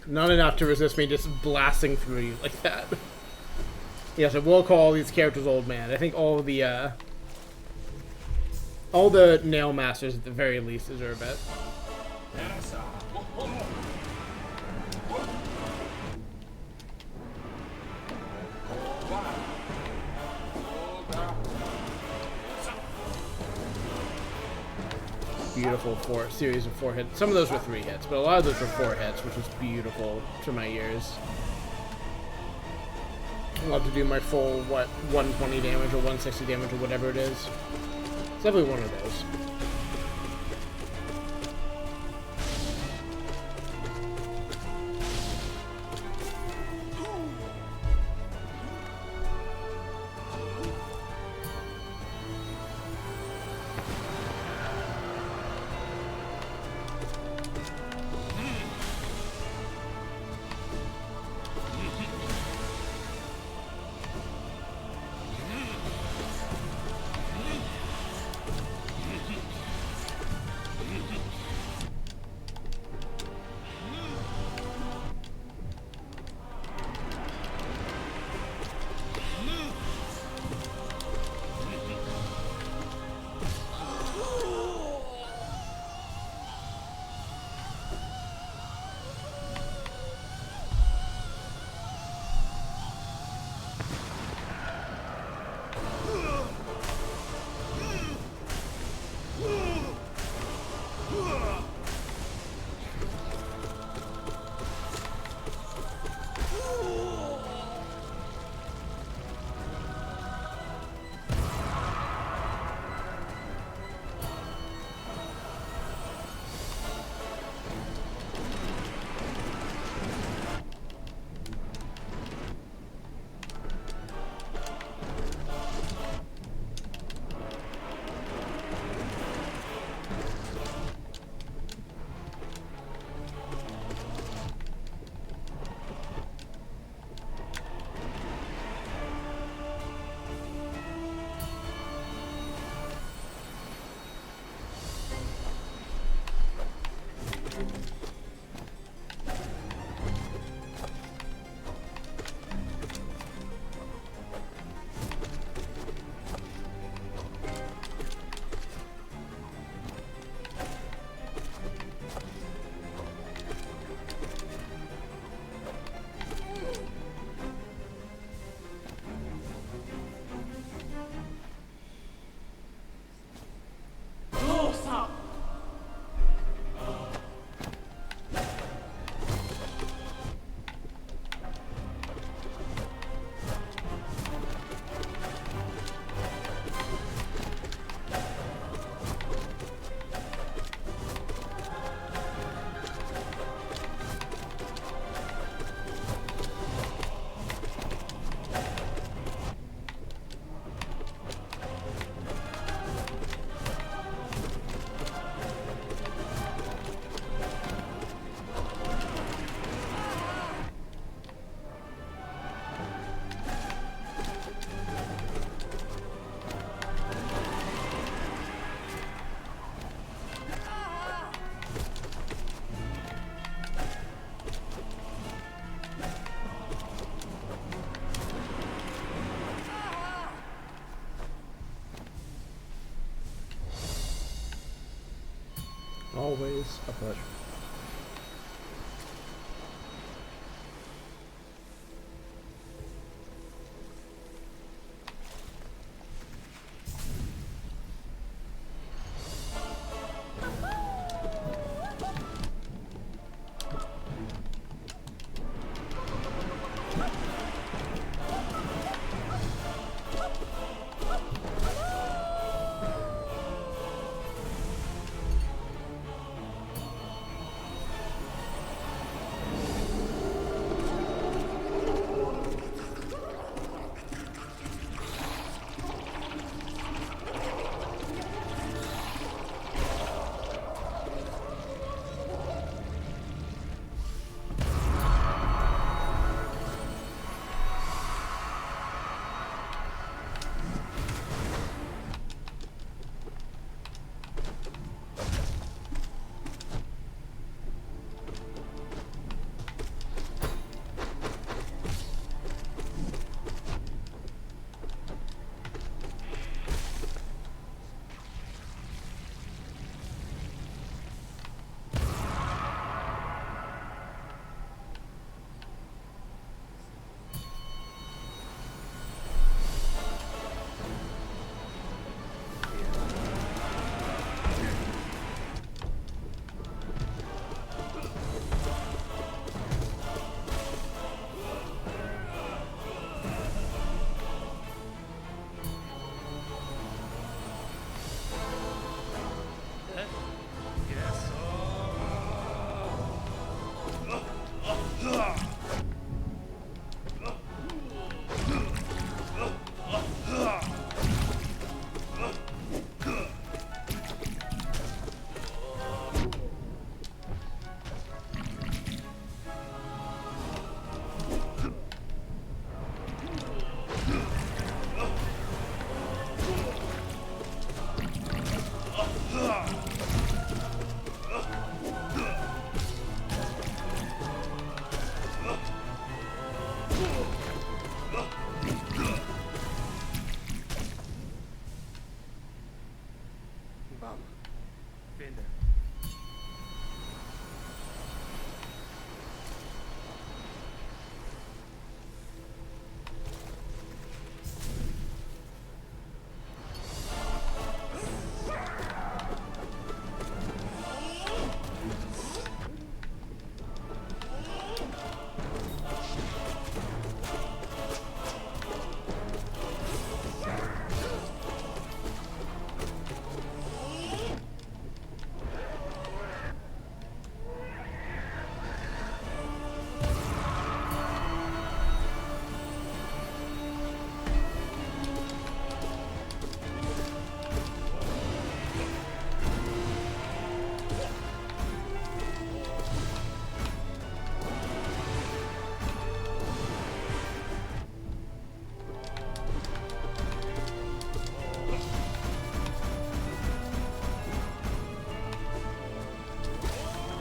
Not enough to resist me just blasting through you like that. Yes, I will call these characters old man. I think all the Nail Masters at the very least deserve it. Beautiful series of 4 hits. Some of those were 3 hits, but a lot of those were 4 hits, which was beautiful to my ears. I love to do my full, 120 damage or 160 damage or whatever it is. It's definitely one of those. always a pleasure.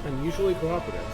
Unusually cooperative.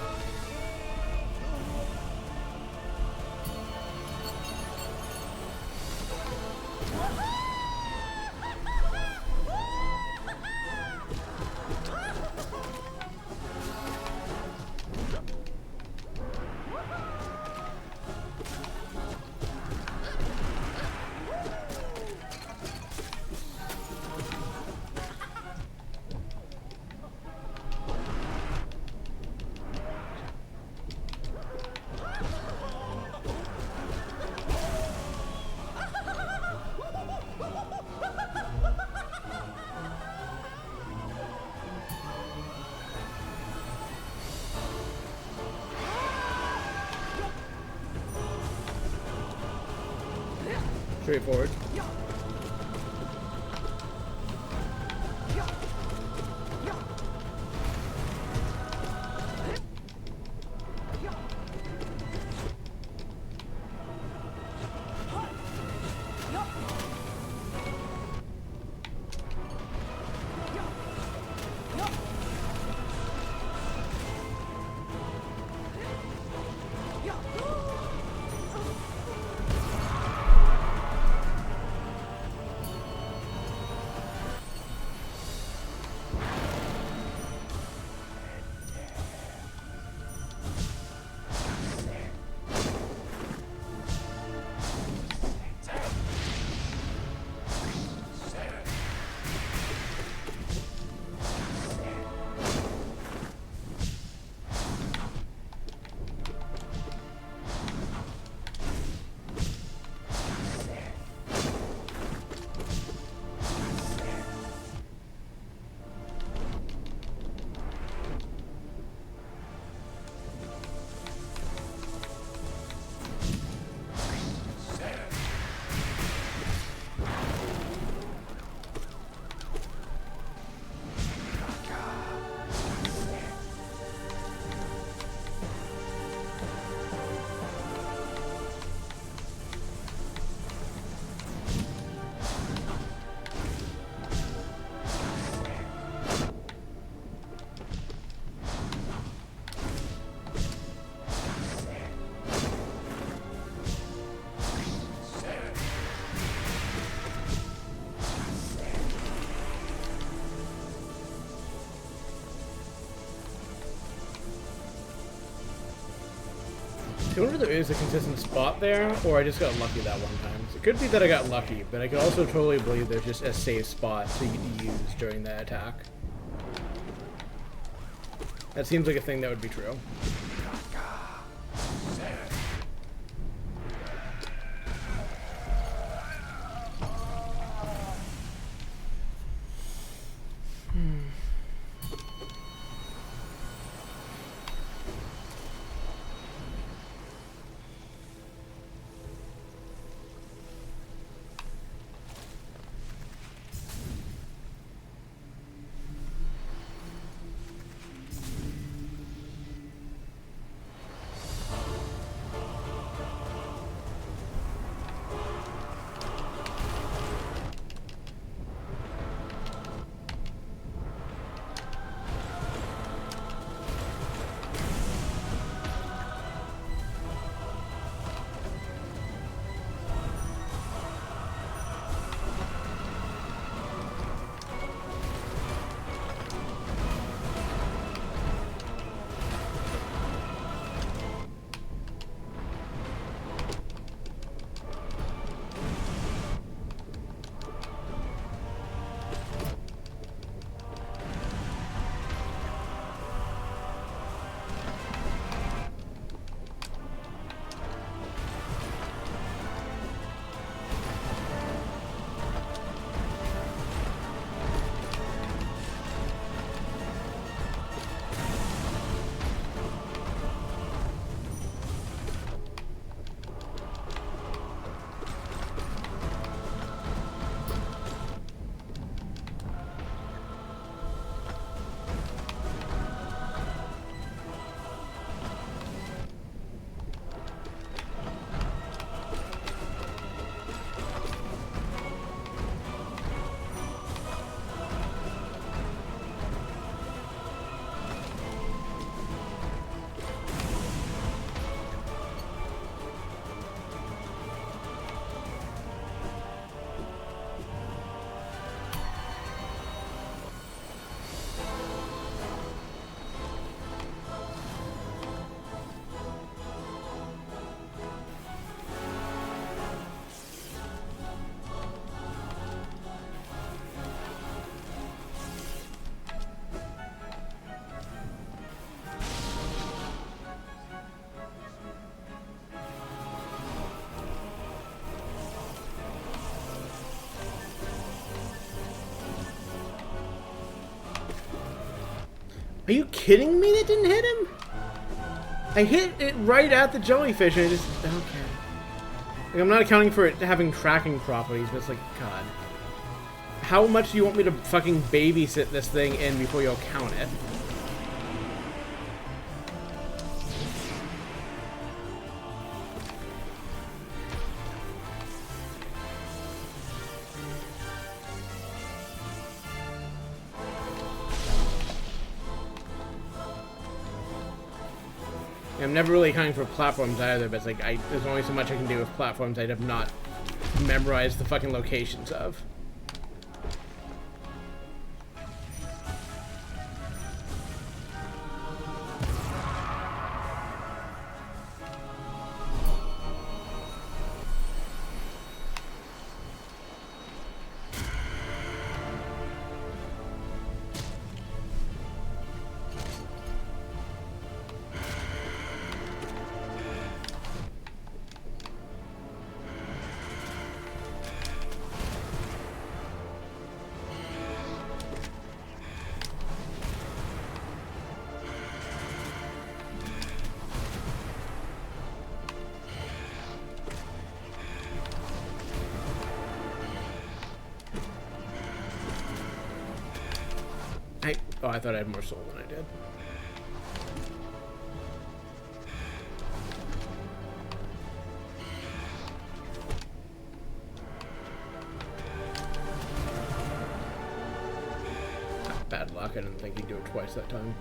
Straightforward. I wonder if there is a consistent spot there, or I just got lucky that one time. So it could be that I got lucky, but I could also totally believe there's just a safe spot to use during that attack. That seems like a thing that would be true. Are you kidding me? That didn't hit him? I hit it right at the jellyfish and it just... Okay. Like, I'm not accounting for it having tracking properties, but it's like, God. How much do you want me to fucking babysit this thing in before you'll count it? I'm never really accounting for platforms either, but it's like, there's only so much I can do with platforms I'd have not memorized the fucking locations of. Oh, I thought I had more soul than I did. Bad luck, I didn't think he'd do it twice that time.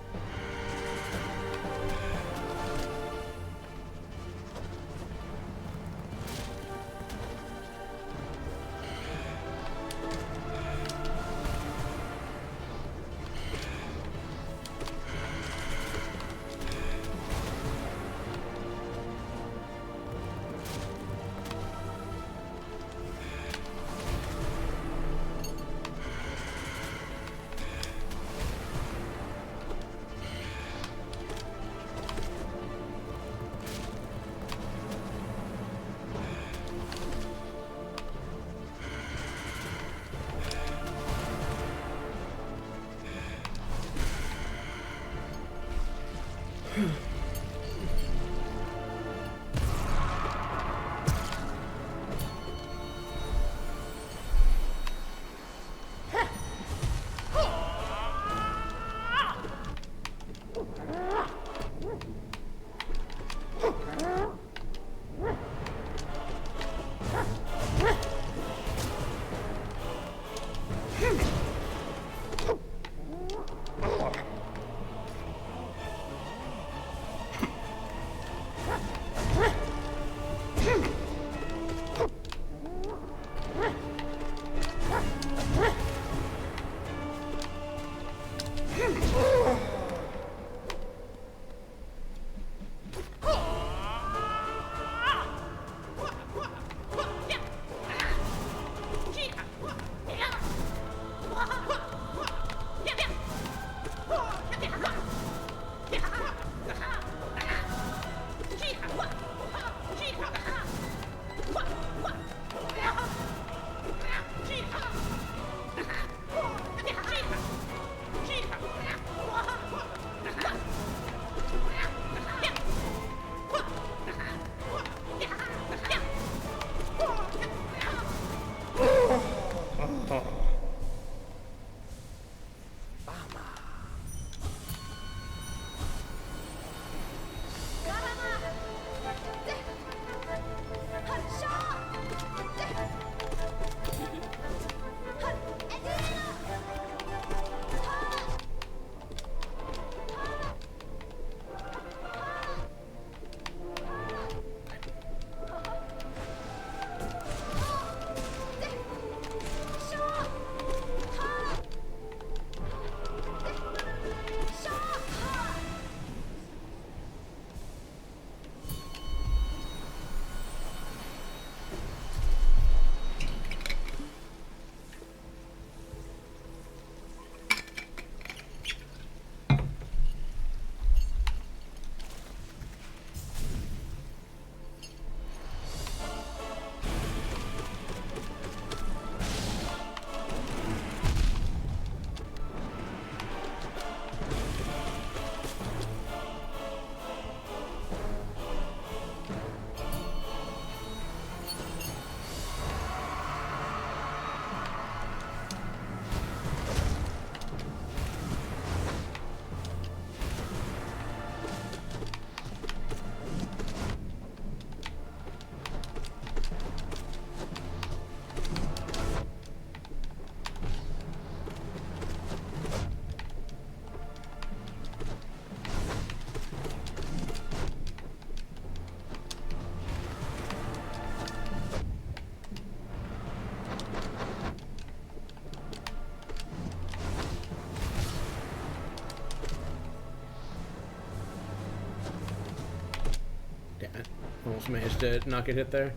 almost managed to not get hit there.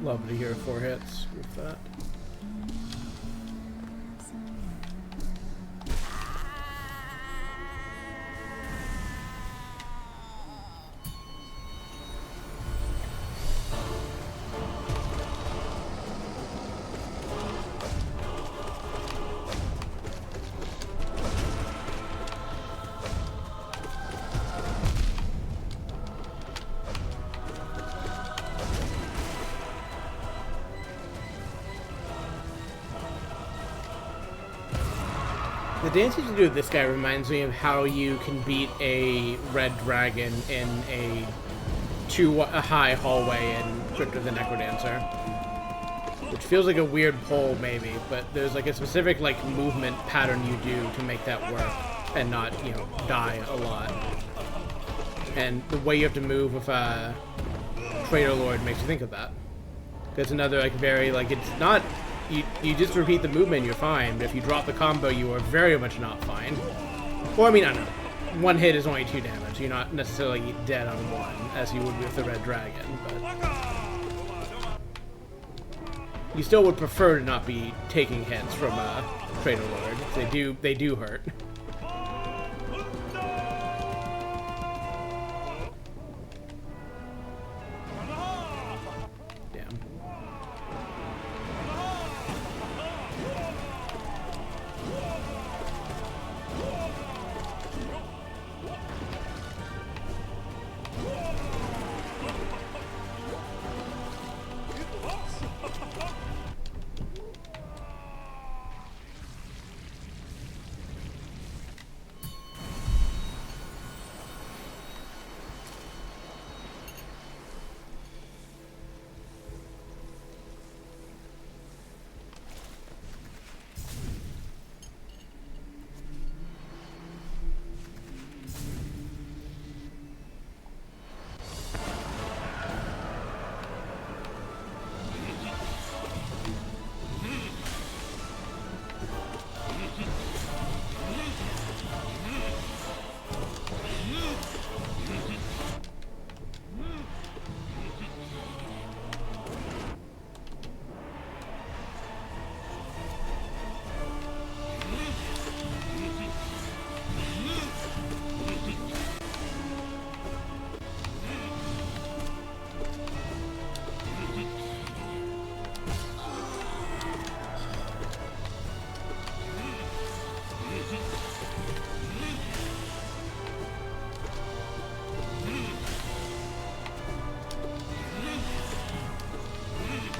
Love to hear 4 hits with that. The dance you do with this guy reminds me of how you can beat a red dragon in a high hallway in Crypt of the Necrodancer. Which feels like a weird pull, maybe, but there's like a specific like movement pattern you do to make that work and not, you know, die a lot. And the way you have to move with Traitor Lord makes you think of that. There's another like very like it's not. You just repeat the movement, you're fine, but if you drop the combo, you are very much not fine. Well, I mean, I don't know. 1 hit is only 2 damage. You're not necessarily dead on 1, as you would with the Red Dragon, but... You still would prefer to not be taking hits from Traitor Lord. They do hurt.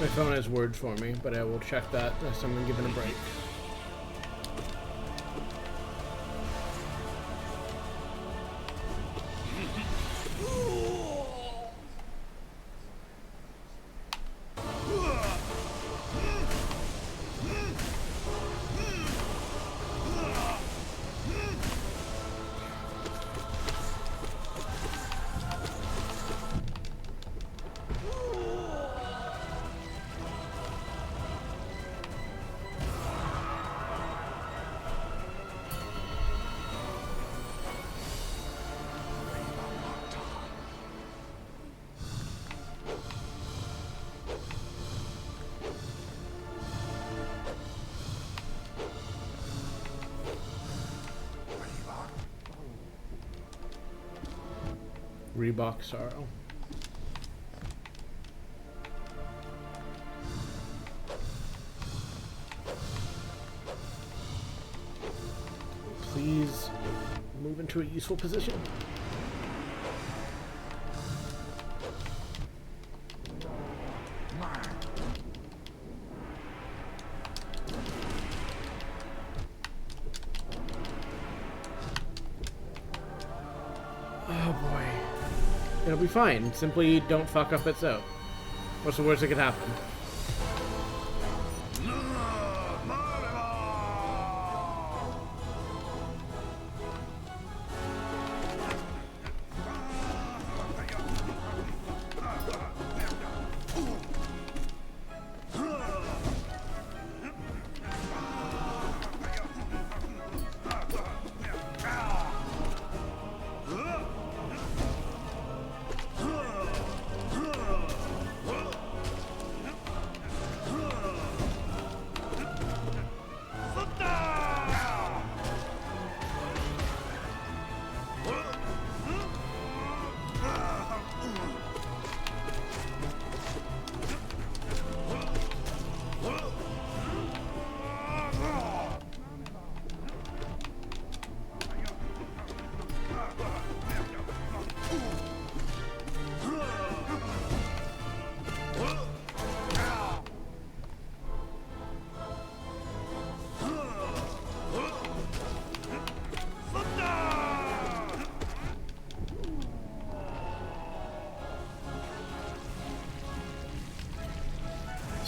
My phone has words for me, but I will check that as someone given a break. Reebok Sorrow. to a useful position. Oh boy. It'll be fine. Simply don't fuck up its out. What's the worst that could happen?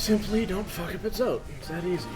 Simply don't fuck up its out. It's that easy.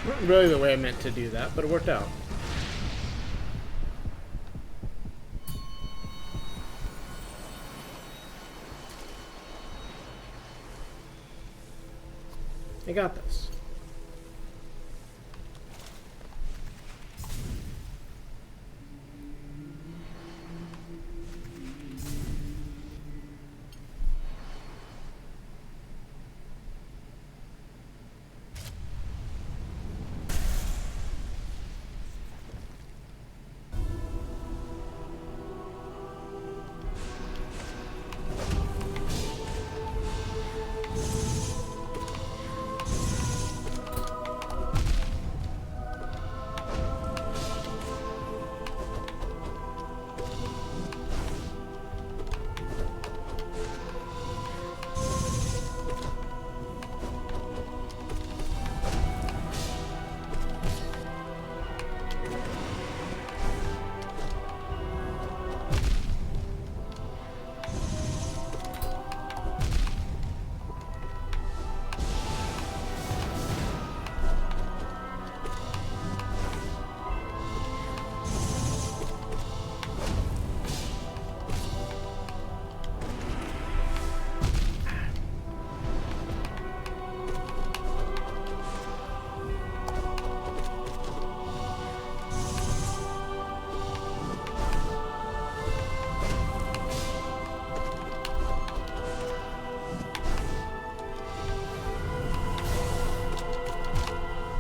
Not really the way I meant to do that, but it worked out. I got this.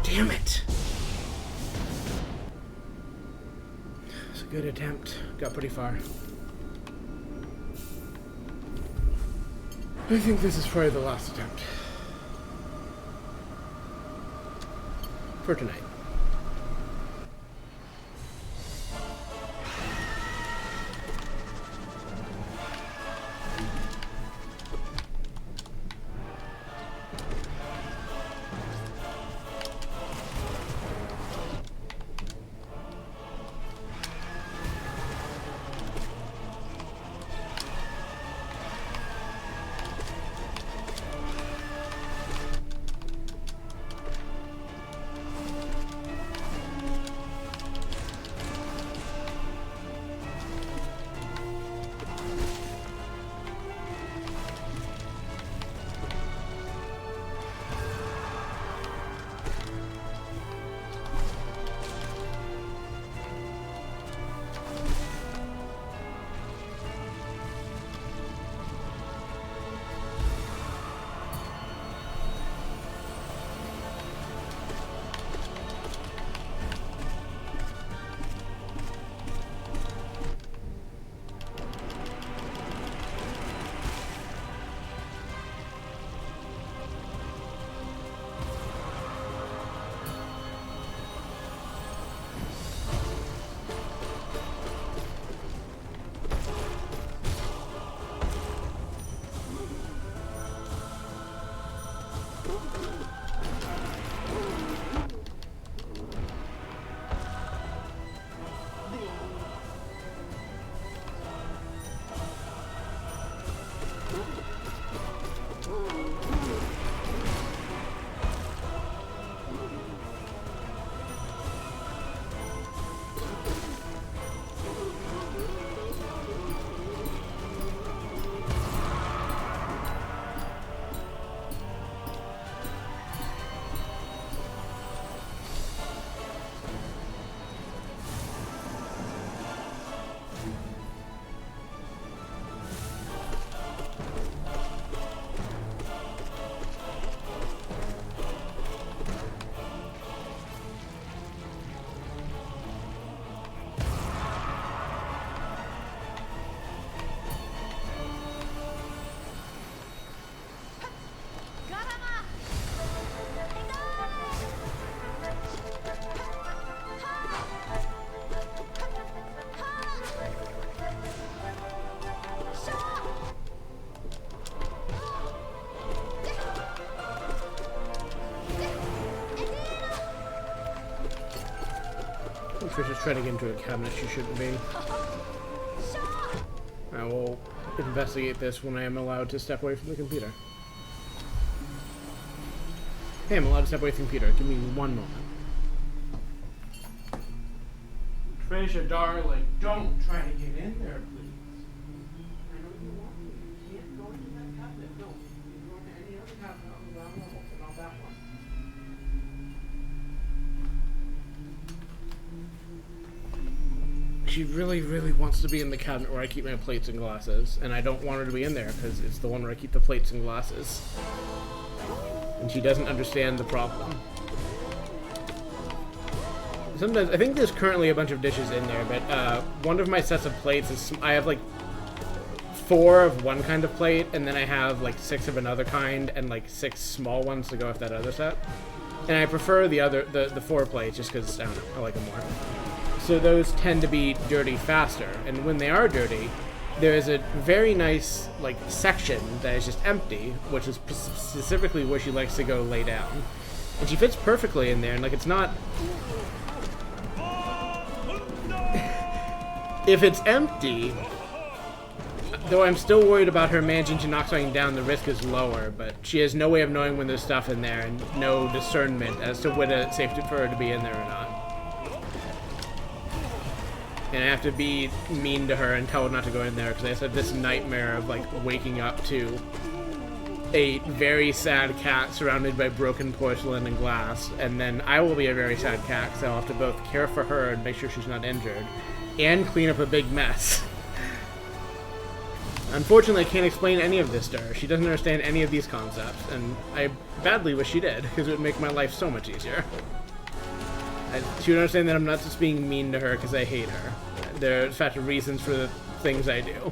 Damn it! It's a good attempt. Got pretty far. I think this is probably the last attempt. For tonight. Trisha's trying to get into a cabinet she shouldn't be. I will investigate this when I am allowed to step away from the computer. Hey, I'm allowed to step away from Peter. Give me one moment. Fraser, darling, don't try to get in there, please. I know you want me. You can't go into that cabinet. No, you can go into any other cabinet on the ground level, but not that one. She really, really wants to be in the cabinet where I keep my plates and glasses, and I don't want her to be in there because it's the one where I keep the plates and glasses. And she doesn't understand the problem. Sometimes, I think there's currently a bunch of dishes in there, but one of my sets of plates is, I have like 4 of one kind of plate, and then I have like 6 of another kind, and like 6 small ones to go with that other set. And I prefer the 4 plates just because, I don't know, I like them more. So those tend to be dirty faster, and when they are dirty, there is a very nice like section that is just empty, which is specifically where she likes to go lay down. And she fits perfectly in there, and like it's not... If it's empty, though I'm still worried about her managing to knock something down, the risk is lower, but she has no way of knowing when there's stuff in there, and no discernment as to when it's safe for her to be in there or not. And I have to be mean to her and tell her not to go in there, because I have this nightmare of like waking up to a very sad cat surrounded by broken porcelain and glass, and then I will be a very sad cat because I'll have to both care for her and make sure she's not injured, and clean up a big mess. Unfortunately, I can't explain any of this to her. She doesn't understand any of these concepts, and I badly wish she did, because it would make my life so much easier. She would understand that I'm not just being mean to her because I hate her. There are, in fact, reasons for the things I do.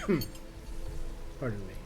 Pardon me.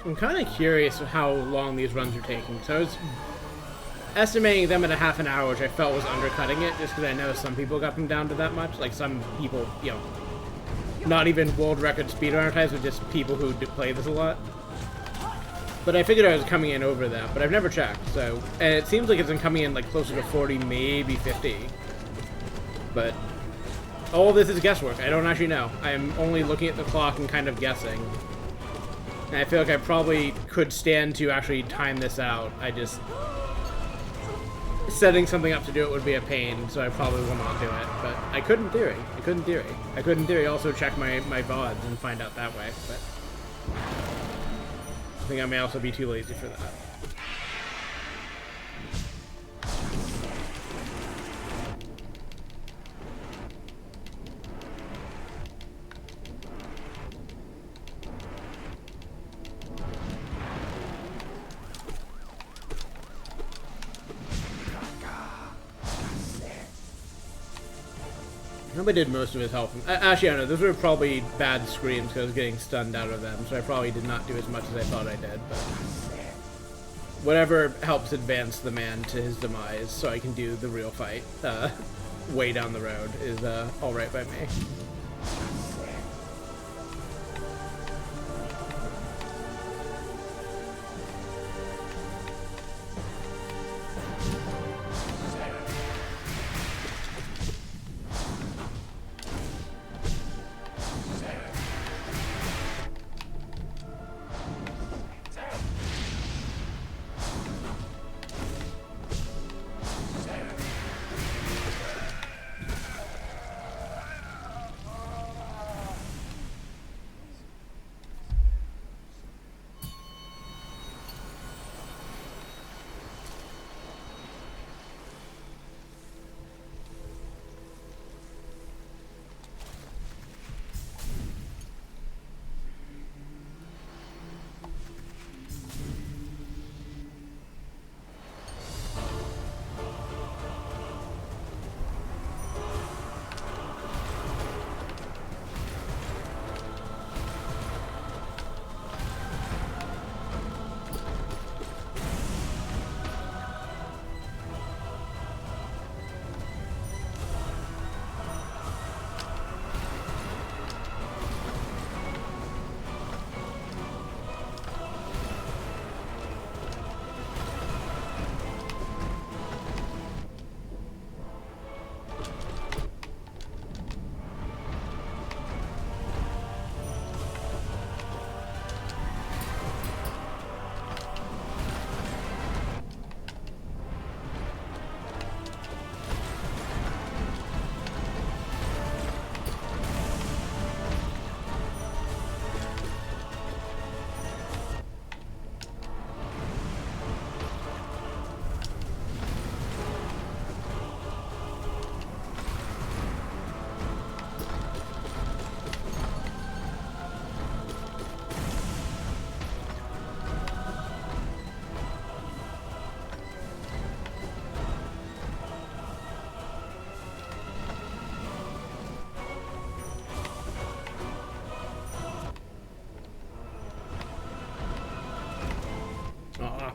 I'm kind of curious how long these runs are taking. So I was estimating them at a half an hour, which I felt was undercutting it, just because I know some people got them down to that much. Like some people, you know, not even world record speedrunner types, but just people who play this a lot. But I figured I was coming in over that, but I've never checked. So, and it seems like it's been coming in like closer to 40, maybe 50. But all this is guesswork. I don't actually know. I'm only looking at the clock and kind of guessing. And I feel like I probably could stand to actually time this out. I just... setting something up to do it would be a pain, so I probably will not do it. But I could in theory. I could in theory. I could in theory also check my VODs and find out that way, but I think I may also be too lazy for that. I did most of his health. Actually, I don't know. Those were probably bad screams because I was getting stunned out of them, so I probably did not do as much as I thought I did. But whatever helps advance the man to his demise, so I can do the real fight way down the road, is all right by me.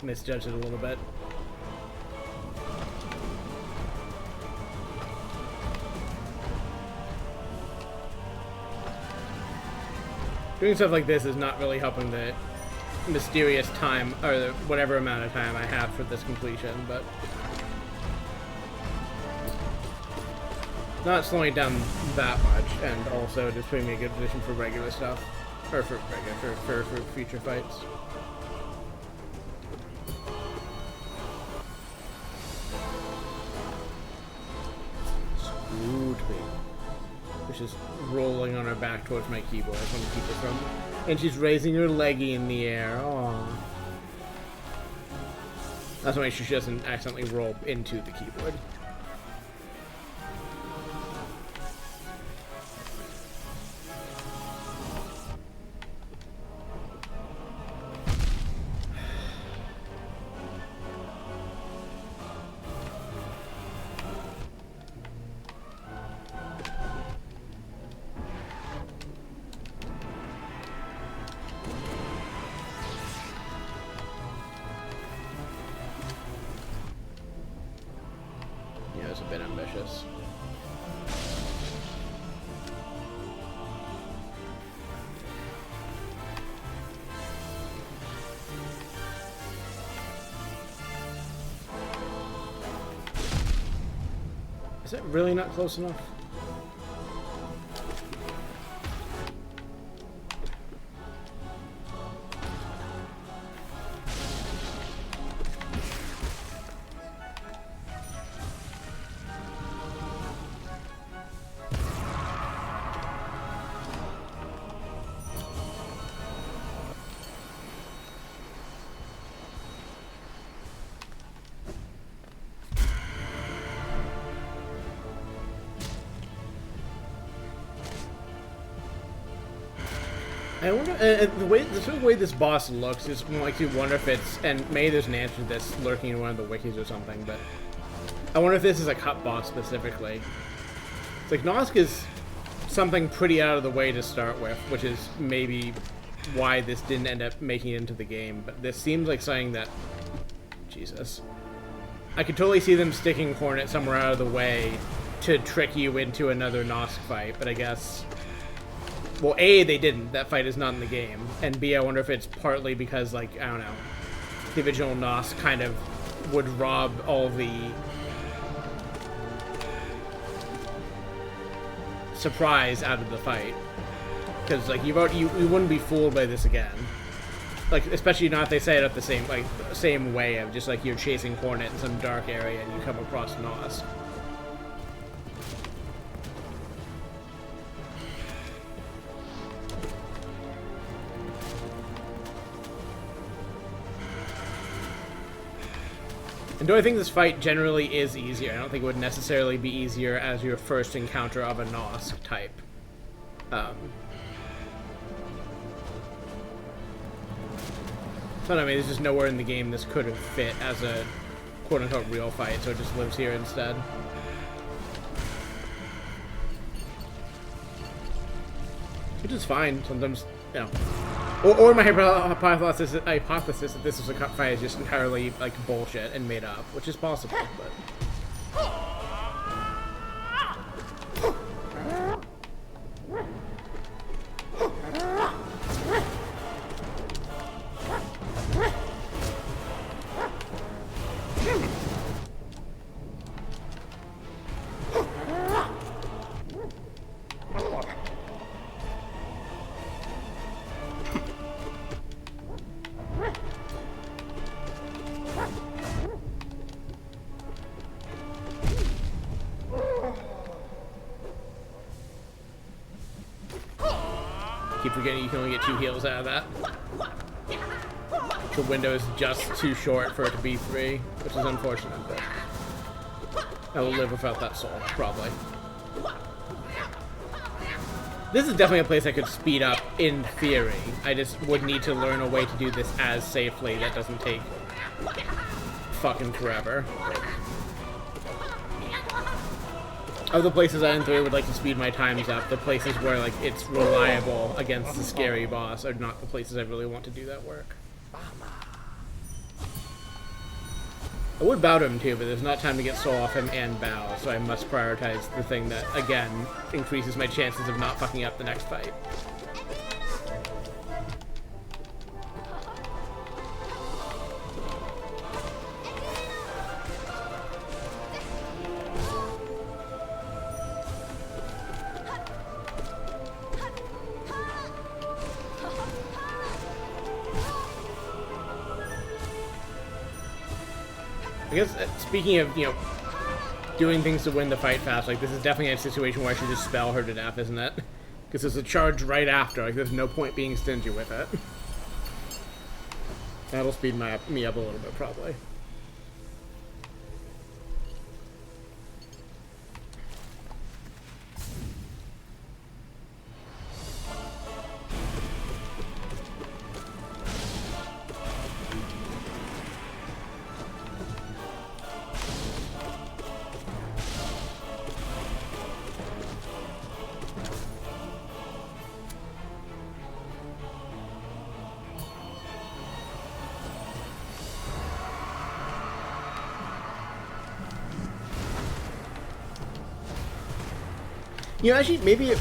Misjudged it a little bit. Doing stuff like this is not really helping the mysterious time, or the whatever amount of time I have for this completion, but not slowing down that much, and also just putting me in a good position for regular stuff, or for future fights. She's rolling on her back towards my keyboard. I want to keep it from. And she's raising her leggy in the air. Aww. That's why she doesn't accidentally roll into the keyboard. Is it really not close enough? I wonder, the sort of way this boss looks is like you wonder if it's, and maybe there's an answer to this lurking in one of the wikis or something, but I wonder if this is a cut boss specifically. It's like Nosk is something pretty out of the way to start with, which is maybe why this didn't end up making it into the game, but this seems like something that, Jesus. I could totally see them sticking Hornet somewhere out of the way to trick you into another Nosk fight, but I guess... Well, A, they didn't. That fight is not in the game. And B, I wonder if it's partly because, like, I don't know, the original Nosk kind of would rob all the surprise out of the fight. Because, like, you wouldn't be fooled by this again. Like, especially not if they set it up the same way of just, like, you're chasing Hornet in some dark area and you come across Nosk. And do I think this fight generally is easier? I don't think it would necessarily be easier as your first encounter of a Nosk type. So I mean, there's just nowhere in the game this could have fit as a quote-unquote real fight, so it just lives here instead. Which is fine. Sometimes, you know. Or my hypothesis that this was a cut fight is just entirely, like, bullshit and made up, which is possible, but... Keep forgetting you can only get 2 heals out of that. The window is just too short for it to be 3, which is unfortunate, but I will live without that soul, probably. This is definitely a place I could speed up in theory. I just would need to learn a way to do this as safely that doesn't take fucking forever. Of the places I in theory would like to speed my times up, the places where, like, it's reliable against the scary boss are not the places I really want to do that work. I would bow to him too, but there's not time to get soul off him and bow, so I must prioritize the thing that, again, increases my chances of not fucking up the next fight. I guess, speaking of, you know, doing things to win the fight fast, like, this is definitely a situation where I should just spell her to death, isn't it? Because there's a charge right after, like, there's no point being stingy with it. That'll speed me up a little bit, probably. You know, actually, maybe...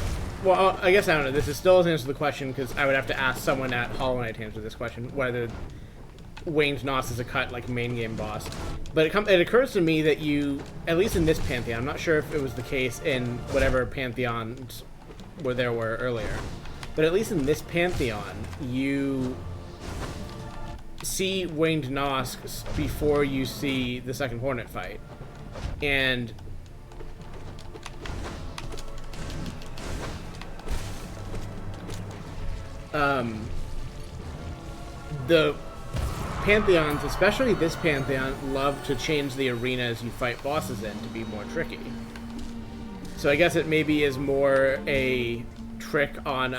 Well, I guess I don't know. This is still doesn't answer the question, because I would have to ask someone at Hollow Knight to answer this question, whether Wayne's Nos is a cut, like, main game boss. But it occurs to me that you, at least in this Pantheon, I'm not sure if it was the case in whatever Pantheons there were earlier, but at least in this Pantheon, you see Winged Nosk before you see the second Hornet fight. And... the Pantheons, especially this Pantheon, love to change the arenas you fight bosses in to be more tricky. So I guess it maybe is more a trick on,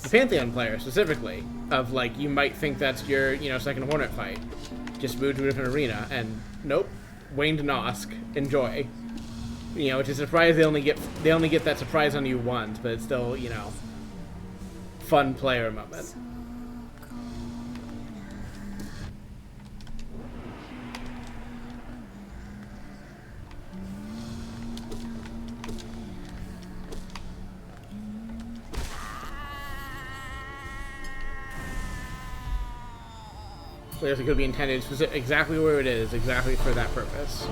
a Pantheon player specifically, of like, you might think that's your, you know, second Hornet fight. Just move to a different arena, and nope, Wayne to Nosk, enjoy. You know, which is a surprise they only get that surprise on you once, but it's still, you know, fun player moment. So I guess it could be intended exactly where it is, exactly for that purpose.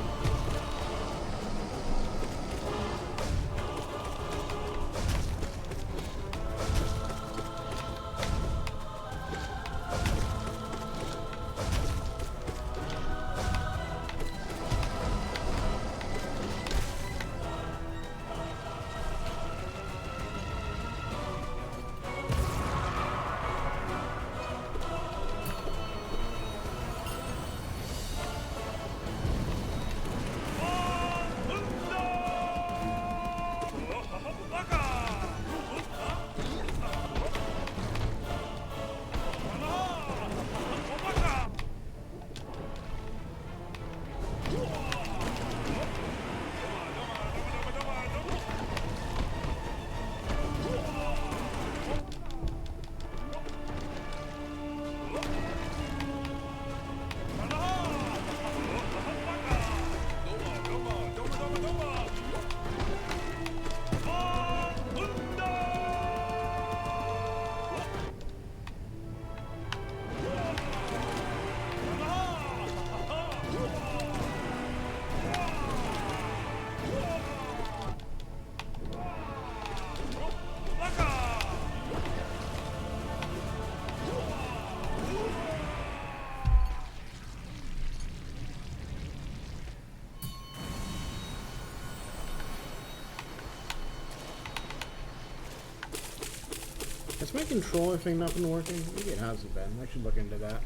Has my controller thing not been working? Maybe it hasn't been. I should look into that.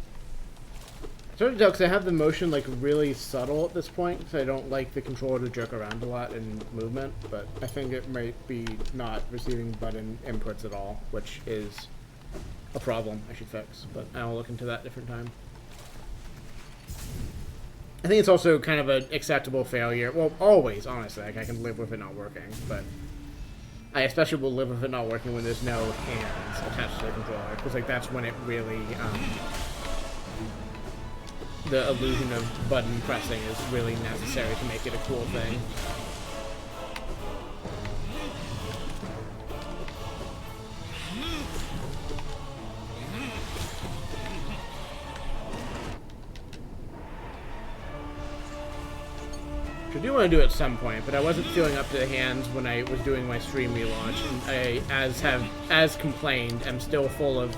I started to because I have the motion like really subtle at this point, so I don't like the controller to jerk around a lot in movement, but I think it might be not receiving button inputs at all, which is a problem I should fix, but I'll look into that different time. I think it's also kind of an acceptable failure. Well, always, honestly. Like, I can live with it not working, but I especially will live with it not working when there's no hands attached to the controller, because like that's when it really, the illusion of button pressing is really necessary to make it a cool thing. I do want to do it at some point, but I wasn't feeling up to the hands when I was doing my stream relaunch, and I, as complained, am still full of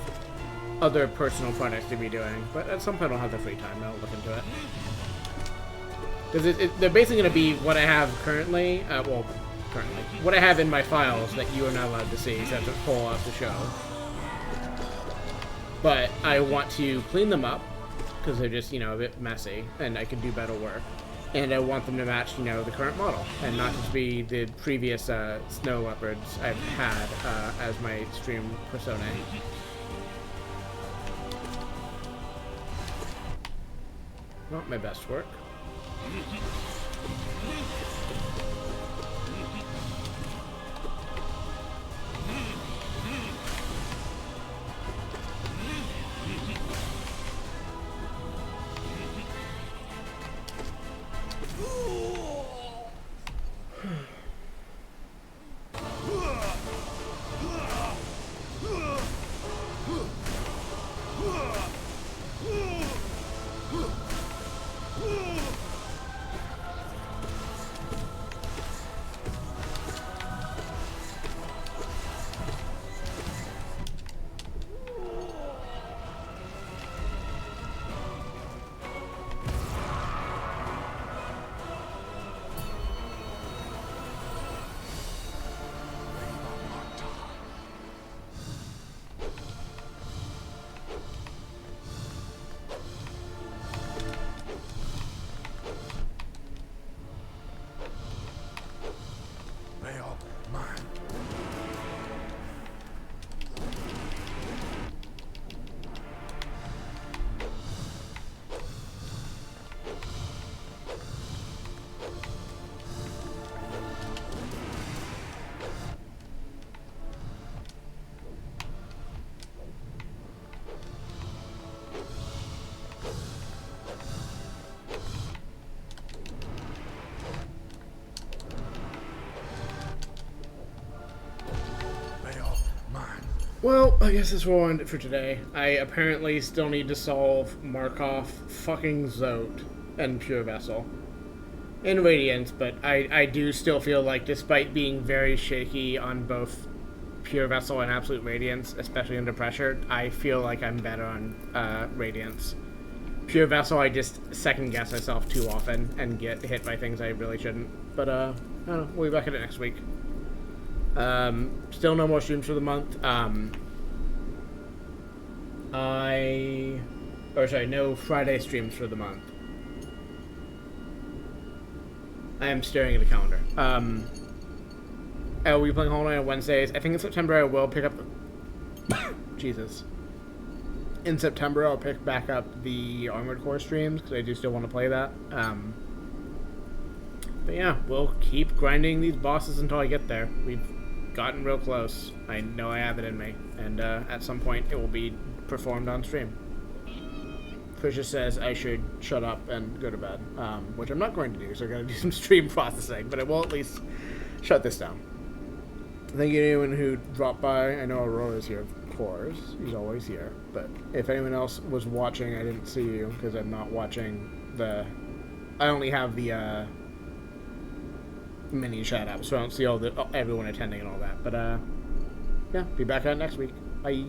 other personal projects to be doing. But at some point I'll have the free time and I'll look into it. Because they're basically going to be what I have currently, what I have in my files that you are not allowed to see, so I have to pull off the show. But I want to clean them up, because they're just, you know, a bit messy, and I can do better work. And I want them to match, you know, the current model, and not just be the previous snow leopards I've had as my stream persona. Not my best work. Well, I guess that's what we'll end it for today. I apparently still need to solve Markov, fucking Zote, and Pure Vessel. In Radiance, but I do still feel like, despite being very shaky on both Pure Vessel and Absolute Radiance, especially under pressure, I feel like I'm better on Radiance. Pure Vessel, I just second-guess myself too often and get hit by things I really shouldn't. But, I don't know, we'll be back at it next week. Still no more streams for the month. No Friday streams for the month. I am staring at the calendar. I will be playing Hollow Knight on Wednesdays. I think in September I will pick up the... Jesus. In September I'll pick back up the Armored Core streams, because I do still want to play that. But yeah, we'll keep grinding these bosses until I get there. We've gotten real close. I know I have it in me. And at some point it will be performed on stream. Fisher says I should shut up and go to bed, which I'm not going to do, so I'm going to do some stream processing, but I will at least shut this down. Thank you to anyone who dropped by. I know Aurora's here, of course. He's always here. But if anyone else was watching, I didn't see you, because I'm not watching the... I only have the mini chat up, so I don't see everyone attending and all that. But, yeah, be back on next week. Bye.